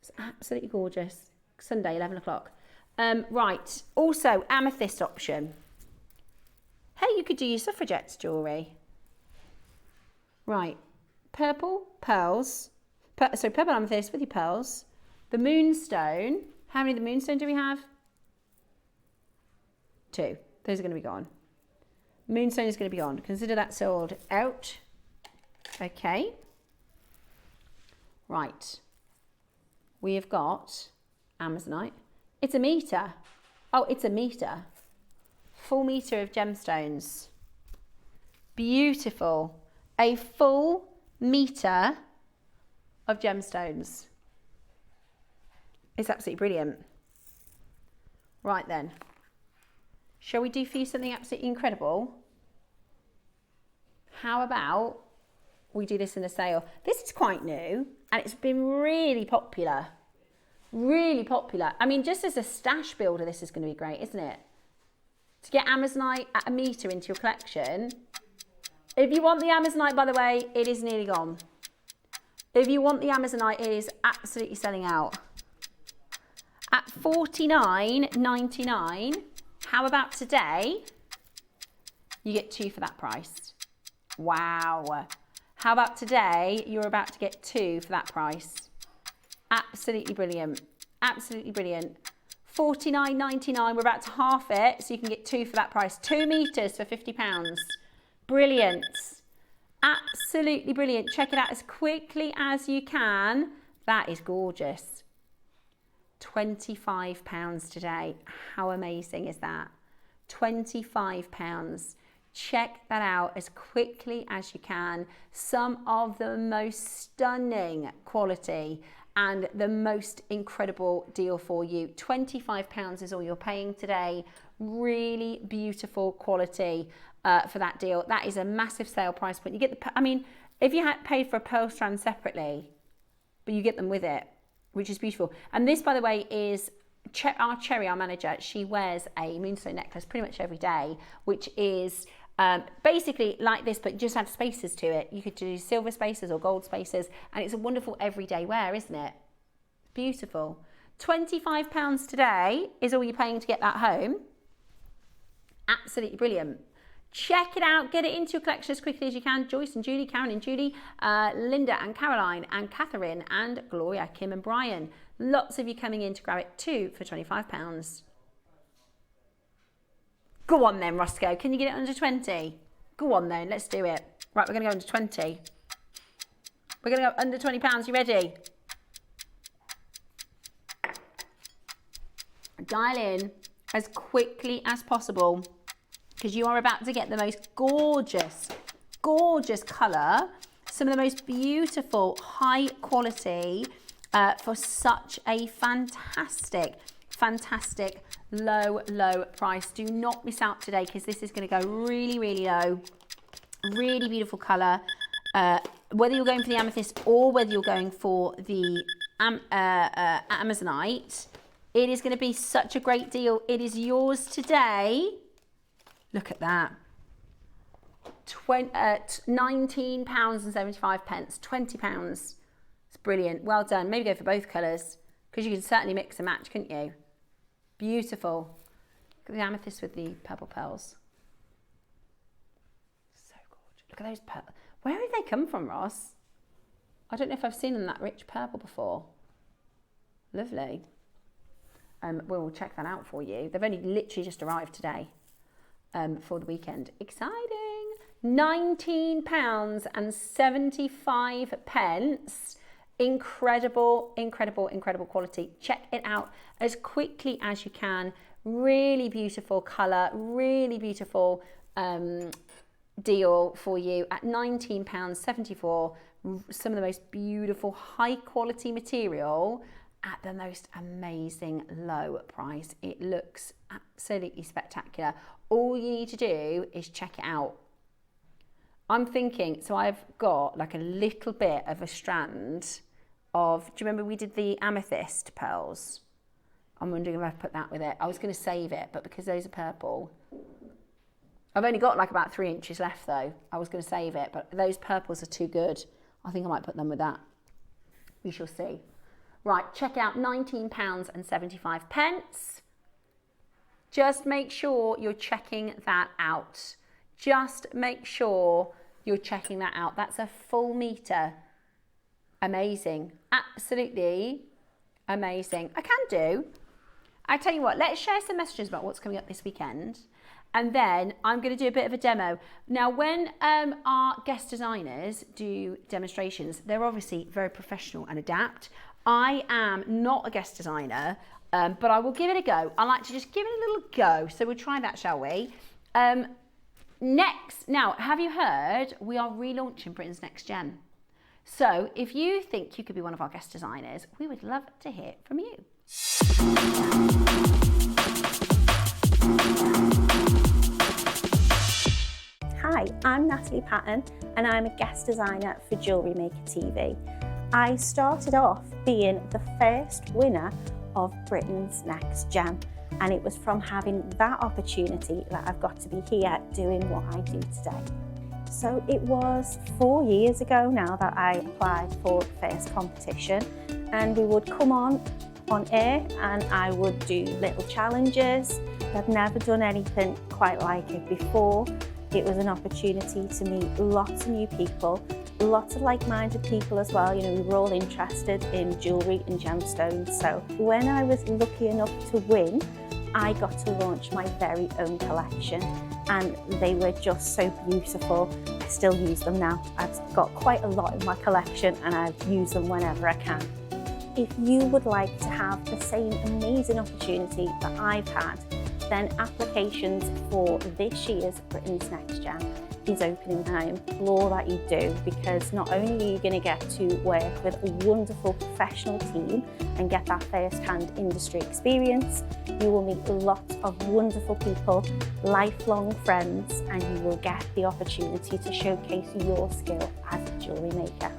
It's absolutely gorgeous. Sunday, 11 o'clock. Right, also amethyst option. Hey, you could do your suffragettes jewellery. Right, purple pearls. So purple amethyst with your pearls. The moonstone. How many of the moonstone do we have? 2. Those are going to be gone. Moonstone is going to be gone. Consider that sold out. Okay. Right. We have got amazonite. It's a metre. Oh, it's a metre. Full metre of gemstones. Beautiful. A full metre of gemstones. It's absolutely brilliant. Right then. Shall we do for you something absolutely incredible? How about we do this in a sale? This is quite new and it's been really popular. Really popular. I mean, just as a stash builder, this is going to be great, isn't it? To get amazonite at a metre into your collection, If you want the Amazonite, by the way, it is nearly gone. If you want the Amazonite, it is absolutely selling out. At $49.99, how about today? You get 2 for that price. Wow. How about today? You're about to get 2 for that price. Absolutely brilliant. Absolutely brilliant. $49.99, we're about to half it, so you can get 2 for that price. 2 meters for £50. Brilliant. Absolutely brilliant. Check it out as quickly as you can. That is gorgeous. £25 today. How amazing is that? £25. Check that out as quickly as you can. Some of the most stunning quality and the most incredible deal for you. £25 is all you're paying today. Really beautiful quality for that deal. That is a massive sale price point. You get the, I mean, if you had paid for a pearl strand separately, but you get them with it, which is beautiful. And this, by the way, is our Cherry, our manager. She wears a moonstone necklace pretty much every day, which is basically like this, but just add spaces to it. You could do silver spaces or gold spaces, and it's a wonderful everyday wear, isn't it? Beautiful. £25 today is all you're paying to get that home. Absolutely brilliant. Check it out. Get it into your collection as quickly as you can. Joyce and Julie, Karen and Julie, Linda and Caroline and Catherine and Gloria, Kim and Brian. Lots of you coming in to grab it too for £25. Go on then, Roscoe. Can you get it under 20? Go on then, let's do it. Right, we're going to go under 20. We're going to go under £20. You ready? Dial in as quickly as possible, because you are about to get the most gorgeous, gorgeous colour, some of the most beautiful, high quality for such a fantastic, fantastic low, low price. Do not miss out today, because this is going to go really, really low. Really beautiful colour. Whether you're going for the amethyst or whether you're going for the Amazonite, it is going to be such a great deal. It is yours today. Look at that. £19.75. £20. It's brilliant. Well done. Maybe go for both colours, because you can certainly mix and match, couldn't you? Beautiful. Look at the amethyst with the purple pearls. So gorgeous. Look at those pearls. Where did they come from, Ross? I don't know if I've seen them that rich purple before. Lovely. We'll check that out for you. They've only literally just arrived today for the weekend. Exciting. £19.75. Incredible, incredible, incredible quality. Check it out as quickly as you can. Really beautiful colour, really beautiful deal for you at £19.74. Some of the most beautiful, high quality material at the most amazing low price. It looks absolutely spectacular. All you need to do is check it out. I'm thinking, so I've got like a little bit of a strand of, do you remember we did the amethyst pearls? I'm wondering if I've put that with it. I was going to save it, but because those are purple, I've only got like about 3 inches left though. I was going to save it, but those purples are too good. I think I might put them with that. We shall see. Right, check out £19.75. Just make sure you're checking that out. Just make sure you're checking that out. That's a full metre. Amazing. Absolutely amazing. I can do. I tell you what, let's share some messages about what's coming up this weekend. And then I'm going to do a bit of a demo. Now, when our guest designers do demonstrations, they're obviously very professional and adapt. I am not a guest designer, but I will give it a go. I like to just give it a little go. So we'll try that, shall we? Next, now, have you heard we are relaunching Britain's Next Gen? So if you think you could be one of our guest designers, we would love to hear from you. Hi, I'm Natalie Patton and I'm a guest designer for JewelleryMaker TV. I started off being the first winner of Britain's Next Gen, and it was from having that opportunity that I've got to be here doing what I do today. So it was 4 years ago now that I applied for the first competition, and we would come on air and I would do little challenges. I'd never done anything quite like it before. It was an opportunity to meet lots of new people, lots of like-minded people as well. You know, we were all interested in jewellery and gemstones. So when I was lucky enough to win, I got to launch my very own collection, and they were just so beautiful. I still use them now. I've got quite a lot in my collection and I use them whenever I can. If you would like to have the same amazing opportunity that I've had, then applications for this year's Britain's Next Gen is opening. I implore that you do, because not only are you going to get to work with a wonderful professional team and get that first-hand industry experience, you will meet lots of wonderful people, lifelong friends, and you will get the opportunity to showcase your skill as a jewellery maker.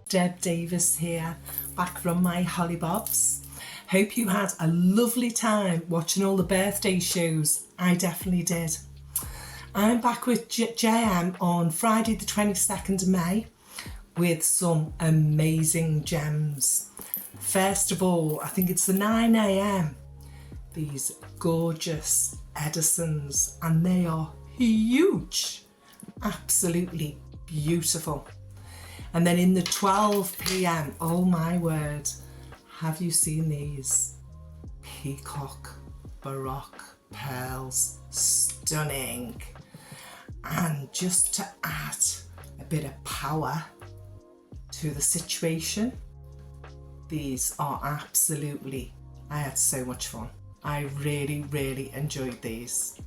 Deb Davis here, back from my hollybobs. Hope you had a lovely time watching all the birthday shows. I definitely did. I'm back with JM on Friday the 22nd of May with some amazing gems. First of all, I think it's the 9 AM. These gorgeous Edisons, and they are huge, absolutely beautiful. And then in the 12 PM, oh my word, have you seen these? Peacock Baroque pearls, stunning. And just to add a bit of power to the situation, these are absolutely, I had so much fun. I really, really enjoyed these.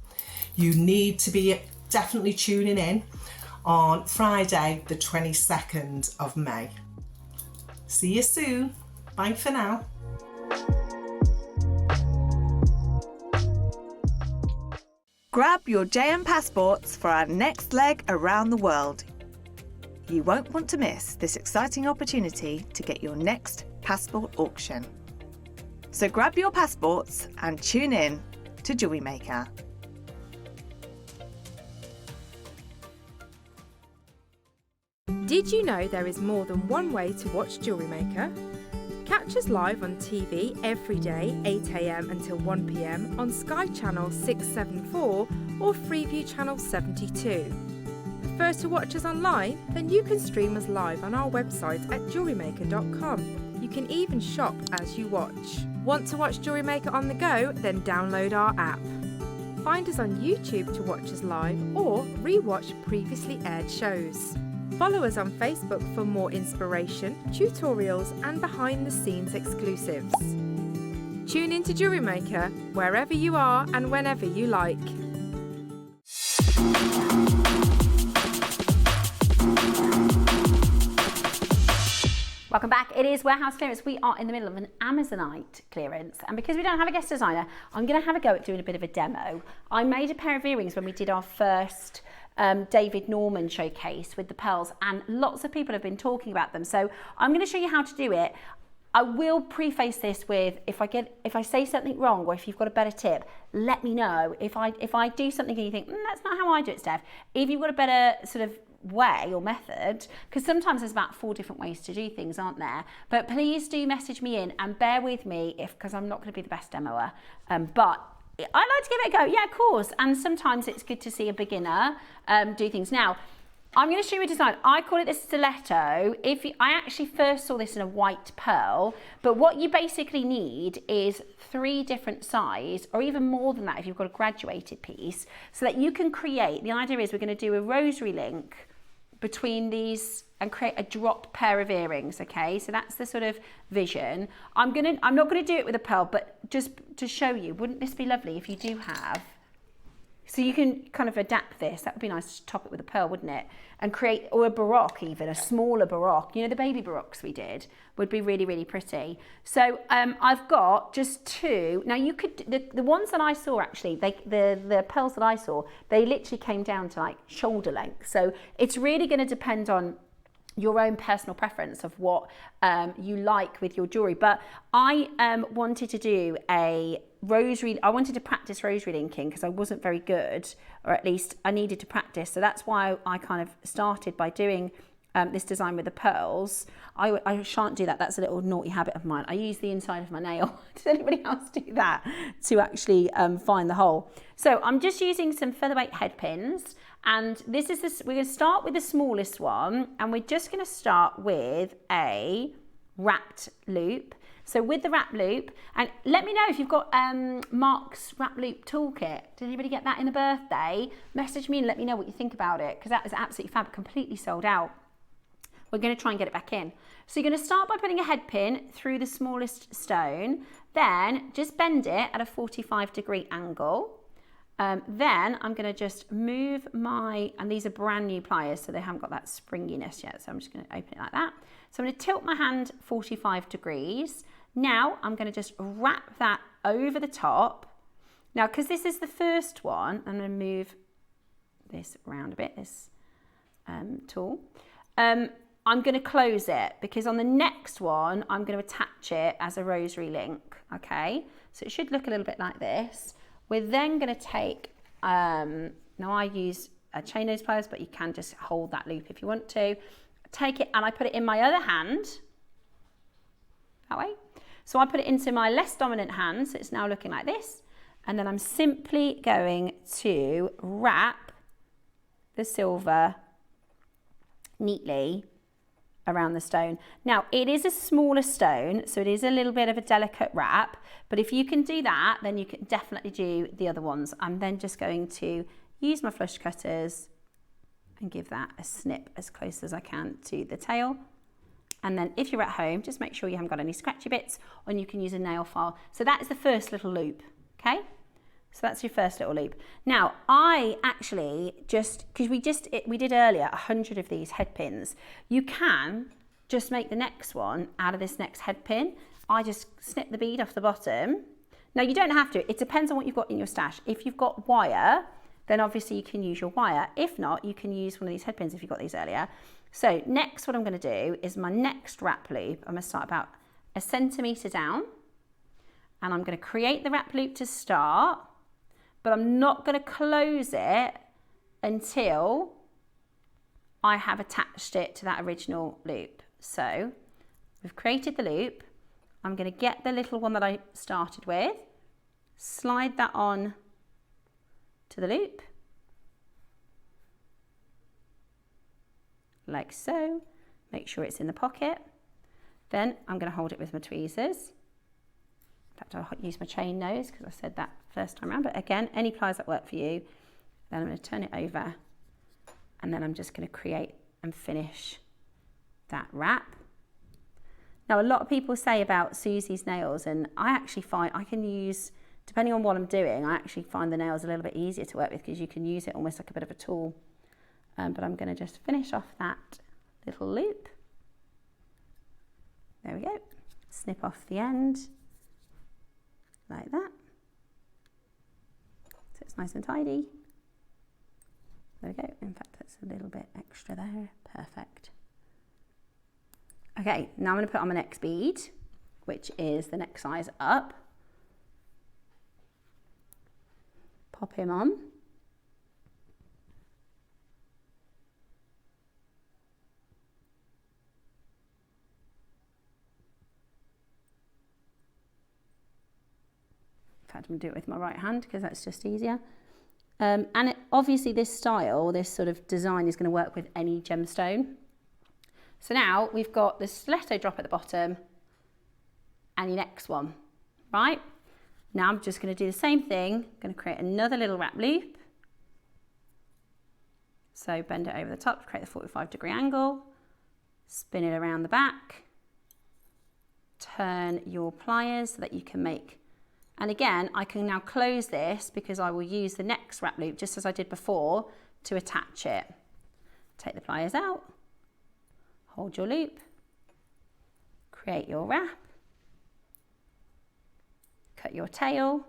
You need to be definitely tuning in on Friday the 22nd of May. See you soon. Bye for now. Grab your JM passports for our next leg around the world. You won't want to miss this exciting opportunity to get your next passport auction. So grab your passports and tune in to JewelleryMaker. Did you know there is more than one way to watch JewelleryMaker? Catch us live on TV every day, 8 AM until 1 PM on Sky Channel 674 or Freeview Channel 72. Prefer to watch us online? Then you can stream us live on our website at jewellerymaker.com. You can even shop as you watch. Want to watch JewelleryMaker on the go? Then download our app. Find us on YouTube to watch us live or re-watch previously aired shows. Follow us on Facebook for more inspiration, tutorials and behind-the-scenes exclusives. Tune in to JewelleryMaker wherever you are and whenever you like. Welcome back. It is warehouse clearance. We are in the middle of an Amazonite clearance, and because we don't have a guest designer, I'm going to have a go at doing a bit of a demo. I made a pair of earrings when we did our first David Norman showcase with the pearls, and lots of people have been talking about them, so I'm going to show you how to do it. I will preface this with, if I say something wrong or if you've got a better tip, let me know. If I do something and you think that's not how I do it, Steph, if you've got a better sort of way or method, because sometimes there's about 4 different ways to do things, aren't there? But please do message me in and bear with me because I'm not going to be the best demoer, but I like to give it a go. Yeah, of course. And sometimes it's good to see a beginner do things. Now, I'm going to show you a design. I call it the stiletto. I actually first saw this in a white pearl, but what you basically need is 3 different size, or even more than that if you've got a graduated piece, so that you can create, the idea is we're going to do a rosary link between these and create a drop pair of earrings, okay? So that's the sort of vision. I'm not gonna do it with a pearl, but just to show you, wouldn't this be lovely if you do have, so you can kind of adapt this. That would be nice to top it with a pearl, wouldn't it? And create, or a baroque even, a smaller baroque. You know, the baby baroques we did would be really, really pretty. So I've got just 2. Now you could, the ones that I saw actually, the pearls that I saw, they literally came down to like shoulder length. So it's really gonna depend on your own personal preference of what you like with your jewelry. But I wanted to do I wanted to practice rosary linking because I wasn't very good, or at least I needed to practice. So that's why I kind of started by doing this design with the pearls. I shan't do that. That's a little naughty habit of mine. I use the inside of my nail. Does anybody else do that to actually find the hole? So I'm just using some featherweight head pins. And we're going to start with the smallest one, and we're just going to start with a wrapped loop. So with the wrap loop, and let me know if you've got Mark's wrap loop toolkit. Did anybody get that in a birthday? Message me and let me know what you think about it, because that is absolutely fab, completely sold out. We're going to try and get it back in. So you're going to start by putting a head pin through the smallest stone, then just bend it at a 45-degree angle. Then I'm going to just move and these are brand new pliers, so they haven't got that springiness yet. So I'm just going to open it like that. So I'm going to tilt my hand 45 degrees. Now I'm going to just wrap that over the top. Now, because this is the first one, I'm going to move this around a bit, this tool. I'm going to close it because on the next one, I'm going to attach it as a rosary link, okay? So it should look a little bit like this. We're then going to take, now I use chain nose pliers, but you can just hold that loop if you want to. Take it and I put it in my other hand, that way. So I put it into my less dominant hand, so it's now looking like this. And then I'm simply going to wrap the silver neatly around the stone. Now it is a smaller stone, so it is a little bit of a delicate wrap, but if you can do that, then you can definitely do the other ones. I'm then just going to use my flush cutters and give that a snip as close as I can to the tail. And then if you're at home, just make sure you haven't got any scratchy bits, and you can use a nail file. So that is the first little loop, okay? So that's your first little loop. Now, I actually because we did earlier 100 of these head pins. You can just make the next one out of this next head pin. I just snip the bead off the bottom. Now, you don't have to. It depends on what you've got in your stash. If you've got wire, then obviously you can use your wire. If not, you can use one of these head pins if you got these earlier. So next, what I'm going to do is my next wrap loop. I'm going to start about 1 centimetre down, and I'm going to create the wrap loop to start. But I'm not going to close it until I have attached it to that original loop. So we've created the loop. I'm going to get the little one that I started with, slide that on to the loop, like so. Make sure it's in the pocket. Then I'm going to hold it with my tweezers. In fact, I'll use my chain nose because I said that first time around. But again, any pliers that work for you. Then I'm going to turn it over, and then I'm just going to create and finish that wrap. Now, a lot of people say about Susie's nails, and I actually find I can use, depending on what I'm doing, I actually find the nails a little bit easier to work with because you can use it almost like a bit of a tool. But I'm going to just finish off that little loop. There we go. Snip off the end. Like that. So it's nice and tidy. There we go. In fact, that's a little bit extra there. Perfect. Okay, now I'm going to put on my next bead, which is the next size up. Pop him on. In fact, I'm going to do it with my right hand because that's just easier. Obviously this style, this sort of design is going to work with any gemstone. So now we've got the stiletto drop at the bottom and your next one, right? Now I'm just going to do the same thing. I'm going to create another little wrap loop. So bend it over the top, create the 45-degree angle, spin it around the back, turn your pliers so that you can make. And again, I can now close this because I will use the next wrap loop, just as I did before, to attach it. Take the pliers out, hold your loop, create your wrap, cut your tail.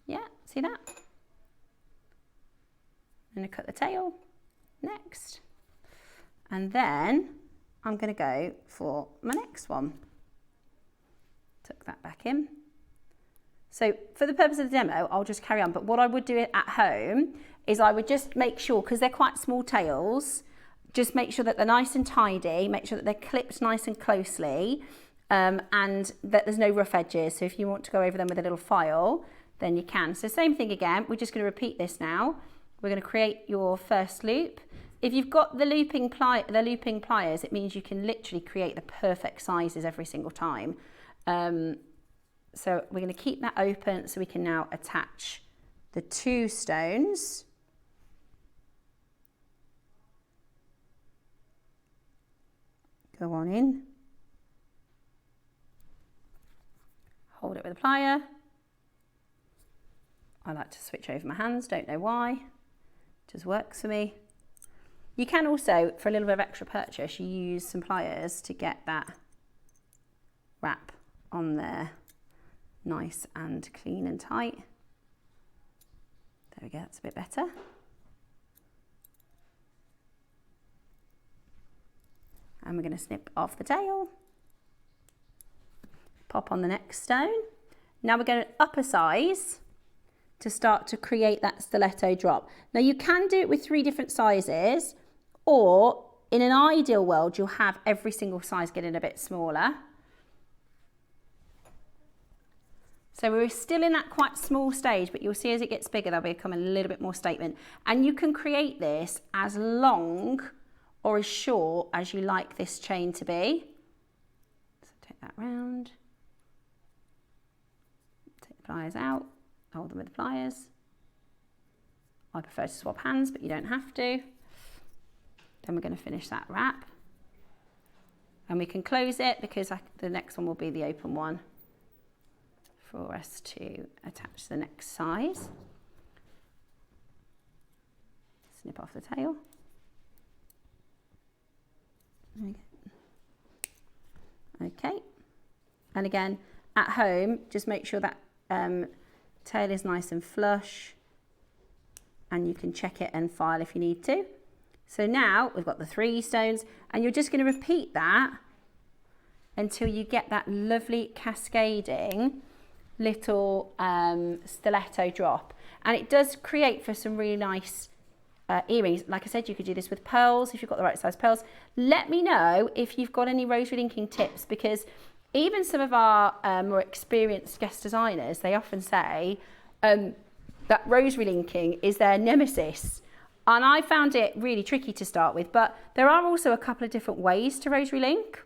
Yeah, see that? I'm going to cut the tail next. And then I'm going to go for my next one. Tuck that back in. So for the purpose of the demo, I'll just carry on. But what I would do at home is I would just make sure, because they're quite small tails, just make sure that they're nice and tidy, make sure that they're clipped nice and closely, and that there's no rough edges. So if you want to go over them with a little file, then you can. So same thing again, we're just going to repeat this now. We're going to create your first loop. If you've got the looping pliers, it means you can literally create the perfect sizes every single time. So we're going to keep that open so we can now attach the 2 stones. Go on in. Hold it with a plier. I like to switch over my hands, don't know why. It just works for me. You can also, for a little bit of extra purchase, you use some pliers to get that wrap on there nice and clean and tight. There we go, that's a bit better. And we're going to snip off the tail. Pop on the next stone. Now we're going to up a size to start to create that stiletto drop. Now you can do it with 3 different sizes, or in an ideal world, you'll have every single size getting a bit smaller. So we're still in that quite small stage, but you'll see as it gets bigger, they'll become a little bit more statement. And you can create this as long or as short as you like this chain to be. So take that round. Take the pliers out, hold them with the pliers. I prefer to swap hands, but you don't have to. Then we're going to finish that wrap. And we can close it because the next one will be the open one for us to attach the next size. Snip off the tail. Okay. And again, at home, just make sure that tail is nice and flush, and you can check it and file if you need to. So now we've got the 3 stones, and you're just going to repeat that until you get that lovely cascading little stiletto drop. And it does create for some really nice earrings. Like I said, you could do this with pearls if you've got the right size pearls. Let me know if you've got any rosary linking tips, because even some of our more experienced guest designers, they often say that rosary linking is their nemesis. And I found it really tricky to start with, but there are also a couple of different ways to rosary link.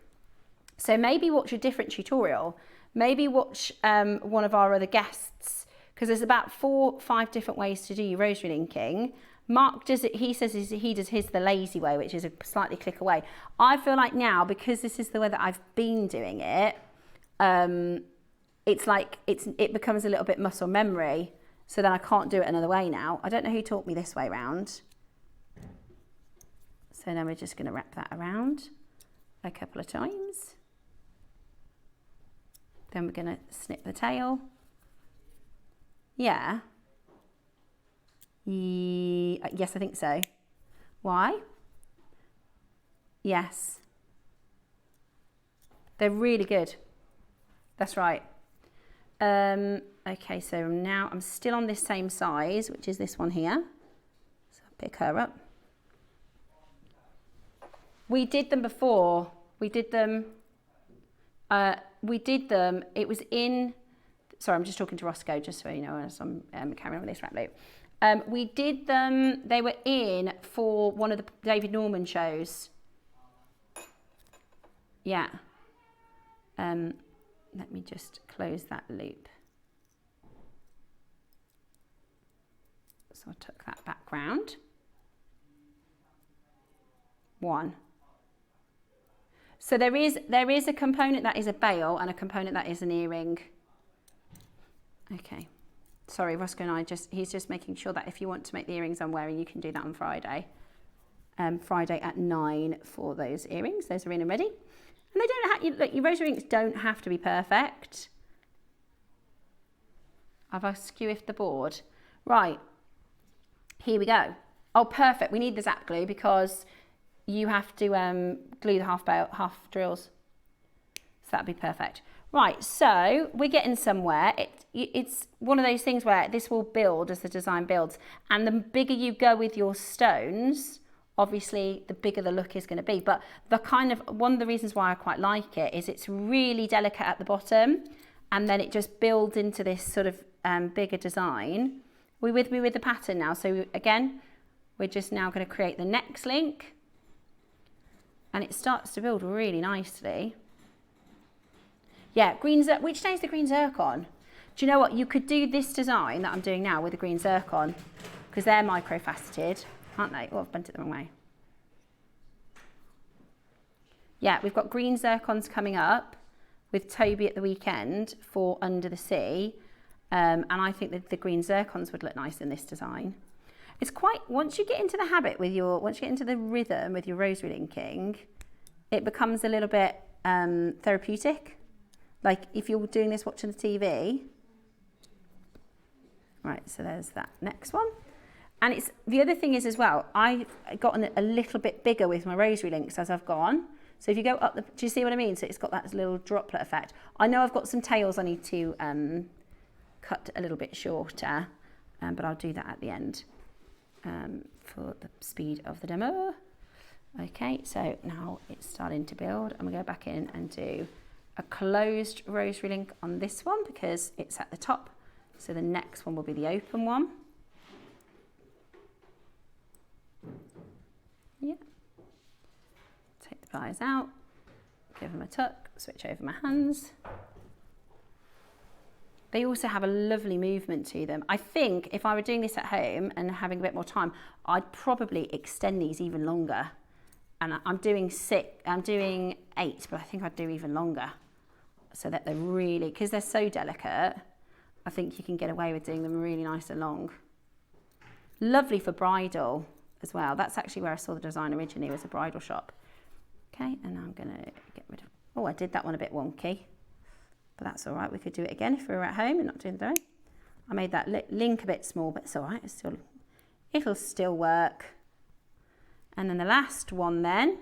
So maybe watch a different tutorial. Maybe watch one of our other guests, because there's about 4 or 5 different ways to do your rosary linking. Mark does it, he says he does his the lazy way, which is a slightly click away. I feel like now, because this is the way that I've been doing it, it's like it becomes a little bit muscle memory, so then I can't do it another way now. I don't know who taught me this way round. So then we're just going to wrap that around a couple of times. Then we're going to snip the tail. Yeah. Yes, I think so. Why? Yes. They're really good. That's right. Okay, so now I'm still on this same size, which is this one here. So I'll pick her up. We did them before. We did them, it was in, sorry, I'm just talking to Roscoe, just so you know, as I'm carrying on with this wrap loop. We did them, they were in for one of the David Norman shows. Yeah. Let me just close that loop. So I took that back round. 1. So there is a component that is a bail and a component that is an earring. Okay. Sorry, Roscoe and he's just making sure that if you want to make the earrings I'm wearing, you can do that on Friday. Friday at 9 for those earrings. Those are in and ready. And they don't have, look, your rosary rings don't have to be perfect. I've skew-iffed the board. Right, here we go. Oh, perfect. We need the zap glue because you have to glue the half drills. So that'd be perfect. Right, so we're getting somewhere. It's one of those things where this will build as the design builds, and the bigger you go with your stones, obviously the bigger the look is going to be. But one of the reasons why I quite like it is it's really delicate at the bottom, and then it just builds into this sort of bigger design. We're with me with the pattern now. So again, we're just now going to create the next link, and it starts to build really nicely. Yeah, which day is the green zircon? Do you know what? You could do this design that I'm doing now with the green zircon, because they're micro-faceted, aren't they? Oh, I've bent it the wrong way. Yeah, we've got green zircons coming up with Toby at the weekend for Under the Sea. And I think that the green zircons would look nice in this design. It's quite, once you get into the habit once you get into the rhythm with your rosary linking, it becomes a little bit therapeutic. Like if you're doing this watching the TV. Right, so there's that next one. And it's the other thing is as well, I've gotten a little bit bigger with my rosary links as I've gone. So if you go up do you see what I mean? So it's got that little droplet effect. I know I've got some tails I need to cut a little bit shorter, but I'll do that at the end for the speed of the demo. Okay, so now it's starting to build. I'm gonna go back in and do a closed rosary link on this one because it's at the top. So the next one will be the open one. Yeah. Take the pliers out, give them a tuck, switch over my hands. They also have a lovely movement to them. I think if I were doing this at home and having a bit more time, I'd probably extend these even longer. And I'm doing 8, but I think I'd do even longer. So that they're really, because they're so delicate, I think you can get away with doing them really nice and long. Lovely for bridal as well. That's actually where I saw the design originally, was a bridal shop. Okay, and now I'm gonna get rid of, oh, I did that one a bit wonky, but that's all right. We could do it again if we were at home and not doing the drawing. I made that link a bit small, but it's all right. It'll still work. And then the last one then,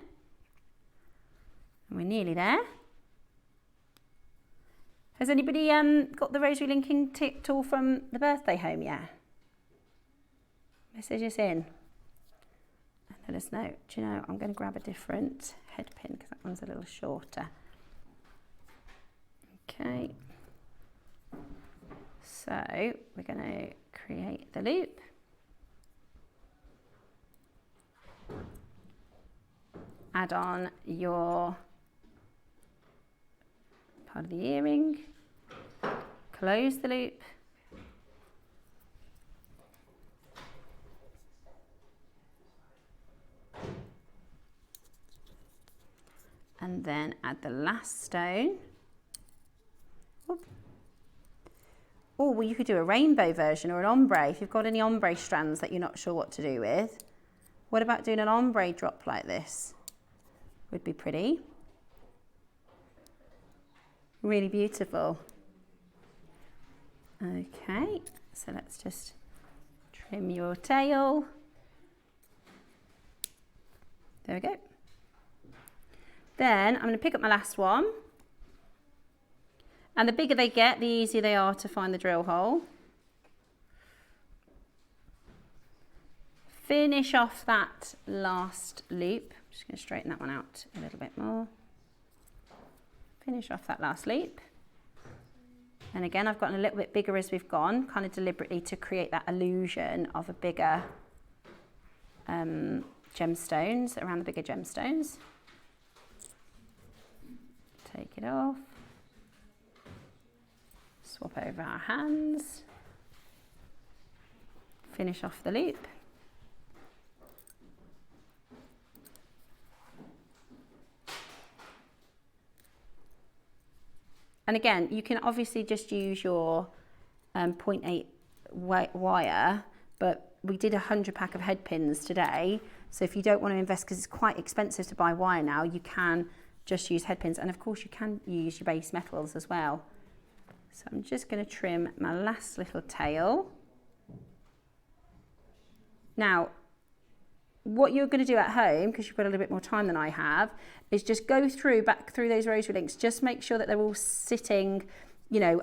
and we're nearly there. Has anybody got the rosary linking tool from the birthday home yet? Message us in and let us know. Do you know, I'm going to grab a different head pin because that one's a little shorter. Okay. So we're going to create the loop. Add on your part of the earring, close the loop, and then add the last stone. Whoop. Oh, well, you could do a rainbow version or an ombre if you've got any ombre strands that you're not sure what to do with. What about doing an ombre drop like this? Would be pretty. Really beautiful. Okay, so let's just trim your tail. There we go. Then I'm going to pick up my last one. And the bigger they get, the easier they are to find the drill hole. Finish off that last loop. I'm just going to straighten that one out a little bit more. Finish off that last loop. And again, I've gotten a little bit bigger as we've gone, kind of deliberately to create that illusion of a bigger gemstones, around the bigger gemstones. Take it off. Swap over our hands. Finish off the loop. And again, you can obviously just use your 0.8 wire, but we did 100 pack of head pins today. So if you don't want to invest, because it's quite expensive to buy wire now, you can just use head pins. And of course you can use your base metals as well. So I'm just going to trim my last little tail. Now, what you're going to do at home, because you've got a little bit more time than I have, is just go back through those rosary links. Just make sure that they're all sitting, you know,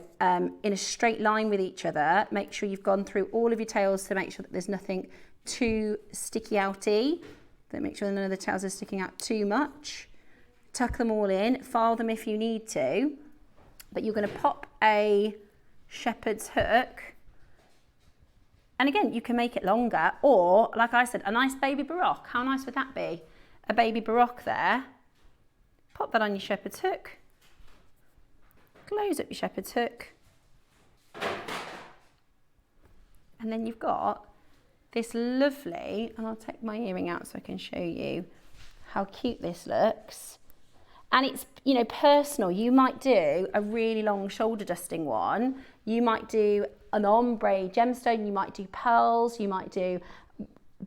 in a straight line with each other. Make sure you've gone through all of your tails to make sure that there's nothing too sticky outy. Don't make sure none of the tails are sticking out too much. Tuck them all in, file them if you need to. But you're going to pop a shepherd's hook. And again, you can make it longer, or like I said, a nice baby baroque. How nice would that be? A baby baroque there. Pop that on your shepherd's hook. Close up your shepherd's hook. And then you've got this lovely, and I'll take my earring out so I can show you how cute this looks. And it's, you know, personal. You might do a really long shoulder dusting one. You might do an ombre gemstone. You might do pearls. You might do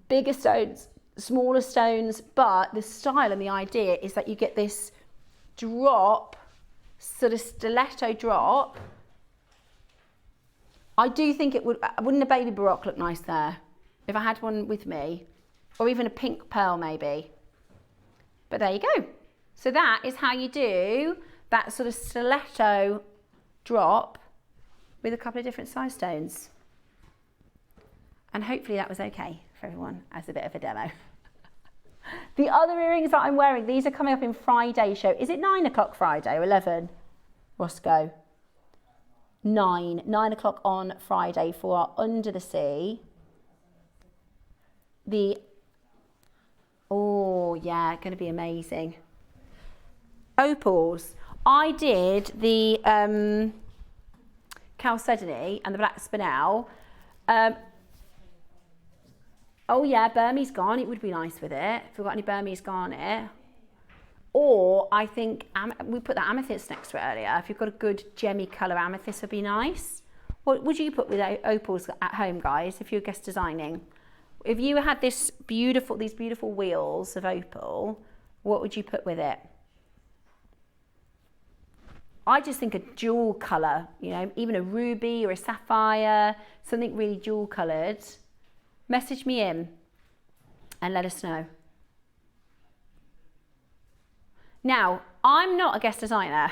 bigger stones, smaller stones. But the style and the idea is that you get this drop, sort of stiletto drop. I do think it would, wouldn't a baby baroque look nice there? If I had one with me, or even a pink pearl maybe. But there you go. So that is how you do that sort of stiletto drop with a couple of different size stones. And hopefully that was okay for everyone as a bit of a demo. The other earrings that I'm wearing, these are coming up in Friday's show. Is it 9 o'clock Friday or 11? Roscoe? 9 o'clock on Friday for our Under the Sea. Oh yeah, going to be amazing. Opals. I did the chalcedony and the black spinel. Oh yeah, Burmese garnet would be nice with it. If we've got any Burmese garnet. Or I think we put that amethyst next to it earlier. If you've got a good gemmy colour, amethyst would be nice. What would you put with opals at home, guys, if you're guest designing? If you had these beautiful wheels of opal, what would you put with it? I just think a jewel colour, you know, even a ruby or a sapphire, something really jewel coloured. Message me in and let us know. Now, I'm not a guest designer.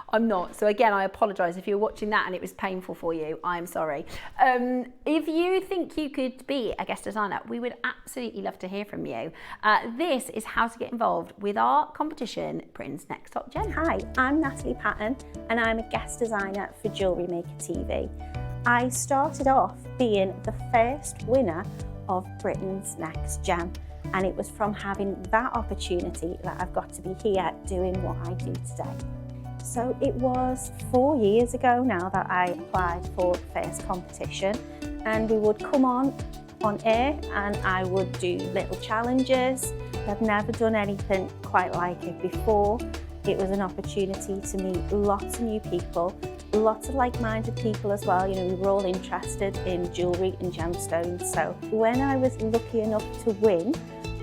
I'm not. So again, I apologise if you're watching that and it was painful for you. I'm sorry. If you think you could be a guest designer, we would absolutely love to hear from you. This is how to get involved with our competition, Britain's Next Top Gem. Hi, I'm Natalie Patton and I'm a guest designer for JewelleryMaker TV. I started off being the first winner of Britain's Next Gem, and it was from having that opportunity that I've got to be here doing what I do today. So it was 4 years ago now that I applied for the first competition, and we would come on air and I would do little challenges. I've never done anything quite like it before. It was an opportunity to meet lots of new people, lots of like-minded people as well. You know, we were all interested in jewellery and gemstones. So when I was lucky enough to win,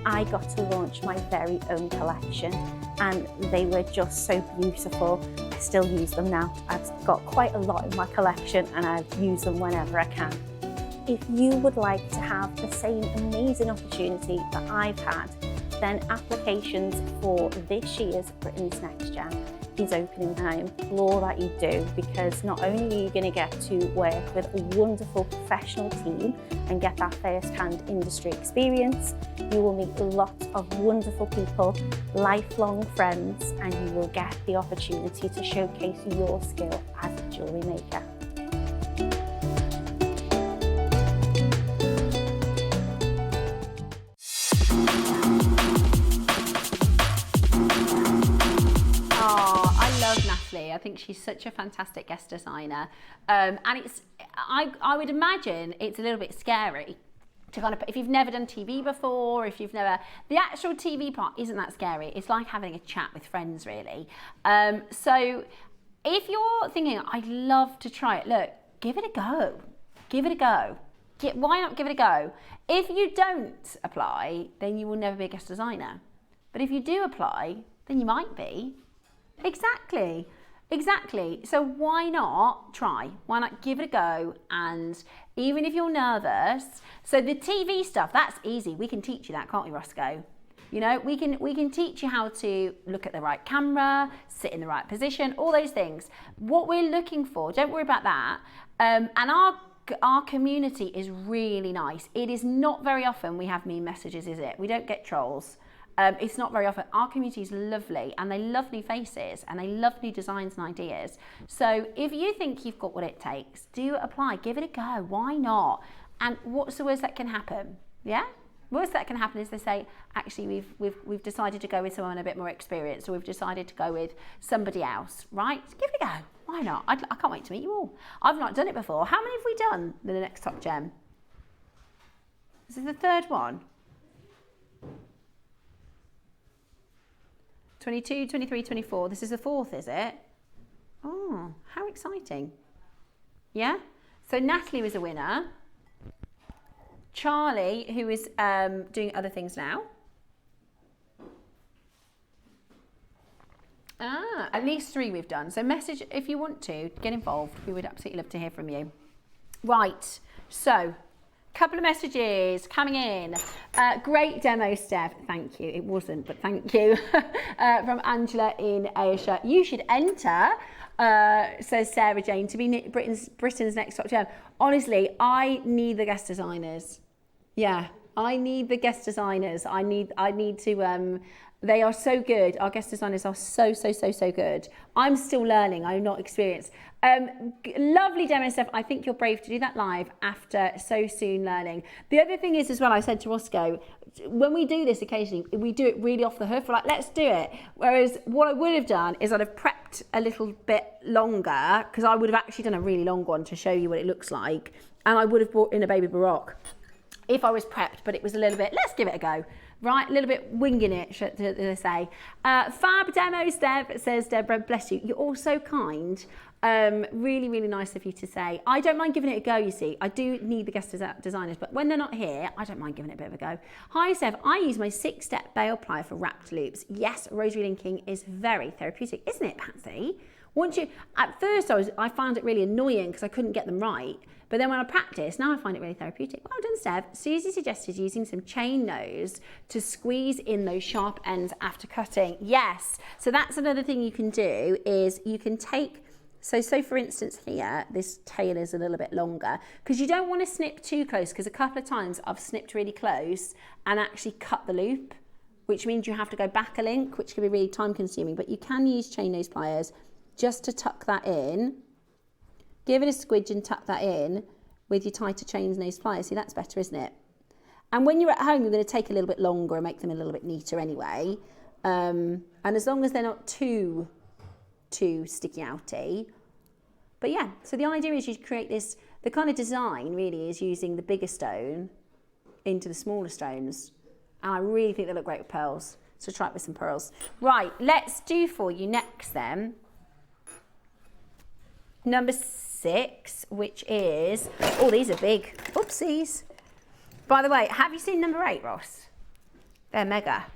I got to launch my very own collection, and they were just so beautiful. I still use them now. I've got quite a lot in my collection and I use them whenever I can. If you would like to have the same amazing opportunity that I've had, then applications for this year's Britain's Next Gem is opening, and I implore that you do, because not only are you going to get to work with a wonderful professional team and get that first-hand industry experience, you will meet lots of wonderful people, lifelong friends, and you will get the opportunity to showcase your skill as a jewellery maker. I think she's such a fantastic guest designer, and I would imagine it's a little bit scary to kind of, if you've never done TV before, if you've never, the actual TV part isn't that scary. It's like having a chat with friends, really. So if you're thinking, I'd love to try it, look, give it a go. Give it a go. Why not give it a go? If you don't apply, then you will never be a guest designer. But if you do apply, then you might be. Exactly. Exactly. So why not try? Why not give it a go? And even if you're nervous, so the TV stuff, that's easy. We can teach you that, can't we, Roscoe? You know, we can teach you how to look at the right camera, sit in the right position, all those things. What we're looking for, don't worry about that. And our community is really nice. It is not very often we have mean messages, is it? We don't get trolls. It's not very often. Our community is lovely, and they love new faces, and they love new designs and ideas. So if you think you've got what it takes, do apply, give it a go. Why not? And what's the worst that can happen? Yeah? Worst that can happen is they say, actually, we've decided to go with someone a bit more experienced, or we've decided to go with somebody else, right? Give it a go. Why not? I can't wait to meet you all. I've not done it before. How many have we done? The next top gem. This is the third one. 22, 23, 24. This is the fourth, is it? Oh, how exciting. Yeah? So Natalie was a winner. Charlie, who is doing other things now. At least 3 we've done. So message if you want to, get involved. We would absolutely love to hear from you. Right, so couple of messages coming in. Great demo, Steph. Thank you. It wasn't, but thank you. From Angela in Ayrshire. You should enter, says Sarah Jane, to be Britain's next top gem. Honestly, I need the guest designers. Yeah, I need the guest designers. I need to. They are so good. Our guest designers are so good. I'm still learning. I'm not experienced. Lovely demo, Steph. I think you're brave to do that live after so soon learning. The other thing is as well, I said to Roscoe, when we do this occasionally, we do it really off the hoof. We're like, let's do it. Whereas what I would have done is I'd have prepped a little bit longer, because I would have actually done a really long one to show you what it looks like. And I would have brought in a baby Baroque if I was prepped, but it was a little bit, let's give it a go. Right, a little bit winging it, should I say. Fab demo, Steph, says Deborah, bless you. You're all so kind. Really nice of you to say. I don't mind giving it a go, you see. I do need the guest designers, but when they're not here, I don't mind giving it a bit of a go. Hi, Steph. I use my 6-step bail plier for wrapped loops. Yes, rosary linking is very therapeutic, isn't it, Patsy? At first I found it really annoying because I couldn't get them right. But then when I practiced, now I find it really therapeutic. Well done, Steph. Susie suggested using some chain nose to squeeze in those sharp ends after cutting. Yes. So that's another thing you can do is you can take, so for instance here, this tail is a little bit longer because you don't want to snip too close, because a couple of times I've snipped really close and actually cut the loop, which means you have to go back a link, which can be really time consuming, but you can use chain nose pliers just to tuck that in. Give it a squidge and tuck that in with your tighter chain nose pliers. See, that's better, isn't it? And when you're at home, you're going to take a little bit longer and make them a little bit neater anyway. And as long as they're not too sticky outy. But yeah, so the idea is you create this, the kind of design really is using the bigger stone into the smaller stones. And I really think they look great with pearls. So try it with some pearls. Right, let's do for you next then. Number 6, which is, oh, these are big. Oopsies. By the way, have you seen number 8, Ross? They're mega.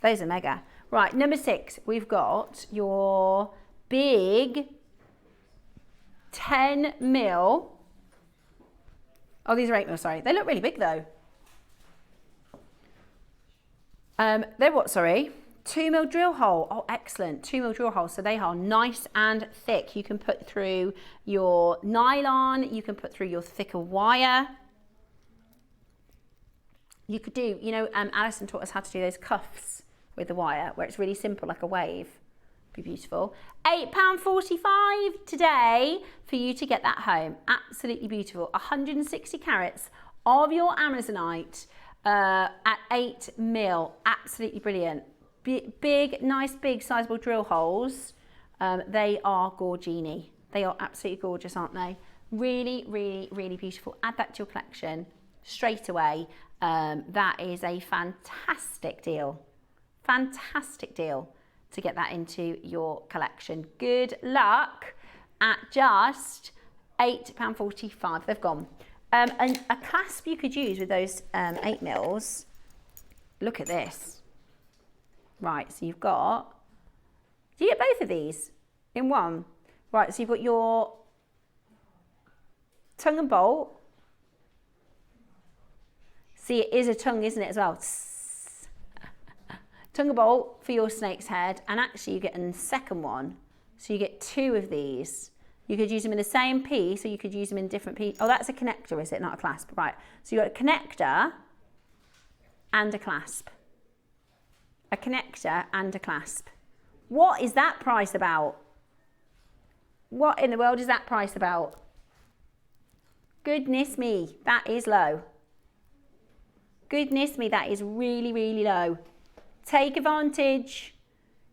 Those are mega. Right, number 6, we've got your big 10 mil. Oh, these are 8 mil, sorry. They look really big though. They're what, sorry? 2 mil drill hole. Oh, excellent. 2 mil drill hole. So they are nice and thick. You can put through your nylon. You can put through your thicker wire. You could do, you know, Alison taught us how to do those cuffs with the wire where it's really simple, like a wave. Be beautiful. £8.45 today for you to get that home. Absolutely beautiful. 160 carats of your Amazonite at 8 mil. Absolutely brilliant. Big, nice, big, sizable drill holes. They are gorgini. They are absolutely gorgeous, aren't they? Really, really, really beautiful. Add that to your collection straight away. That is a fantastic deal. Fantastic deal to get that into your collection. Good luck at just £8.45. They've gone. And a clasp you could use with those 8 mils. Look at this. Right, so you've got, do you get both of these? in one. Right, so you've got your tongue and bolt. See, it is a tongue, isn't it, as well? Tongue and bolt for your snake's head, and actually you get a second one. So you get 2 of these. You could use them in the same piece, or you could use them in different pieces. Oh, that's a connector, is it? Not a clasp. Right. So you've got a connector and a clasp. A connector and a clasp. What is that price about? What in the world is that price about? Goodness me, that is low. Goodness me, that is really, really low. Take advantage.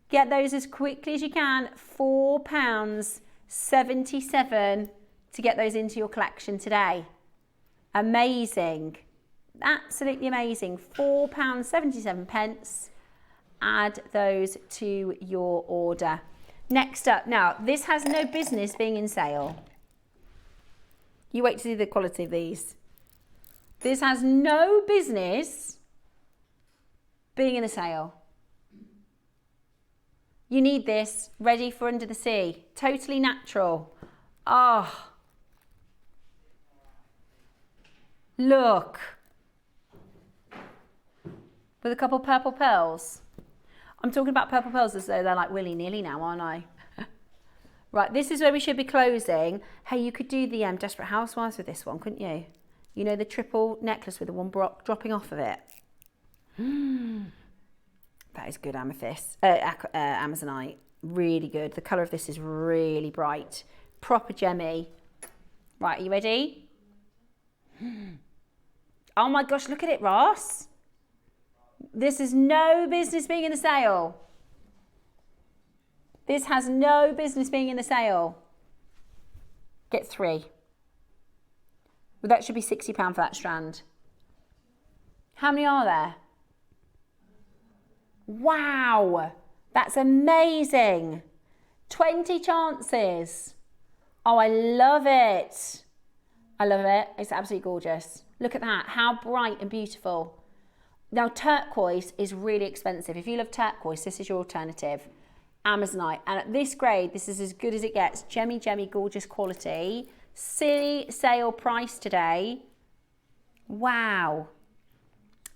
Get those as quickly as you can. £4.77 to get those into your collection today. Amazing. Absolutely amazing. £4.77. Add those to your order. Next up, now this has no business being in sale. You wait to see the quality of these. This has no business being in a sale. You need this ready for under the sea. Totally natural. Ah, look. With a couple of purple pearls. I'm talking about purple pearls as though they're like willy-nilly now, aren't I? Right, this is where we should be closing. Hey, you could do the Desperate Housewives with this one, couldn't you? You know, the triple necklace with the one dropping off of it. That is good amethyst, Amazonite. Really good. The colour of this is really bright. Proper gemmy. Right, are you ready? Oh my gosh, look at it, Ross. This is no business being in the sale. This has no business being in the sale. Get 3. Well, that should be £60 for that strand. How many are there? Wow, that's amazing. 20 chances. Oh, I love it. I love it. It's absolutely gorgeous. Look at that, how bright and beautiful. Now, turquoise is really expensive. If you love turquoise, this is your alternative. Amazonite. And at this grade, this is as good as it gets. Gemmy, gorgeous quality. Silly sale price today. Wow.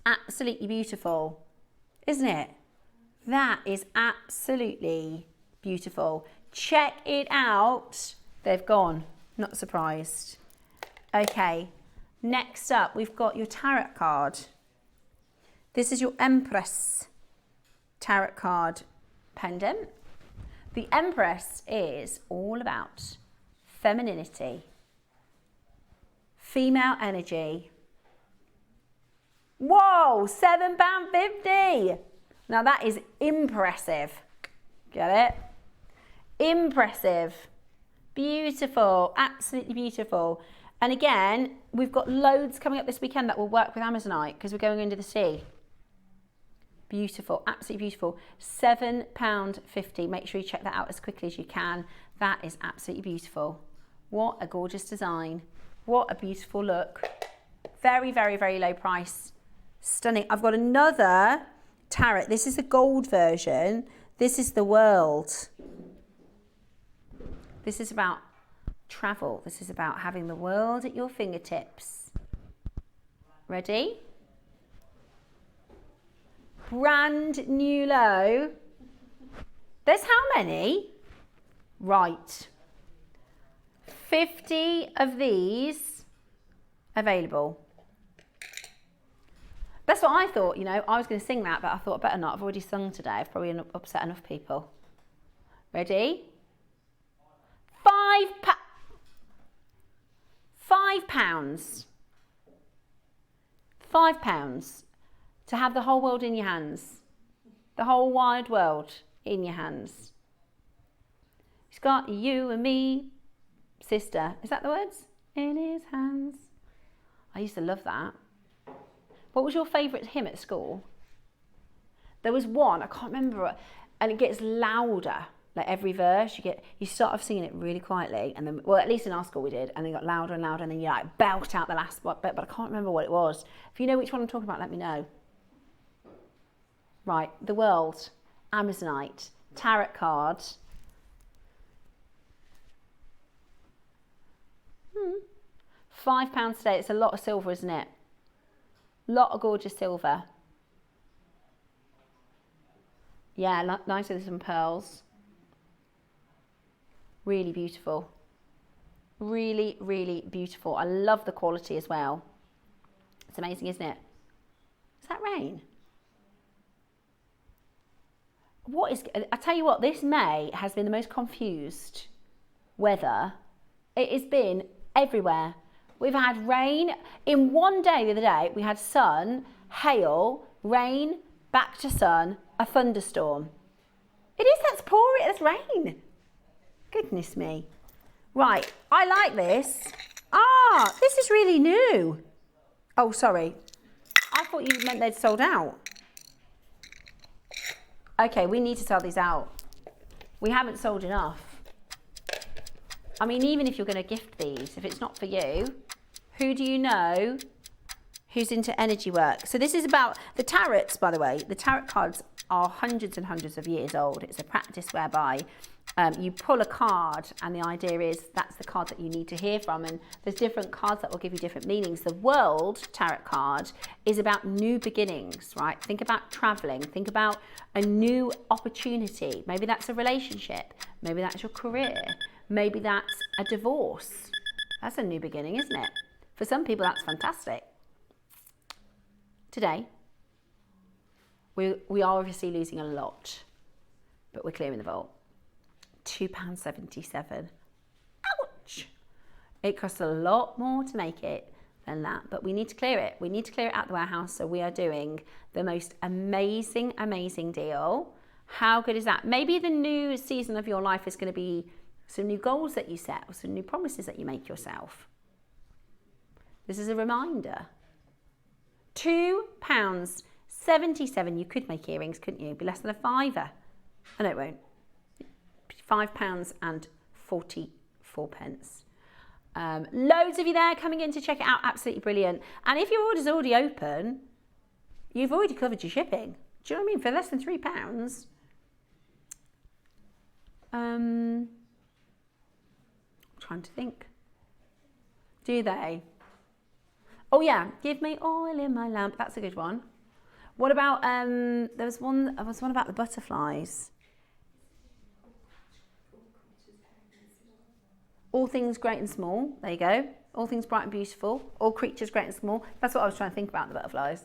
Absolutely beautiful. Isn't it? That is absolutely beautiful. Check it out. They've gone. Not surprised. Okay. Next up, we've got your tarot card. This is your Empress tarot card pendant. The Empress is all about femininity, female energy. Whoa, £7.50. Now that is impressive. Get it? Impressive. Beautiful, absolutely beautiful. And again, we've got loads coming up this weekend that will work with Amazonite because we're going into the sea. Beautiful, absolutely beautiful. £7.50. Make sure you check that out as quickly as you can. That is absolutely beautiful. What a gorgeous design. What a beautiful look. Very, very, very low price. Stunning. I've got another tarot. This is the gold version. This is the world. This is about travel. This is about having the world at your fingertips. Ready? Brand new low. There's how many? Right. 50 of these available. That's what I thought, you know. I was going to sing that, but I thought better not. I've already sung today. I've probably upset enough people. Ready? £5. £5 to have the whole world in your hands. The whole wide world in your hands. He's got you and me, sister. Is that the words? In his hands. I used to love that. What was your favourite hymn at school? There was one, I can't remember it, and it gets louder. Like every verse, you start off singing it really quietly, and then, well, at least in our school we did, and then it got louder and louder, and then you like belt out the last bit, but I can't remember what it was. If you know which one I'm talking about, let me know. Right, the world, Amazonite, tarot card. £5 today. It's a lot of silver, isn't it? Lot of gorgeous silver. Yeah, nice with some pearls. Really beautiful. Really, really beautiful. I love the quality as well. It's amazing, isn't it? Is that rain? I tell you what, this May has been the most confused weather. It has been everywhere. We've had rain. In one day the other day, we had sun, hail, rain, back to sun, a thunderstorm. It is, that's pouring, that's rain. Goodness me. Right, I like this. Ah, this is really new. Oh, sorry. I thought you meant they'd sold out. Okay, we need to sell these out. We haven't sold enough. I mean, even if you're going to gift these, if it's not for you, who do you know who's into energy work? So this is about the tarots, by the way. The tarot cards are hundreds and hundreds of years old. It's a practice whereby you pull a card, and the idea is that's the card that you need to hear from, and there's different cards that will give you different meanings. The World Tarot card is about new beginnings, right? Think about traveling, think about a new opportunity. Maybe that's a relationship, maybe that's your career, maybe that's a divorce. That's a new beginning, isn't it? For some people, that's fantastic. Today, we are obviously losing a lot, but we're clearing the vault. £2.77. Ouch! It costs a lot more to make it than that, but we need to clear it. We need to clear it out the warehouse, so we are doing the most amazing, amazing deal. How good is that? Maybe the new season of your life is going to be some new goals that you set, or some new promises that you make yourself. This is a reminder. £2.77. You could make earrings, couldn't you? It'd be less than a fiver. Oh, no, it won't. £5.44. Loads of you there coming in to check it out. Absolutely brilliant. And if your order's already open, you've already covered your shipping. Do you know what I mean? For less than £3. I'm trying to think. Do they? Oh yeah, give me oil in my lamp. That's a good one. What about there was one about the butterflies. All things great and small. There you go. All things bright and beautiful. All creatures great and small. That's what I was trying to think about, the butterflies.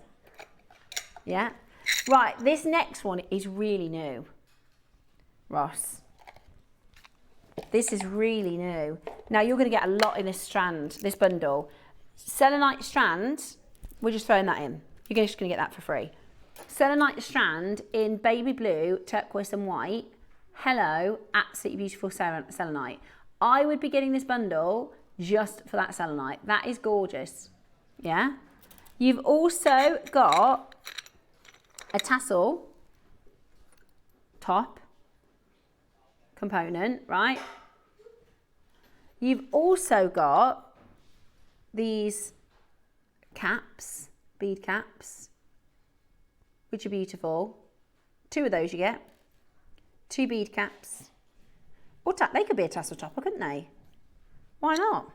Yeah. Right, this next one is really new. Ross. This is really new. Now, you're going to get a lot in this strand, this bundle. Selenite strand, we're just throwing that in. You're just going to get that for free. Selenite strand in baby blue, turquoise and white. Hello, absolutely beautiful selenite. I would be getting this bundle just for that selenite. That is gorgeous. Yeah. You've also got a tassel top component, right? You've also got these caps, bead caps, which are beautiful. 2 of those you get. 2 bead caps. Or they could be a tassel topper, couldn't they? Why not?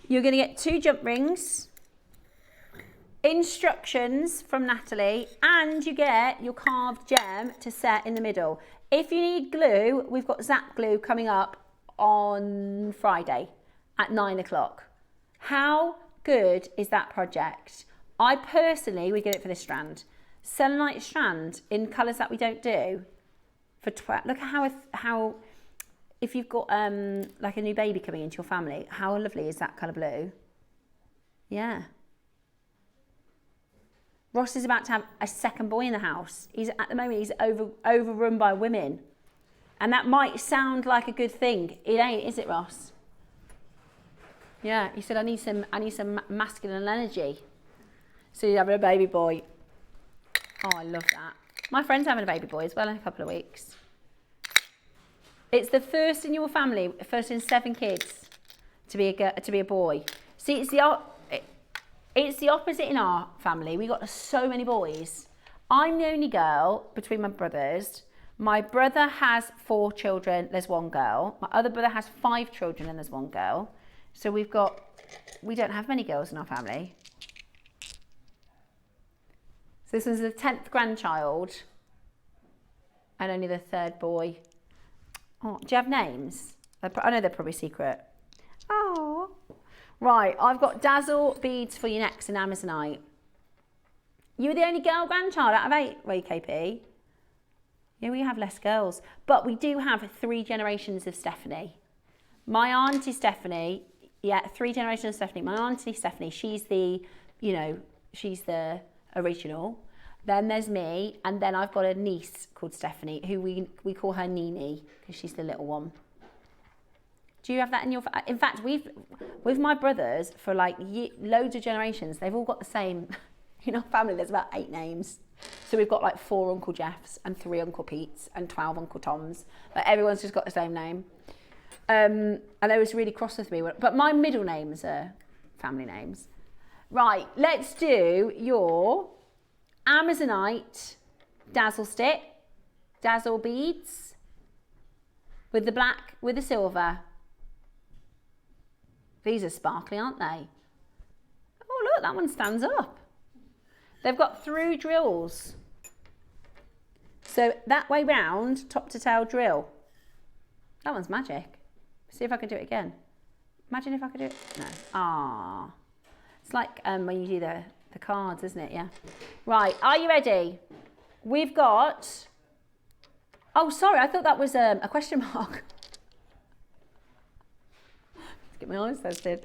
You're going to get 2 jump rings, instructions from Natalie, and you get your carved gem to set in the middle. If you need glue, we've got Zap glue coming up on Friday at 9 o'clock. How good is that project? I personally would get it for this strand. Selenite strand in colours that we don't do. For look at how if you've got like a new baby coming into your family, how lovely is that colour blue? Yeah. Ross is about to have a second boy in the house. At the moment he's overrun by women, and that might sound like a good thing. It ain't, is it, Ross? Yeah. He said I need some masculine energy. So you're having a baby boy. Oh, I love that. My friend's having a baby boy as well in a couple of weeks. It's the first in your family, first in 7 kids, to be a boy. See, it's the opposite in our family. We got so many boys. I'm the only girl between my brothers. My brother has 4 children. There's 1 girl. My other brother has 5 children and there's 1 girl. So we don't have many girls in our family. So this was the 10th grandchild and only the 3rd boy. Oh, do you have names? I know they're probably secret. Oh, right. I've got dazzle beads for you next in Amazonite. You were the only girl grandchild out of 8, were you, KP? Yeah, we have less girls, but we do have 3 generations of Stephanie. My auntie Stephanie, 3 generations of Stephanie. My auntie Stephanie, she's the original. Then there's me, and then I've got a niece called Stephanie, who we call her Nini because she's the little one. Do you have that in your? In fact, with my brothers for like loads of generations, they've all got the same. In our family, there's about 8 names. So we've got like 4 Uncle Jeffs and 3 Uncle Petes and 12 Uncle Toms. Like everyone's just got the same name. And they was really cross with me. But my middle names are family names. Right, let's do your Amazonite dazzle stick, dazzle beads with the black, with the silver. These are sparkly, aren't they? Oh, look, that one stands up. They've got through drills. So that way round, top to tail drill. That one's magic. See if I can do it again. Imagine if I could do it. No. Ah. It's like when you do the cards, isn't it? Yeah. Right, are you ready? We've got... Oh, sorry, I thought that was a question mark. Let's get my eyes tested.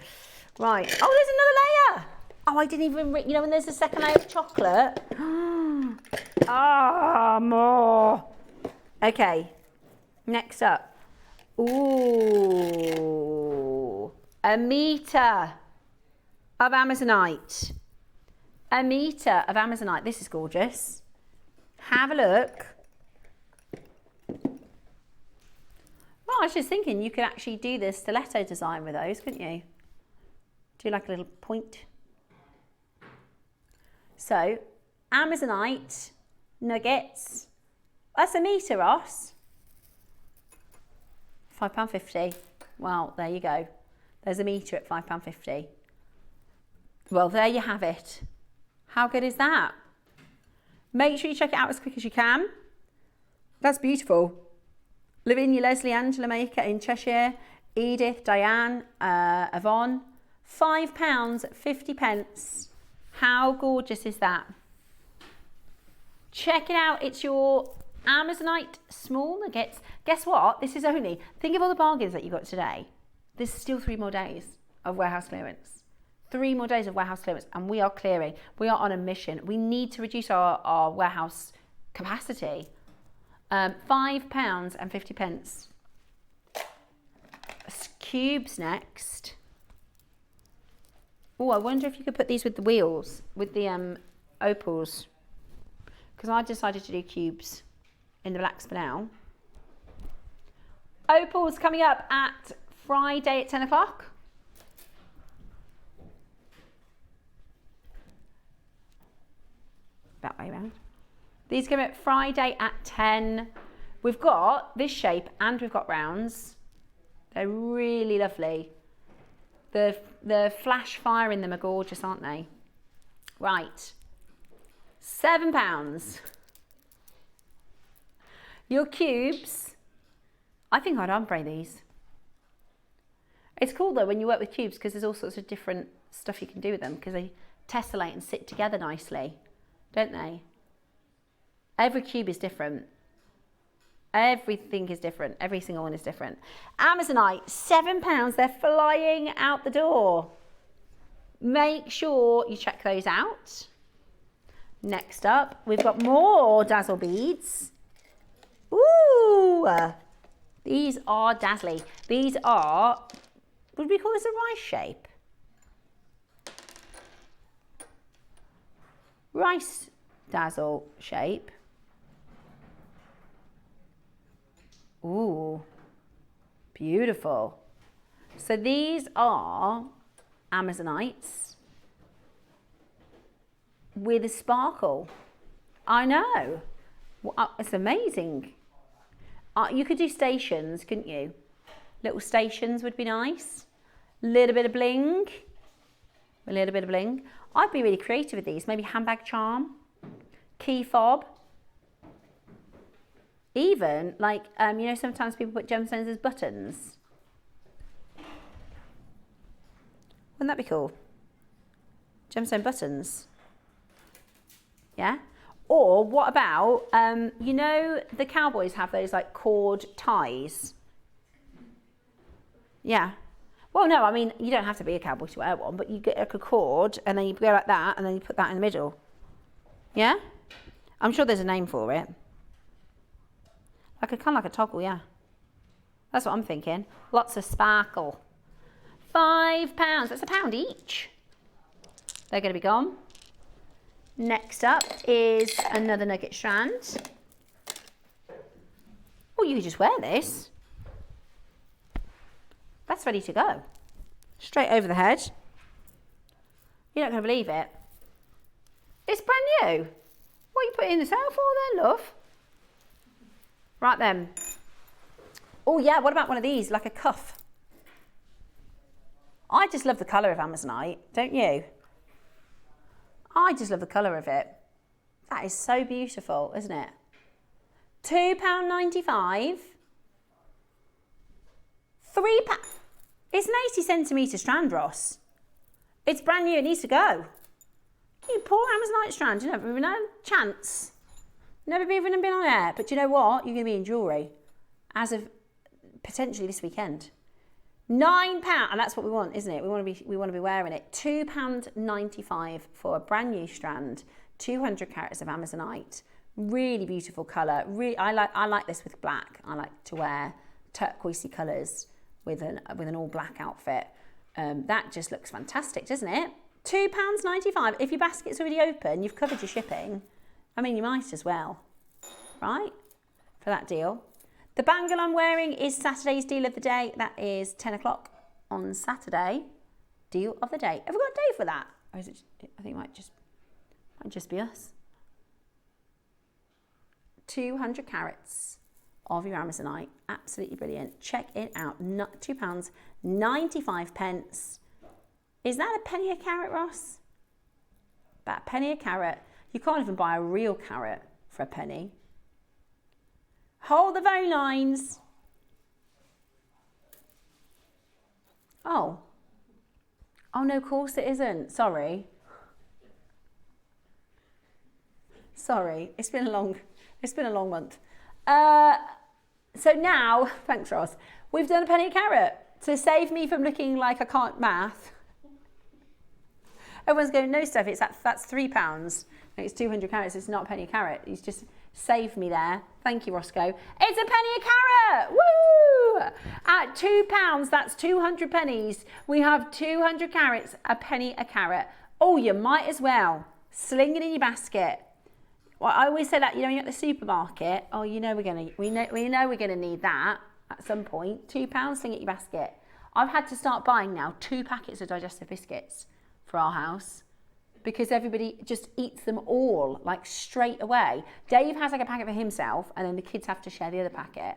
Right. Oh, there's another layer. Oh, I didn't even, you know, when there's a second layer of chocolate. Ah, more. Okay, next up. Ooh, a metre of Amazonite. A metre of Amazonite. This is gorgeous. Have a look. Well, I was just thinking you could actually do this stiletto design with those, couldn't you? Do like a little point. So, Amazonite nuggets. That's a metre, Ross. £5.50. Well, there you go. There's a metre at £5.50. Well, there you have it. How good is that? Make sure you check it out as quick as you can. That's beautiful. Lavinia, Leslie, Angela Maker in Cheshire, Edith, Diane, Yvonne. £5.50. How gorgeous is that? Check it out. It's your Amazonite small nuggets. Guess what? This is only, think of all the bargains that you got today. There's still 3 more days of warehouse clearance. 3 more days of warehouse clearance, and we are clearing. We are on a mission. We need to reduce our warehouse capacity. £5.50. Cubes next. Oh, I wonder if you could put these with the wheels, with the opals. Because I decided to do cubes in the blacks for now. Opals coming up at Friday at 10 o'clock. That way around. These come at Friday at 10. We've got this shape and we've got rounds. They're really lovely. The flash fire in them are gorgeous, aren't they? Right. £7. Your cubes. I think I'd ombre these. It's cool though when you work with cubes because there's all sorts of different stuff you can do with them because they tessellate and sit together nicely, don't they? Every cube is different. Everything is different. Every single one is different. Amazonite, £7. They're flying out the door. Make sure you check those out. Next up, we've got more dazzle beads. Ooh, these are dazzly. These are, would we call this a rice shape? Rice dazzle shape. Ooh, beautiful. So these are Amazonites with a sparkle. I know. Well, it's amazing. You could do stations, couldn't you? Little stations would be nice. Little bit of bling. A little bit of bling. I'd be really creative with these. Maybe handbag charm, key fob. Even like, you know, sometimes people put gemstones as buttons. Wouldn't that be cool? Gemstone buttons. Yeah? Or what about, you know, the cowboys have those like cord ties. Yeah. Well, no, I mean, you don't have to be a cowboy to wear one, but you get like a cord and then you go like that and then you put that in the middle. Yeah? I'm sure there's a name for it. Like a kind of like a toggle, yeah. That's what I'm thinking. Lots of sparkle. £5. That's £1 each. They're going to be gone. Next up is another nugget strand. Oh, you could just wear this. That's ready to go. Straight over the head. You're not going to believe it. It's brand new. What are you putting this out for then, love? Right then. Oh yeah, what about one of these, like a cuff? I just love the colour of Amazonite, don't you? I just love the colour of it. That is so beautiful, isn't it? £2.95. £3. It's an 80 centimetre strand, Ross. It's brand new, it needs to go. You poor Amazonite strand, you never even had a chance. Never even been on air. But you know what? You're going to be in jewellery as of potentially this weekend. £9, and that's what we want, isn't it? We want to be wearing it. £2.95 for a brand new strand, 200 carats of Amazonite. Really beautiful colour. Really, I like this with black. I like to wear turquoisey colours with an all black outfit. That just looks fantastic, doesn't it? £2.95. If your basket's already open, you've covered your shipping. I mean, you might as well, right? For that deal. The bangle I'm wearing is Saturday's deal of the day. That is 10 o'clock on Saturday. Deal of the day. Have we got a day for that? Or is it? I think it might just be us. 200 carats of your Amazonite. Absolutely brilliant. Check it out. £2.95. Is that a penny a carat, Ross? About a penny a carat. You can't even buy a real carat for a penny. Hold the phone lines. Oh. Oh no, of course it isn't. Sorry. Sorry. It's been a long month. So now, thanks Ross, we've done a penny a carat to save me from looking like I can't math. Everyone's going, no, Steph, that's £3. It's 200 carats, it's not a penny a carat. He's just saved me there. Thank you, Roscoe. It's a penny a carat! Woo! At £2, that's 200 pennies. We have 200 carats, a penny a carat. Oh, you might as well sling it in your basket. Well, I always say that, you know, when you're at the supermarket, oh, we know we're gonna need that at some point. £2, sling it in your basket. I've had to start buying now 2 packets of digestive biscuits for our house because everybody just eats them all like straight away. Dave has like a packet for himself and then the kids have to share the other packet.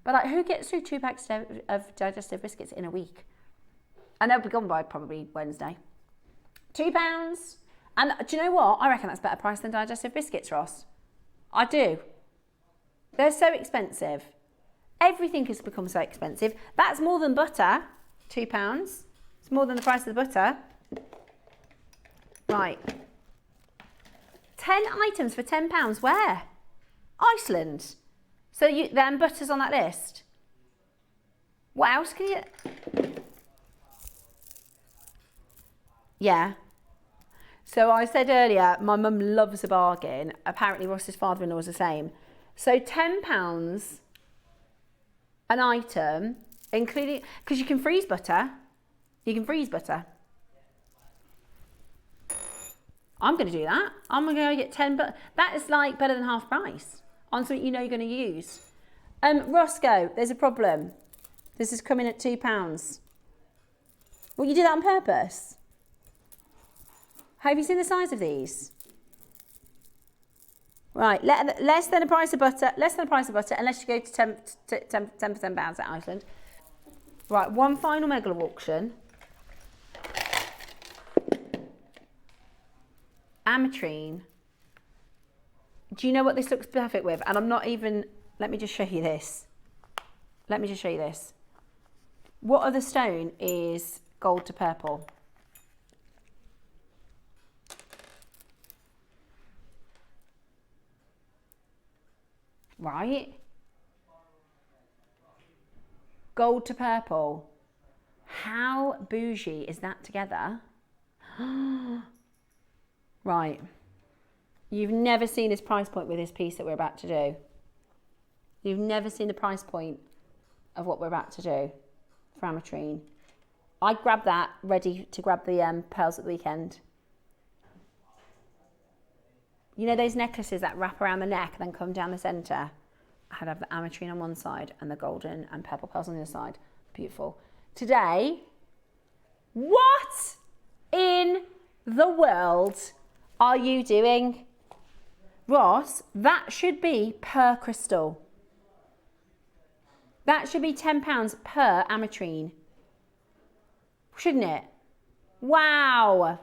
But like, who gets through 2 packs of digestive biscuits in a week? And they'll be gone by probably Wednesday. £2. And do you know what? I reckon that's better price than digestive biscuits, Ross. I do. They're so expensive. Everything has become so expensive. That's more than butter, £2. It's more than the price of the butter. Right. 10 items for £10. Where? Iceland. So then butter's on that list. What else can you... Yeah. So I said earlier, my mum loves a bargain. Apparently Ross's father-in-law is the same. So £10 an item, including... Because you can freeze butter. You can freeze butter. I'm going to do that. I'm going to go get 10, but that is like better than half price on something you know you're going to use. Roscoe, there's a problem. This is coming at £2. Well, you do that on purpose. Have you seen the size of these? Right, less than the price of butter, unless you go to 10 for £10 at Iceland. Right, one final mega auction. ametrine. Do you know what this looks perfect with? And I'm not even, let me just show you this. Let me just show you this. What other stone is gold to purple? Right? Gold to purple. How bougie is that together? Right. You've never seen this price point with this piece that we're about to do. You've never seen the price point of what we're about to do for ametrine. I grabbed that ready to grab the pearls at the weekend. You know those necklaces that wrap around the neck and then come down the centre? I had to have the ametrine on one side and the golden and purple pearls on the other side. Beautiful. Today, what in the world are you doing? Ross, that should be per crystal. That should be £10 per ametrine. Shouldn't it? Wow.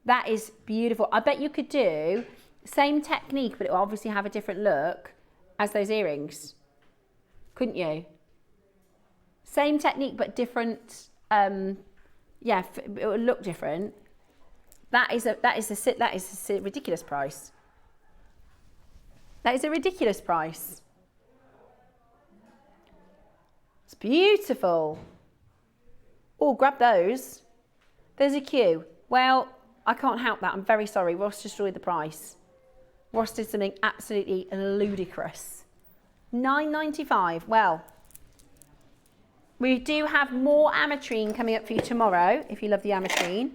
That is beautiful. I bet you could do same technique, but it will obviously have a different look as those earrings. Couldn't you? Same technique, but different. Yeah, it will look different. That is a ridiculous price. That is a ridiculous price. It's beautiful. Oh, grab those. There's a queue. Well, I can't help that. I'm very sorry. Ross destroyed the price. Ross did something absolutely ludicrous. £9.95. Well, we do have more ametrine coming up for you tomorrow, if you love the ametrine.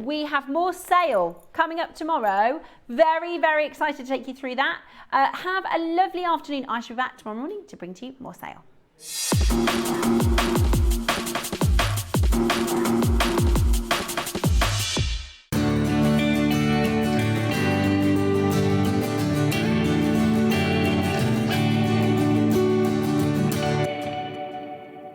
We have more sale coming up tomorrow. Very, very excited to take you through that. Have a lovely afternoon. I shall be back tomorrow morning to bring to you more sale.